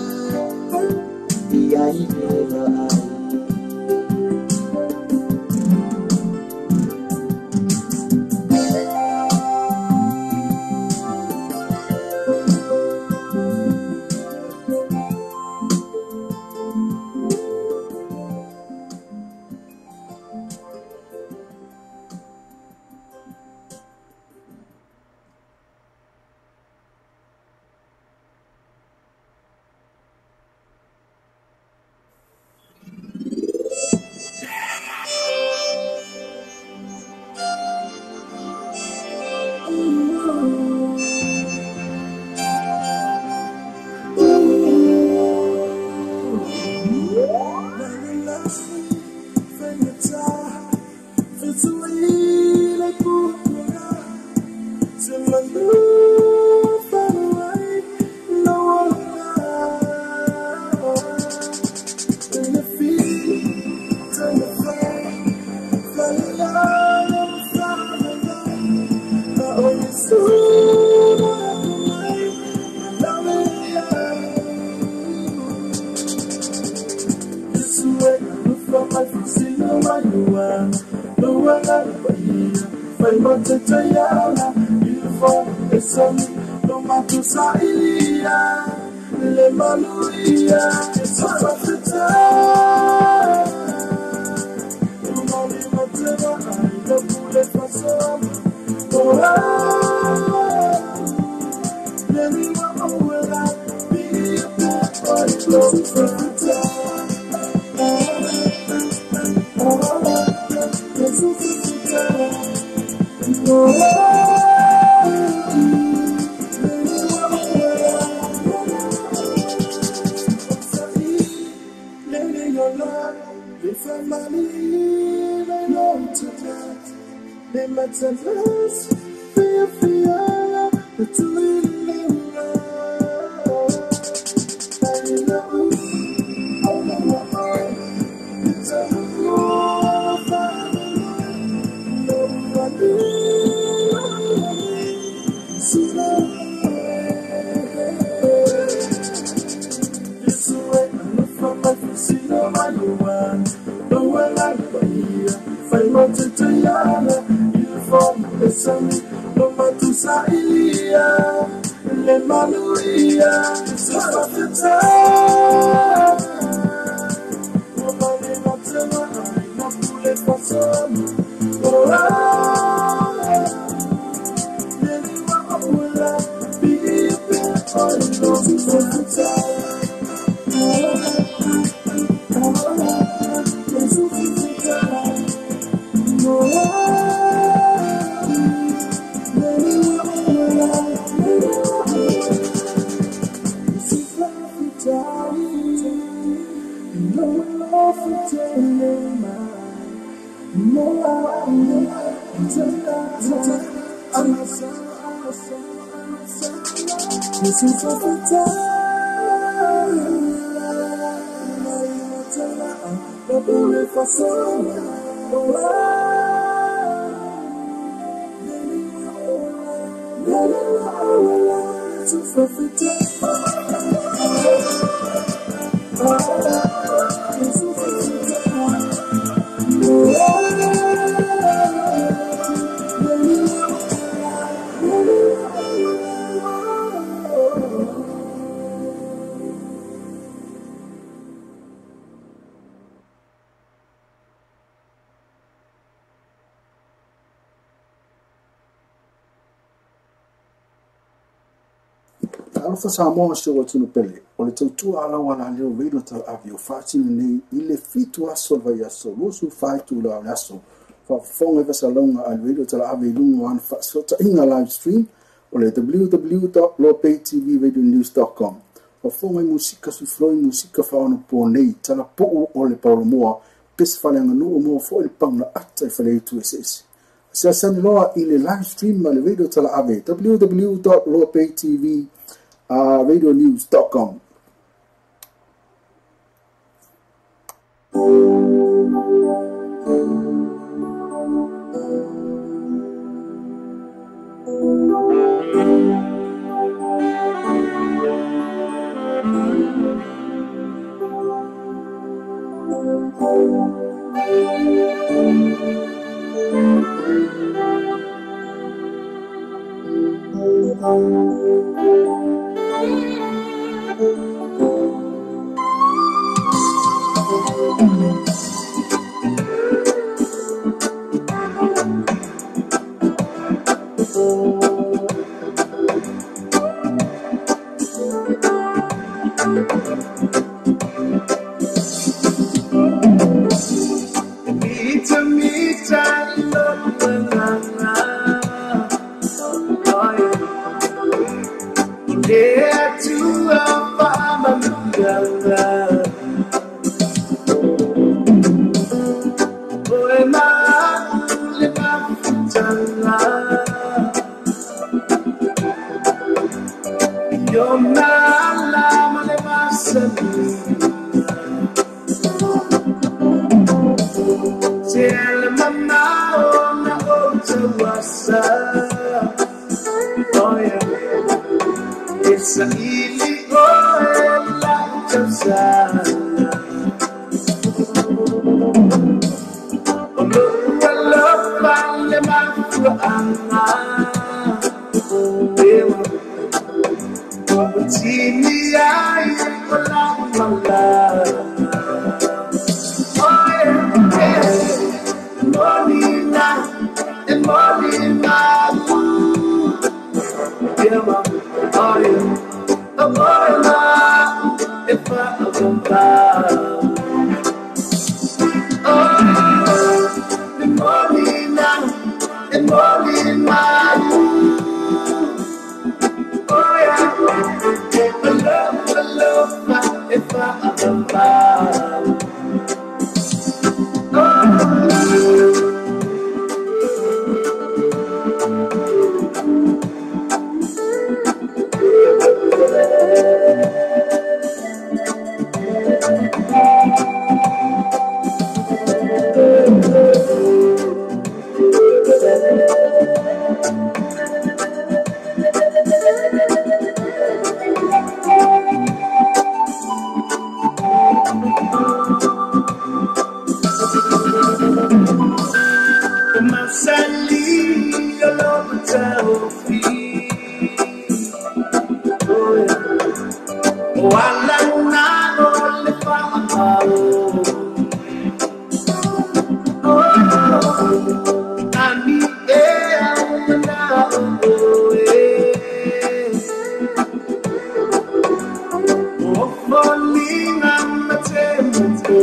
Fai mote te yala Alfa Samoa se wa tunu pele. O le tautua ala wala leo radio tal avio fatini nei ile fitu aso vai aso. Musu faitu la aso. Fa fonga vesa longa al radio tal avio lungo an fa sota inga live stream. O le www.lopaytvradionews.com. Fa fonga musika su floi musika fa ono po nei tala po o le paromoa. Pes fale nganu o mo fo le panga ata i fale tu ss. Sa sanloa ile live stream ma le radio tal avio www.lopaytvradionews.com. Send Italy, along the Taufi. Oh, yeah. Walang nanol pa ako. Oh, ani ang nanao oh, falling ang matempo.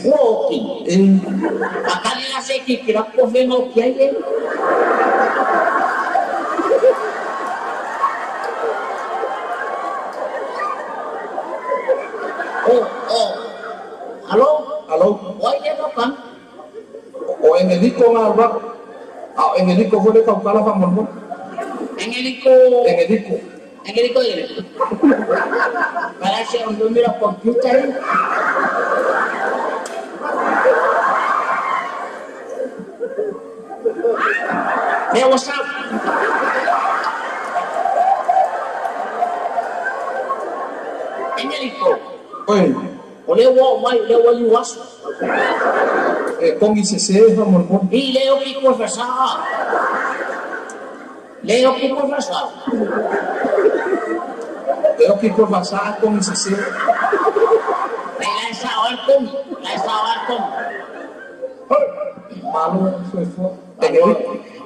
Walking. Akala nga sa ikikirap ko, venok yan. Oh. Halo? Halo? Why yan ka? O Enrico nga ba? Enrico boleh kau kalah Bang Mon? Enrico ini. Para siya ang lumira computer. Hey, what's up? Enrico. Oi. Lewa liwas. Kung isese Bang Mon? Leo que conversar. Leo que conversar com isese. Lai sawar. Malu susu.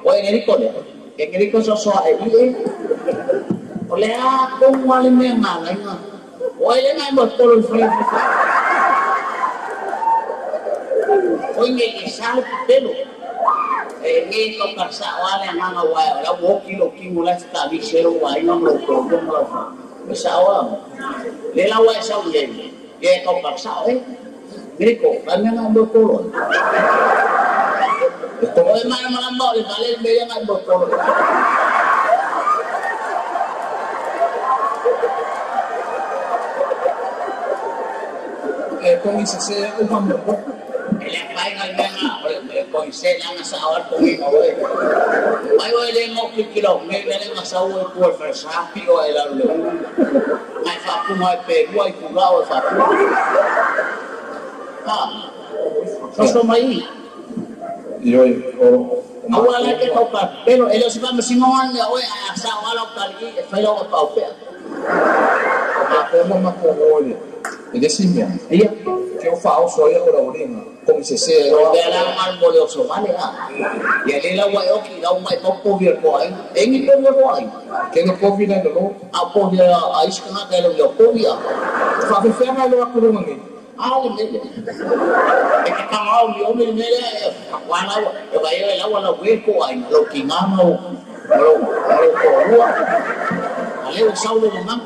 Enrico sosok ini. Oleh aku malam yang malai mah. Oleh ngai betul free. Ngai salip pelo. Ngai kau kerja awal yang mana awal. Lah kilo mulai sekali seru awal yang lo problem lah. Besawam. Lela awal sawu jadi. Ngai kau kerja Enrico, kami ngai betul. Kalau malam-malam bawa di balik meja nggak botol. Kung isese upang berbuat. Paling almena, kung isese lang sa awal kung ikaw Ay wala mo kikilong, may nga sa awal po for sapi o ay lalo. May fapo mo ay pego ay kugaw sa fapo. So may awal lagi kau pak, pero elo sebab mesingongan ya, oi asa awal kali, kalau kau pak. Ako mo makuhuli. Jadi simya. Iya. Kau fao soya orang orang. Kung isese. Dalam arbol so mali ha. Ya lela wa oki, lau mai popo biar koi. Engi to biar koi. Kena kopi na dulu. Apo dia ais kena kalau dia kopi ya. Fafi fena lo aku rumah ni. Ini kita mau dia ni wala bayo wala weko ay lo kimamo lo ko ale usaulo naman.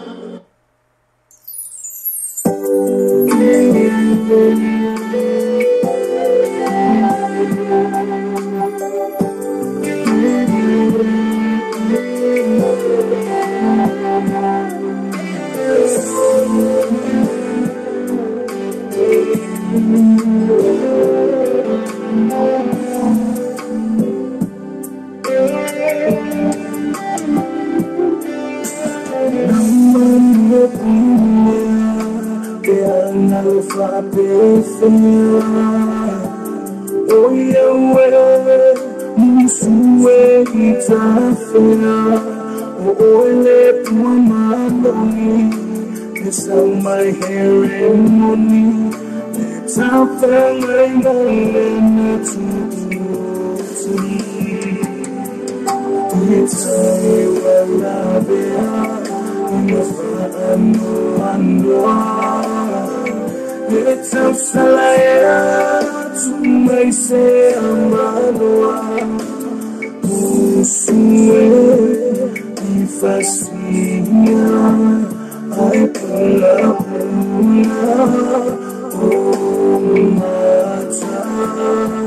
Oh Yahweh, Musue itafia. Oh ele puamani, it's all my hair and money. It's out there like no to it's a labia, it's a salaya to my say amanoa. If I see you, I pull up, oh my child.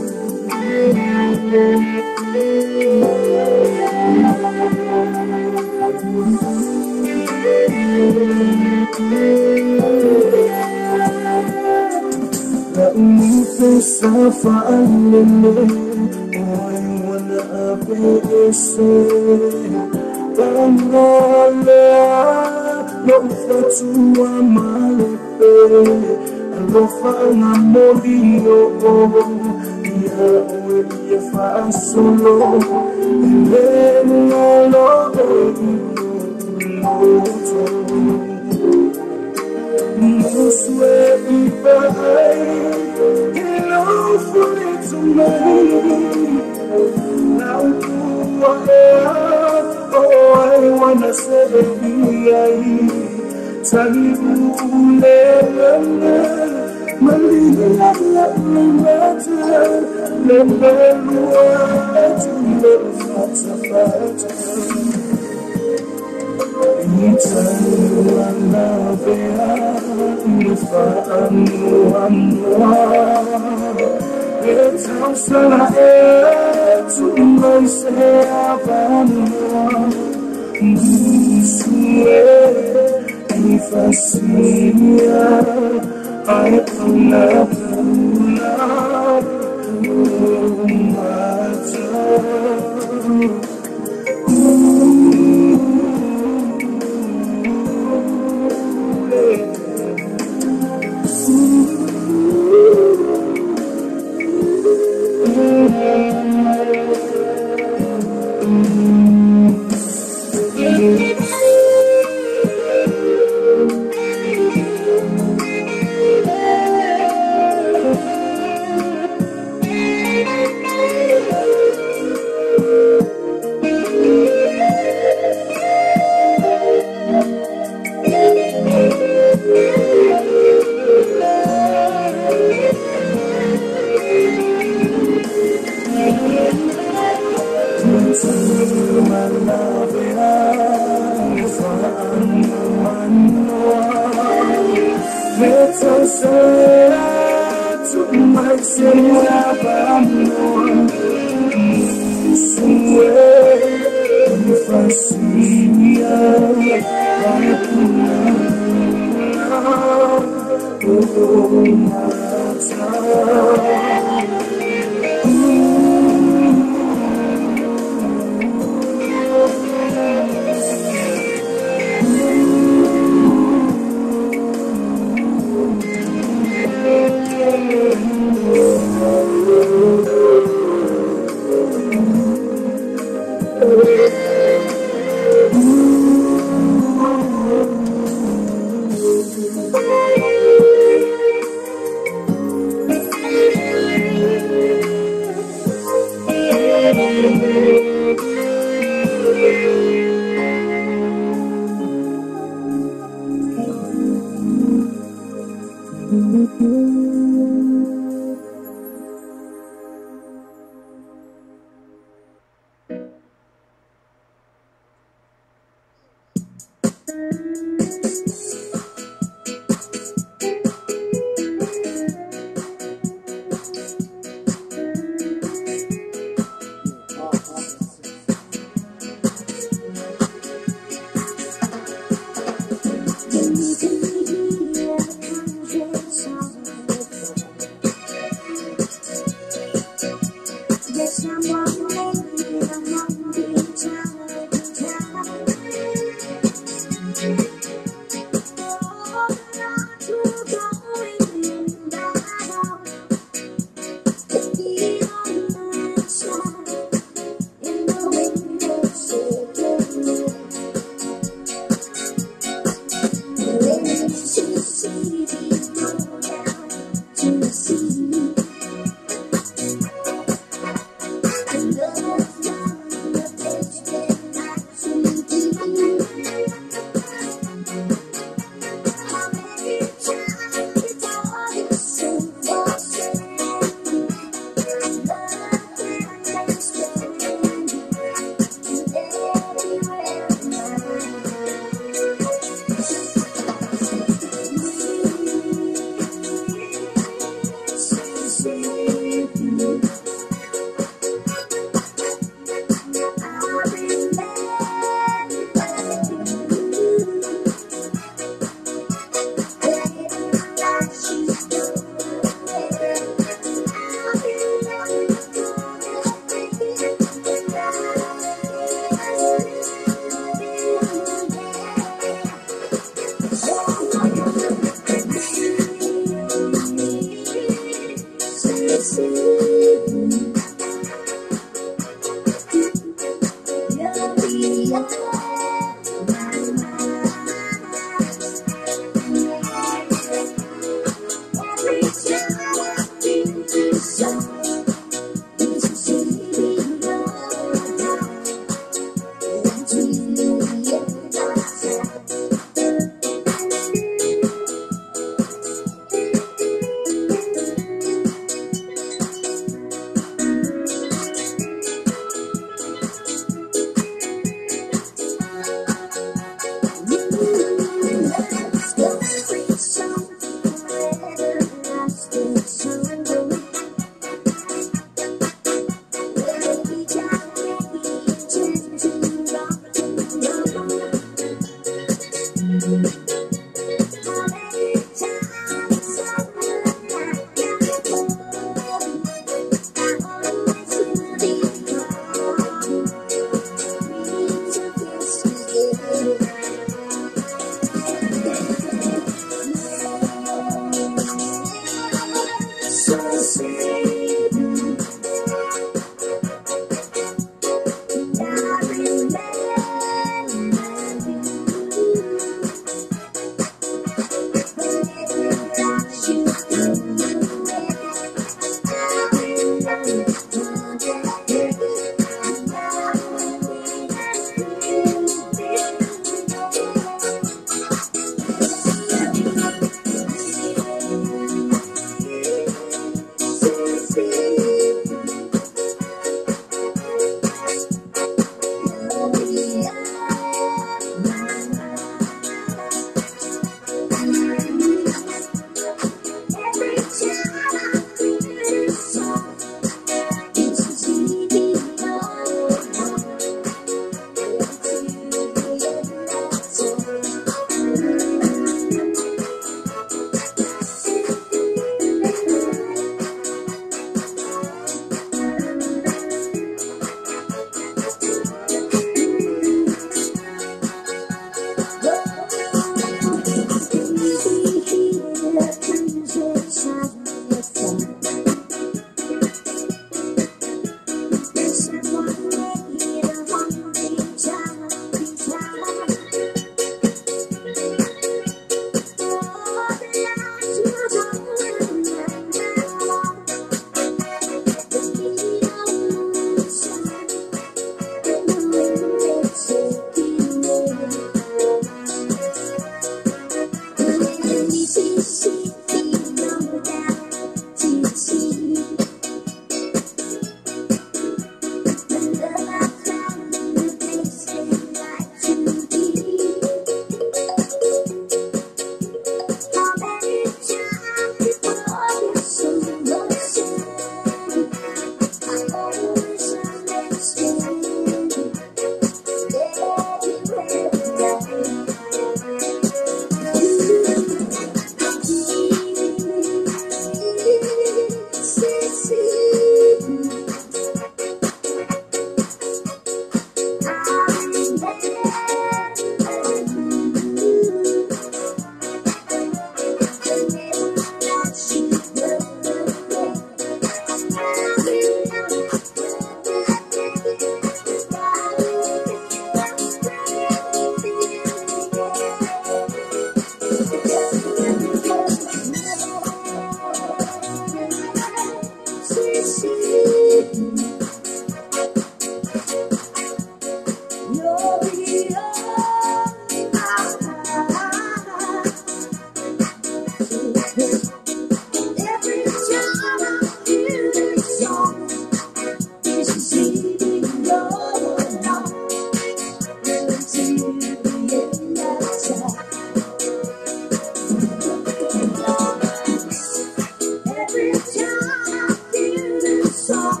Every time I feel this song,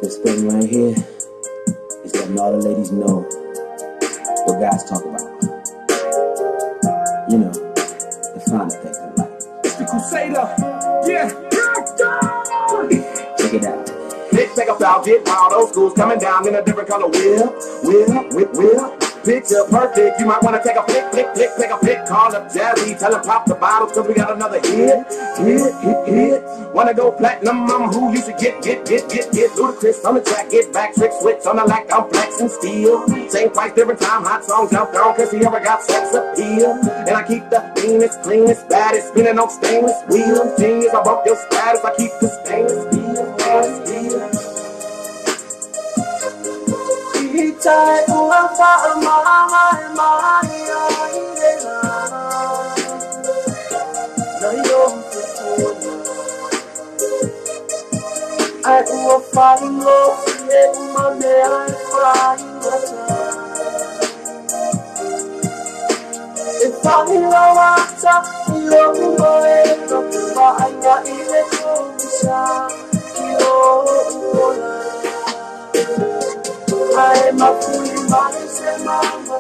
This thing right here is letting all the ladies know what guys talk about. You know, the finer things in life. It's the Crusader. Yeah. Check it out. Let's take a foul, get wild, old school's coming down in a different color. Wheel. Picture perfect, you might want to take a flick, take a pic, call up Jazzy, tell him pop the bottles, cause we got another hit. Wanna go platinum, I'm who you should get ludicrous on the track, get back, trick switch on the lack, I'm flexing steel. Same price, different time, hot song, jumped on, cause he ever got sex appeal. And I keep the meanest, cleanest, baddest, spinning on stainless wheels. Genius, I bump your status, I keep the stainless steel. Tight, oh, I'm fine, my, I will fall in love, yeah, my man, I'm crying, if I'm in love, you're I'm a fool, body, say, mama,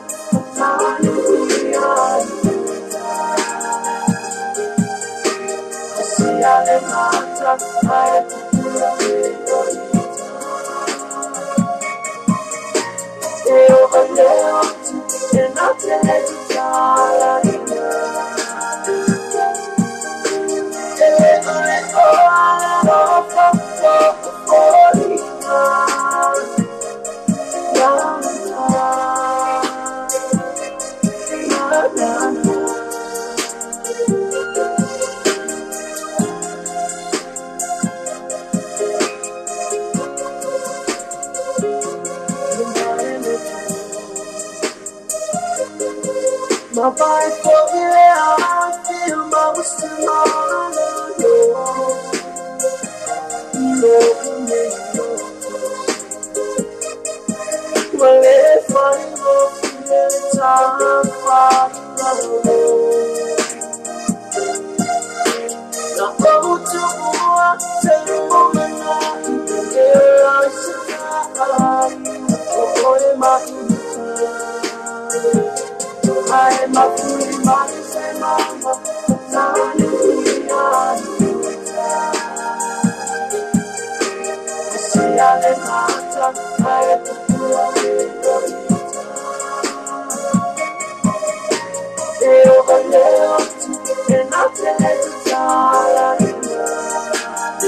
see, I my body for me, I feel my wisdom well, if I go every time I'm now go to war, tell the woman I am a fool, body, say, mama, see, I have to do and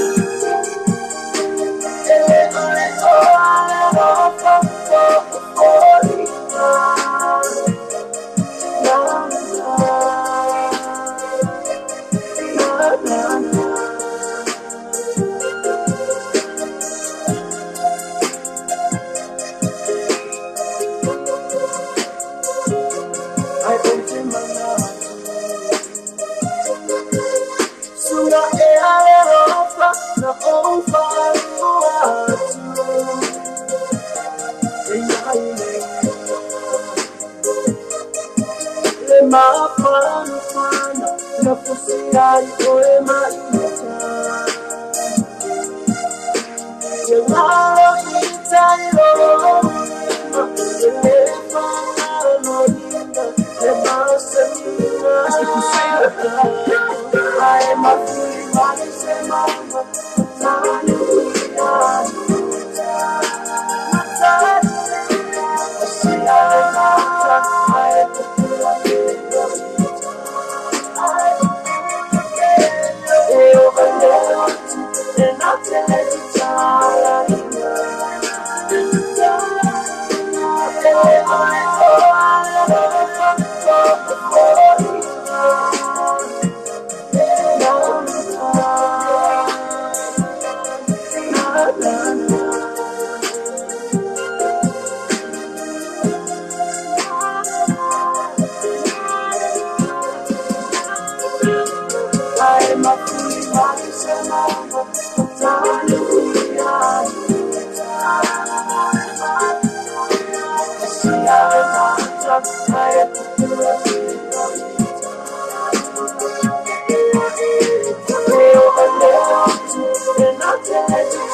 I tell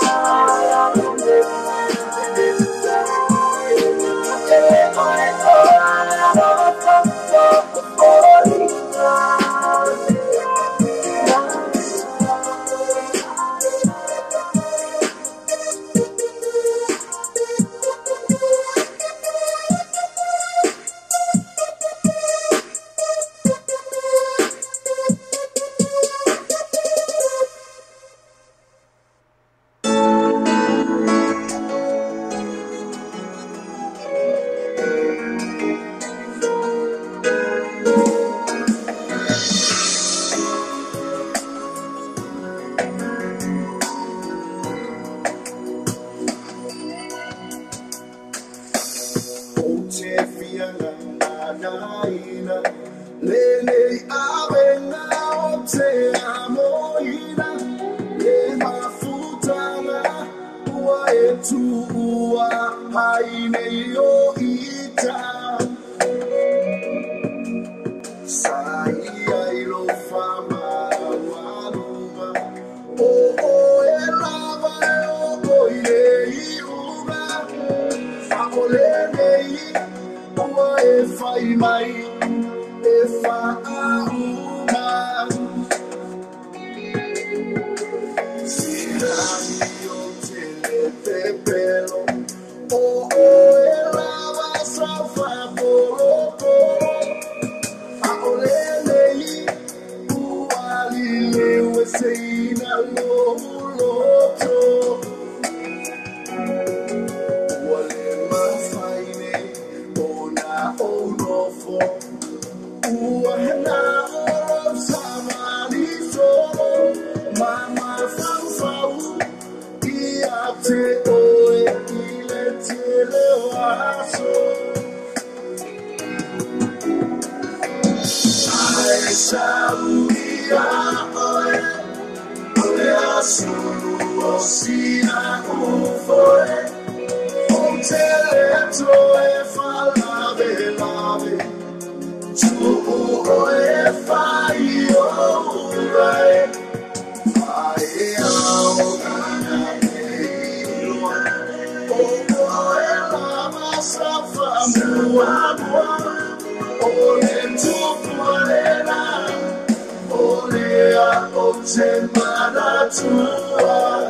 I tua haine o ita sai ai lo fama waluma o e lava o ile I uma fa ole nei o e fai mai e fa uma pelo oh e lava safa bolo a olelei uali lewe seina loto wale mafaine ona onofo uahna o samani so mama fanfau te oe ile tele waso ai sauia oe oe asulu osina ufoe o tele toe falave lave tu oe fai o urai ai au ole tukualena ole a otemana tua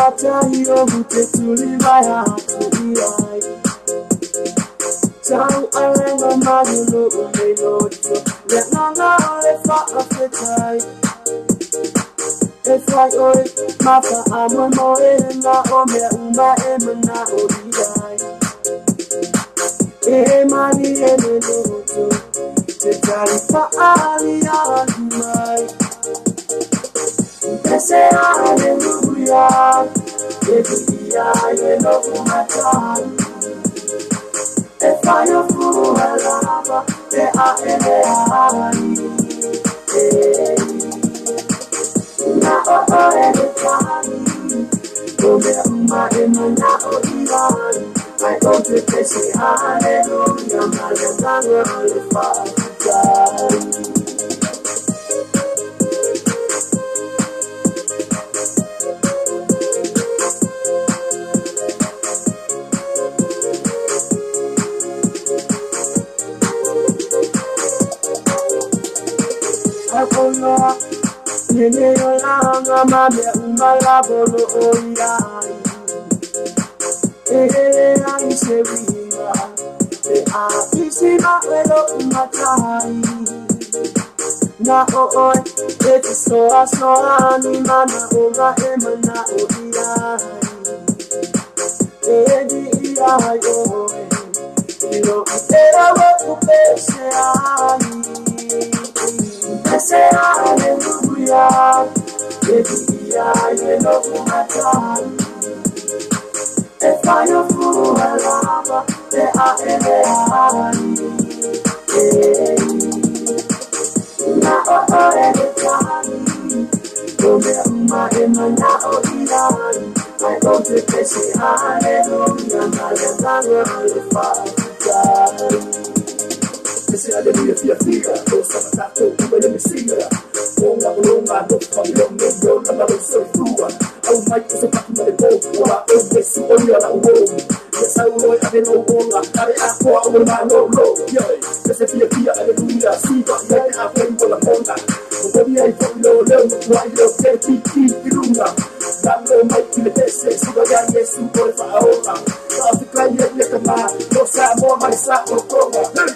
Tata yo mute tulibaya tuliyai. Tau alenga magilo umeloto. Lenanga lefa afetai. If I oi mata amon moe na ome uma emana obiyai. Mani emeloto. Tetari fa aliya mai. Say hallelujah, hallelujah, no matter. If I am full of love, they are now every time. I go to say hallelujah, hallelujah, Nene yolanga mame umala bolo oyai. Ai seviva. Isima welo umatai. Na oi eti soa ni mana oga emana oyai. Edi ai oi. Ilo era wo upese ai. Say hallelujah, hallelujah, no matter. If I am full of love, they are now every time. I go to say hallelujah, hallelujah. Say hallelujah for your fear. Those some attack to you, let me see ya. Longa, don't fuck long, don't I'm not so through. Oh, Mike is a fucking money go. Well, I always see only on a road. Yes, I will have no longer. I ask for I will not know low. Yeah, let's say fear, hallelujah. See, but then I pray for the Honda. But when I don't know, why you get keep Lunga. I'm no Mike to the best, so I got yes, you go for a whole lot. After crying, let the man, no sad more my slap or program.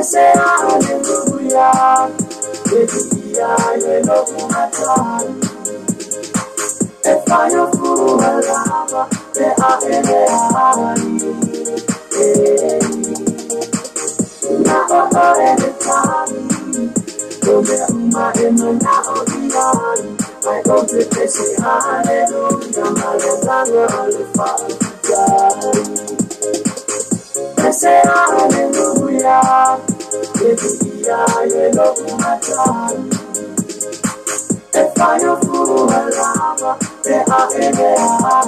Say hallelujah, hallelujah, no matter. If I am full of love, they are now every time. I go to say hallelujah, hallelujah. Say hallelujah, hallelujah, no matter. If I am full of love, they are now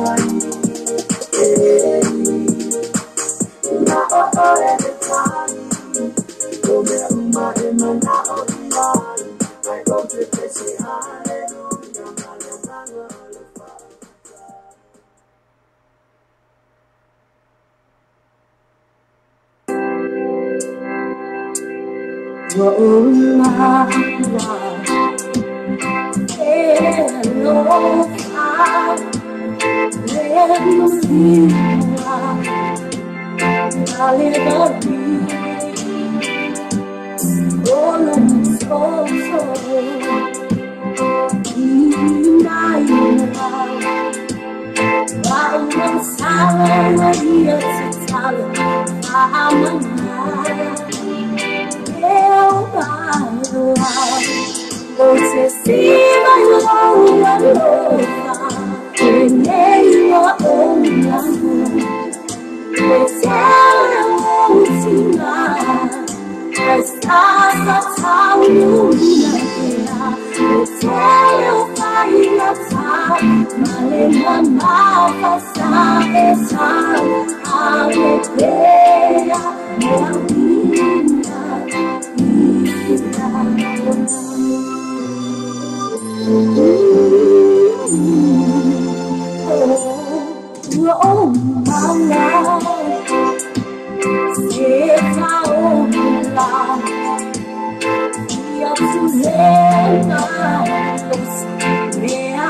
every time. I go to say hallelujah, hallelujah. Oh my God, hello, let me see a little bit. Oh, let me so in my life. I'm silent, yes, silent. I'm alive. Você se vai longa louca, que nem uma onda. Você é um sinal, mas está salvo na você é o pai na sal, malema mal passar essa alegria, minha vida. Oh my life, if I open life, you're too late, may I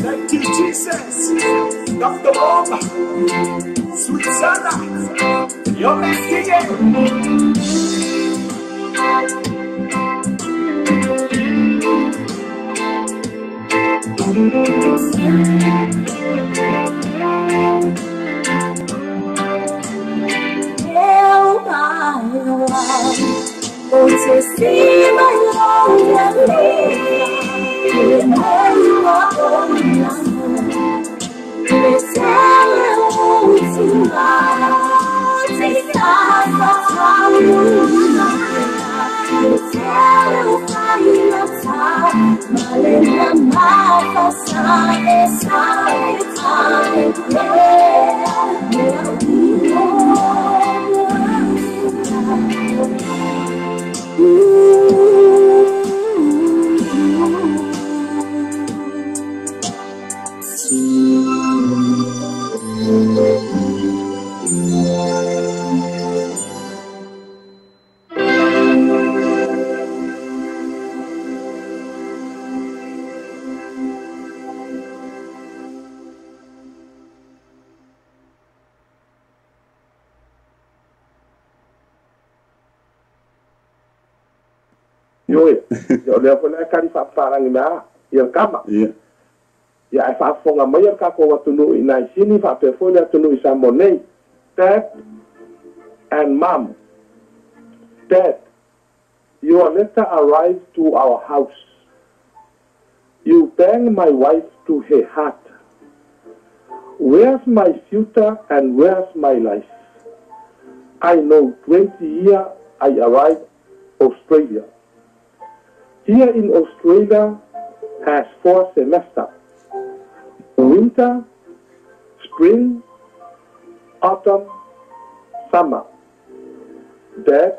Thank you, Jesus. Dr. Bob, Sweet Sana, you're making it. Yoi, yo le pona kari fa parang na, ya kama. Ia. Ya fa fonga mai ka ko watunu ina sini fa pe folia tunu isa monei. Dad and mom. Dad, your letter arrived to our house. You bring my wife to her heart. Where's my future and where's my life? I know 20 years I arrived Australia. Here in Australia has 4 semesters. Winter, spring, autumn, summer. Dad,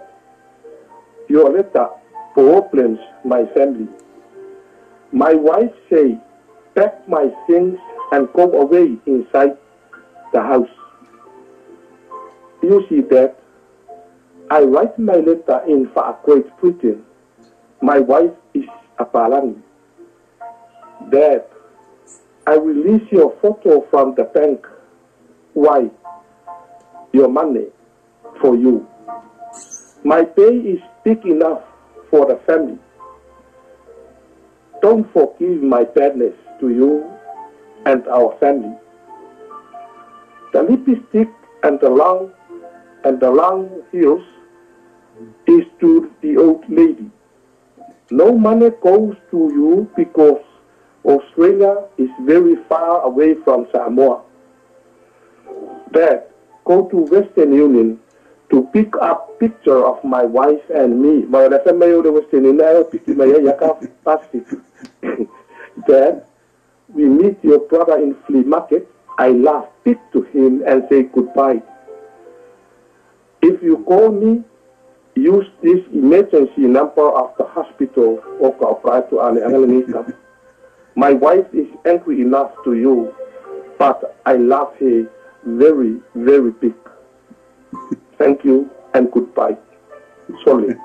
your letter problems my family. My wife say, pack my things and go away inside the house. You see that? I write my letter in Far Great Britain. My wife is a Palangi. Dad, I release your photo from the bank. Why? Your money for you. My pay is big enough for the family. Don't forgive my badness to you and our family. The lipstick and the long heels is to the old lady. No money goes to you because Australia is very far away from Samoa. Dad, go to Western Union to pick up picture of my wife and me. Dad, we meet your brother in flea market. I laugh, speak to him and say goodbye. If you call me, use this emergency number of the hospital or my wife is angry enough to you, but I love her very, very big. Thank you and goodbye. Sorry.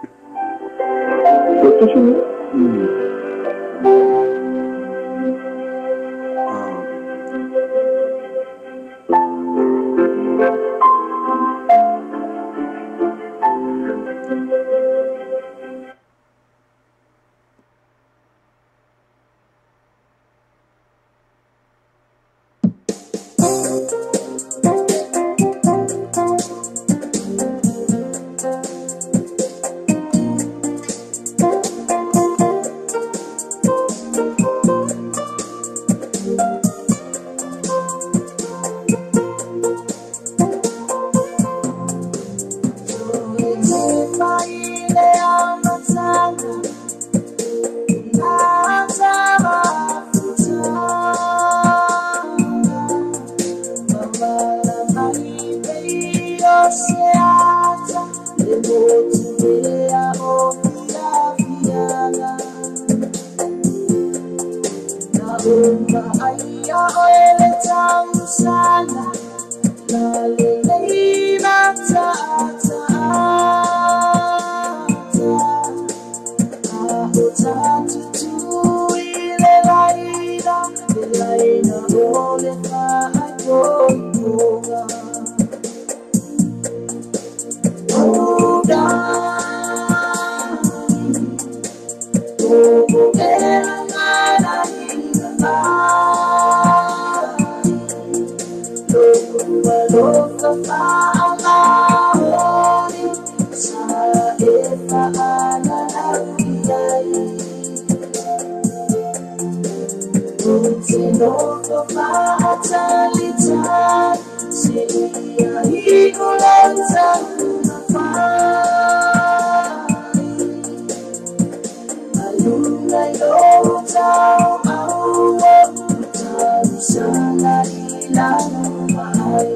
Maaya oele tamu sana Lalilei mata Tatu tu ile laila Ilaina ole maipoipoa Oda Ogo ela ngana hina Loka mama hori Sa efa ana Sinoko matalitan Siya hikulan sa napay Alungay o tao awa Tao sana ilang umay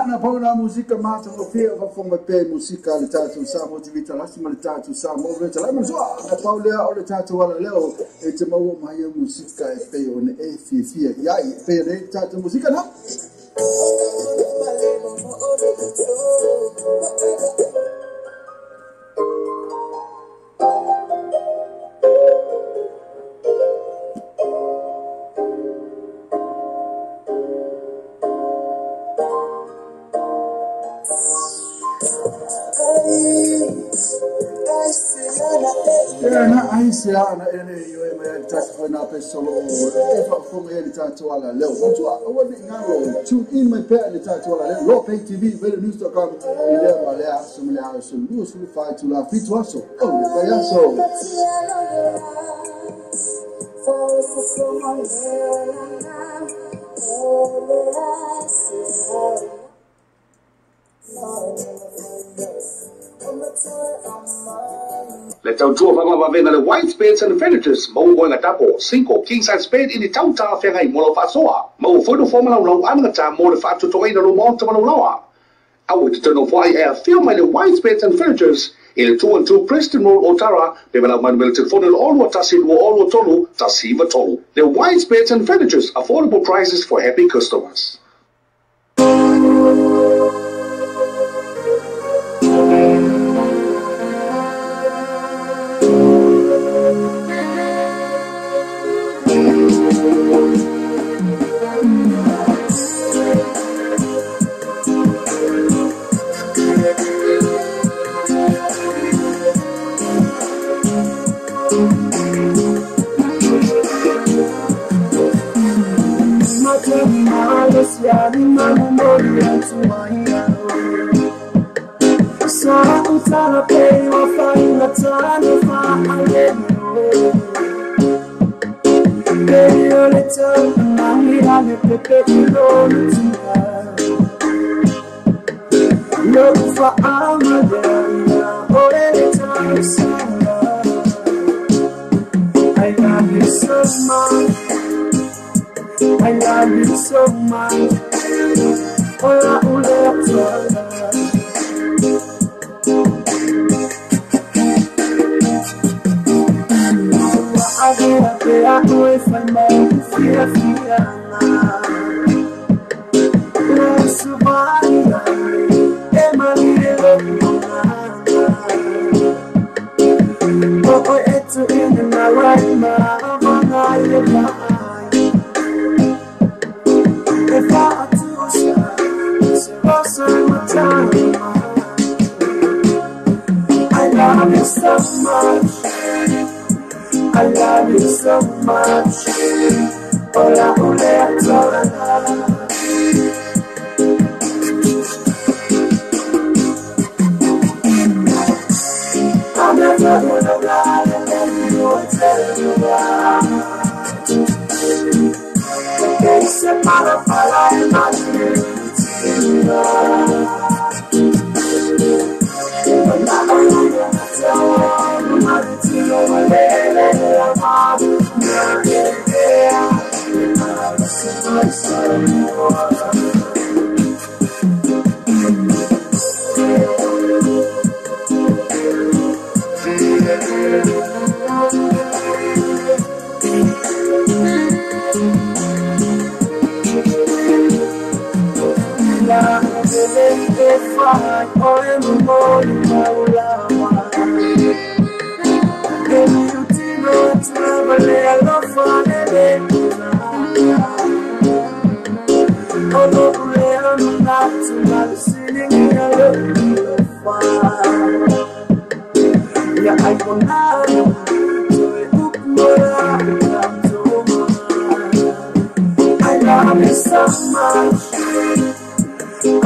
Na paula musika mata o pia va fonga pe musika le tatu sa mo tivita la sima le tatu sa mo le tala mo so na paula o le tatu wala leo e te mau mai musika e pe on e fia ya e pe le tatu musika na Ana ele yo e mai tatu foi na pessoa e fa como ele tatu ala leo tu o wani ngalo tune in my pet ele tatu ala leo lo pay tv vele news.com ile malea sumle so lu su fa tu la fit waso o le payaso Let out two of them have the white spades and furnitures. Mo going a double, single, king size spade in the town tower fair in Molofasoa. Mo for the formula long another time more the fat to toy in a room to Manoa. I would turn off why I feel my white spades and furnitures in the 212 Preston Road, Otara. They will have my military phone all what Tassin all Tolu, Tassiva Tolu. The white spades and furnitures, affordable prices for happy customers.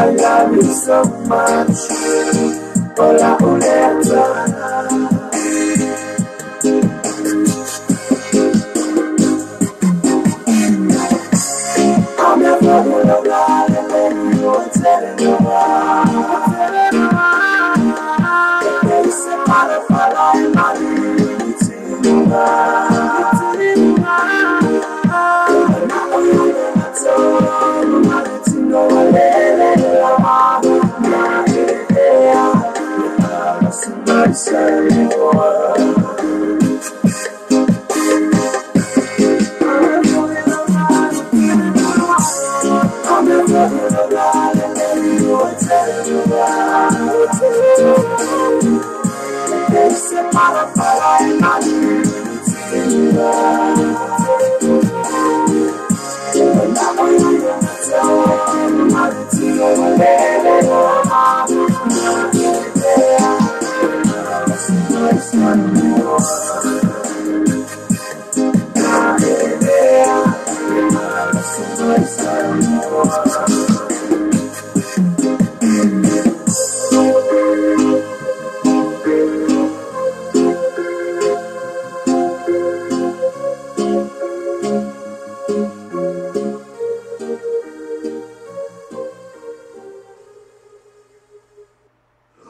I love you so much. Hola, hola,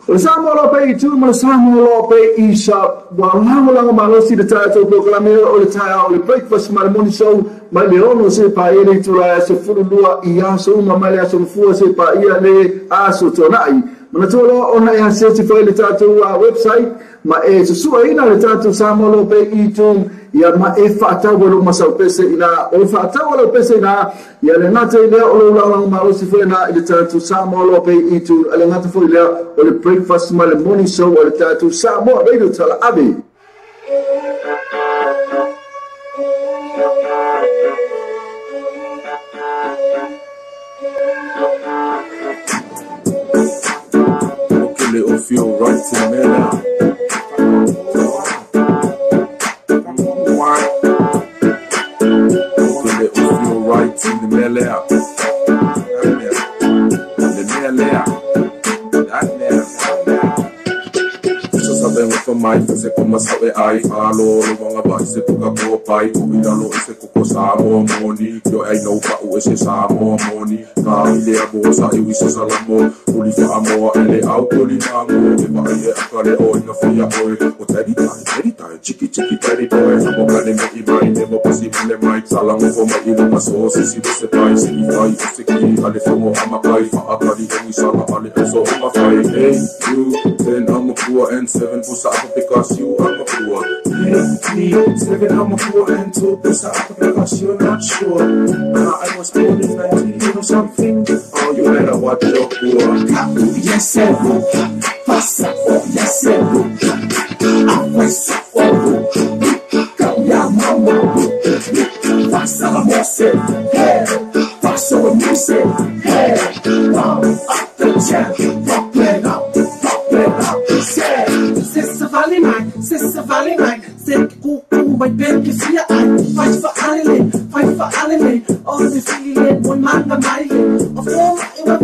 O Samoa lo pe tu mo Samoa lo pe isa wa lango malosi de tato proklame o le taia o le breakfast morning show mai le ono se pa ele tu la se fulua ia so ma mai so fu se pa ia le aso tonai mana tolo ona ia se ti foi le tato website ma e se sua ina le tato Samoa lo pe itu ia ma e fata wo ma sa pese ina o fata wo pese ina ia le nata ile o lo lango malosi foi na le tato Samoa lo pe itu le nata foi le o le breakfast morning show o le tato Samoa radio tala abi It'll feel right to me now. It'll feel right to the mellow out. The mellow out. Sabemos que mais se como sabe ai falo lo vanga ba se puka ko pai ko ira lo se ko samo moni yo ai no pa o se samo moni ka ile a bo sa i se salamo uli fa amo ele auto li mango e ba ye akare o ina fia o tadi tai chiki tadi boy mo ka ne me mai ne mo possible mai salamo ko mai ilo paso si se pai si fai se ki ale fomo ama kai fa akari e sala ale so ma fai hey you then I'm a 4 and 7 pusa ako because you I'm a 4 hey 7 I'm a 4 and 2 pusa ako because you're not sure I was born in 19 or something oh you better watch your 4 yes sir passa yes sir passa cambia mamma passa la mosse hey passa la mosse hey up the jam Sister Valley Mike, said Kuku, my baby, see I fight for Alile, all the feeling, one man, the Miley, of all I will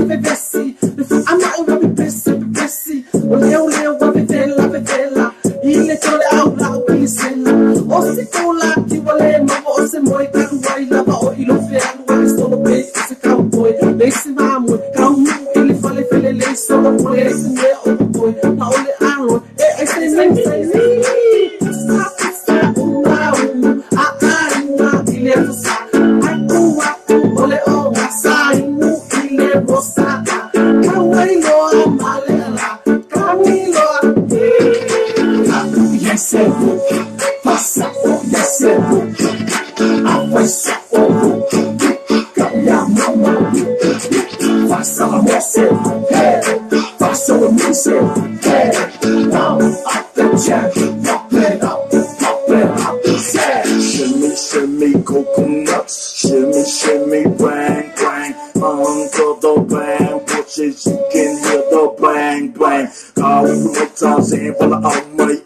be Bessie, if I'm not going to be Bessie, or Leo, what be Vella, he let all out loud, please, or the cola, Kiwale, or some boy, Kawaii, Lava, or Ilofia, what is all the base, it's a cowboy, Lacy Mamu, Kamu, Ilifale, Lace, or the place, and where all the boy, now only Aaron. I say, shimmy, coconuts, shimmy, bang, uncle the bang, pushes, you can hear the bang, call me Tarzan, but I'm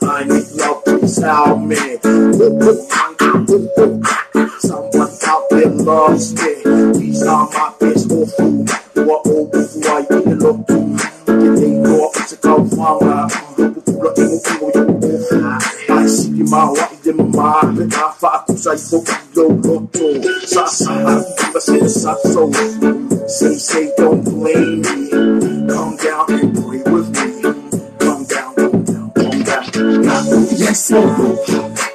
I need love, please help me, someone out there loves me, these are my best for food, who are old before I eat it up too, get a more, it's a cow flower, I see my wife in my mind, I fuck I for loto. Say, don't blame me. Come down and pray with me. Come down. cerro,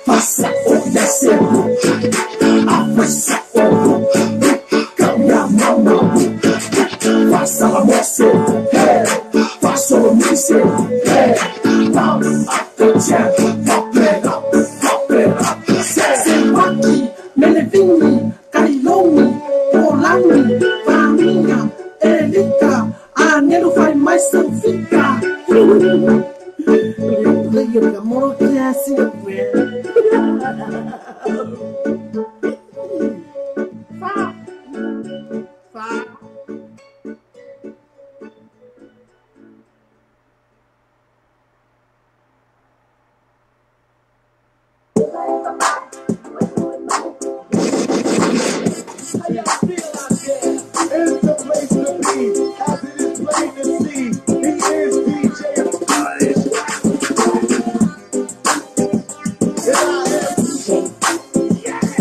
passa o descerro, avança o cambia a mão, passa a moça, passa o míssil, now up the jam, pop it up, Sewaki, Melevini, Kailoni, Polani, Faminha, Elika, Anelo vai mais fica. Eu amor que é assim, It's the place to be, as it is plain to see. He is DJ. And I am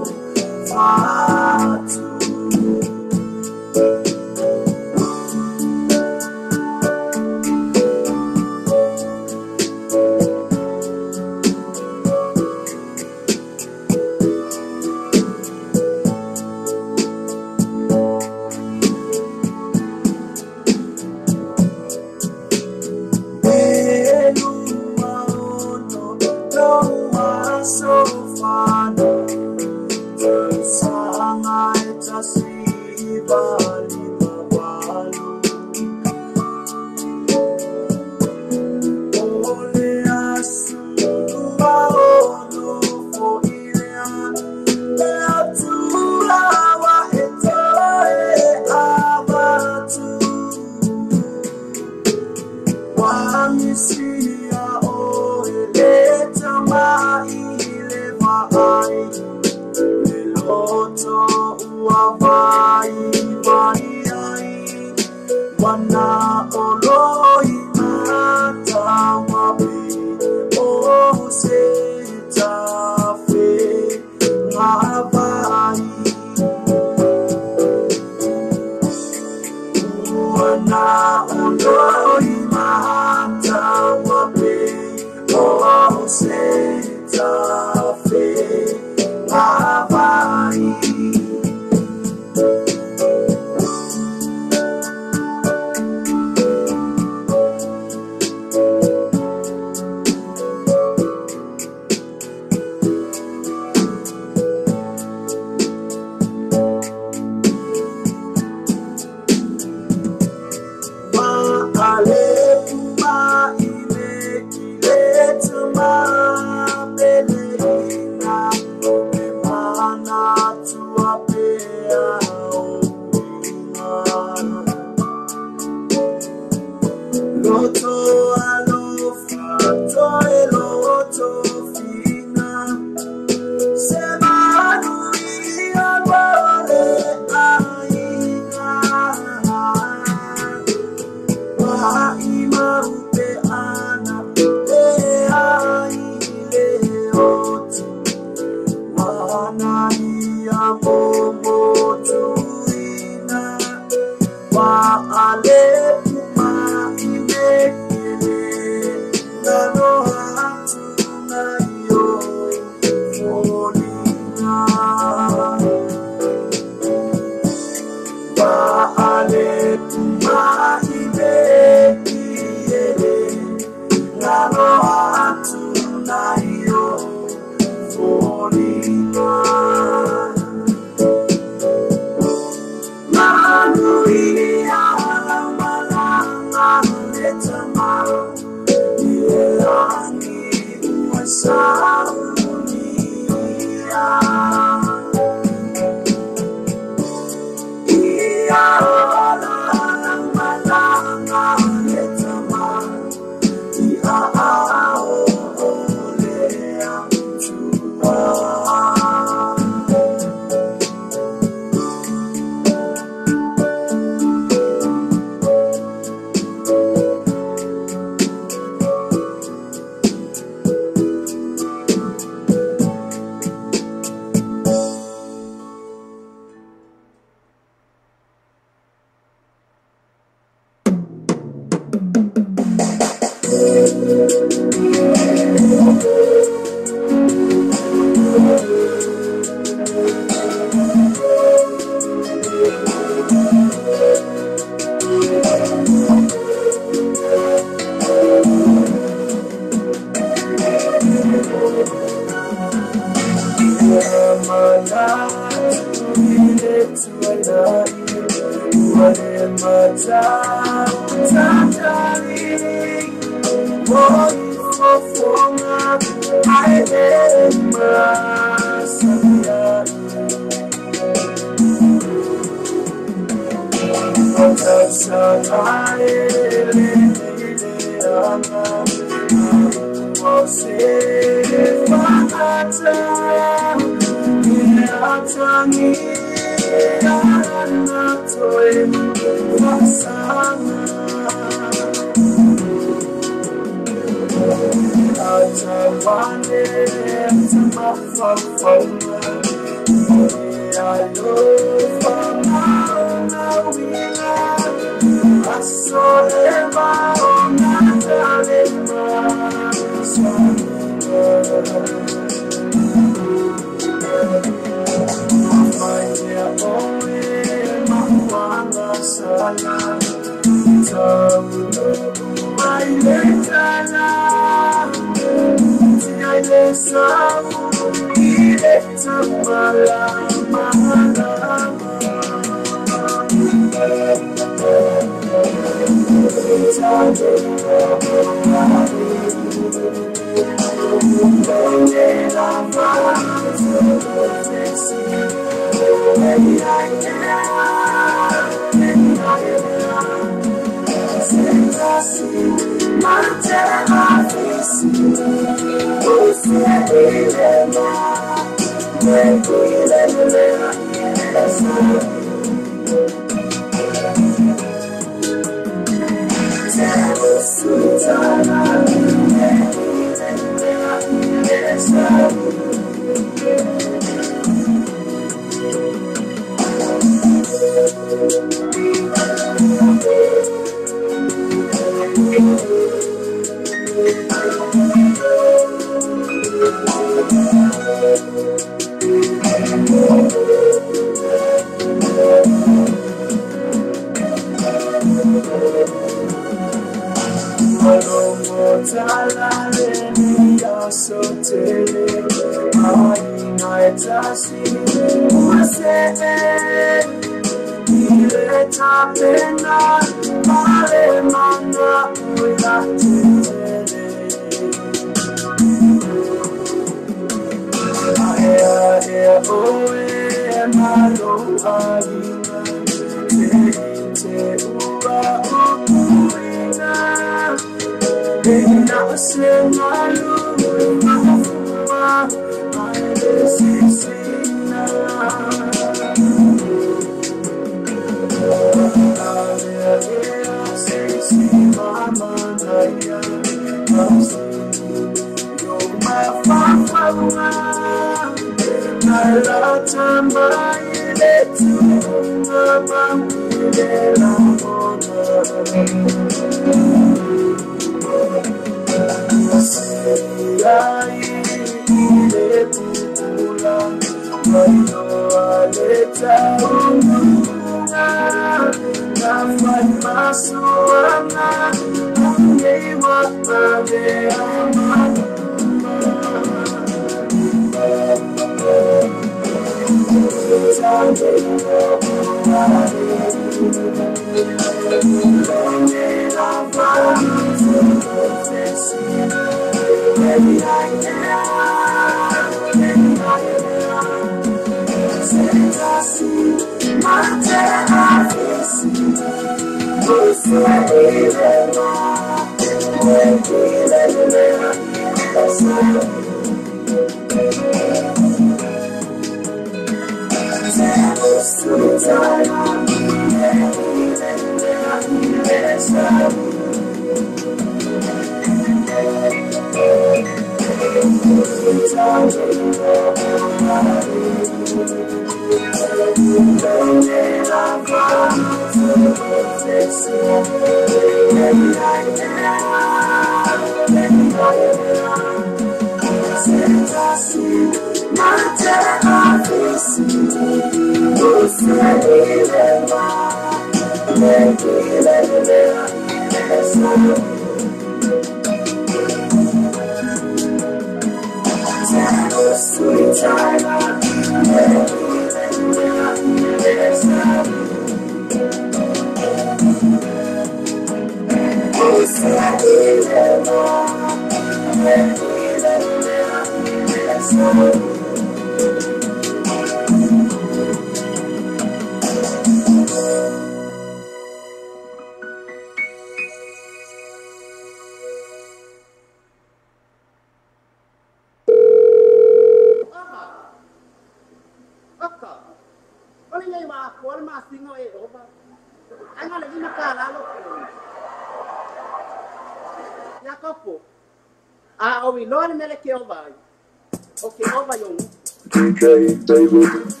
DK David.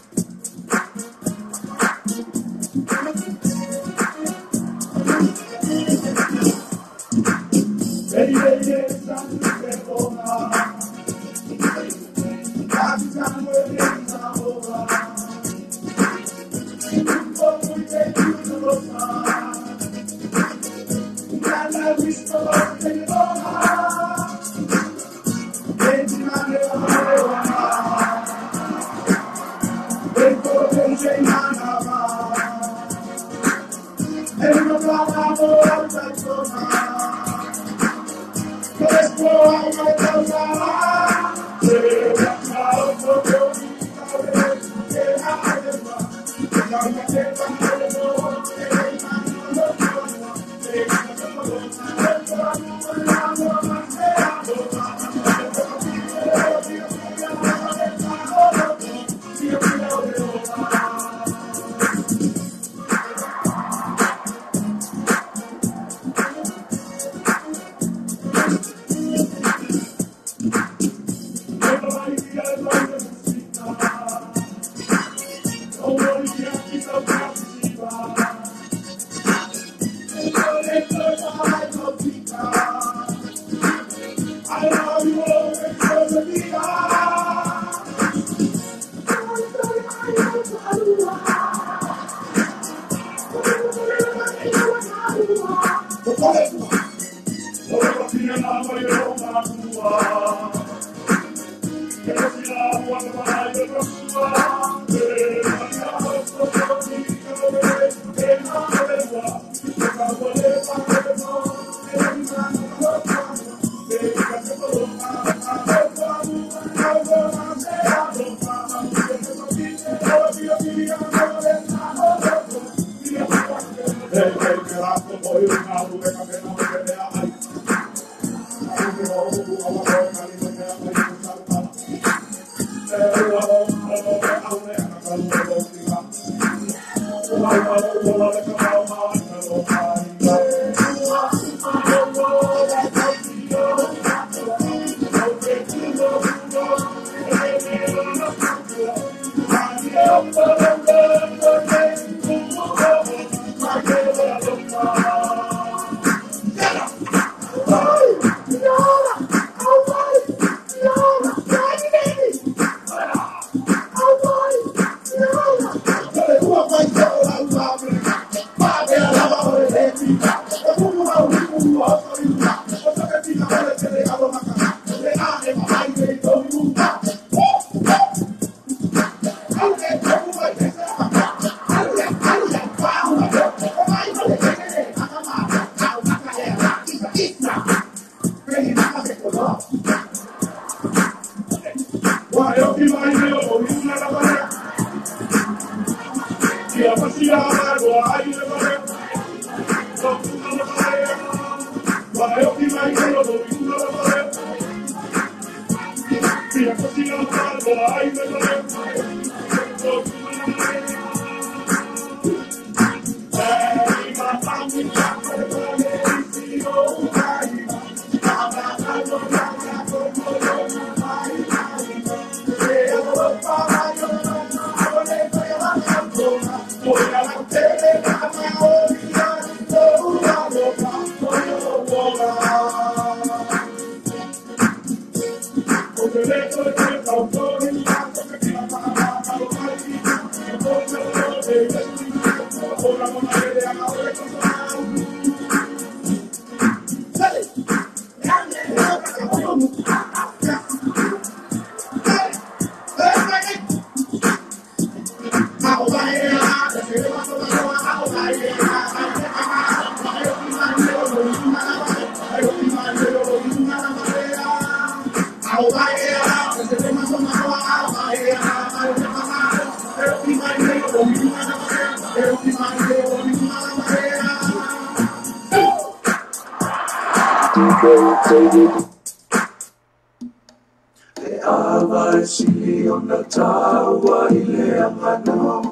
Avaisi ona taua ile amano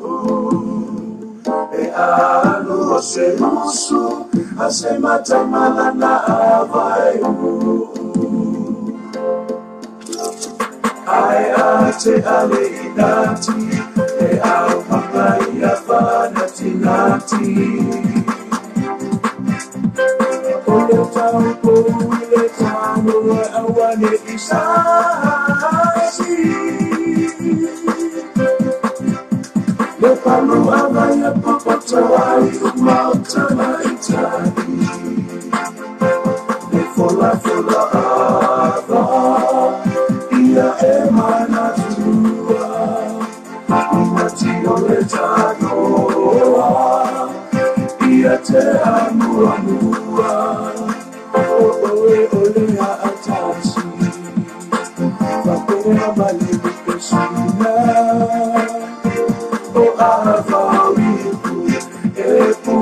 alu ose musu asema tamala na avai ai ate ale inati au magai afanati nati ole taupo ile tano awane isasi le palu avaya popotawai umautama itani le fola ava ia emana tua inati ole tanoa ia te amuamua oe ole a atasi Vapora malibu pesina O avawiku Epu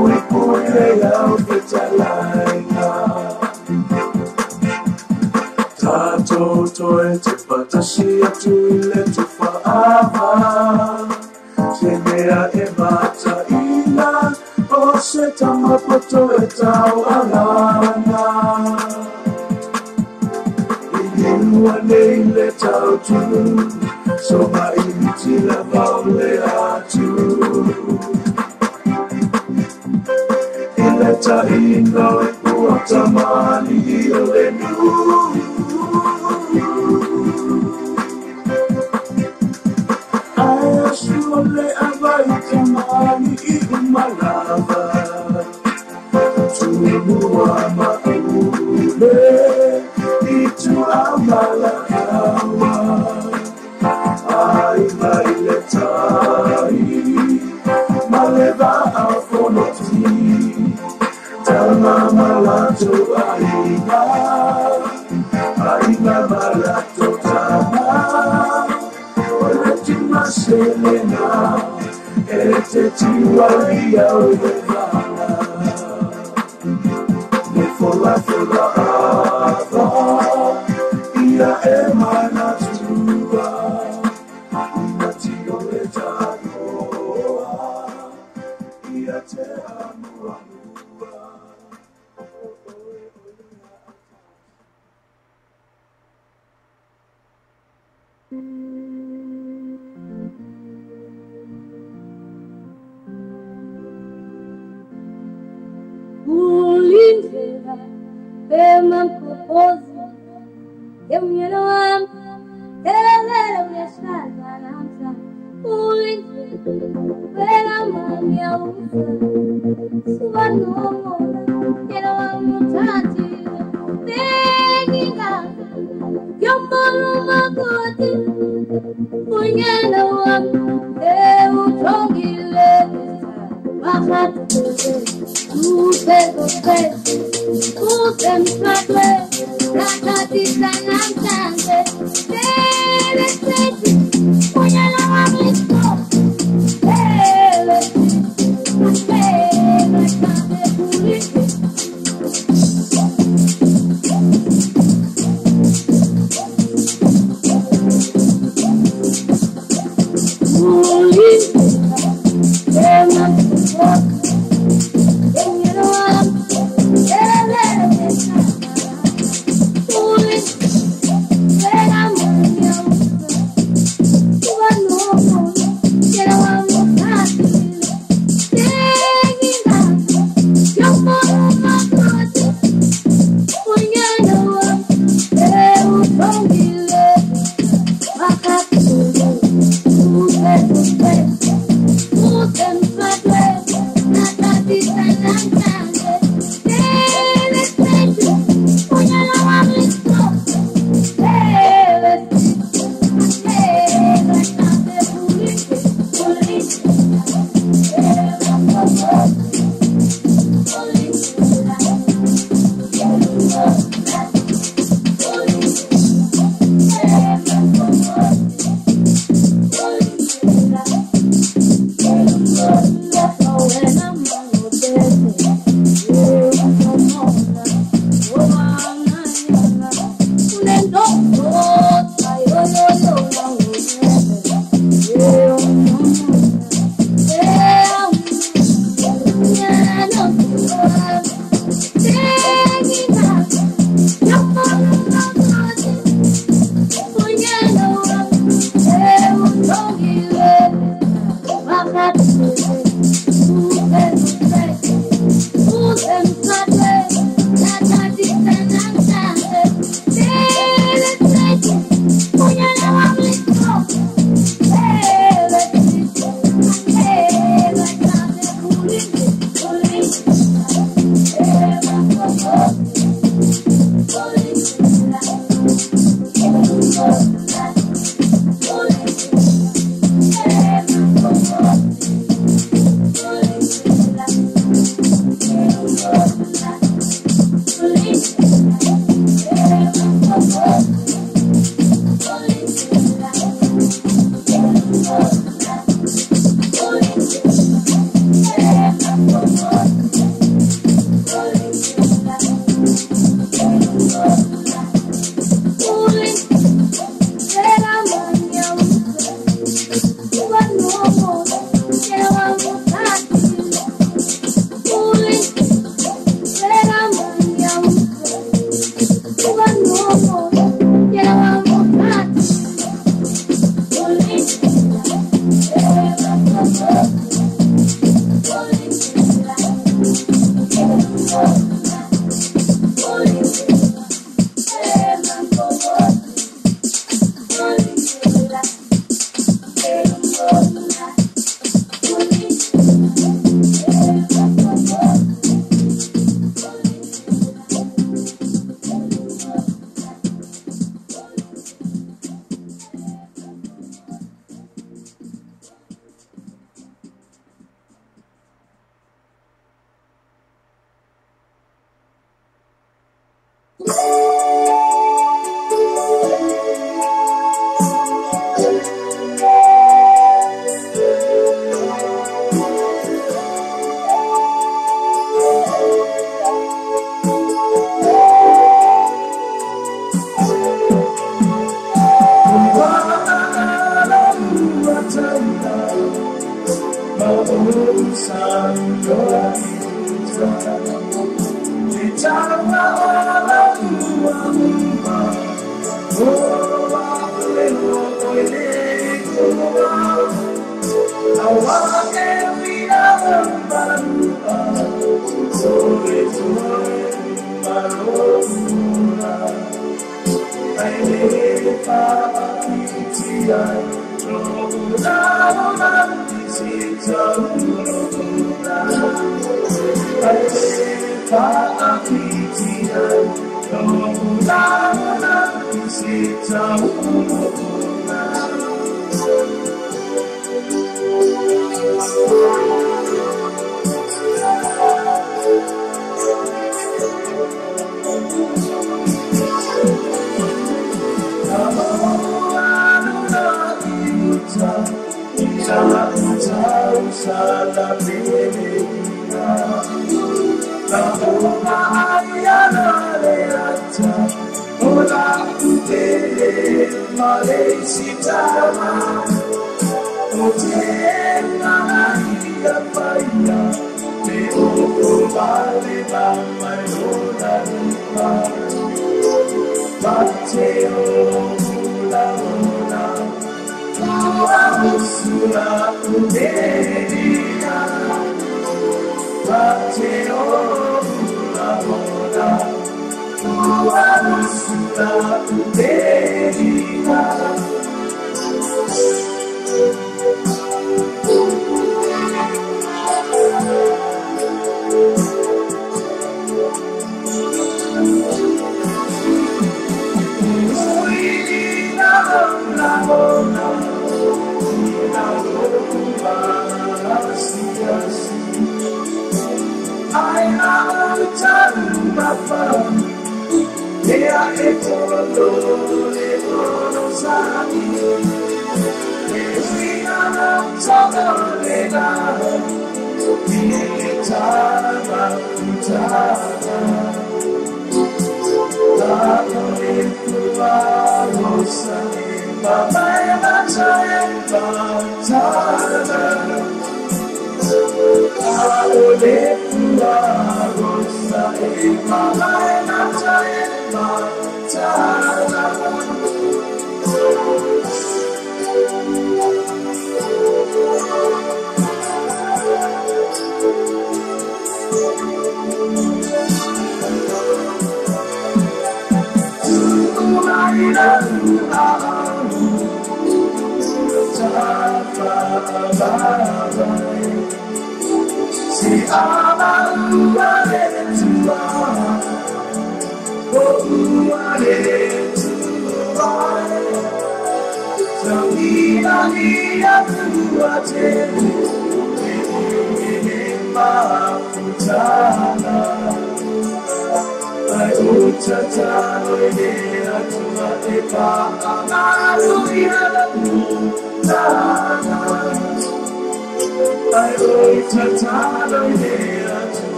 ya ufetalaina Tato toe te patasi atu ile tufaava Tenea emata ina O seta mapoto etau alana Ile tautu Soma imiti la vaule atu Ile ta ino Ua tamani ile nu Aya suole abai tamani Iumalava Tuemua maule Itu amalakawa Ai mailetai Maleva alfonoti Tama malato aina Aina malato tama Oletima selena Ete tiwaria ulevala Nefola ava Ia emana tua Inati ole tanoa Ia te amuamua Ulindela Pema kupozi Yemyeloam Elele uyashaka namsa Ulindela Pema manya ufa Subanomo Yeloam mutati Beginga Yombolo makoti Unyaloam Eutongile Bahat When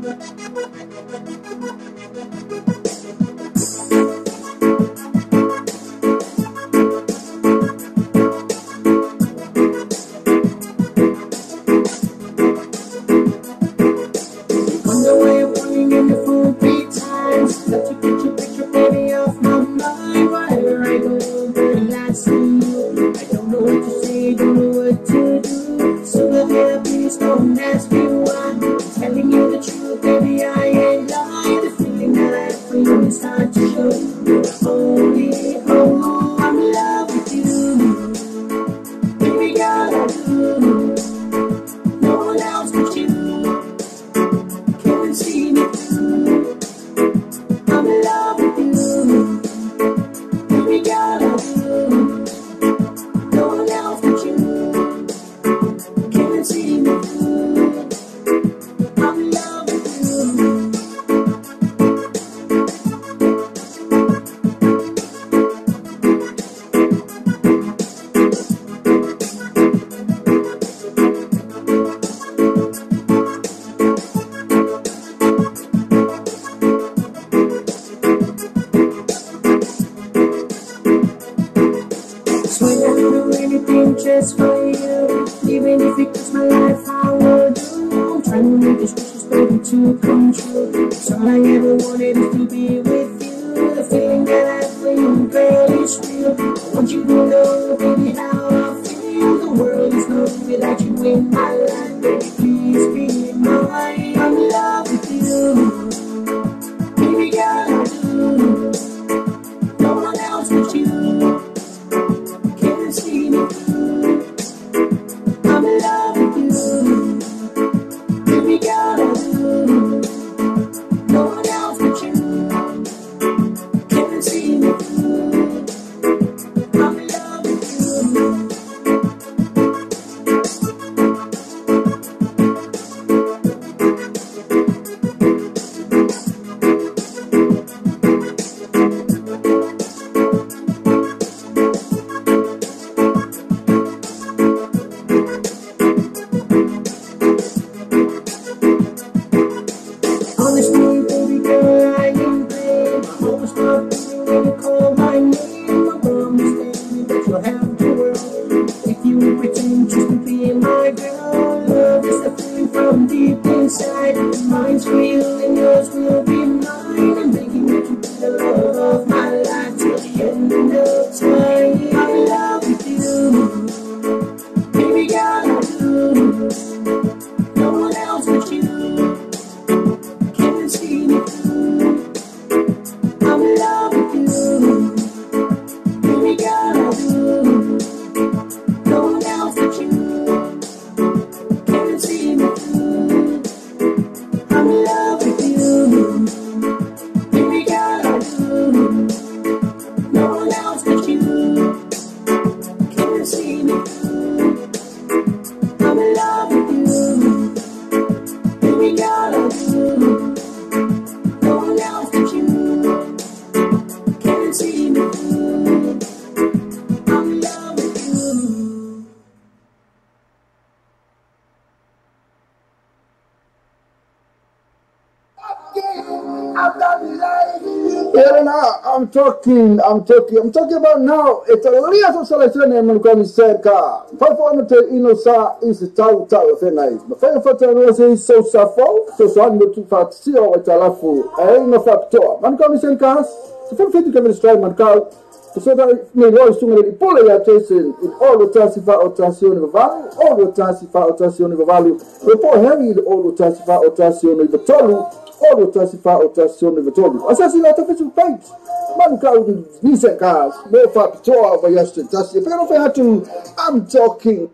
Wonder why I'm playing in the phone 3 times. Got to get your picture, baby, off my mind. Wherever I go, girl, I see you. I don't know what to say, don't know what to do. So baby, please don't ask me why. I'm telling you the truth, baby, I ain't lying. The feeling that I have for you is hard to show. You're only, oh, I'm in love with you. Baby girl, I do. No one else but you. Can't see me through. I'm in love with you. Baby girl, I do. No one else but you. Can't see me through. I'm in love with you. Swear I'll do anything just for you. Even if it costs my life, I will do. I'm trying to make this wishes, baby, to come true. So all I ever wanted is to be with you. The feeling that I have for you, girl, is real. I want you to know, baby, how I feel. The world is nothing without you in my life. Baby, please be mine. I'm in love with you. Baby girl, I do. No one else but you. Can't see me through. I'm in love with you. Baby girl, I do. No one else but you. Can't see me through. I'm in love with you. Honestly, baby girl, I ain't playing. My heart will stop beating when you call my name. I promise, baby, that you'll have the world if you pretend just to be my girl. Love is the feeling from deep inside. Mine's real and yours will be mine. I'm begging you to be the love of my life till the end of time. I'm in love with you. Baby girl, I do. No one else but you. Can't see me through. I'm in love with you. Baby girl, I do. No one else but you. Can't see me through. I'm in love with you. Baby girl, I do. No one else but you. Can't see me through. I'm in love with you. Baby girl, I do. No one else but you. Can't see me through. I'm in love with you. Yeah, now I'm talking about now. It's a real selection and I'm going to say, Papa, Inosa is a tower fenai. The fire for is so suffer, so one to fat see or it's a lafu. I ain't no factor. Man, come and cars. So from 50 can strike man car. So that may always soon pull a chasing in all the transfer or transition of value, all the transfer or transition of value. Before heavy, all the transfer or transition of the total. All the transfer or transition of the total. Assassinate official pipes. Man, crowd decent cars. No factor over yesterday. If you don't have to, I'm talking.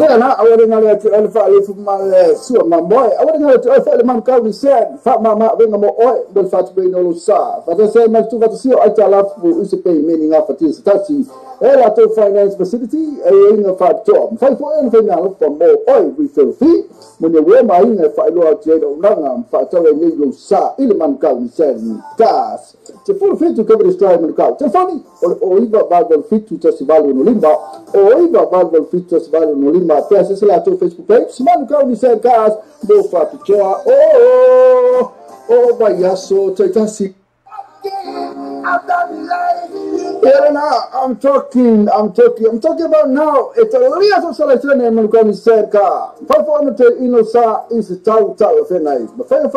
na awale ngale ati alfa alifu mal sua mamoy awale ngale ati alfa le man kawi sen fa mama venga mo oi del fat be no sa fa se mal tu fat sio ai tala fu ise pay meaning of it tasi ela to finance facility e inga fat job fa fo en fe na lo mo oi refill fee mun ye we mai ngai fa lo ati do nanga fa ta we ni lo sa ile man kawi sen gas te full fit to cover the strike man kawi te funny o iba bagol fit to tasi value no limba o iba bagol fit to value no limba peça sei lá teu Facebook page man kawi sen gas do fa pichoa oh bayaso taitasi I'm talking about now. It's a little selection and I'm said car. Performance inosa is a tau fenai. But fire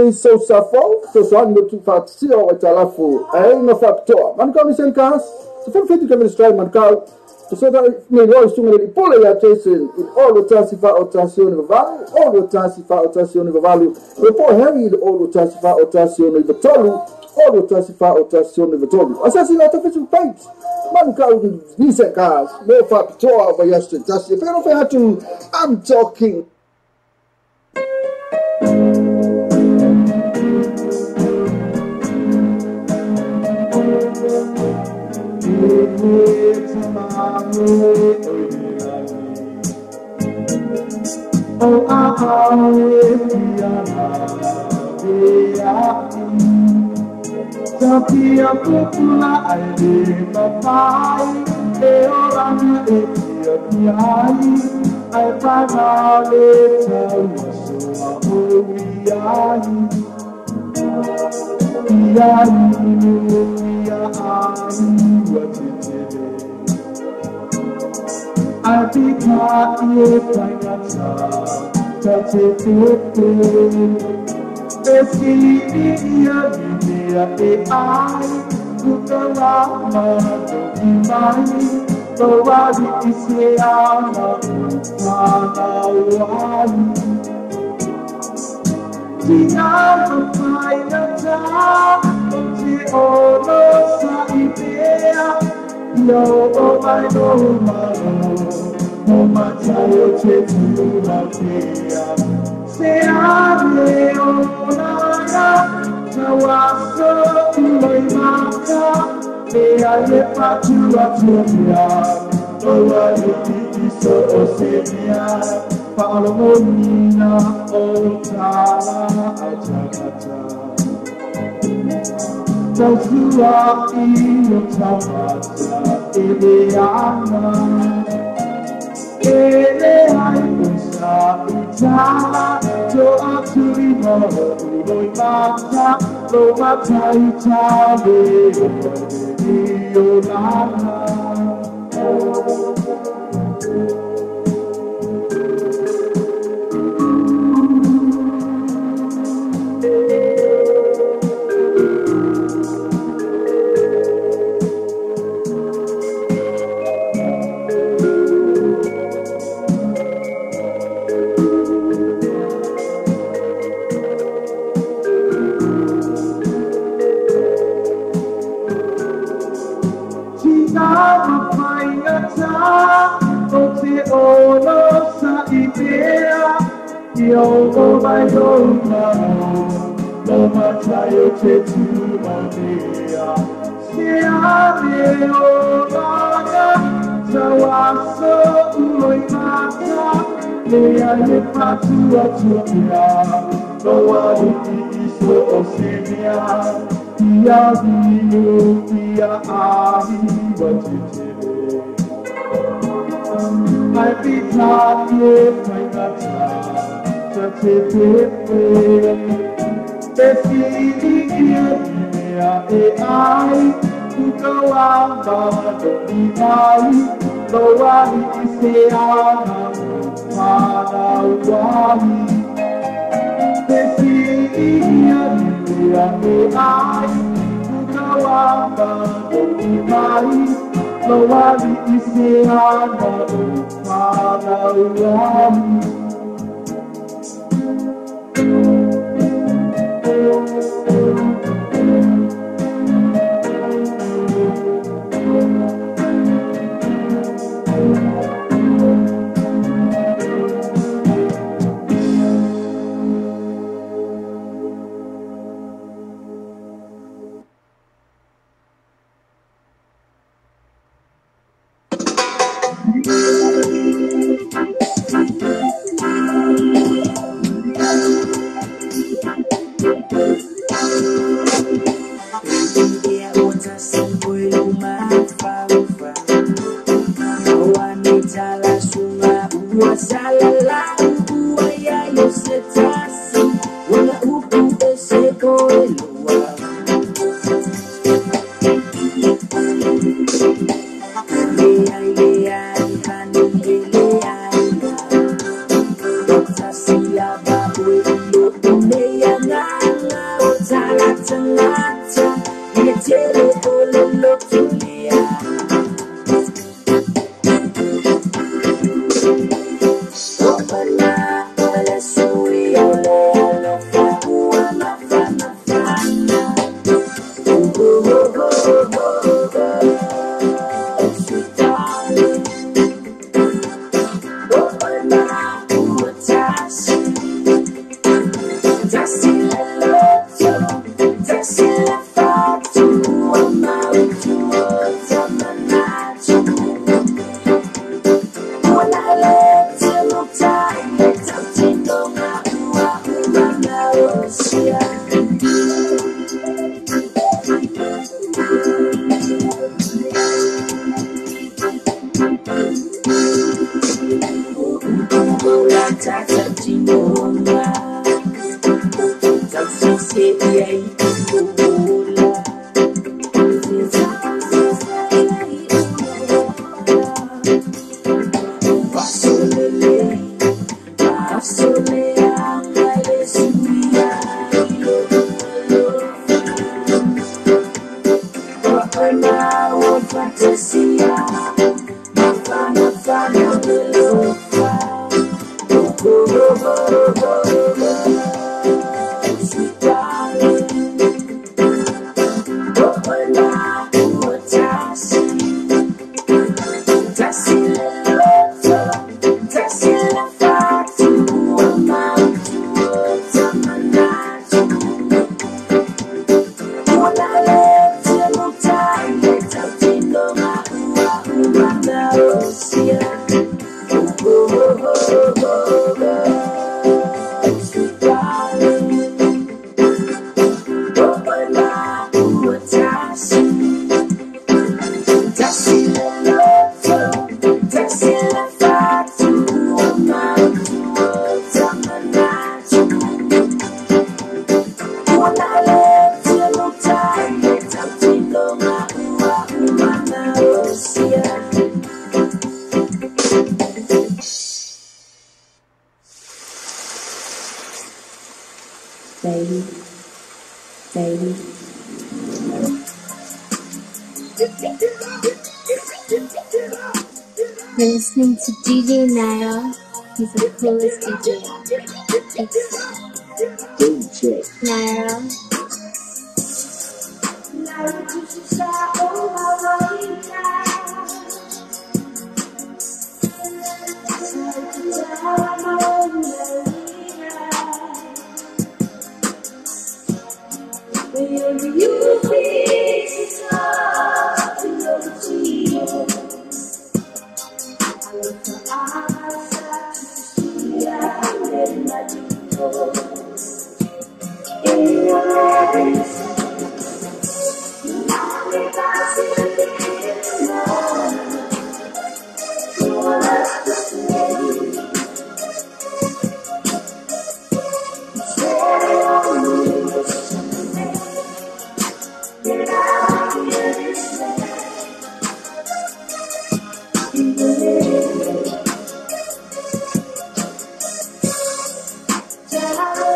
is so suffer, so one to fat see what I love for. I ain't no factor. Man come send cars. So for 50 come strike man car. So that may always to me pull a chasing in all the tassifa or tassion of value, all the tassifa or tassion of value. Before heavy all the tassifa or tassion of the tolu. All the tassifa or tassion of the tolu. Assassinate official page. Man can these cars, no fat tour over yesterday. That's if I had to, I'm talking. Tapia popula ai papai e orana e piai ai panale tau so oiai ai pika e painata tate Esquilinia e ai tutta l'alma di mai trovati che si ama ma uguali ti amo fai la già non ti ho lo sa idea io mai non ma io c'è tu la tea se ame onaya tawaso iloi maka e ale patua tua loa iso osenia palomina otala ajakata tasua io tamata eleana ele hai usa itala to aturi no loi mata lo mata itale io lana Io vai lontano, lo macciaio c'è tu l'aldea. Se ame onaga, sawaso ulo imata, le hai fatto a tua lo wadi iso osenia, ia vino, ia ahi, wajitire. Ai pitanie, mai gata. E ai tutto amado di mai lo hai se ama ma uguali e ai tutto amado di mai lo hai se ama ma uguali You're listening to DJ Naira. He's the coolest DJ. It's DJ Naira. Yeah.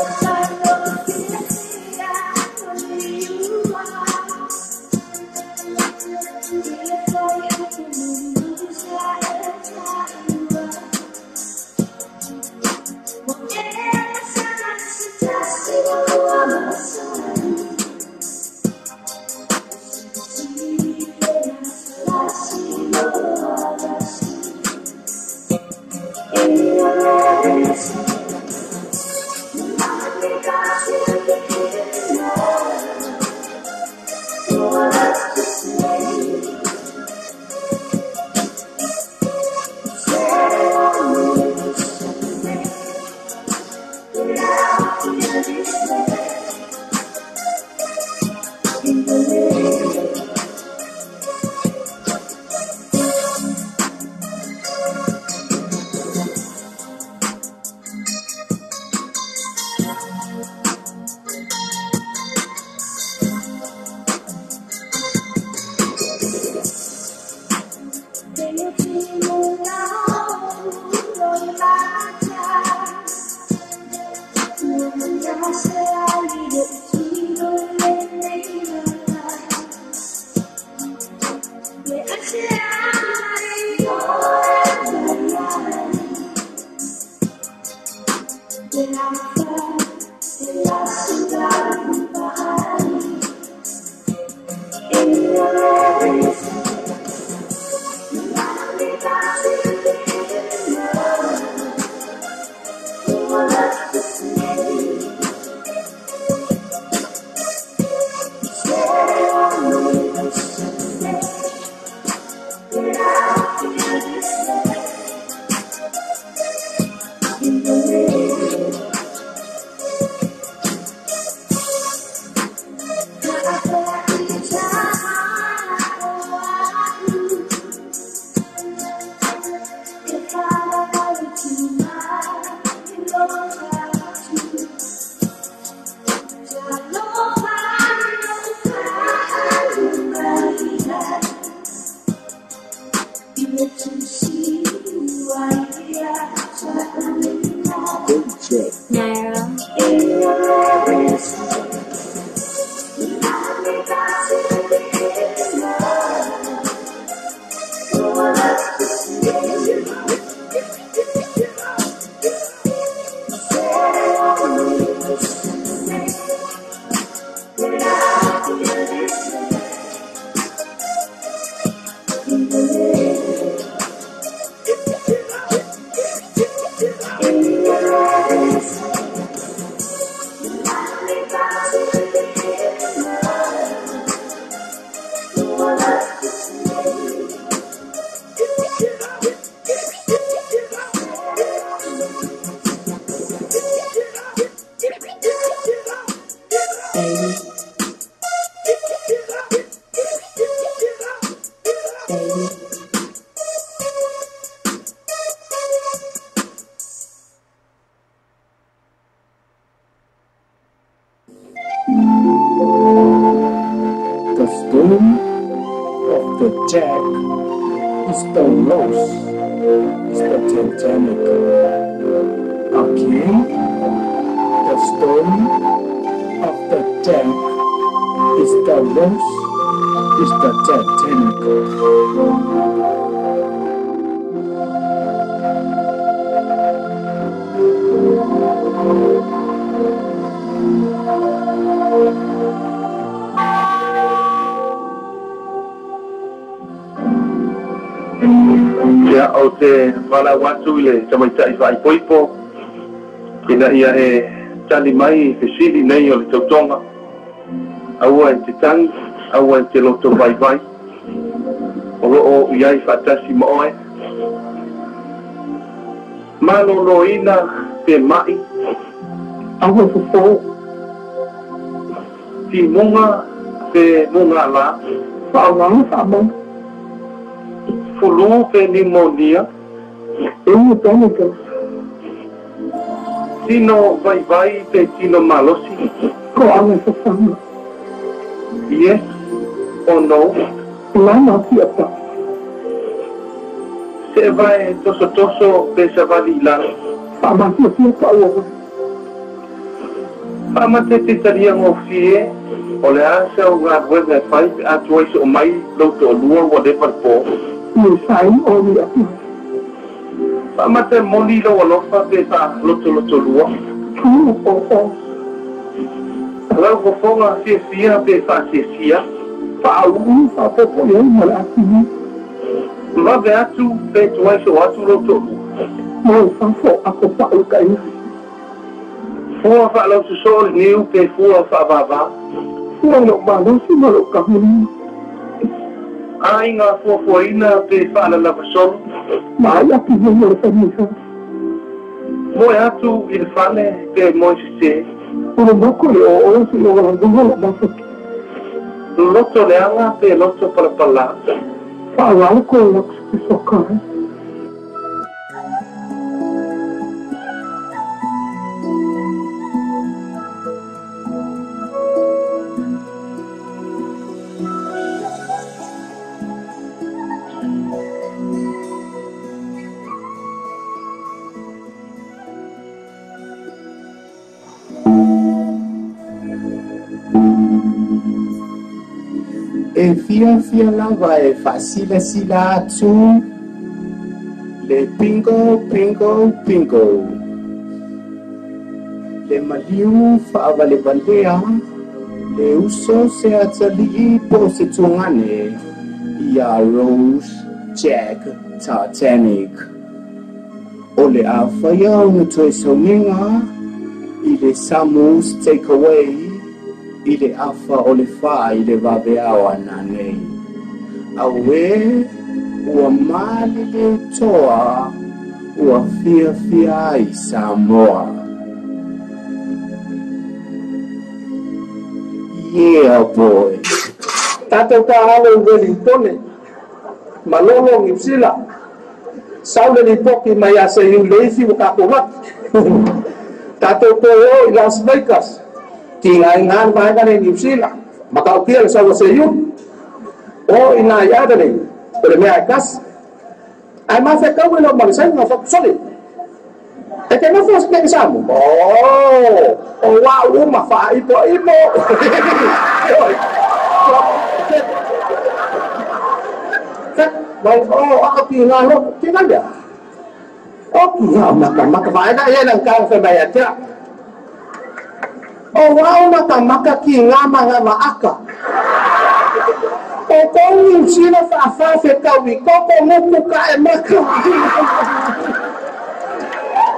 The stone of the jack is the rose, is the Titanic. Okay? The stone of the jack is the rose, is the Ya o te wala watu le tamaita i vai poipo ina ia e tali mai fesili nei o le tautonga aua e te tangi aua e te loto vai vai o loo iai whatasi moe malolo ina pe mai aua fufo ti munga pe munga la whaonga whaonga fulu pe pneumonia tino vai vai pe tino malosi ko ame fafanga yes or no lana fiata se vai toso toso pe savali la ama fiata o ama te taria ngo fie o le asa o ga wega fai a choice o mai lo to luo whatever po ni sai o ni atu ama te moni lo lo fa pe sa lo to luo o la go fonga fia pe fa fia fa u fa po yo mala atu ma ve atu pe choice o atu lo to mo fa fo ako fa o kai fo fa lo so ni u pe fo fa baba fo no ma no si mo lo ka ni ai ngā fuafuaina pe whaala pasol. Mai atu mo le whanisa. Moe atu i le whale pe moe se. Uro moko le o si o rangunga la mafaki. Loto le anga pe loto palapala. Whaala ko e laksa ki sokai. E fia lava e facile sila atu le pingo pingo pingo le maliu fa'avalevalea le uso se atali'i po se tungane ia Rose Jack Titanic o le a whaia o na toi sauninga i le Samus Takeaway i le afa o le wha i le waweao ana nei awe ua mali le utoa ua fia i Samoa. Yeah, boy. Tātou ka hawa Wellington, malolo New Zealand. Saule ni poki mai a se iu leifi o kakolat. Tātou koe i Las Vegas. Ki ngai ngan mai ka New Zealand. Makau kia le sawa se iu. O ina iada ni. Ole mea i kas. Ai ma fe kau ino marisai nga fok soli. E te na fos ke samu. O wa uma fa ipo. Ako kinga lo, kinga dia. O kinga maka faida yan ang kang fabayad siya. O wow maka kinga mga maaka. O kung yung sila fa-fa-fe kawi ko, kung muka e maka.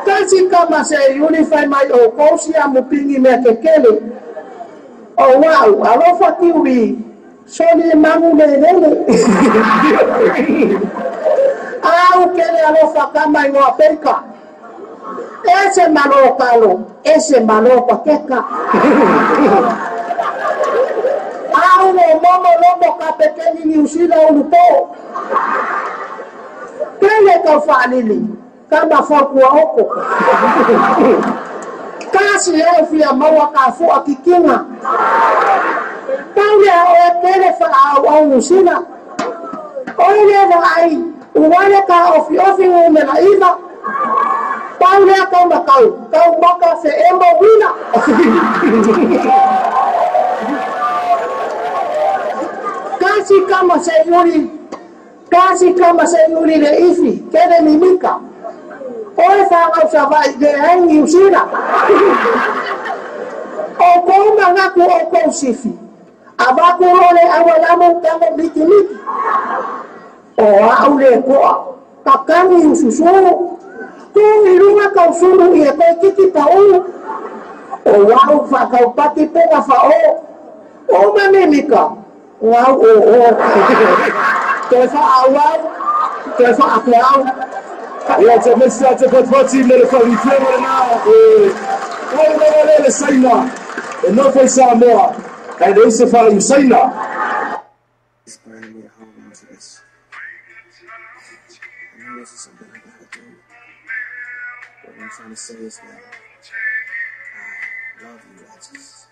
Kasi kama sa unify may o ko siya mo pingi me kekele. O wow, alo fa kiwi. Soli mamu lelele. Au kele alo fa kama ingo apeka. Ese malo kalo, ese malo pakeka. Au no momo lomo kapekeni ni usila ulupo. Kele ka falili. Kama fakua oko. Kasi ya fia mawa kafu akikinga. Paule o tele fa au usina. Oile na ai. Uwale ka ofi umela iba. Paule ka makau. Kau maka se embo wina. Kasi kama se yuri le ifi. Kede mimika. Oi fanga savai de hangi usina. O ko mangaku o ko sifi. Abaku role awalamu kama miki. O aule ko kakani ususuru. Ko ilunga ka usuru ia ko kiki pau. O wau fa ka pati pega fa o. O mamemika. Wau o. Tefa awau. Tefa aklau. Ya te mesi ate patpati mele whawitema na le saina e no fai Samoa kai dei se whai saina. It's burning me at home to this. I know this is something I gotta do. What I'm trying to say is that I love you. I just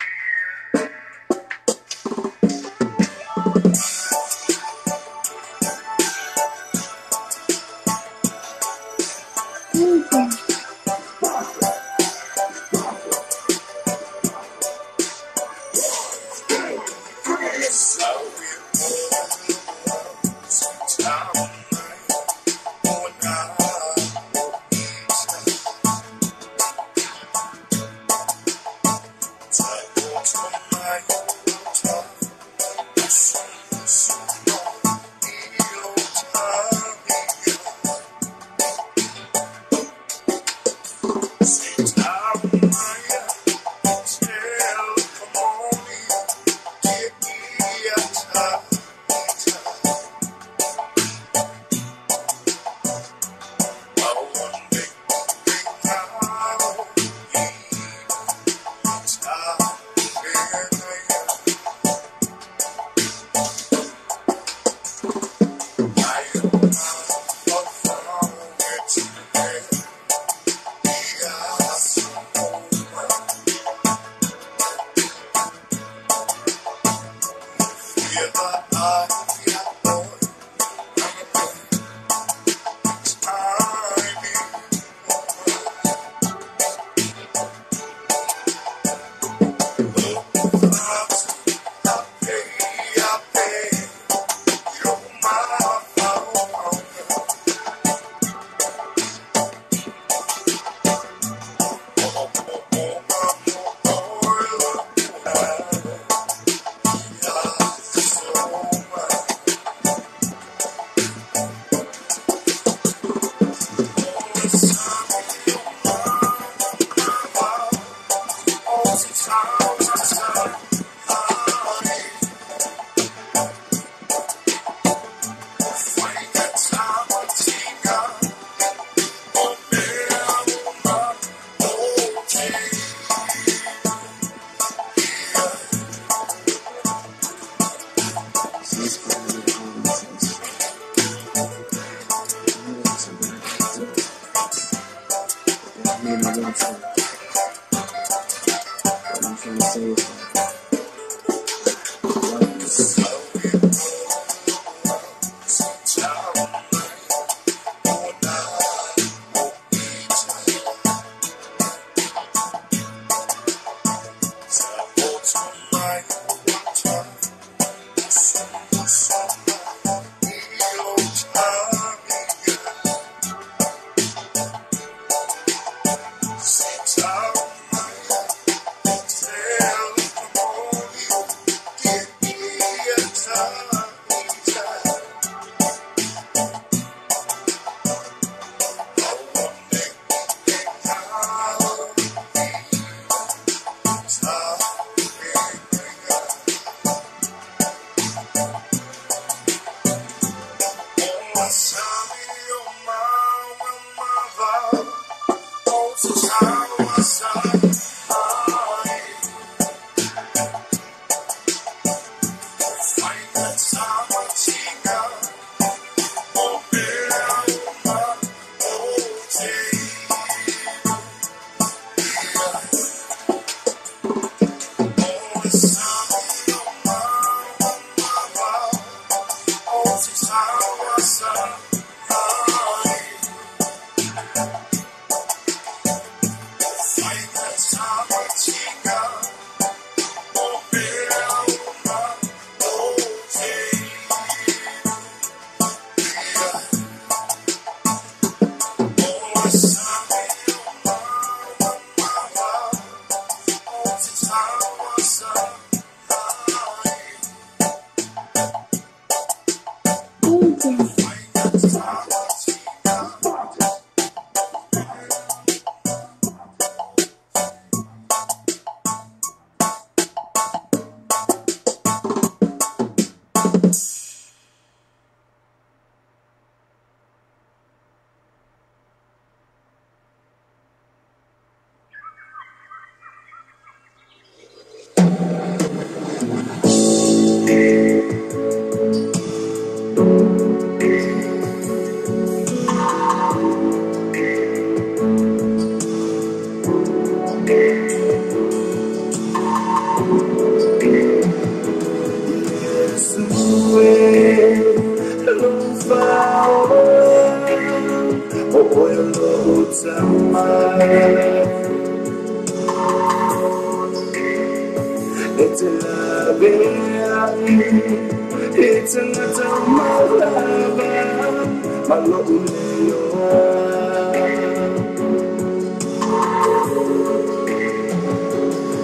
It's a little my lover, my lonely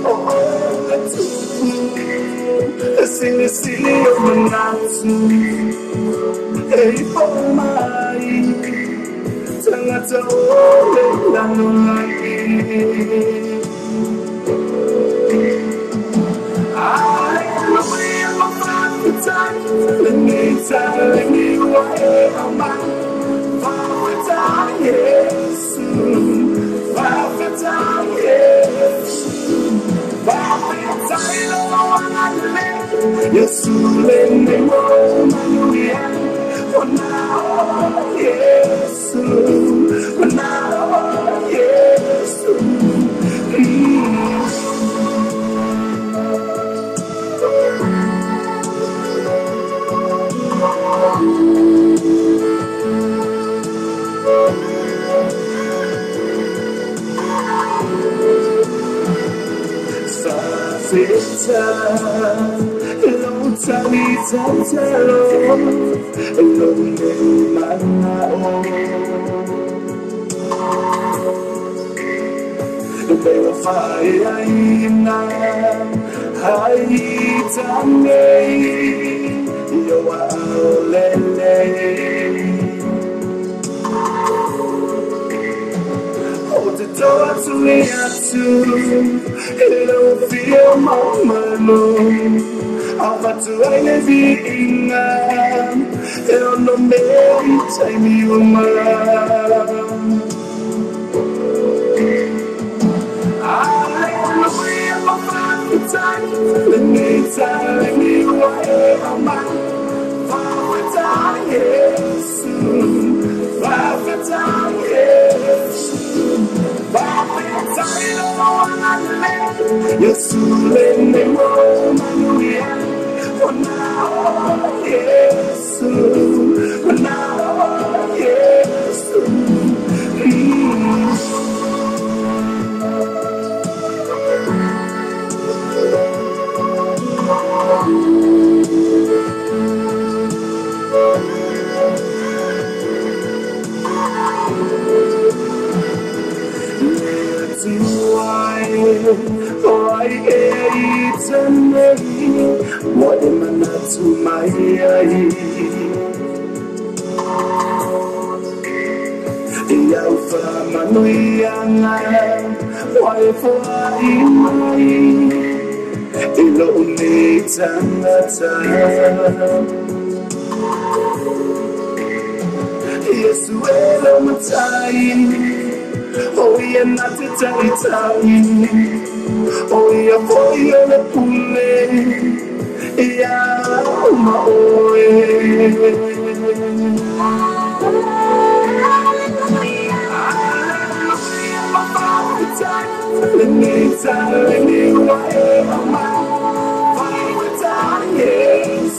oh, let's silly, silly of the night. Hey, oh my, tell us all let me tell you why I'm yes, yes, let me woman, for now, yes, for now, yes, hold the door to me hello, feel my love. I've to anything and no many time you let me tell you why I'm yes, yes, let me for now, yes, for now, yes, why it's a name, what am I not to my Alpha Manuiana, why for my lonely Tanata. Yes, well, I'm time. Oh, you're not a tiny. Oh, you're for your pulling. Yeah, my let me tell you why I'm yes,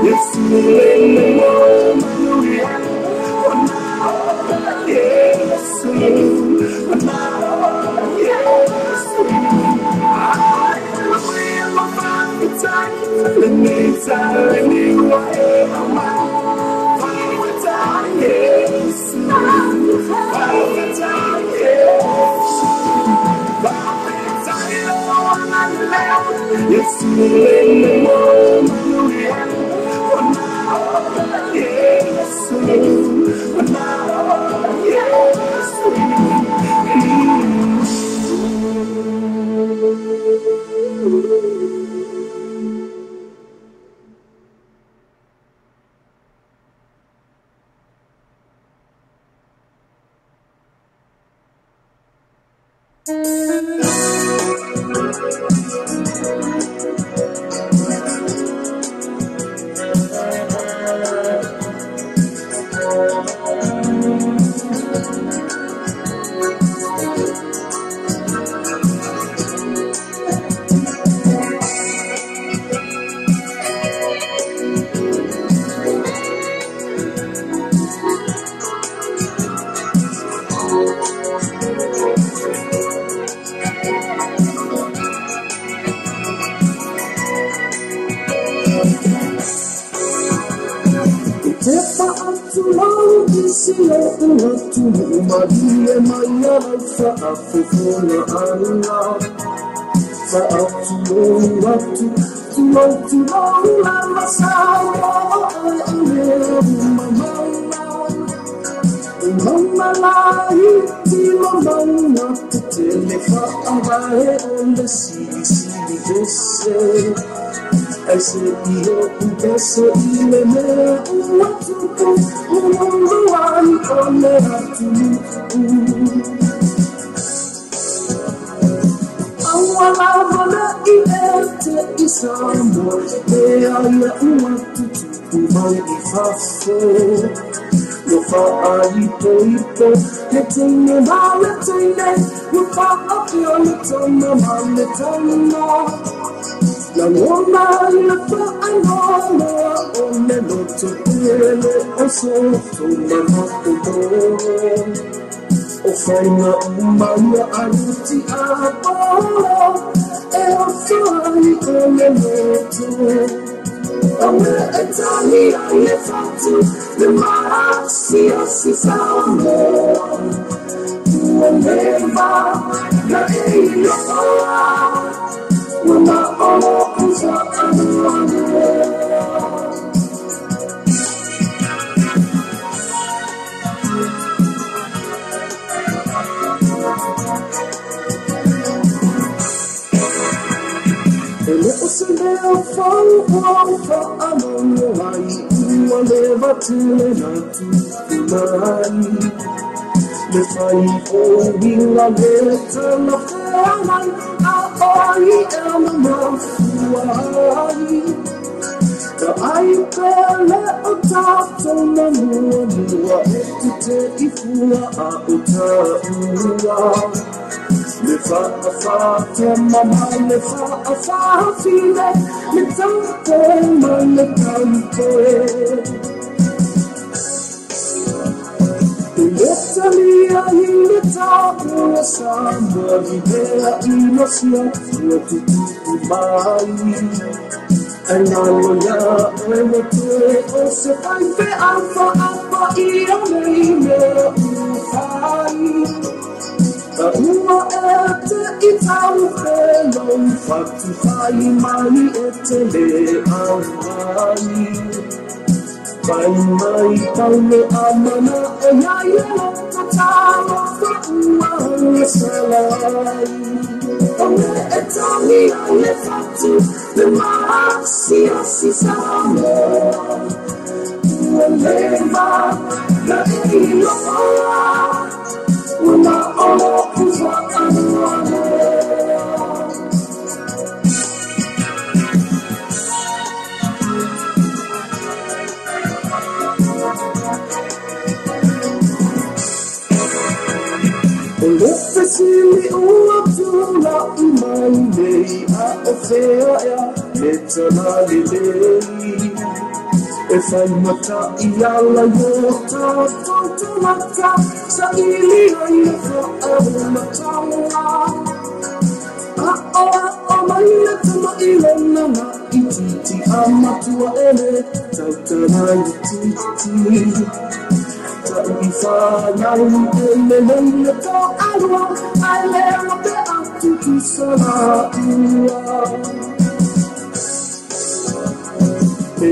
yes, let me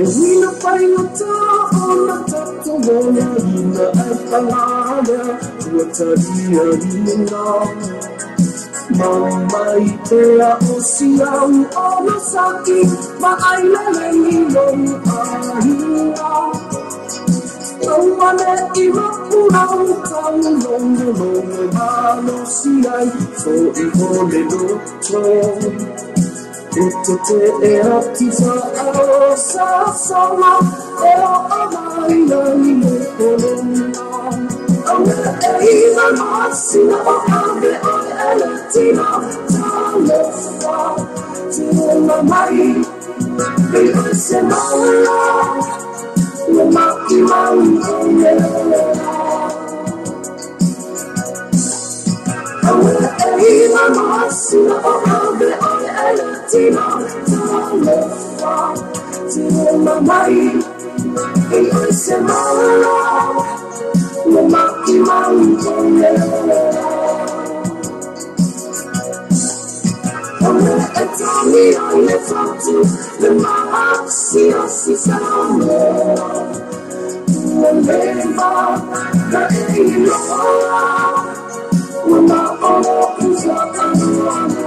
Wina painata ona tatomona ina ai palada Wataria ina Mamai tea o siau ono saki Maailele ilong ahina Taumane ima purau tau longo longo Halo siai so ihole loto Ito te e atiza ao sa soma E o amai na ile kolona Awe e ina masina o ave o eletina Talofa te mamai E o se maula Luma i mau o mea Awe e ina masina o ave o eletina Talofa te mamai E o se maula Luma i mau o mea Awe e tami o le fatu Le maa si o si saramo Lema na e iloa Luma ono usa anuane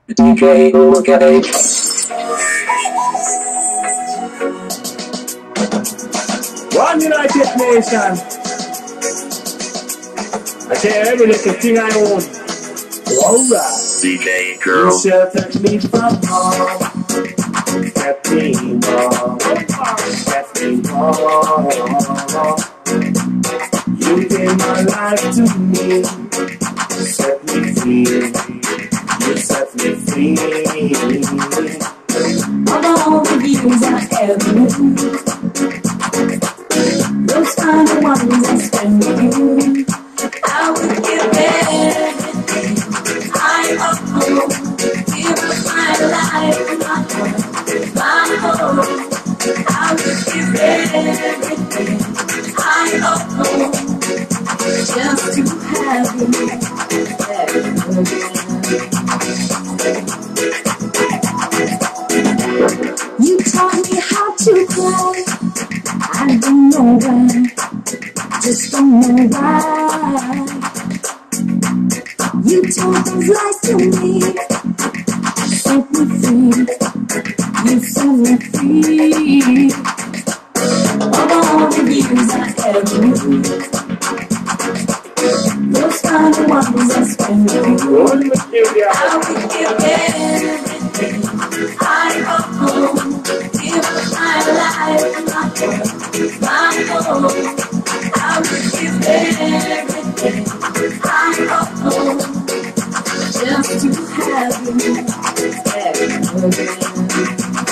DJ okay. One United Nation. I tell every little thing I own. Alright. DJ girl. You shall take me from home. Set me wrong. Set me wrong. You gave my life to me. Set me free. You set me free. Of all the years I ever knew, those kind of ones I spent with you, I would give everything I own, give up my life, my home. I would give everything I own, just to have you back again. You taught me how to cry. I don't know why, just don't know why. You told those lies to me, set me free. You set me free. Of all the years I ever knew, those kind of ones I spent with you, I would give everything I own, give my life, my home. I would give everything I own, just to have you back again,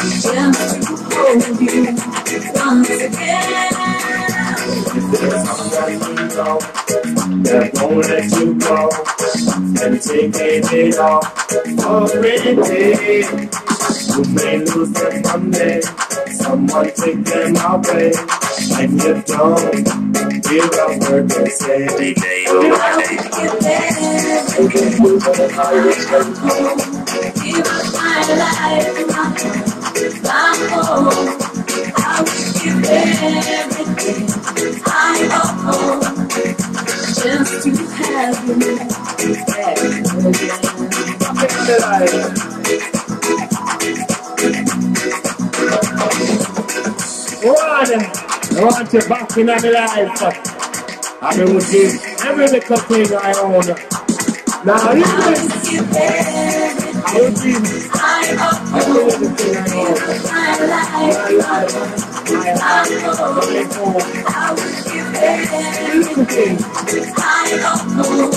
just to hold you once again. That won't let you go, and taking it off already. You may lose them someday, someone take them away, and you don't hear a word they say. DJ Give up my life, my home. I would give everything I own, just to have you back again. I want you back in my life. I've been with you every little thing I own. Now you I will give every little thing I own. My life, my home. I will give everything I own,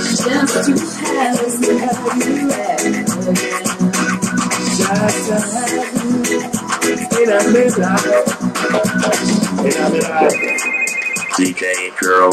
just to have you back again. Just to have you in a midlife. DJ girl.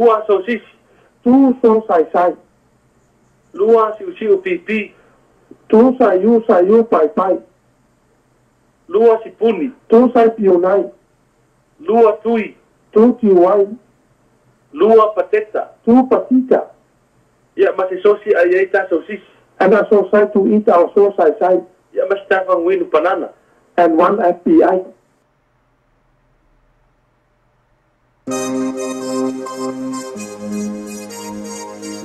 Lua sosis, tu so sai sai. Lua siu siu pipi, tu sayu pai pai. Lua sipuni, tu sai pionai. Lua tui, tu tiwai. Lua pateta, tu patita. Ya masih sosi ayata sosis. And I so sai to eat our so sai sai. Ya mas tafang winu panana. And one FBI.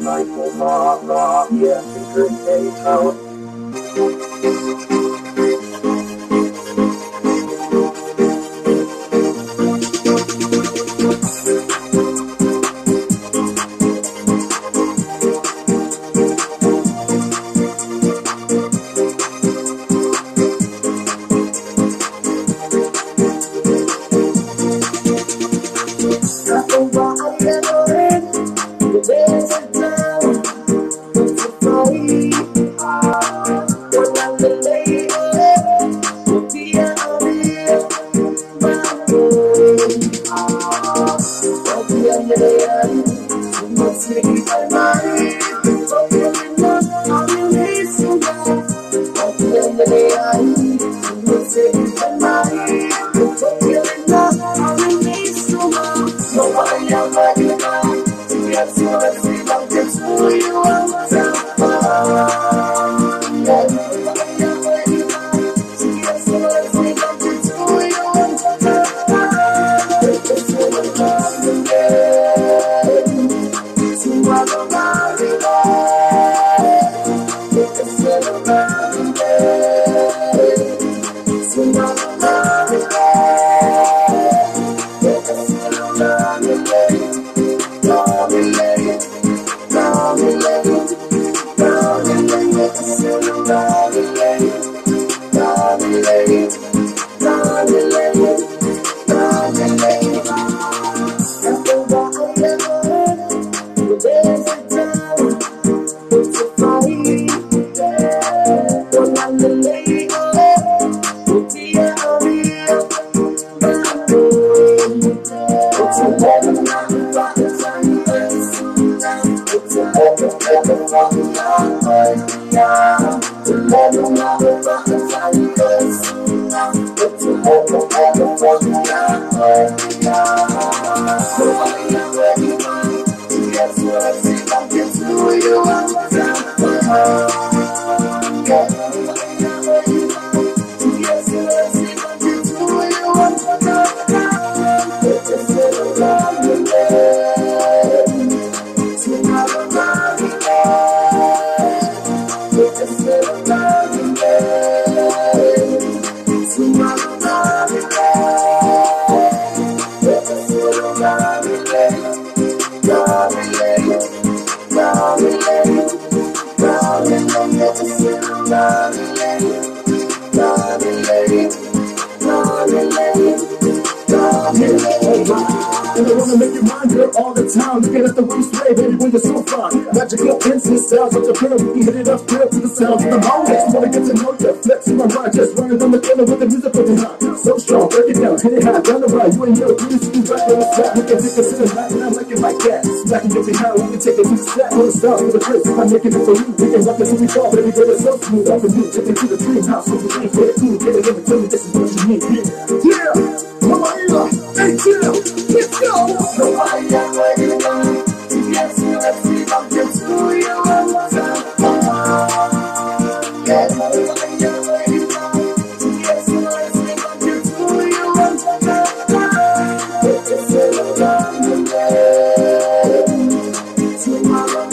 Michael Ma, yeah, secret day town. There's a town, it's a fight. I'm making it for you. We can rock it till we fall, baby girl, it's so smooth. I can do take it to the dream house. So we ain't for it cool. Get it, tell me this is what you need. Yeah, Mama, hey, chill, let's go. Nobody else ready to go. Yes, let's see if I can do you one more time. Yeah, nobody else ready to go. Yes, let's see if I can do you one more time. It's a long day. Tomorrow,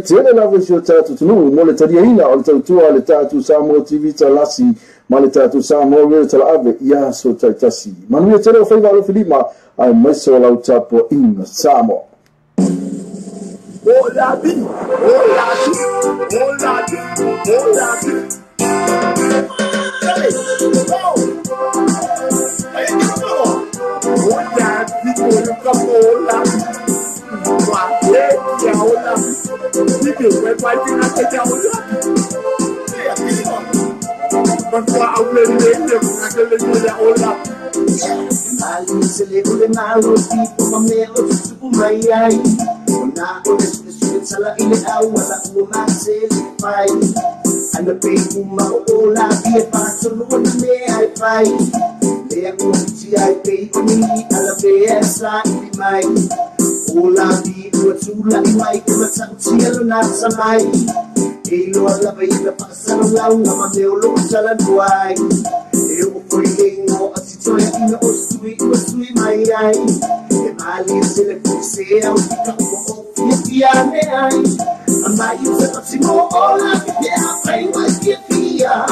Tele la versio tatu tunu mo le tadia ina o le tautua le tatu Samoa TV talasi ma le tatu Samoa Real Talave ya so taitasi manuia tele o faiva lo filima ai meso la utapo in Samoa And the people all I be a part of the way I fight. They are going to I pay me, I'll be a slightly mine. All I be was to like my cielo not samai. Ilo alla vita passano l'auna ma ne lo sala duai. E o foilingo asitoia ina o sui mai ai. E mali se le fuse au tika o fiane ai. Amai se simo ola che ha fai mai fia.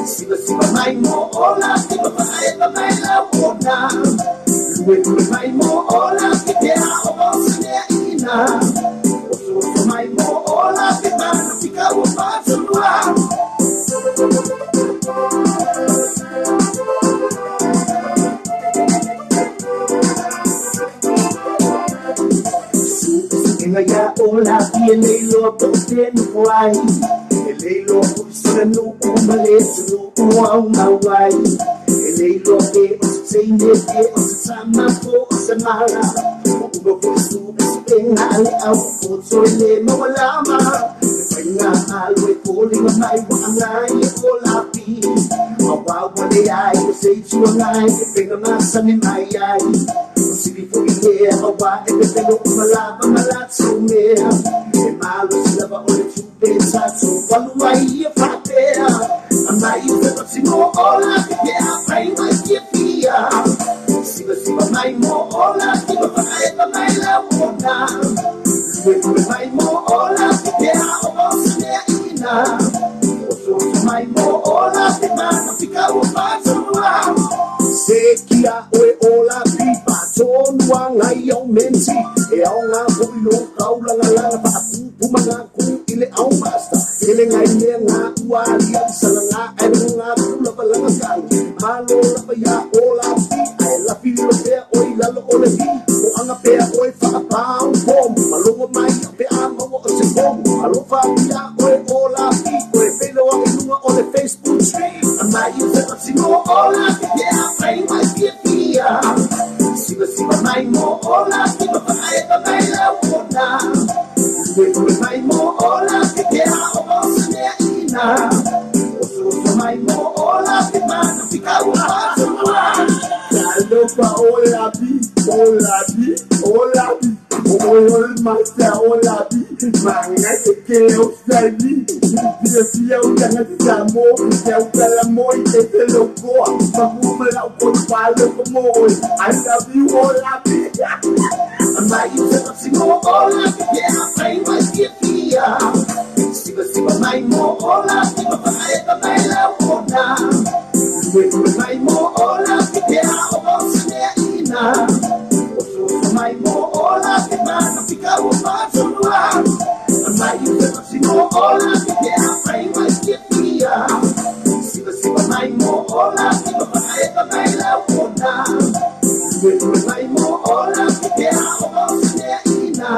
Siba mai mo ola che va mai la buona. Lui mai mo ola che ha o se ina. O mai mo ola che va fica o passo lá. Ya ola tiene lo que no guay el lo que no kumale no au mawai el lo que se inde que sama ko samara ugo ko su en ale au ko soile mawalama penga alwe ko li mai wangai ko la pi awa wale ai se chuangai penga masani mai ai Silipo ile awa epelo malama so me e malo silaba ole chupe sato waluai e fatea amai e simo ola ke a pai mai ke pia siba mai mo ola ke mai la mona mai mo ola ke a o se ina o mai mo ola ke ma fica o paso Sekia oe ola pipa tonua ngai au mensi e au ngā hoilo kaula ngā pa kupu mga ku ile au masta ile ngai le ngā uali au sala ngā ainu ngā kula balanga kangi malo lapa ya ola pi ai la pilo pea oi lalo ole pi o anga pea oi whakapau pom malongo mai pe a mawa o se pom alo whapia oe ola pi oe pelo a inunga ole Facebook stream amai u se sino ola pi Pai mai pia Siba mai mo ola Siba mai la ona Mai mo ola Ke ha o se ina Oso mai mo ola Ke mana fica o paso Caldo pa ola bi Ola masa ola bi Manga ke o sali Pia o tanga samo Pia o kalamo I te locoa Pagumela o palo como I love you ola bi Amai se simo ola Ke a pai mai pia Siba mai mo ola Siba mai la ona Mai mo ola Ke a o se ina Mai mo ola Ke mana fica o paso lá Mai se simo ola Ke a pai mai pia Siba mai mo ola Siba mai la ona Mai mo ola Ke a o se ina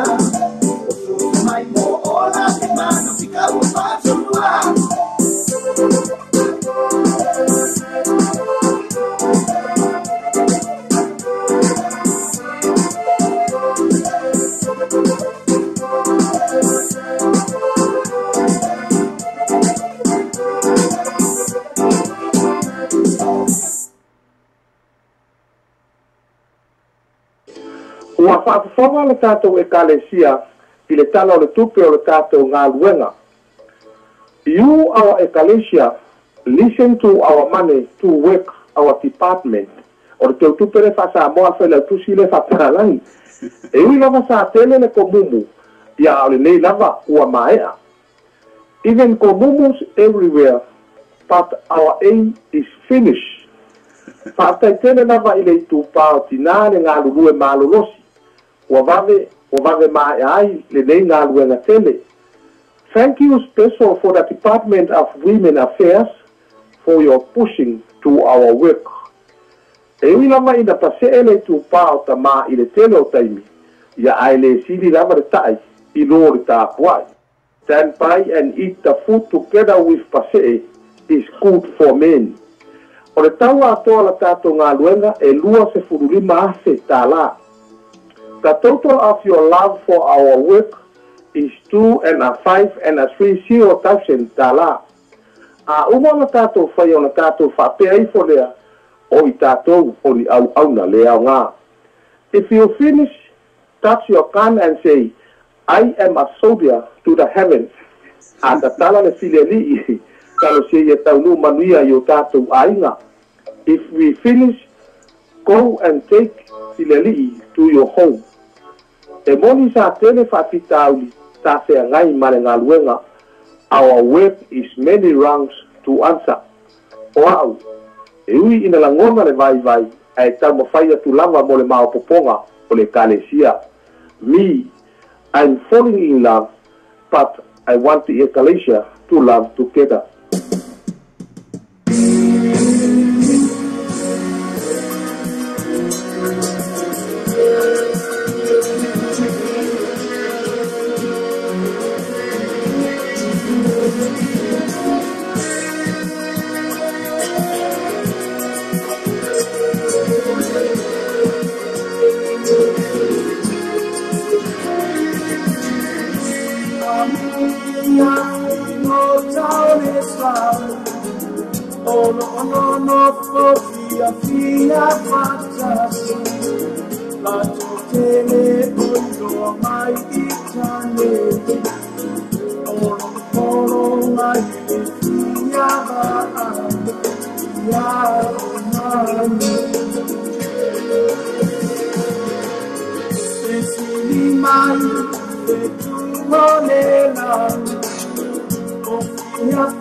Mai mo ola Ke mana fica o paso lá Ua whaafafonga le tātou e kalesia I le tala o le tupe o le tātou ngā luenga. You, our ecclesia, listen to our money to work our department. O le teu tupe le whasa moa whela tusi le whaparangi. E ui lava sa tele le komumu, ia o le nei lava ua maea. Even komumus everywhere, but our aim is finished. Whaatai tele lava I le tupao tina le ngā lulu e malolosi. Ua vave mai ai le nei ngā luenga tele. Thank you special for the Department of Women Affairs for your pushing to our work. E ui lama ina pasee le tupā o tamā i le tele o taimi. Ia ai le sili lava le tai i lo le tāpuai. Stand by and eat the food together with pasee is good for men. O le tau atoa la tātou ngā luenga e lua se furulima ase tālā. The total of your love for our work is 2 and a 5 and a 30,000 tālā. A uma la tātou whai o la tātou whapea i fo lea o i tātou o ni au auna lea o ngā. If you finish, touch your can and say, I am a soldier to the heavens. A ta tala le file li talo se ia taunu manuia i o tātou ainga. If we finish, go and take file li to your home. E moni sa tele whapita auli ta se ngai mare ngā luenga. Our work is many rounds to answer. Wow. E ui ina la ngona le vai vai, ai tau mawhaia tu lava mo le mao poponga o le kalesia. Me, I'm falling in love, but I want the Ecclesia to love together. Oh no, fia fantasy. La tele ondo mai itane. Oh mai fia ya mami. Esili mai tu molela.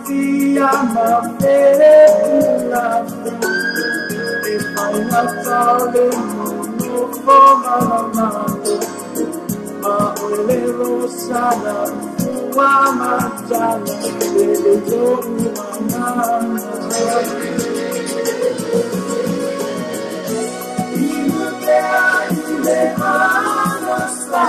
Fia ma pela. If I not darling, no for ma ole rosana, wa matana, ele jo mama. Ile anasla.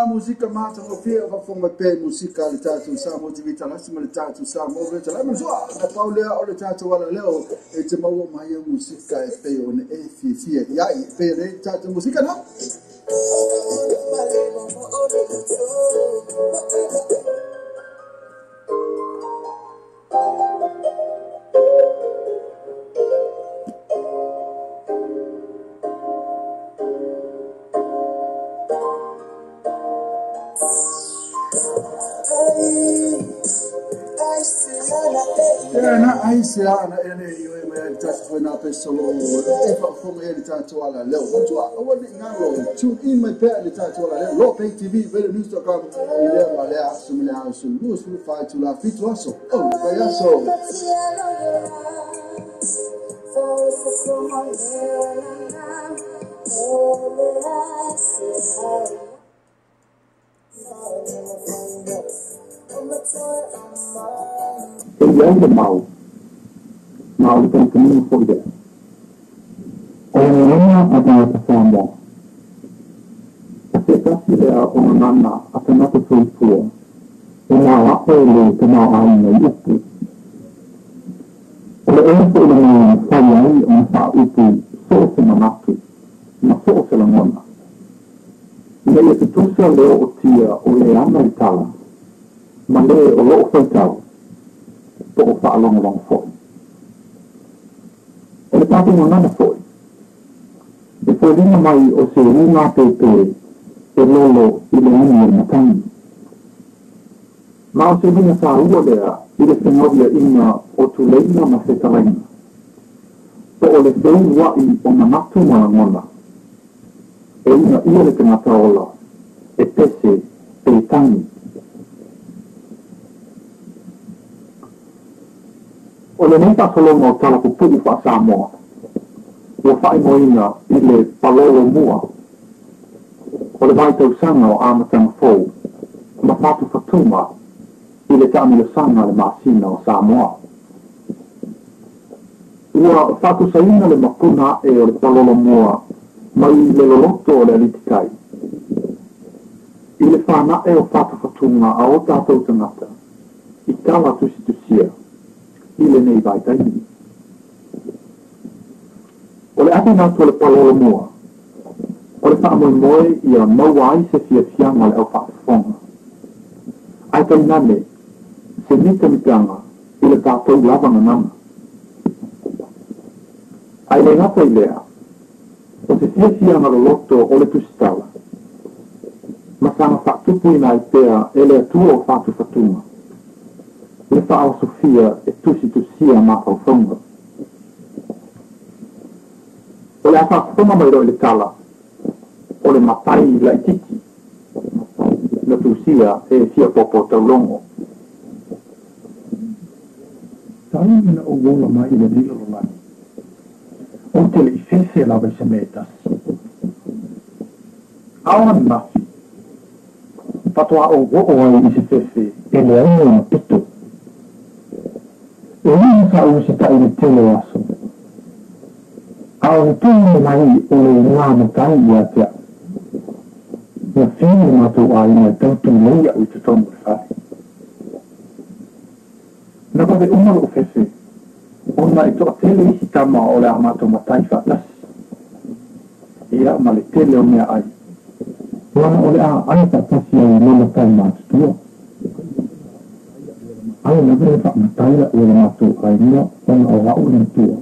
Musika mata o pia va fonga pe musika le tatu sa mo tivita la sima le tatu sa mo le tala mo so na paulea o le tatu wala leo e te mau mai musika e pe on e fi ya e pe le tatu musika na se ana ene iwe me tatu foi na pessoa e fa como ele tatu ala leo mas o wani ngalo tune in my pet ele tatu ala leo lo pay tv vele news.com ile wale asumile asu news fu fa tu la fitu aso oh vai aso Mau kan kami foda. Orang ada kesama. Setelah dia orang akan apa semua. Orang apa yang kena air itu. Orang itu dengan saya masa itu sosial menakut, sosial mana. Ia itu sosial dia oleh Amerika. Mana orang ofisial. Untuk falong foi. Ele estava mandando foi. Depois de mai o se uma pepe, e lolo ele não ia tanto. Mas se vinha sa rua dela, ele se movia ina o tuleina na setalaina. Po ole se ua I o manatu malangona. E ina ia que na taola, e tese, e tangi. O le neta solo mo tala ku pu'i fa Samoa. O fai moina I le palolo mua. O le vai tau sanga o amatanga fou. Ma fatu fatuma I le tami le sanga le masina o Samoa. Ua fatu saina le makuna e o le palolo mua ma I le loloto o le alitikai. I le whana e o fatu fatunga a o tātou tangata. I tala tusi tusia. Ile nei vai taini. O le ati nātu le palolo mua. O o le whaamoemoe ia maua ai se fiafianga le au whaafonga. Ai kai nane, se mika i le tātou lava ngananga. Ai le ngata i lea, o se fiafianga lo loto o le tusitala. Masanga whaatupu ina i pēa e le atua o whaatu whatunga. Le whaao Sofia e tusia ma whauwhaunga. O le whaafuma mai roi le tala, o le matai la itiki, na tusia e fia popo taulongo. Tau ina o wola mai le dilo lani. O te le ifese lawe se metas. Awan mafi. Patoa o wo ai i se fefe, e le au na pito. E ni sa u se tai le tele aso. Awan tūne mai o le ngā matai i atea. Na whine mātou ai mai tautu leia ui te tomu le whare. Na kawe umaro o fefe, ona i toa tele isi tama o le amato matai whatasi. Ia ma le tele o mea ai. Wana o le a ai whatasi ai le matai mātutua. Ai na vele wha matai la ua le mātou ai nia, ona o rau le tua.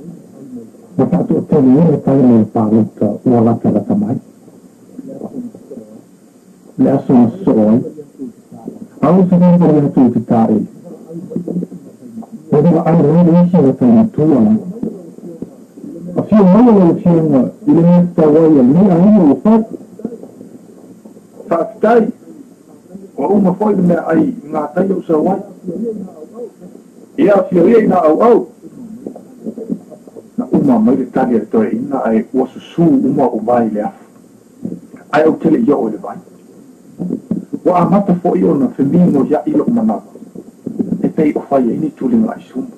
Na whatu o tele e le tai le pāluta ua lata mai. Le aso na sooi. Au se kaya kaya tu ki tae. O dira ai le isi le tai na tua. A fia mai le fia nga i le mea tawai a mea ina o whai. Whaakitai. O uma whai le mea ai ngā tai o sa wai. Ia fia rea na au. Na uma mai le tali a toe ina ai ua susu uma o mai le afu. Ai au tele ia o le vai. Wa amata fo i ona femino ya ilo manava. E pei o fai ini tuli ngai sumu.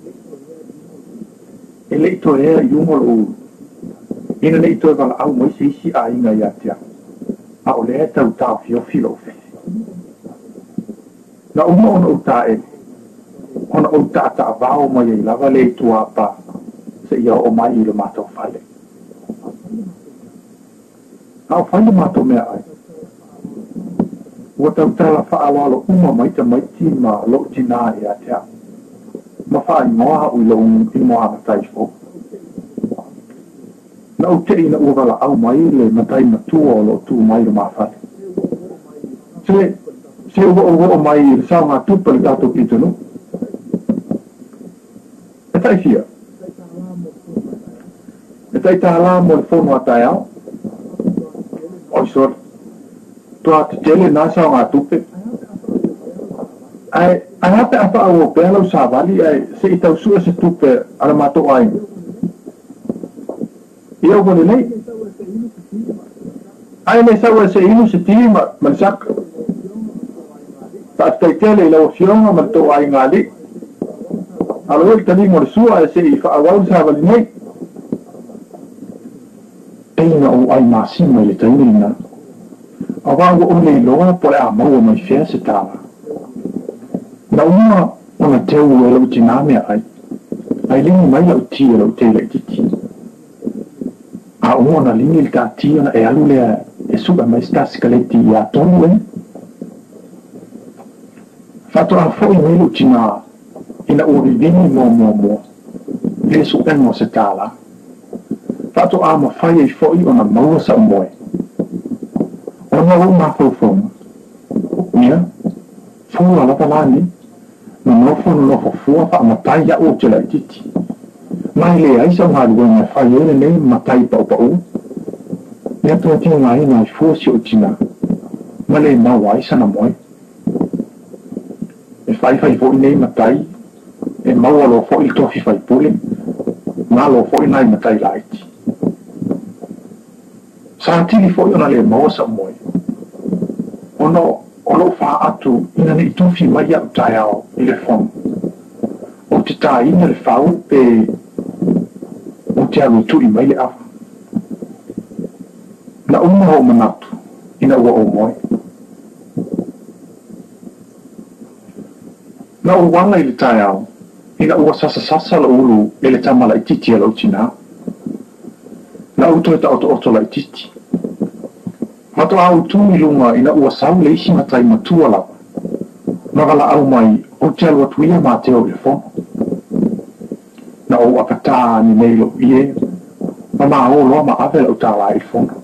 E leito e i umor o ina leito e wala au mai se isi a inga i atea. A o le e tau tau fio filo o fesi. Na uma ona o ta e. Ona o ta ta vao mai i lava leito a pa. Se ia o mai i le mato fale. A o fai le mato mea ai. Ua tau tala whaawalo uma maita maiti ma lo tina e atea. Ma wha i moa ui lo i moa matai fo. Na u te ina ua wala au mai le matai matua o lo tu mai le mawhare. Se ua mai le sao ngā tupa le tato pitonu. E tai fia. E tai tāla mo le whono atai au. Oi sora. Tua te tele nā sao ngā tupe. Ai hape apa au o pēlau sa wali ai se i tau sua se tupe ala mato ai. Ia o kone nei. Ai me saua se inu se tiri ma le saka. Ta tai tele i lau fionga ma to ai ngā li. Alo e tani mo le sua e se i whaawau sa wali nei. Eina o ai māsima i le taurina. A wāua o le iloa po le a maua mai whea se tāla. Na uma ona teu e lau tina mea ai. Ai lingi mai lau tia lau te le titi. A uma ona lingi le tā tia e alu lea e suga mai stasi kaleti i a tonu e. Fato a fo i melu tina ina uri vini mo. Le su enmo se tāla. Fato a ma whai e fo i ona maua sa umoe. Ona o ma fofona. Ia, fua la talani, na nofono nofo fua fa matai ya o tela titi. Mai le ai sa ngā rua mai whai ere nei matai pau. Ia tua tia ngai ngai fua si o tina. Ma le mawai sana moe. E whai fo i nei matai, e maua lo fo i tofi whai pule, ngā lo fo i nai matai laiti. Sa tili fo i ona le maua sa moe. Ono wha atu ina ne i tofi mai au tai au i le whonu. O te tā ina le whau pe o te aru tui mai le awa. Na uma ho manatu ina ua o moe. Na o wanga i le tai au ina ua sasa la ulu e le tamala i titi ala utina. Na uto e ta oto la i titi. Mato au tu ilunga ina ua sau le isi matai matua lau. Nagala au mai o te alua tuia ma te o le fono. Na o apata ni neilo ie. Mama o loa ma ave lau ta la i fono.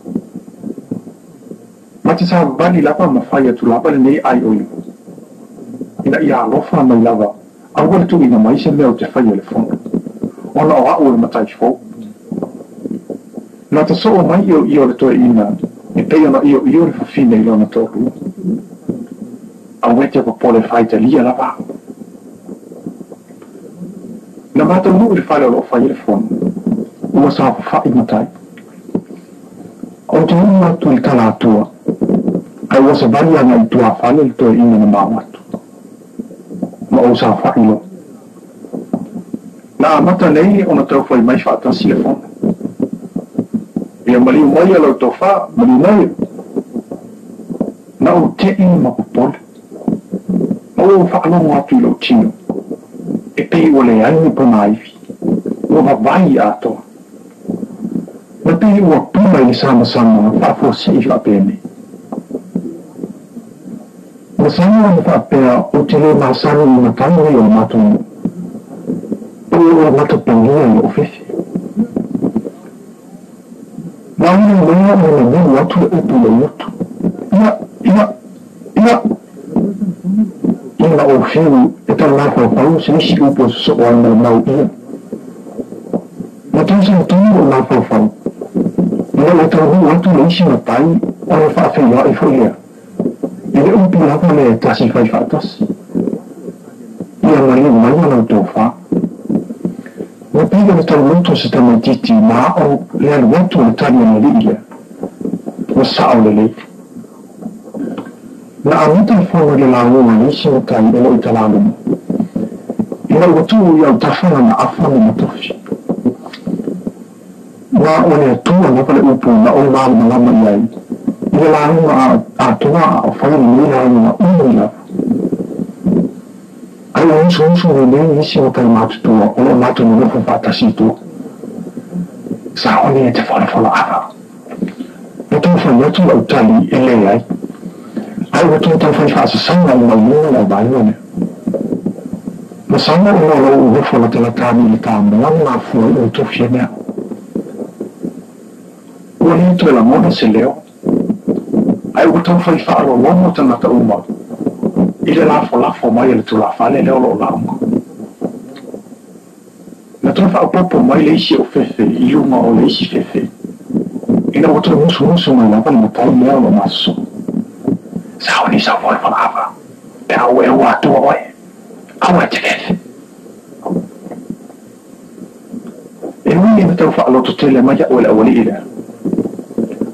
Mati sa bali lapa ma fai atu lapa le nei ai oi. Ina ia alofa mai lava. Au wale tu ina mai se mea o te fai o le fono. Ona o au le matai fo. Na ta so o mai io le toe ina. E pei ona io le fafine ilo na toku. Au wete pa pole fai te lia lava. Na mata nuu le fai o fai le fono. Ua sa fai matai. O te unu atu i kala atua. Ai ua sa bali anga i tua fale le toe ina na mau atu. Ma o sa fai lo. Na mata nei ona tau fai mai whaatasi le fono. Ia maliu mai alo tau wha, maliu mai. Na o te ina mapupole. O whaalongo atu i lo tino. E pei o le aini pona iwi. Ua wawai ato. Na pei ua puma i sama whaafosi i whapene. Ua sama ni whapea o te le masano i matano i o matonu. Ua matapangia i o fefe. Na ina mea o na mea watu le upu le utu. Ina o fiu e tala nā whapau se nisi upo so o ana nau ia. Ma tau sa tunu o nā whapau. Ina o tau hu atu le isi matai o na whaafeia i whaia. Ine upi lapa le tasi whai whaatasi. Ia ngari mai ana o tau wha. Ma piga le tau luto se tamai titi ma o le alu watu o tani ana li ia. Ma sao le leiti. Na amita whanau le launga nisi o tai e loi talalumu. Ina watu iau tawhana na awhana matofi. Wa o le atua na pale upu na o maale malama iai. Ile launga a toa o whanau ni launga unu la. Ai o unsu le nei nisi o tai matutua o le matu ni nufu patasi tu. Sa o ni e te whanau awa. Na tau whanau tu au tali e le ai. Ai watu tau whai whaasasanga o maunga o baione. Ma sanga o ngā lau uwefo la tala tāni i tā moana ngā fua i o tofia mea. Ua ni tu e la mona se leo. Ai watu whai whaaro lomo tanata uma. I le lafo mai e le tu la whale leo lo launga. Na tau whaapopo mai le isi o fefe i lunga o le isi fefe. Ina watu musu mai lapa ni matai leo lo maso. Sao ni sao voi whalawa. Pe au e ua atua oi. Au e te kefe. E ui e na tau whaaloto tele mai a oele awali ile.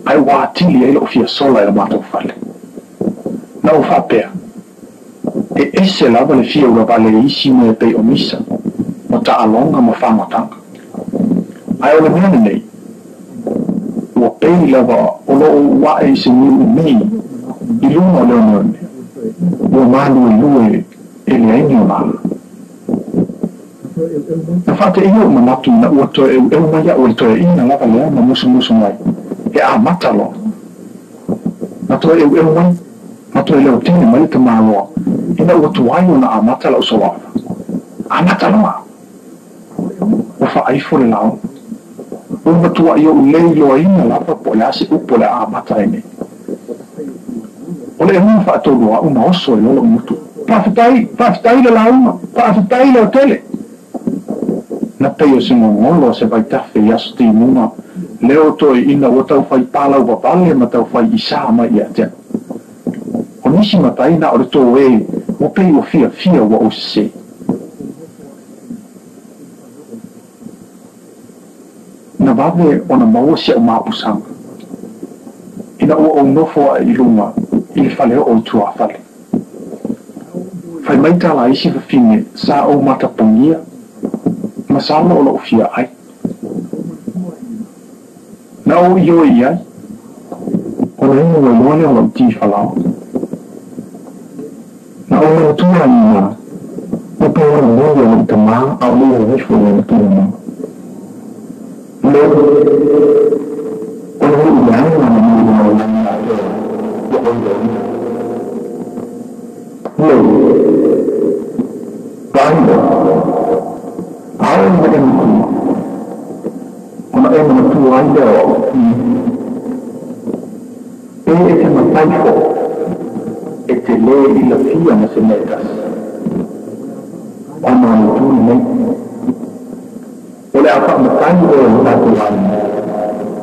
Ai wā tili e lo fia sola e la mātou whale. Na u whapea. E ese lava le fia ura vale isi me pei o misa. Mo ta alonga mo whamotanga. Ai o le mea nei. Ua pei lava o lo wa e se ni umi. I lunga leo none, ua malu e lue e le aini o malu. Na whate ingo o manatu na ua toe eu mai o e toe ina lava lea ma musu mai. E a matalo. Na toe eu mai, na toe leo tine mai te māroa. Ina ua tuai o na a matala o soawa. A mataloa. Ua whaifo le lao. Ua tuai o leilo ina lava po le ase upo le a mata ene. O le ema whaatolua uma oso e lolo mutu. Pawhitai le lauma, pawhitai le o tele. Na pei o singo ngolo se vai tawhi i aso ti munga. Leo toi ina o tau whai palau wapale ma tau whai isa mai i atea. O nisi matai na o le tō e, o pei o fia wa o se. Na vave o na maosia o mapusanga. Ina o nofo a ilunga. I le whale o tua whale. Whai mai tala isi whawhine sa o matapongia ma sa lo o fia ai. Na o io i ai. O na ino o luane o lau ti whalao. Na o na tua i nga. O pe o na luane o ta maa a o lua wifo o na tua maa. Leo o na ino i ai o na luane o na maa. e te matai fo e te le I la fia na se metas o na ni tūni nei o le a wha matai o e hona tu wani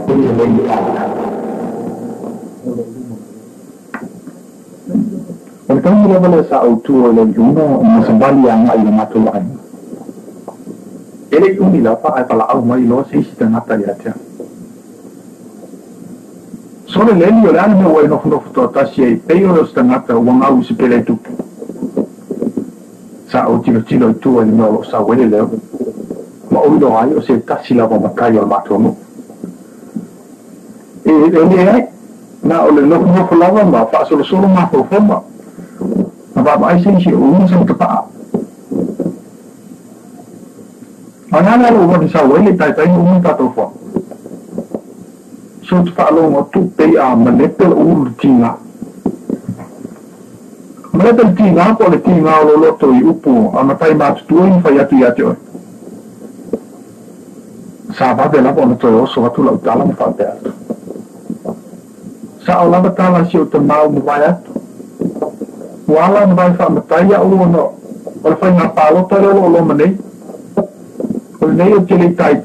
e te le I tāta o le tangi lewa le sa au tū o le iuno ma se bali a ngai le matu wani e le iuni la wha ai pala au mai loa se isi tangata I atea so le leli o le ana mea wai nofu toa tasi e pei o le stangata wangau se pele tupu sa au tilo I tua I mea lo sa wele leo ma oilo ai o se tasi lava makai o le matono e le ai na o le nofu lava ma wha solo ma fofoma ma wha ai se isi o unu se mtapaa ma nana lo wadi sa wele tai unu tato fwa so te whaalonga tu pei a manepel uru tinga. Manepel tinga po le tinga o lo loto I upu a matai mātutua I whai atu I ate oi. Sa wade lapa o na toi oso watu lau tala ma whape atu. Sa o lava tala si o te mau ma vai atu. Wala na vai wha matai a ulu no o le whai ngā pālota le lo manei. O le nei o te le tai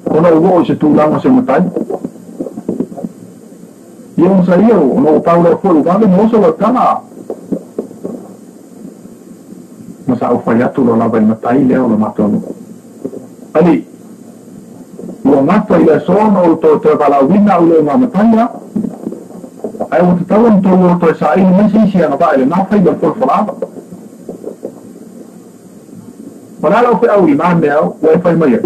ona uo o se tūlanga se matai. Yung sa iyo, no tau le fulu kami moso le tana. Masa ufayatu lo labay matai leo lo matonu. Ali, lo mata ile sono to te balawina ule mamataya. Ay o tawon to to sa ini mesi siya na ba ile na fay del fulfulaba. Wala lo fi awli ma meo, wa fay maye.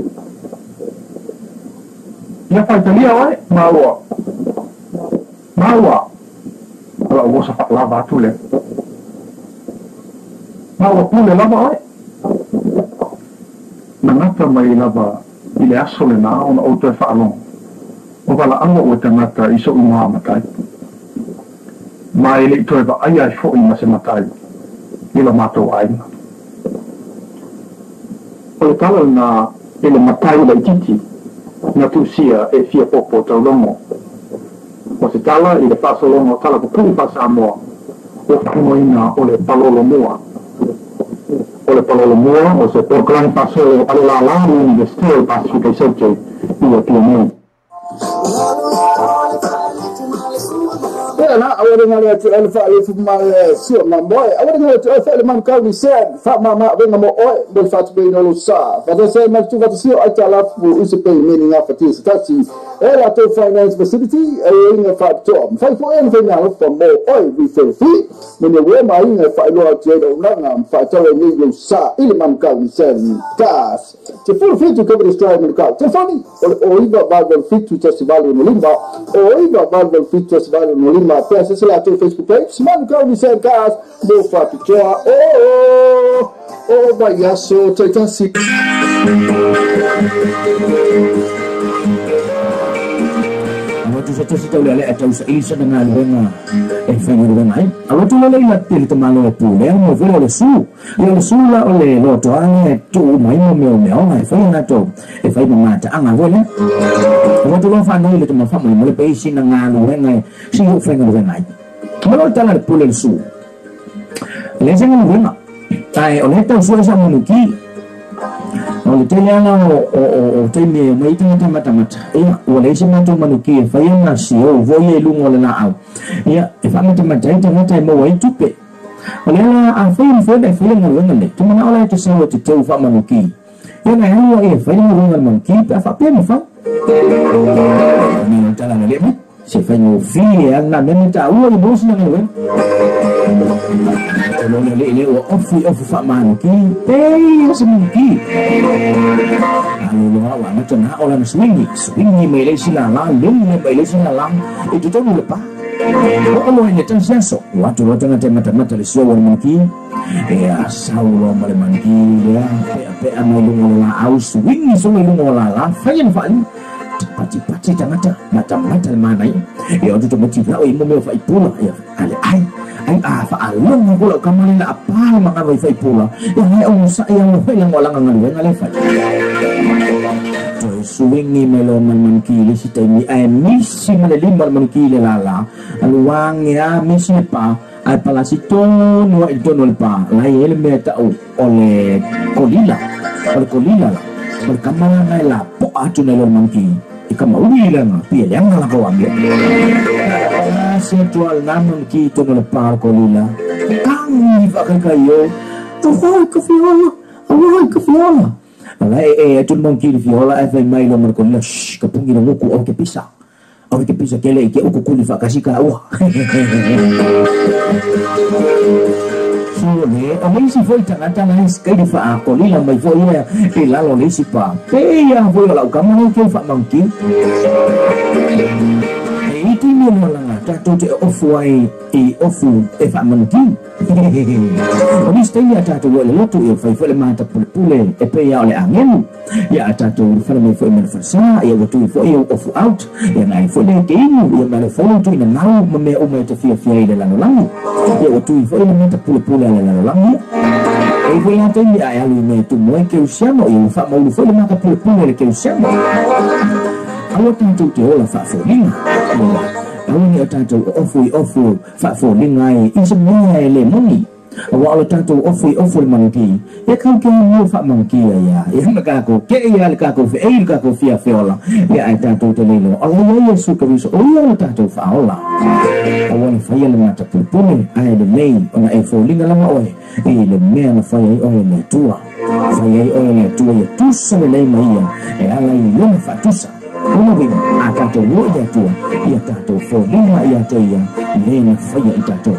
Ya fay talia wa mawa. Mawa, kalau gua sepak lava tu le, mawa pule lava oi, nangata mai lava ile asole na ona auto e whaalong, o wala anga o tangata iso unga matai, mai le ito e wa aia I fo I ma se matai, ila matou aina. O le tala na ile matai la ititi, na tusia e fia popo tau longo, o se tala I le whasolonga o tala ko pui whasamoa o whamoina o le palolo mua. O le palolo mua o se porklani pasolo alala University of Pacific Research I le PMU. Ela awara ngale tu alfa alfa ma sio mamboy awara ngale tu alfa le man kawi sen fa mama venga mo oi del fat be no sa fa do se ma tu va sio atala fu uspe meaning of it stati ela to finance facility ela fa to fa fo en venga lo for mo oi vi fe fi mene we ma ina fa lo ati do na fa to ni yo sa il man kawi sen tas te fu fi to cover the strike man ka te fani o iba ba fit to festival no limba o iba ba fit to festival no limba peça sei lá teu Facebook page mano que eu me sei casa do fato oh baiaço tá assim tu sa tu le atau sa isa dengan wenga e fengu wenga ai awatu le la til to malo pu le mo velo le su la ole lo to ane tu mai mo me ai fa na to e fa ma ta anga vole awatu lo fa no le to ma fa mo le pe sin nga lo wenga si ho fengu wenga ai mo ta la pu le su le jeng wenga ai ole to su sa mo ki o le teliana o tele mai tanga mata ia o le se mato manuki fa ia si o voie lungo le na au ia e fa mata mata mo wai tupe o le a fa ia fa mo ngale tu mana ola to sa o te tau fa manuki ia na halo ia fa ia lungo manuki pa fa pe mo fa ni tala le me se fa no via na me ta o le bos na le le o ofi fa manuki ei se manuki lo wa macam na orang swingi mai le sila lang mai le sila lang itu tu lupa kalau ini tan senso waktu tengah mata le sio manuki ya saulo male manuki ya pe anu la aus swingi so lu la fayan pati mata mana ya tu mati la o mo fa ipula ya ai fa alon ko kamali na apa mga fai pula ya ai on sa yang lang ngale fa suwengi melo man kili si taimi ai misi male lima man kili lala aluang ya misi pa ai palasito no itu no pa la ele meta ole kolila la berkamala ngai la po atu nelo man kili ikama uila nga pia yang la ko ambil sentual namun ki to no pa kolila kang iba kayo ahoy ka viola Alay atun mong kiri viola ay fay may lamar ko na shh kapung ginamo ko ang kipisa kele iki uku kulifa kasi ka so ne amay si foi tangan kay di fa ako nila may foi ya lalo ni si pa ya foi la kamu ke fa mangki iti mo lang tato te ofuai ofu fa mangki Oni stay tato le lotu e fai fai mata pule pe ya ole angin ya tato fai me fai men fasa ya watu fai ofu out ya nai fai le game ya male follow tu ina nau me te fia ile la langu ya watu fai mata pule la langu e fai ate ya ali me tu mo ke usiamo ya fa mo fai mata pule ke usiamo awo tanto te ola fa fai Awang ya tato ofu fa fo lingai insemua ele moni awak lo tato ofu mangki ya kau ke mo fa mangki ya maka ko ke ya ka ko fia fiola ya tato telelo Allah ya suka biso ya tato fa ola awang fa ya mata pulpune ai de mei ona e fo linga lama oi le me na fa ya le tua ya tusa le mai ya ala yo fa tusa Una vez atato woja tu ya tato fo lima ya toya nena faya itato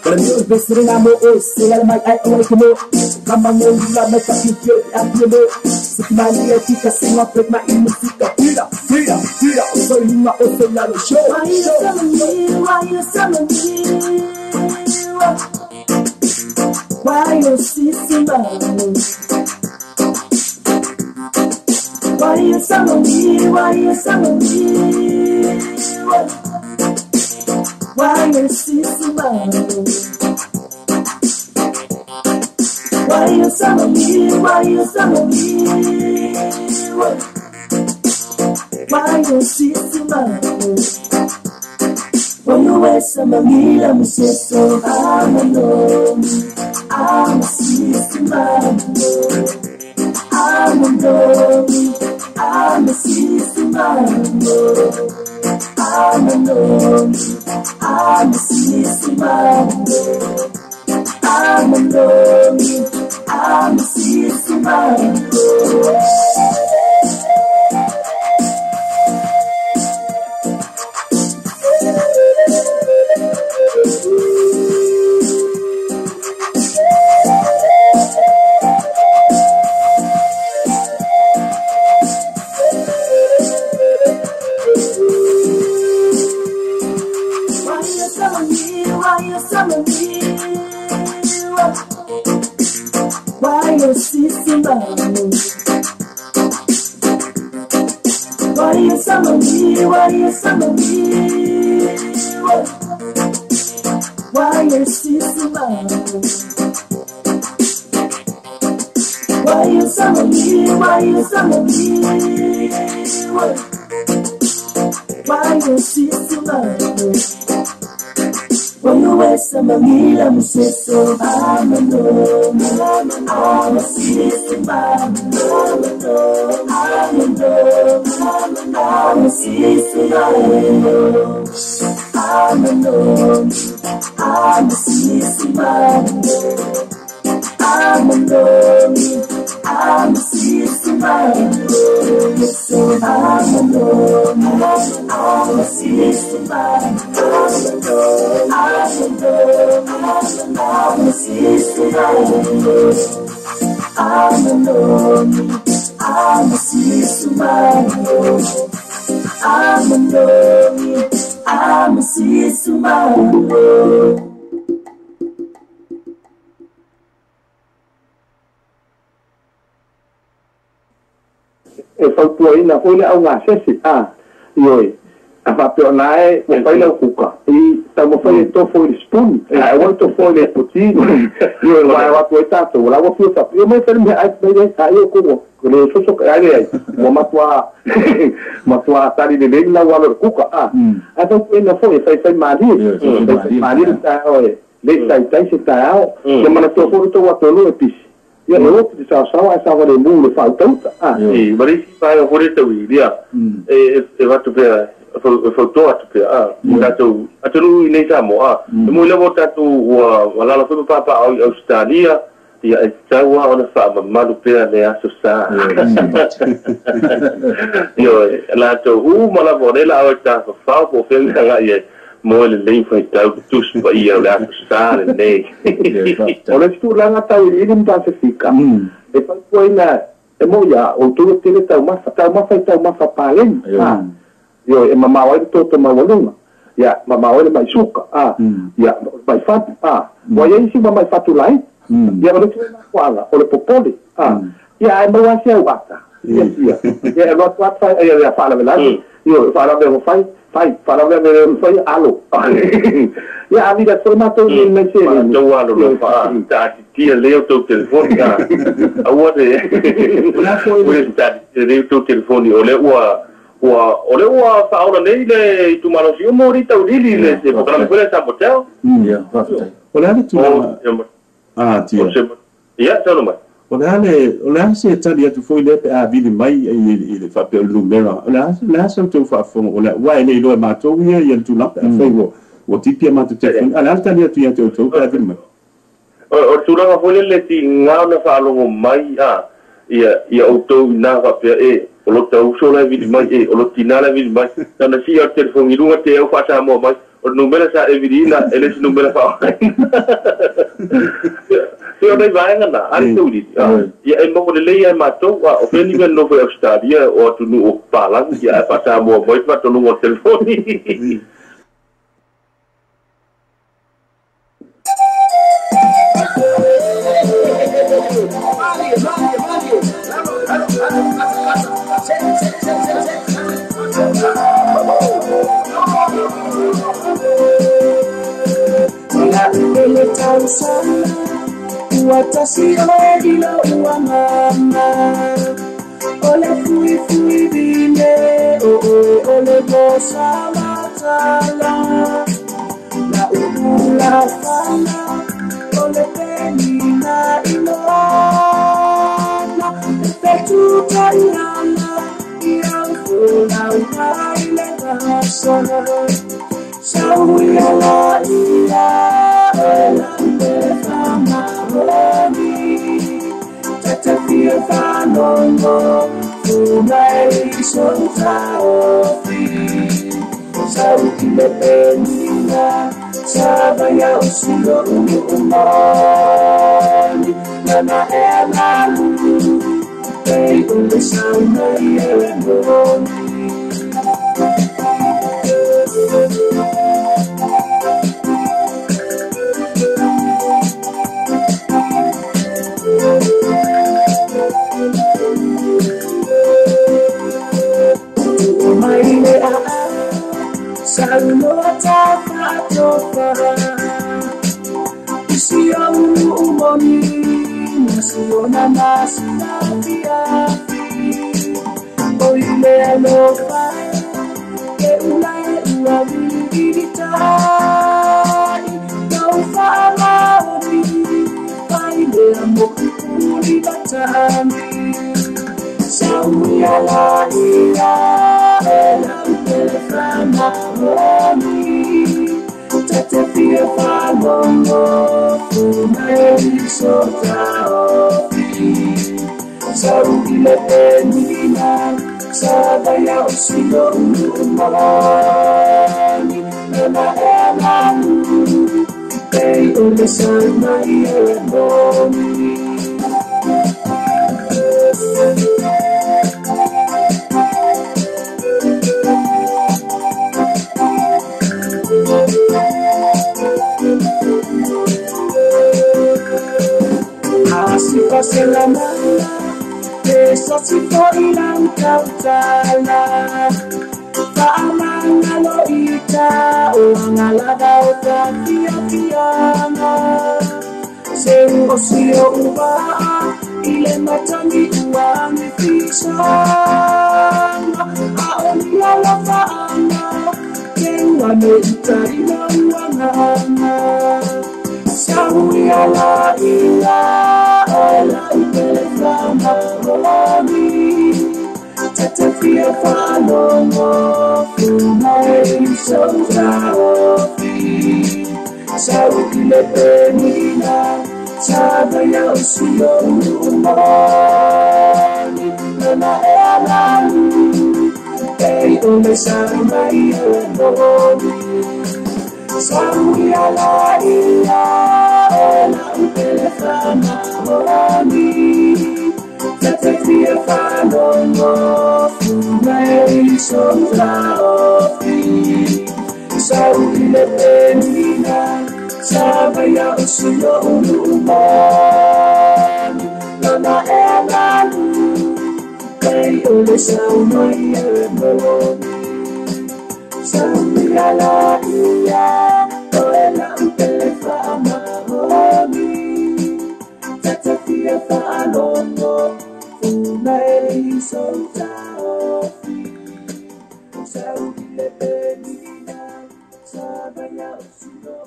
But the best thing I'm saying, I'm like, I want to know. Come on, you love me, but you feel it, I feel it. Sit my ear, pick a sing up with my music. Freedom, freedom, freedom. So you know, also, not a show. Why you summoning me? Why you summoning me? Why you ceasing me? Why you summoning me? Why you summoning me? Why you ceasing me? Why you summon me? Why you summon me? Why you ceasing me? When you wait summon me, let me say so. I'm alone. I'm a ceasing man. I'm alone. I'm a ceasing man. I'm alone. I'm a ceasing man. I'm alone. I'm a ceasing man. Why you ceasing me? Why you summon me? Why you summon me? Why you ceasing me? Why you summon me? Why you summon me? Why you ceasing me? When you wait summon me, let me say so. I'm alone. I'm a ceasing man. I'm alone. I'm alone. I'm a ceasing man. I'm alone. I'm a ceasing man. I'm alone. I'm a ceasing man. So I'm alone. I'm a ceasing man. I'm alone. I'm alone. I'm a ceasing man. I'm alone. I'm a ceasing man. I'm alone. I'm a ceasing man. e fautuaina foi le au gasese ioe afaapeo nae mo fai lau kuka i tamo fai to foi le spoon e ua to foi le potino ioe wae watu e tatou laua fio tapu io mai fai me ai mai ai o kuko le soso ka ai mo matua tali le le lau alo kuka a fautuaina foi fai mali ta oe le tai se tao le mana to foi to watu lo e pisi ia le otu te sawasawa e sawa le mu le whautauta marisi pae o hore tau i lia e watu pia whautoa atu pia tātou aturu i nei Samoa e mui lewo tātou ua lala whema papa au Australia ia e taua ona wha mamalu pia le aso sa io la tātou malawa ne la au e tā whawhau po whenga ia mo le lei fai tau tus pa ia le aso sa le nei o le stu langa tau i ni Pasifika e fai poina e mo ia o tulu tele tau mafa palen io e mama wai toto mawalunga ia mama wai mai suka ia mai fat wa ia isi mai fatu lai ia o le tuna kwala o le popole ia e mo wasi au ata ia e lo twat fai ia fala vela io fala ve fai fala ve fai alo ia a vida foi matou ni me se matou alo lo fa ta tia leo teu telefone a ua de la foi ta leo teu telefone o le ua faula nei le tu mano si mo rita udili le se potram pele sa motel ia o le tu tia ia tano mai o le se tali atu foi le pe a vili mai i le fa pe numero o le se tu fa fo o le wa le lo matou ia tu na fe o tipia matu te ala tali atu ia tu pe vili mai o tu la foi le ti nga na fa lo mai ia o to na fa pe o lo tau so la vidi mai o lo tina la vidi mai na si o telefone i lunga te o fa sa mo mai o numero sa e vidi na ele si numero fa se o dai vai na ari tu di ia e mo le ia mato o fe ni no foi Australia o tu no pala ia fa sa mo mai fa to no telefone Watashi bila uamama ole fui bine ole bosa matala la ulula fana ole penina ilona petu tayana yang funa unaile kasona shawiya la iya elande fama Tatafia fanongo Funai sotaofi Sauti lepenina Sabaya usilo umani Nana elalu Pei ule sauna yeloni Salota fatofa Isiya umoni Nasiona nasinapia Oile alofa Keulae uaviditai Naufa amaoni Paile amokukuri batami Sauya la iya Fama Rami, Tatafia Falongo, Funai Sotaofi, Saudi Lepenina, Sabaya Usilo Umani, Nana Elamu, Pei Ule Salma Yeloni. Así pasa la mala, sasifo ilang kautala Paamang aloita o ang aladaw ka kiya-kiyama Seng osio uwa ile matani uwang ipisang Aon yalapana Keng wane itari na uwangana Sawi ala ila Ola ipelefama Roni Tatafia falongo Fumae sozaofi Sawi kilepenina Sabaya usio umani Nana ealamu Ei ole sama iemoni Sawi ala iya Ola ipelefama Roni Tatafia falongo Fumae sozaofi Sawi kilepenina Sabaya usio umani Nana ealamu Ei ole sama iemoni Sawi ala iya Ola ipelefama Roni Tatafia falongo Fumae sozaofi Sawi kilepenina Sabaya usio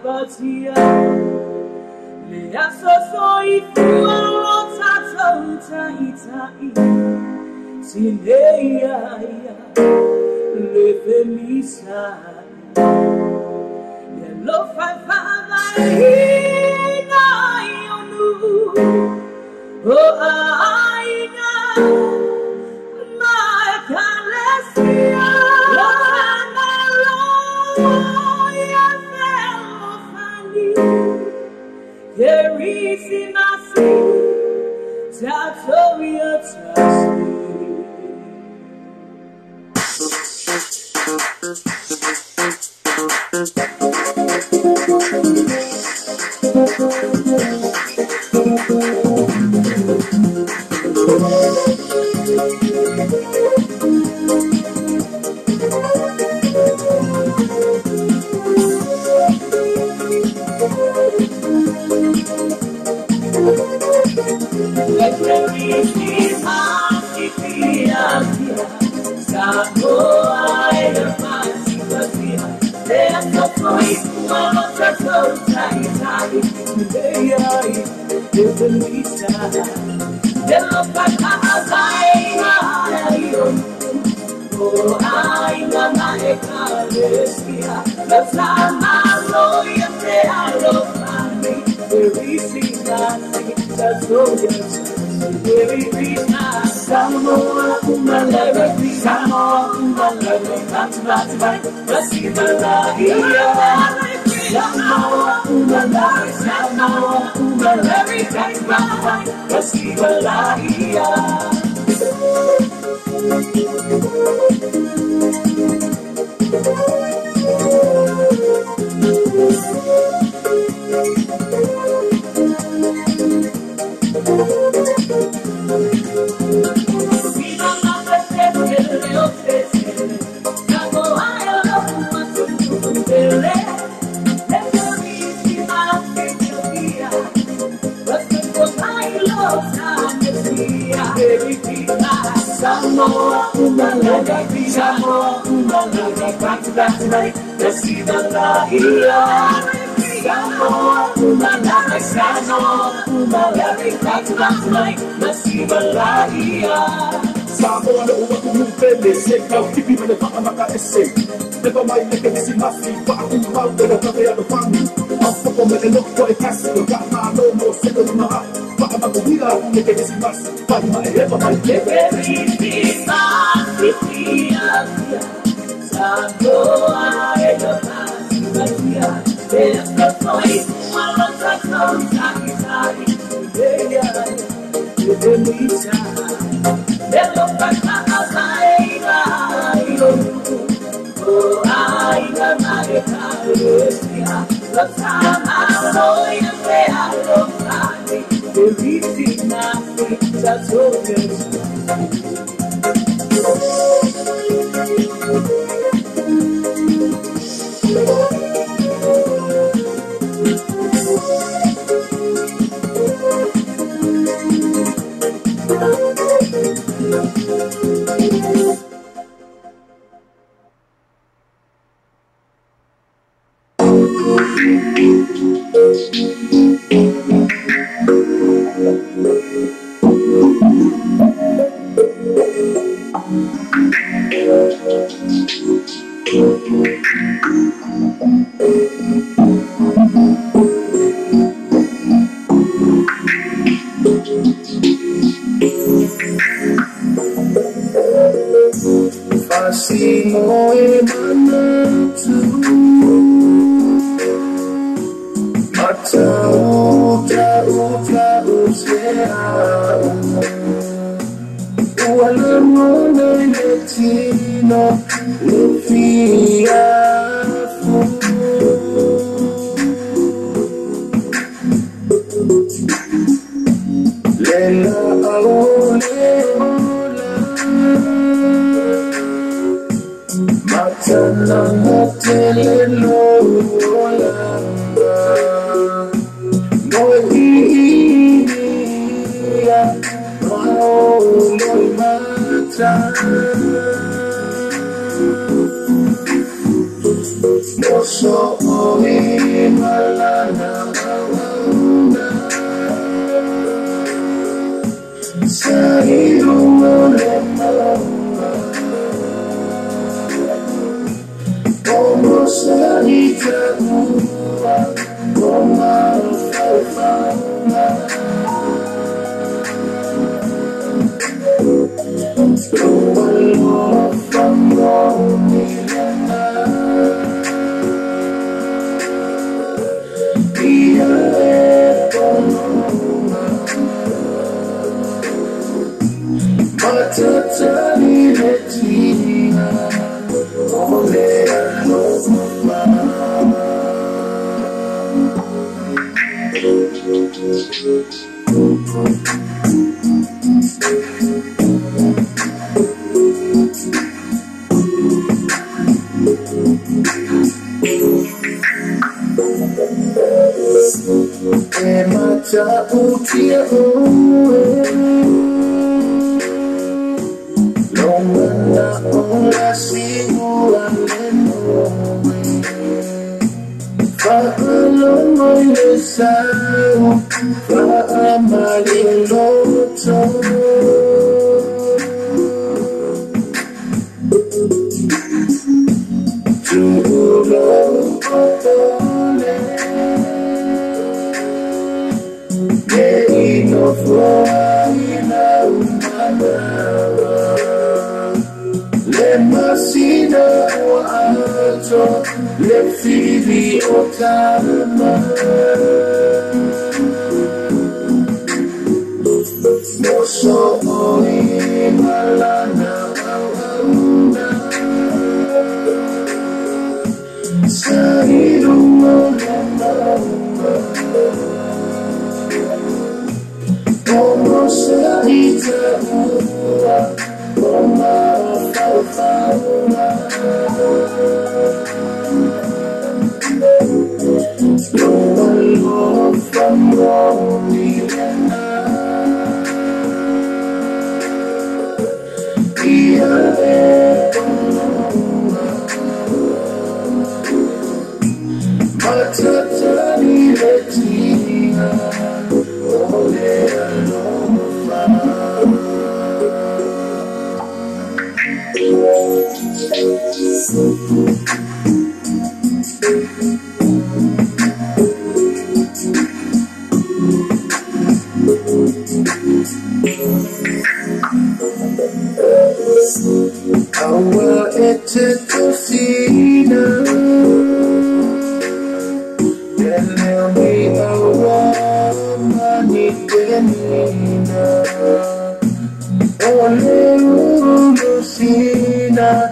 Batia le asoso ifua lotata itai sineia le femisa le lo fafana ina ionu oh aina ma calesia There is in us Tatoria Never mind, look at this in my feet, but I think about the other other family. I'm fucking with the look for the castle, got my no more single in my heart. But I'm a good leader, look at this in my feet, but my head, but my head. Santo, I I'll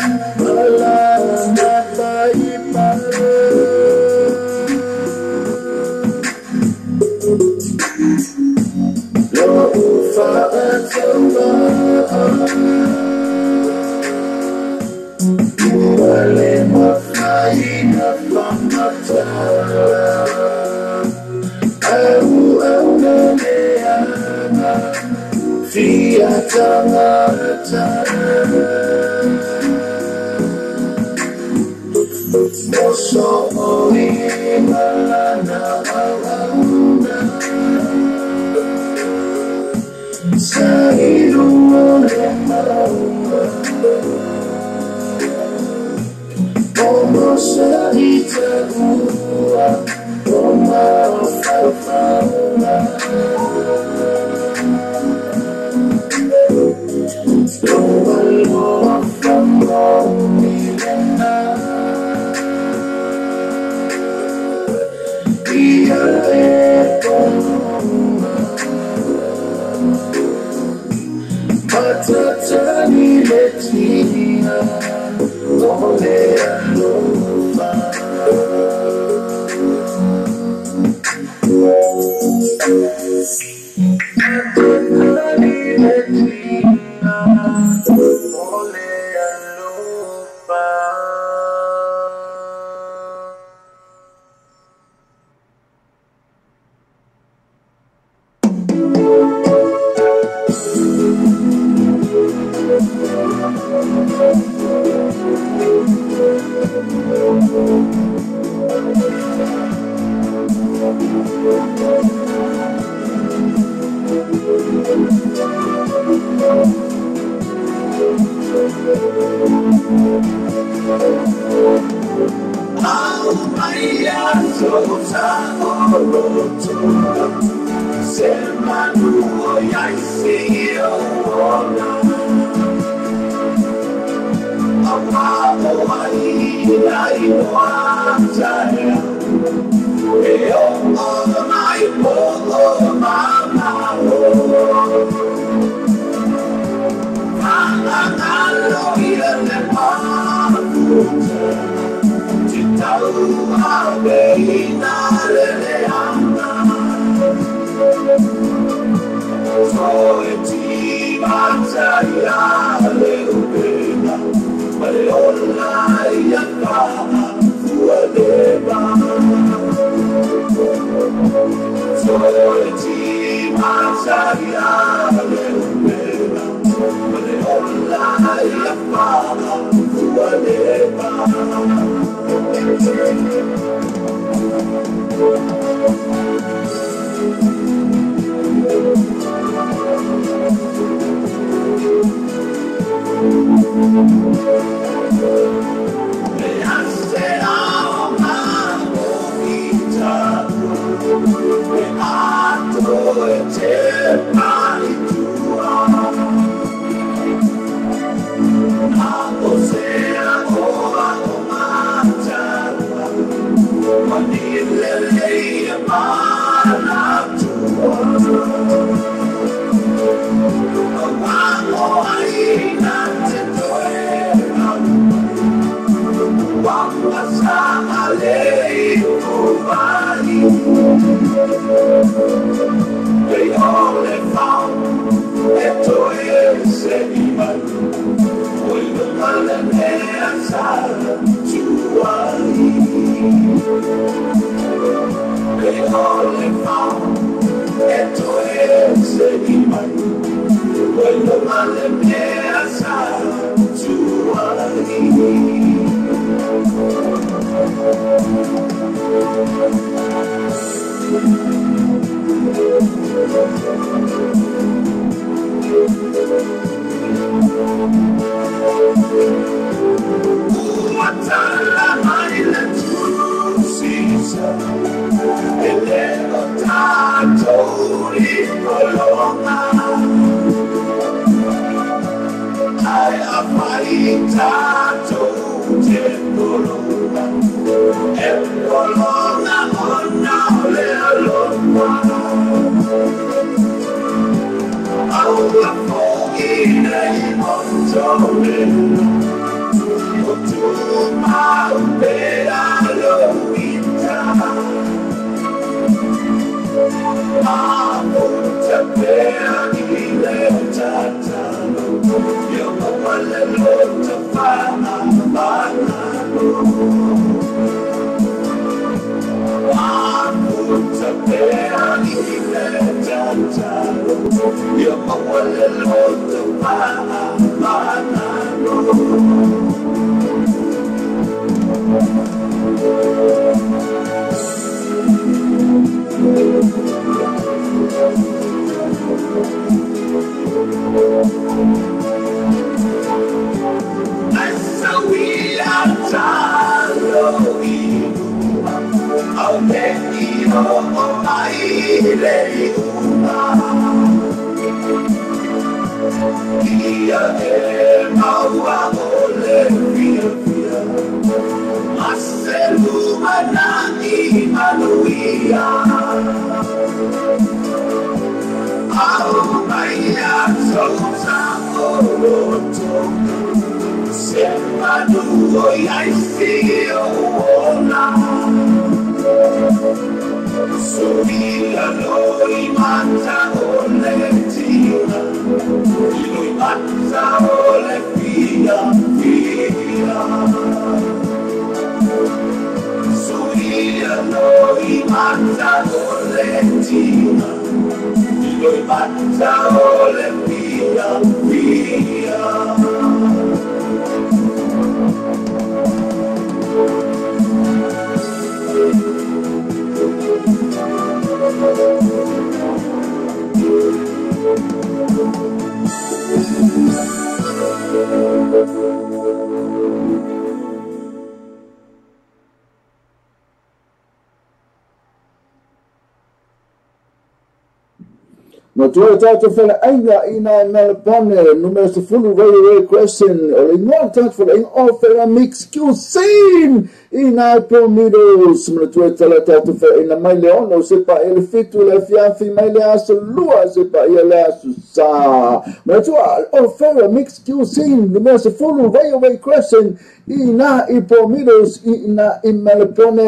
Ma tua tatu fela ainga ina Melbourne numero sifuru Ray Crescent o le ingoa tatu fela inga o fela mix cuisine ina Promidos ma tua tatu fela ina mai leona o sepa ele fitu le fiafi mai le aso lua sepa ia le aso sa ma tua o fela mix cuisine numero sifuru Ray Crescent ina i Promidos ina i Melbourne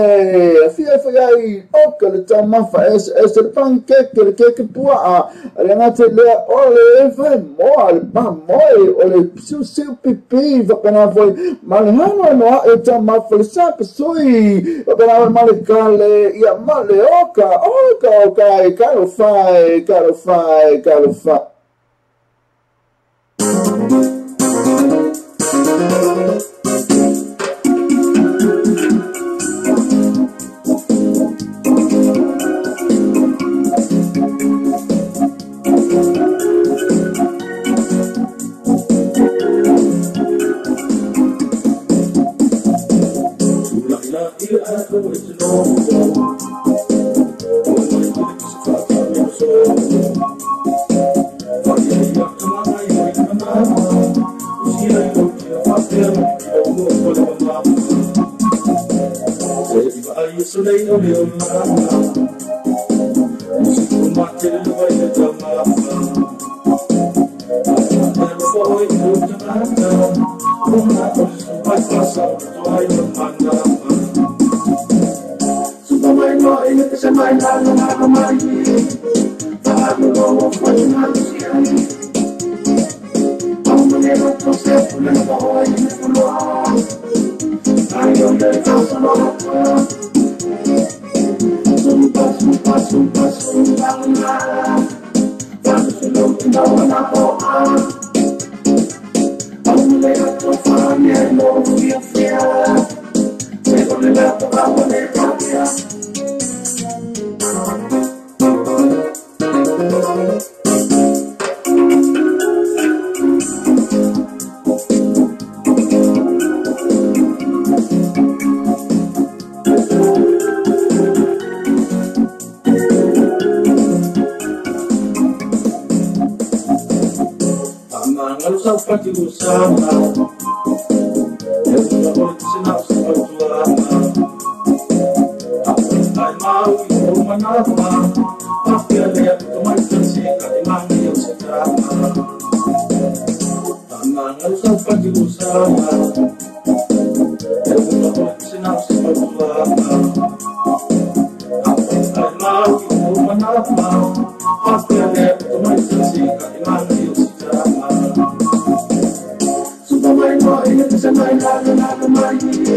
fiafi ai oka le tamafa es le pancake le keke pua Renate le ole vai mo ba moi ole siu pipi va kana foi malhano no e tama falsa pesoi va kana male kale ia male oka e caro fai Super my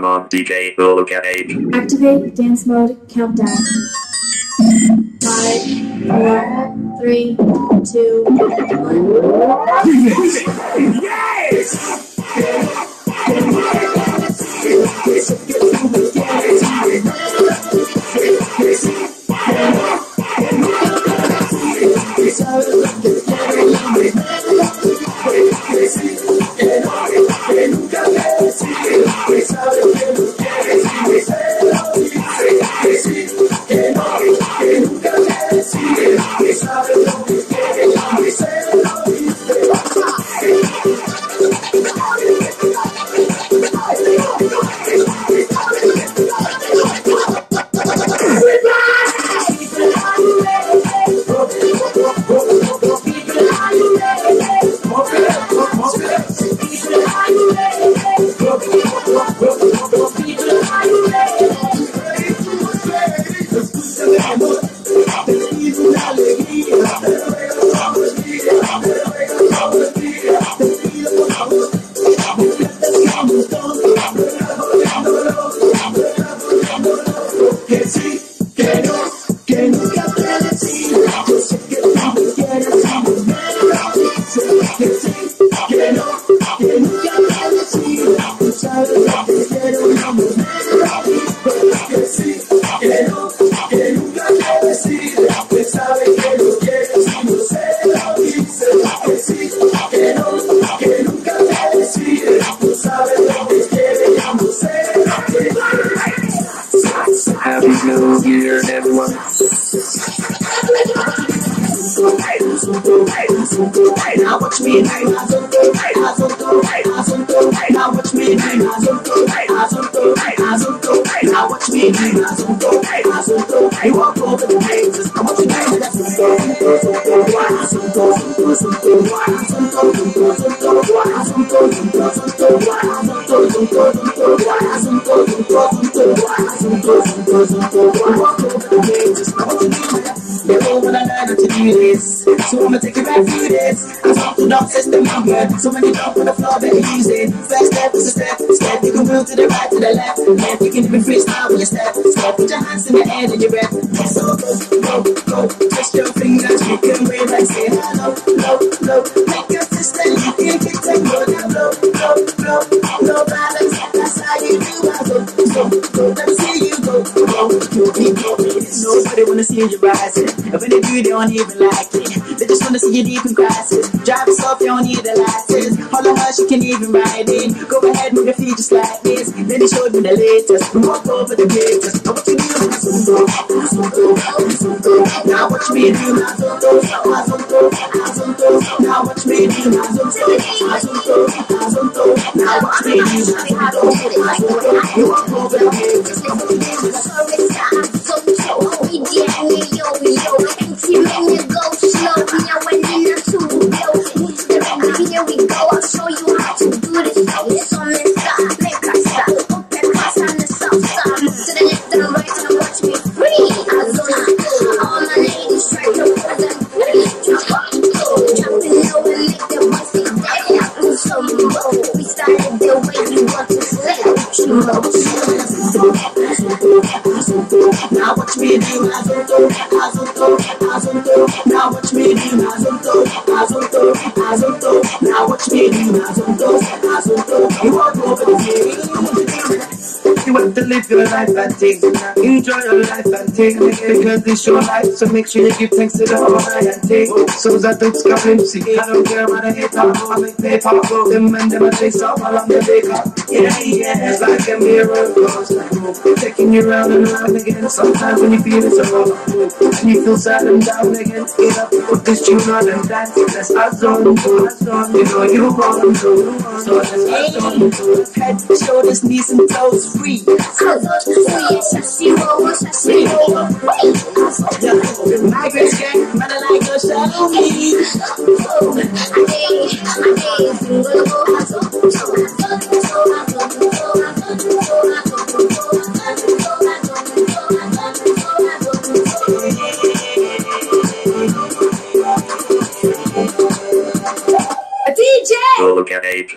on DJ Hooligan 8. Activate dance mode countdown. 5, 4, 3, 2, 1. Yes! So I'ma take it back to this. I talk to dark system number. So many dark on the floor, better use it. First step is a step. Step, you can move to the right, to the left. Left, you can even freestyle with your step. Step, put your hands in the air and your breath. So go, twist your fingers, you can wave like say hello, low. Make your fist and you can kick that go down low, balance. That's how you do I go. Let me see you go. Nobody wanna see you rising. If they do, they don't even like it. They just wanna see you deep in crisis. Drive us off, you don't need a license. All of us, you can even ride in. Go ahead, move your feet just like this. Then they showed me the latest. Walk over the greatest. Now what you do, now watch me do, now watch me do, now watch me do, you walk over the greatest. Here we go, I'll show you how to do this. It's on this side, make I stop. Open cross on the south side. To the left and the right, and watch me free. All my ladies try to put them free. Jumping low and make the boys think that so we started the way you want to slay. Now watch me do, now watch me do, now watch me do, you walk over the field. You want to live your life and take, enjoy your life and take, because it's your life, so make sure you give thanks to the Almighty and take. So that don't scap MC, I don't care about the hate up, I make paper, them and them and face up along the baker. Yeah, it's like a miracle, taking you round and round again. Sometimes when you feel it's over, and you feel sad and down again, get up, put this tune on and dance. Let's us on, you know you want to, so let's us on. Head, shoulders, knees and toes free. Migrants gang, man, I like your shadow me. DJ! Hooligan 8.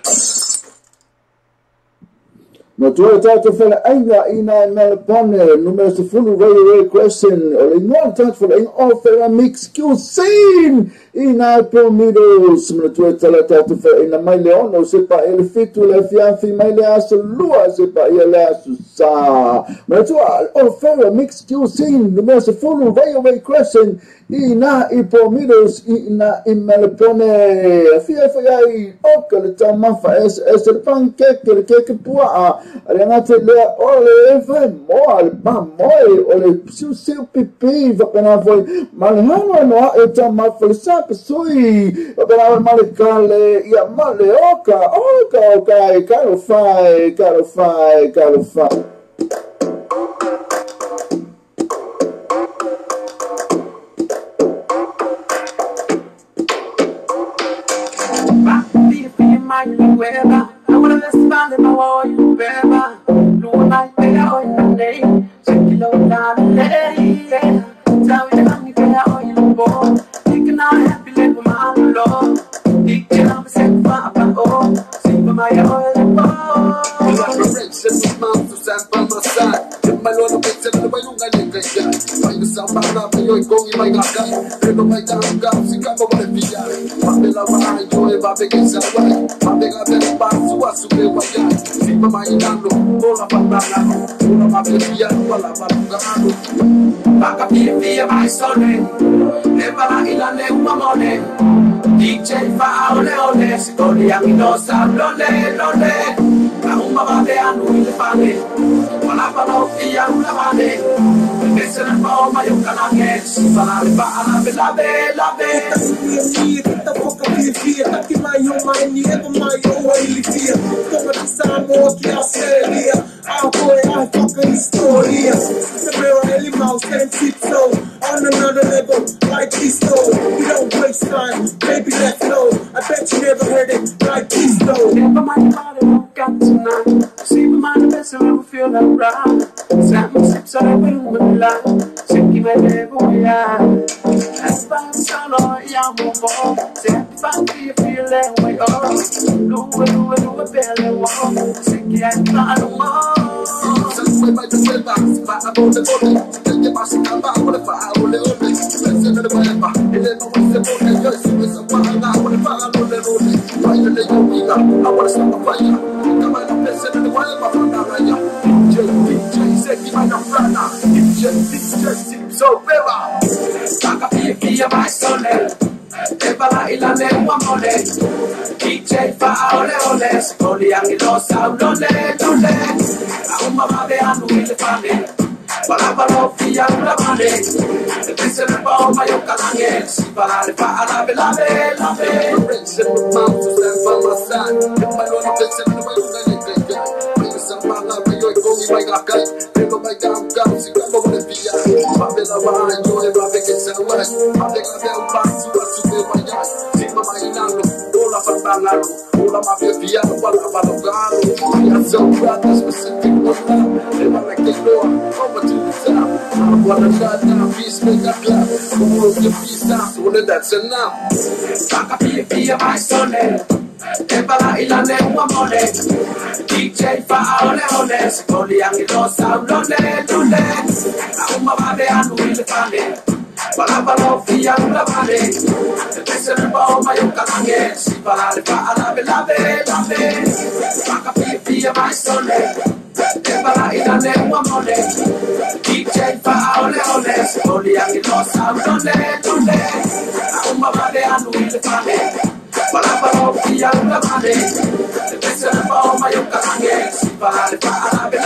Matua tatu fela ainga ina Melapone, numero se fulu radio question, o le ingoa tatu fela inga o fela mix cuisine, ina Promidos, matua tatu fela ina mai leono, sepa ele fitu le fianfi mai le aso lua, sepa ia le aso sa. Matua o fela mix cuisine, numero se fulu radio question, ina Promidos, ina Melapone, fia fai oka le tamafa es le pancake, le keke pua, Renate le ole vai mole ba moi ole seu pipi va pena foi malhano no e tama falsa pesoi va pena male kale ia male oka caro fai I wanna let's find in my wall, you better. Blue night, they are in the name. Check it out down the lane. Tell me that I'm here on your board. Thinking I'm happy, live with my love. Each year I'm a second for oh. See for my oil and ball. You are the rich, and the mouth to stand by my side. If my Lord makes it, the way you got it, find yourself out of your going, my God. They don't like that, see, come over the VI. Pamela, I enjoy it, but they get so right. Pamela, suke wajai, sipa mainando, bola pambana, bola mapia, bola palungano. Baka pia mai sole, le para ila le umamone. DJ fa ole, sikoli aminosa, lole. Kaumba bade anu ile pane, wala palo pia ulamane. Ese na pa ma yo kanange, sipa la le pa ala lave. Kita poka pia, taki mai yo mai ni ego mai yo ilifia. Como estamos que hacer I fucking historia. Se veo el mouse and tiptoe on another level like this though. We don't waste time, baby let's go. I bet you never heard it like this though. Never mind about it, we got tonight. See my mind the best and we feel like right. Sam sips on every woman line. Shaky my devil, yeah. That's why I'm solo, yeah, move on. Say if I feel that way, oh. Do it, belly walk. Shaky, I'm not alone. Sangue vai descer, vai a bola, tem que passar a barra, vai a ole, pensando no beba, ele não vai ser bom, eu sou essa barra, vai a ole, vai ele comigo, agora está a faia, também não pensando no beba, vai na raia, DJ, sei que vai na frana, DJ, sou beba, saca pia mais sole, eba lá ila ne mole, DJ fa ole, skoli angilosa, lole. Uma vade anu ile pane, para fia una mane. Se pensa ne pa ma yo kanange, si para le pa lave. Rich in the mountains stand by my side. If my Lord pensa ne pa yo kanange, me sa pa la me yo go mi vai gakai. Pero vai gam si gamo le via. Pamela va yo e va que se va. Pamela de un passo a su vai ya. Si ma mainando, dola fatana. Ola mafia wala balogano. I'm so proud of specific one. They want like they know over to the top. I wanna shut down, peace make a clap. Who wrote the peace down? So that's enough. Baka pia my sonne. Epala ila ne mole. DJ fa ole. Skoli angilosa lole. Auma vade anu ile pane. Para fia una vale. Se ne pa ma yo kanange. Si para le pa lave. Baka pia my sonne. Epala ila ne mole. DJ fa ole. Skoli angilosa lole. Auma vade anu ile pane. Para fia una vale. Se ne pa ma yo kanange. Si para le pa lave.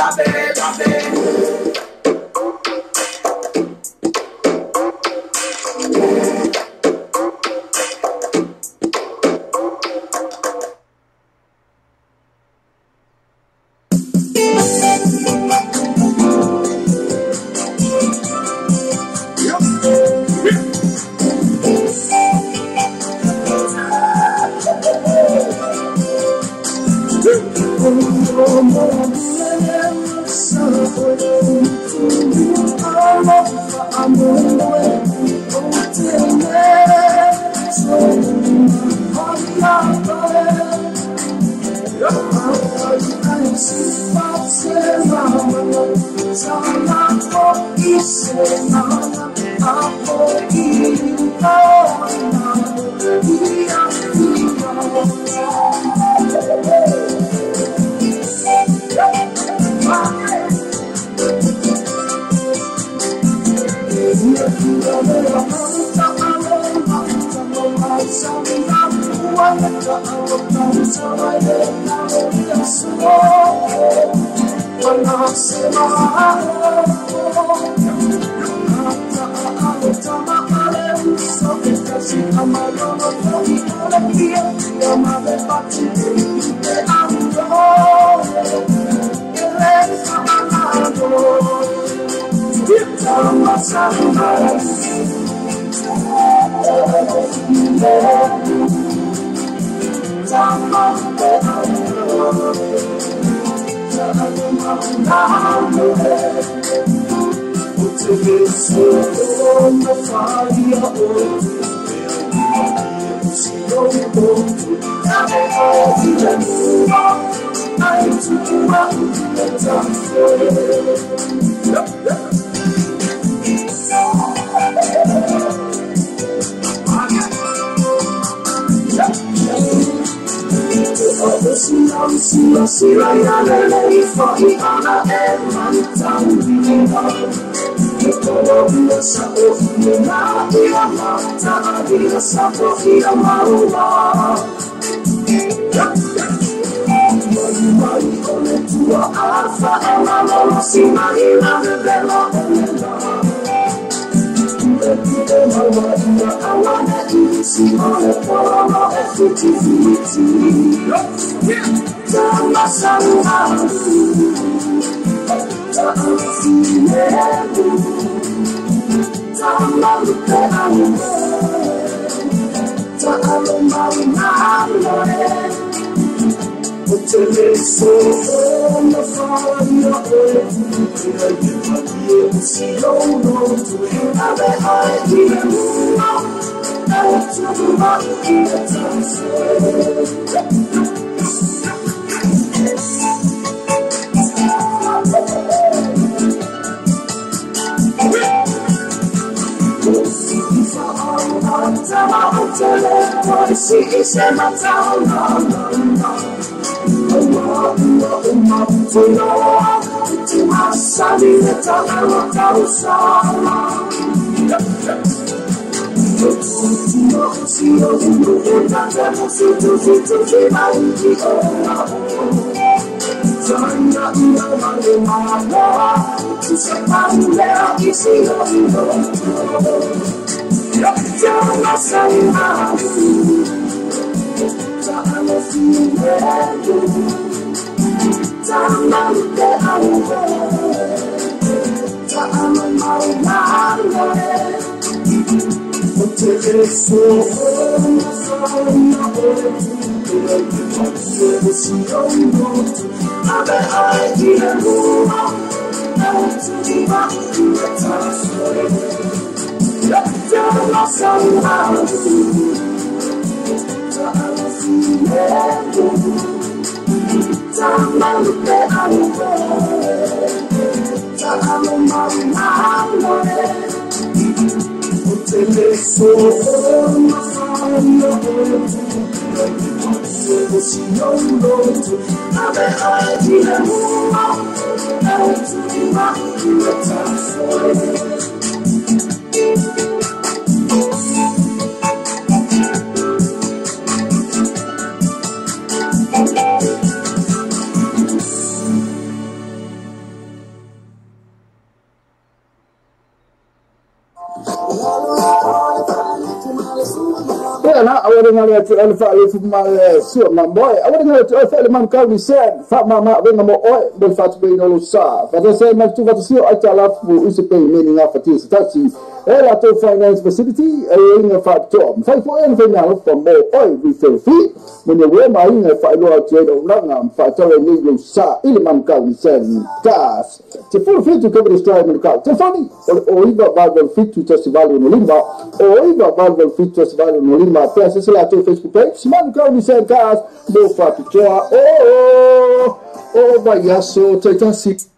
To Alpha with my suit, my boy. I want to go to Alpha Man Calvi said, Fat Mama, when I'm all but fat being all sa. But I say, much to what to see, I tell up who is paying meaning after this. Taxi, a to finance facility, a ring of fat job. 5 for anything else from more oil refill fee. When you wear my ring, if I know how to do Langam, Fatal and Negro Sa, Ilman Calvi said, gas. To full fit to cover the stride in the car. To funny, or even Bible fit to testify in Limba, or even Bible fit to testify in Limba. Press the Facebook page. Man Calvi said, gas, no fat to draw. Oh, my yaso, take a seat.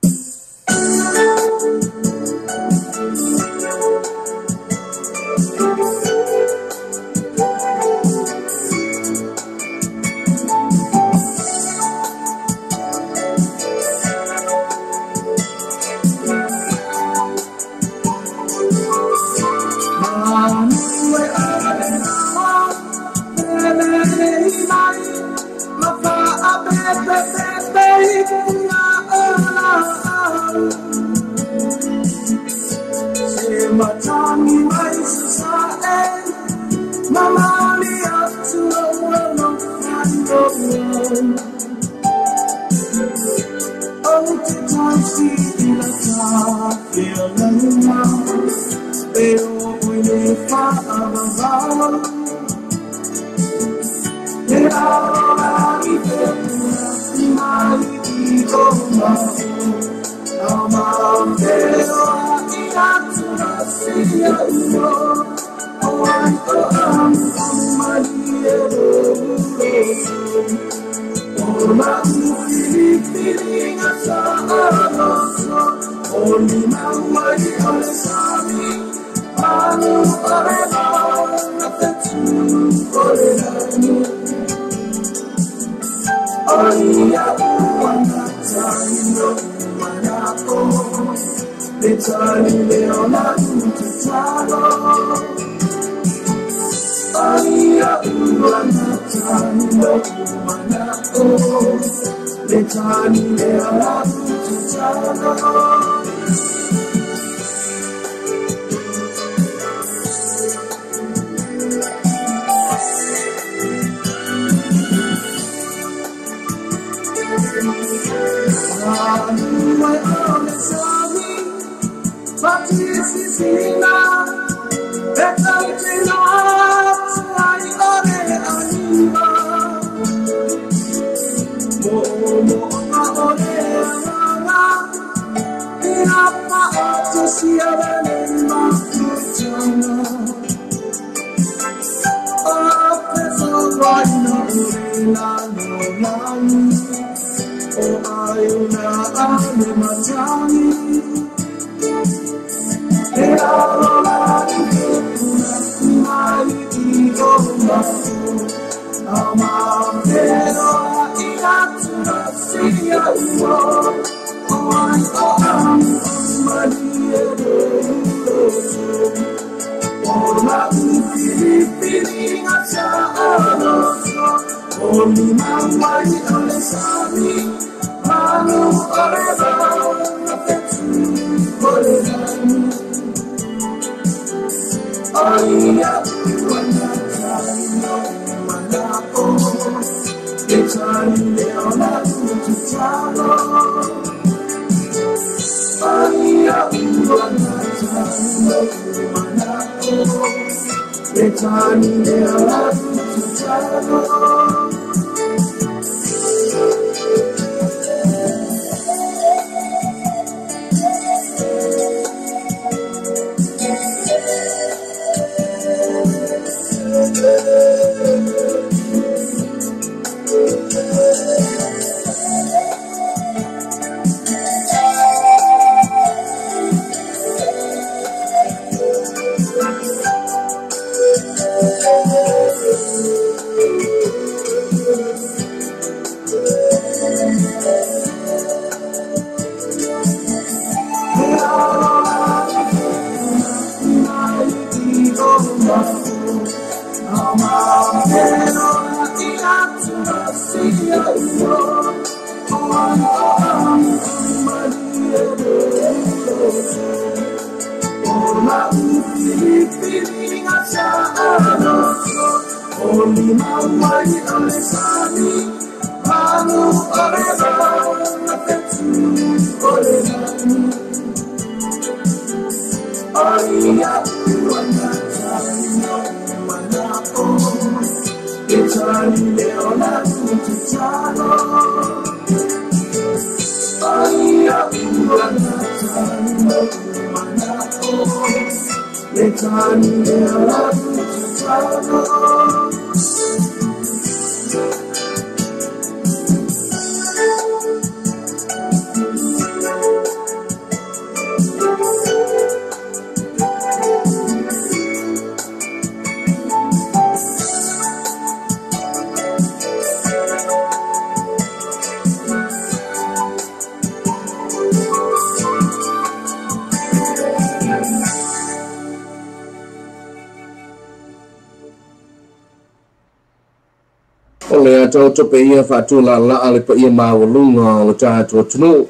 le ato to pe ia fa tu la le pe ia ma lunga o ta to tunu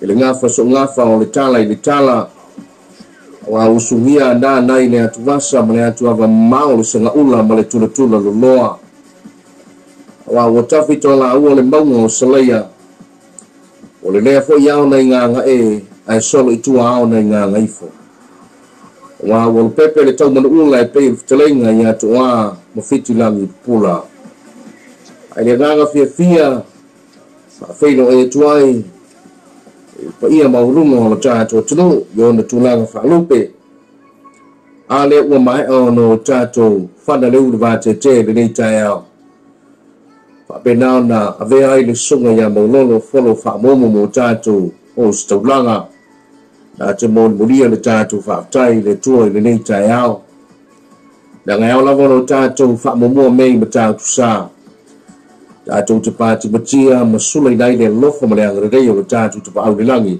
ile nga fa so nga fa o le tala wa usungia na nai le atu vasa ma le atu ava mau le sanga ula ma le tula lo loa wa o tafi to la u le mau o saleia o le lea fo ia na nga ai solo i tu ao na nga ifo wa o pepe le tau manu ula e pe telenga ia to wa mo fiti langi pula ai le nga fia feino e tuai pa ia maulunga o tato tunu yo na tulanga fa lupe ale wa mai ono tato fana le uva te le nei taiao fa benao na ave ai le sunga ya maulolo folo fa momo mo tato o stolanga na te mon mulia le tato fa tai le tuoi le nei taiao na ngai ola vono tato fa momo mei mata sa tato te pati matia masula nai le lofo ma le angre o tato te pa au langi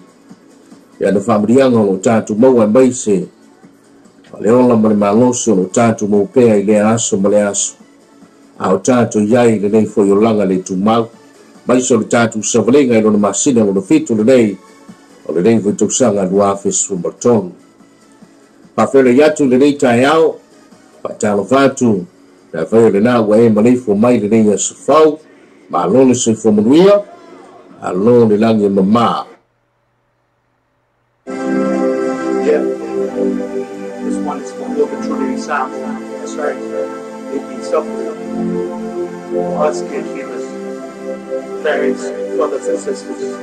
ya na famrianga o tato mo wa mai se le ola ma le maloso o tato mo pe ile aso ma le aso au tato yai le nei fo yo langa le tu mau mai so le tato sa valenga no masina no fitu le nei o le nei fo tu sanga lua fe su baton pa fele yatu le nei taiao pa talo fatu na fele le na wa e ma le fo mai le nei aso fau ma lolo se fo muia alone le langi mama. Yeah, this one is for all the truly sound. That's right. It needs something. Us caregivers, parents, brothers and sisters.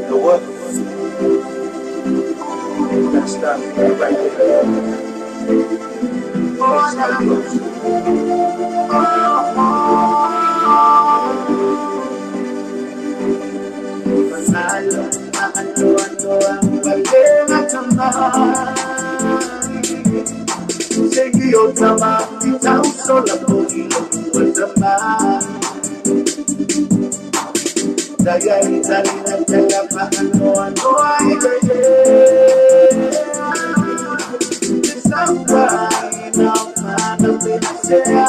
The work. That's that right there. That's how it goes. Seguiu tama tão sola poilo tama daya italina daya pa no ai samba ina mana pensea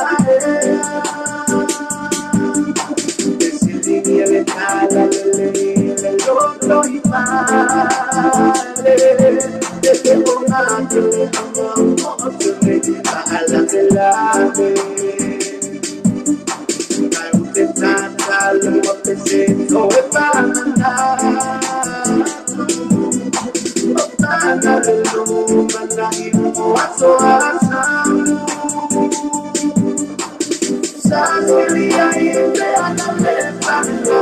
decidi le cala le lo imale de una de amor ala pelade ai uite tanta lo pensando e bana bana lo bana imo aso asa saseria ide ana le bana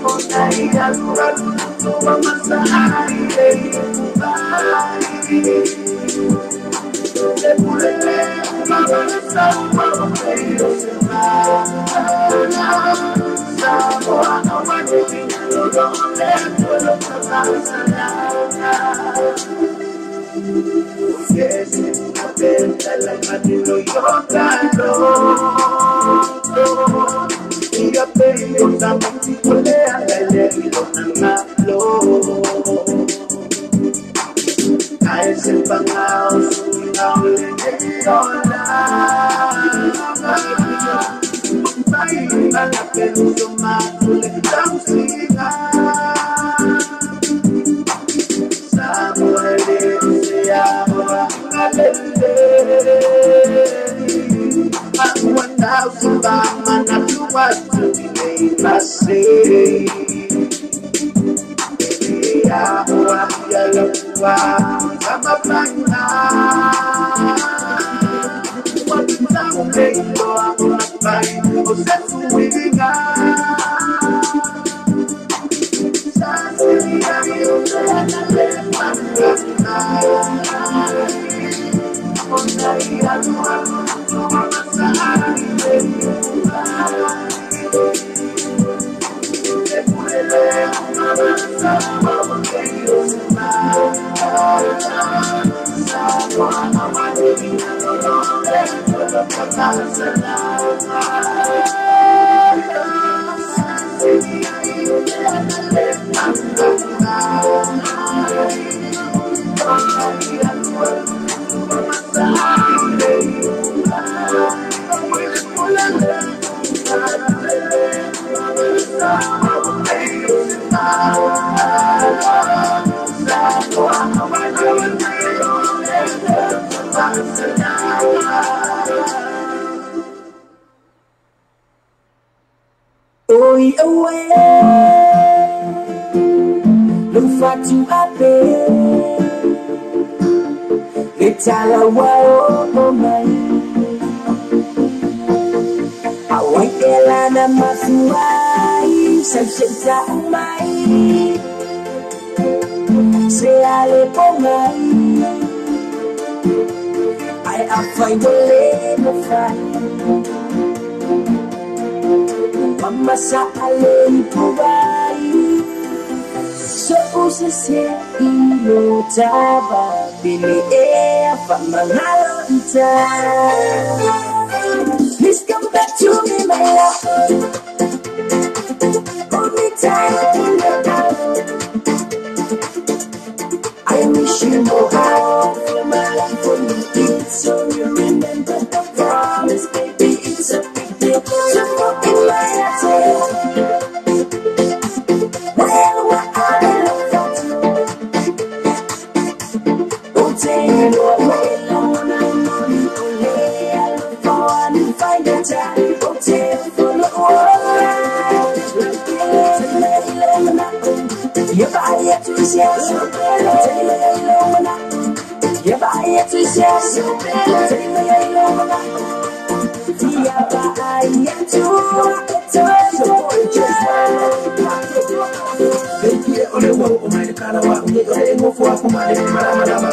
ona ia lura tu masa ai I sit by house, now living on away. Look for to happen. It's all a while, my. I want the land of my swine, such a time, my. Say, I live for my. I find a little fight. Mama sa alay provide. So usa siya ilo taba bili pa mangalonta. Please come back to me, my love. Hold me tight in the dark. I wish you know how I feel my life for you. So you remember the promise, baby, it's a big deal. So look in my eyes. Well, what I love for you. Don't take it away, long and lonely. Only I look for one and find the time. Don't take it for the world. You're by your two years, so better. Take it alone. Yeah, but I have to say so better. Take me alone. Yeah, but I have to ole wo o mai kana wa ni ole ngo fo ko mai mara mara ma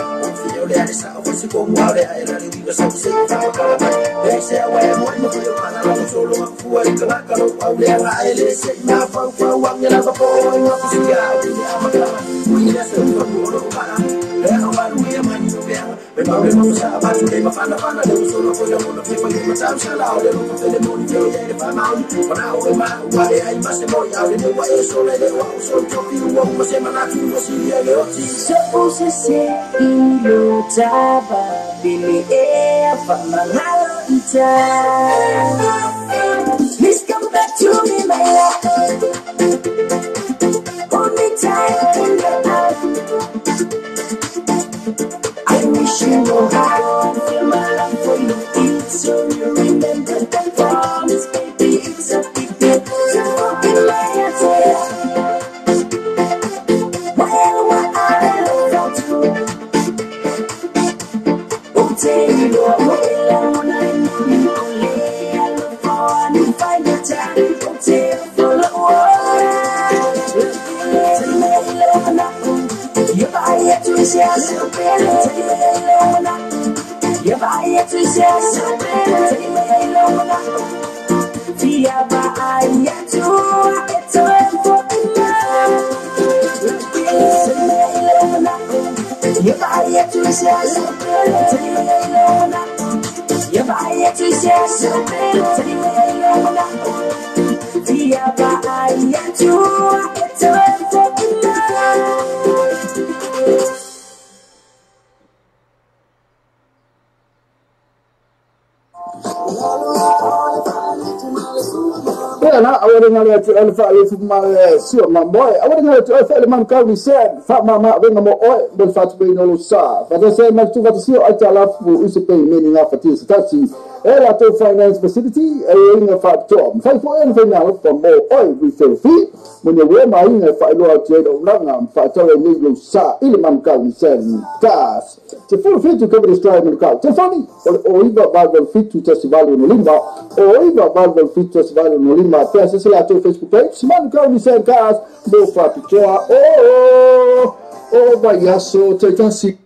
ole ai sa o si ko wa ole ai la ni ba sa se fa kala ma e se wa mo mo ko kana la so lo ma fu ai kana kana wa ole ai le se na fa wa ni la ba ko wa ko si ya ni ma kana ni la se fa ko lo kana le no ba lu ya ma ni no be be ba be mo sa ba tu le ma fa na le so lo ko ya mo no fe ko ni ma sa sha la ole lo ko le mo ni yo ya le fa ma ni ko na o ma wa ai ma se mo ya le wa e so le wa so to ki wo mo se ma na tu mo si ya le o ti so o se se ilo taba bili pa mangalonta. Please come back to me, my love. Hold me tight in the dark. I wish you know how I feel my life for you. It's so you remember the promise, baby. It's a big deal. So look in my eyes. Well, what I love you. Don't take it away, long and lonely. I look for one and find the time. Don't take it for the world. Take me alone now. Yeah, but I have to say so better. Take me alone now. Yeah, but I have to say so better. Take me alone now. Yeah, but I have to for the love. Take me alone now. Yeah, but I have to say so better. Take me alone now. Yeah, but I have to say so better. Take me alone now. Yeah, but I have to for the love. Now, I would have to elevate my sure, my boy. I would have to elevate my county said, Fat Mamma, when I'm all the fat way no sa. But I say, my two got to see I tell up who is paying meaning of a tears touchy. A to finance facility, a ring of fat job. 5 for anything now for more oil refill fee. When you wear my in a fight out trade of Langham, Fatella Negro Sa, Illiman County said, gas. The full fit to cover this time in the car. The funny, or even Bible fit to Festival in Olimba, or even Bible fit Festival in Olimba. Press the Facebook page. Man County said, gas, no for picture. Oh, by Yasso, Titanic.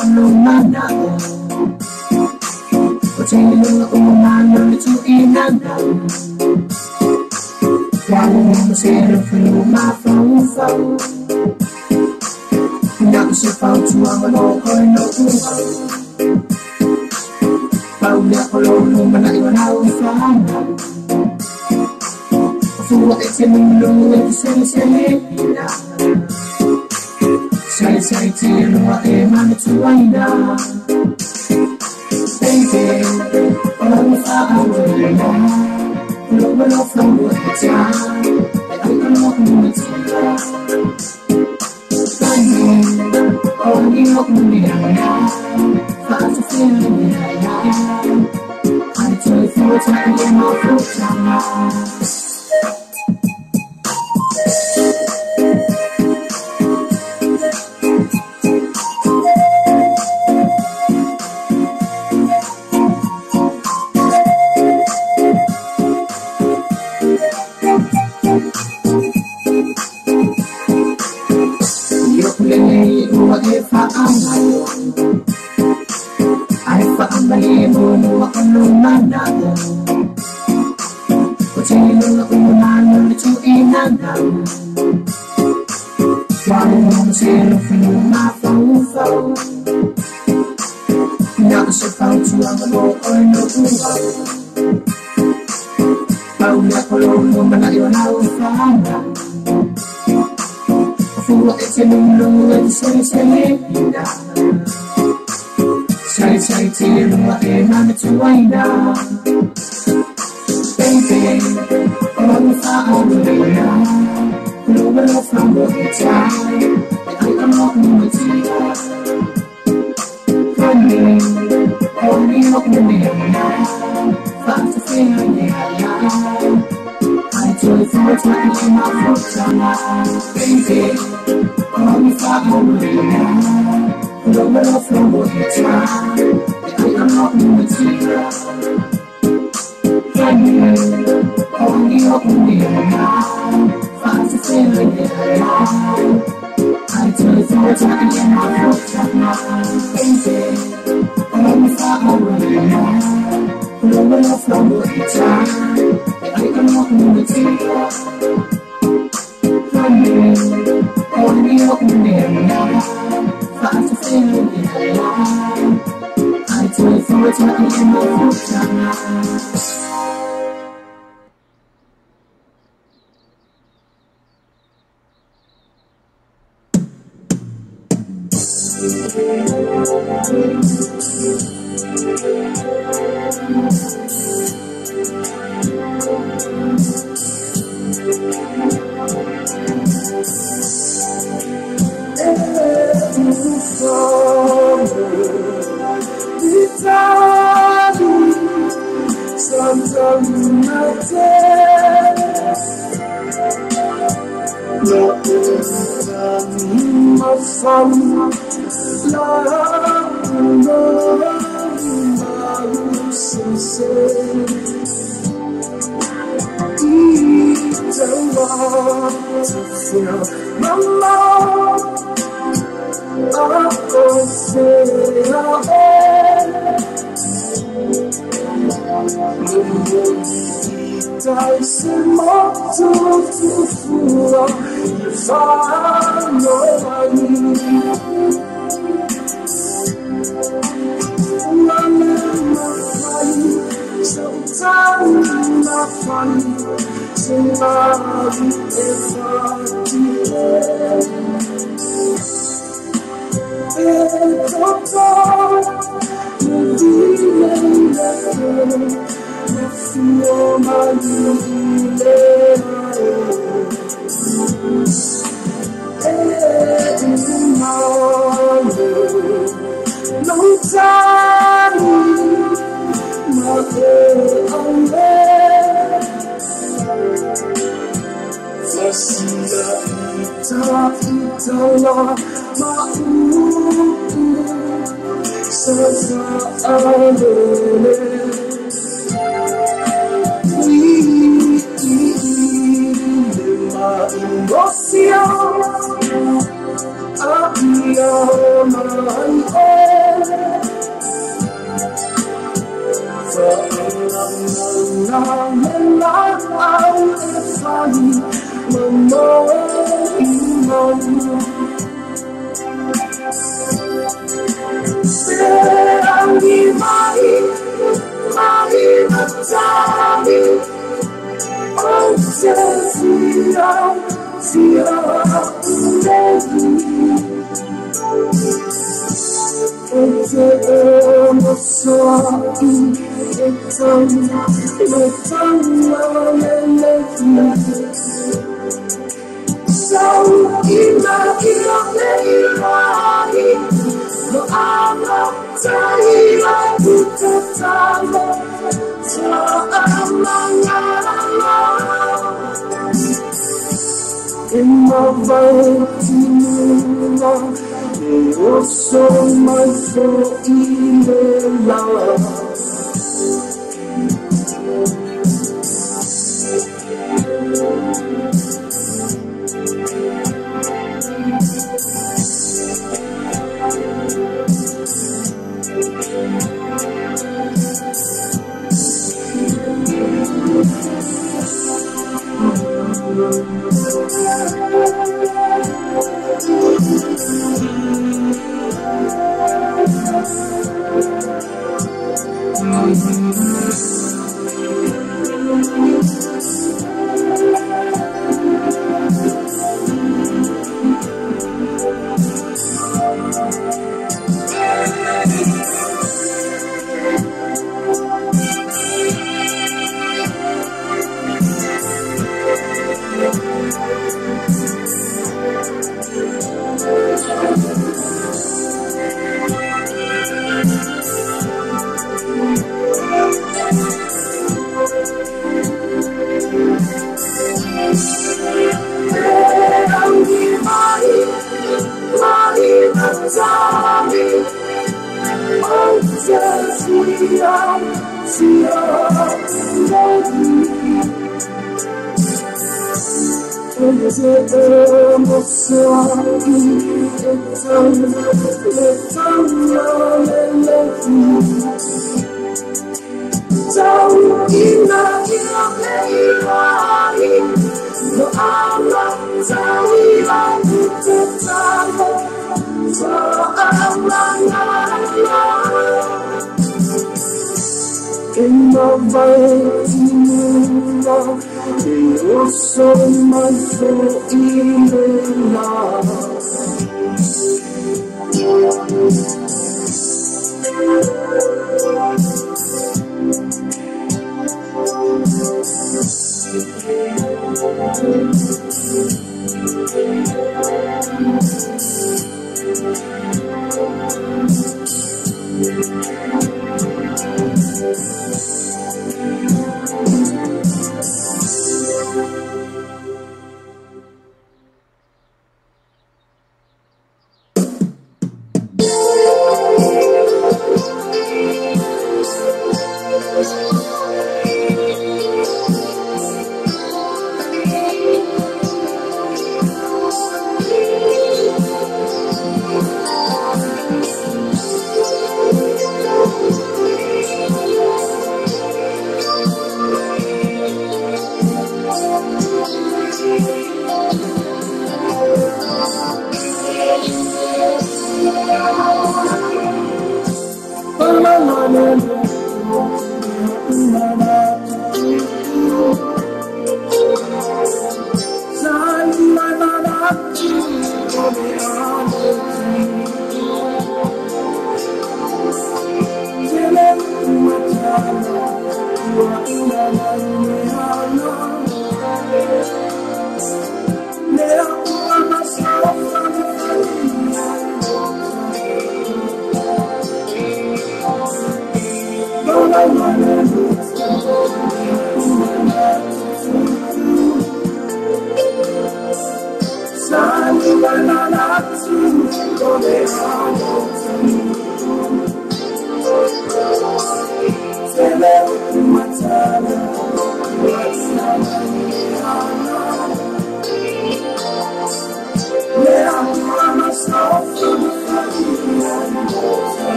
I lumana Pachinga umana tu inanda Walu masera flu ma fau Nak se fau tuang no koi no tuang Pau dia kalau lumana iwana ufana Fuwa etenulu sele Say tino e mani tuaina Baby, I'm fine No from what it's time I don't know who it's only look me fast to feel me I tell you what's happening in my foot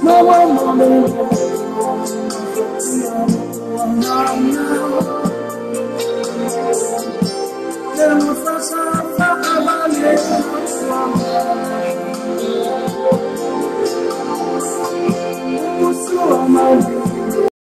No one moment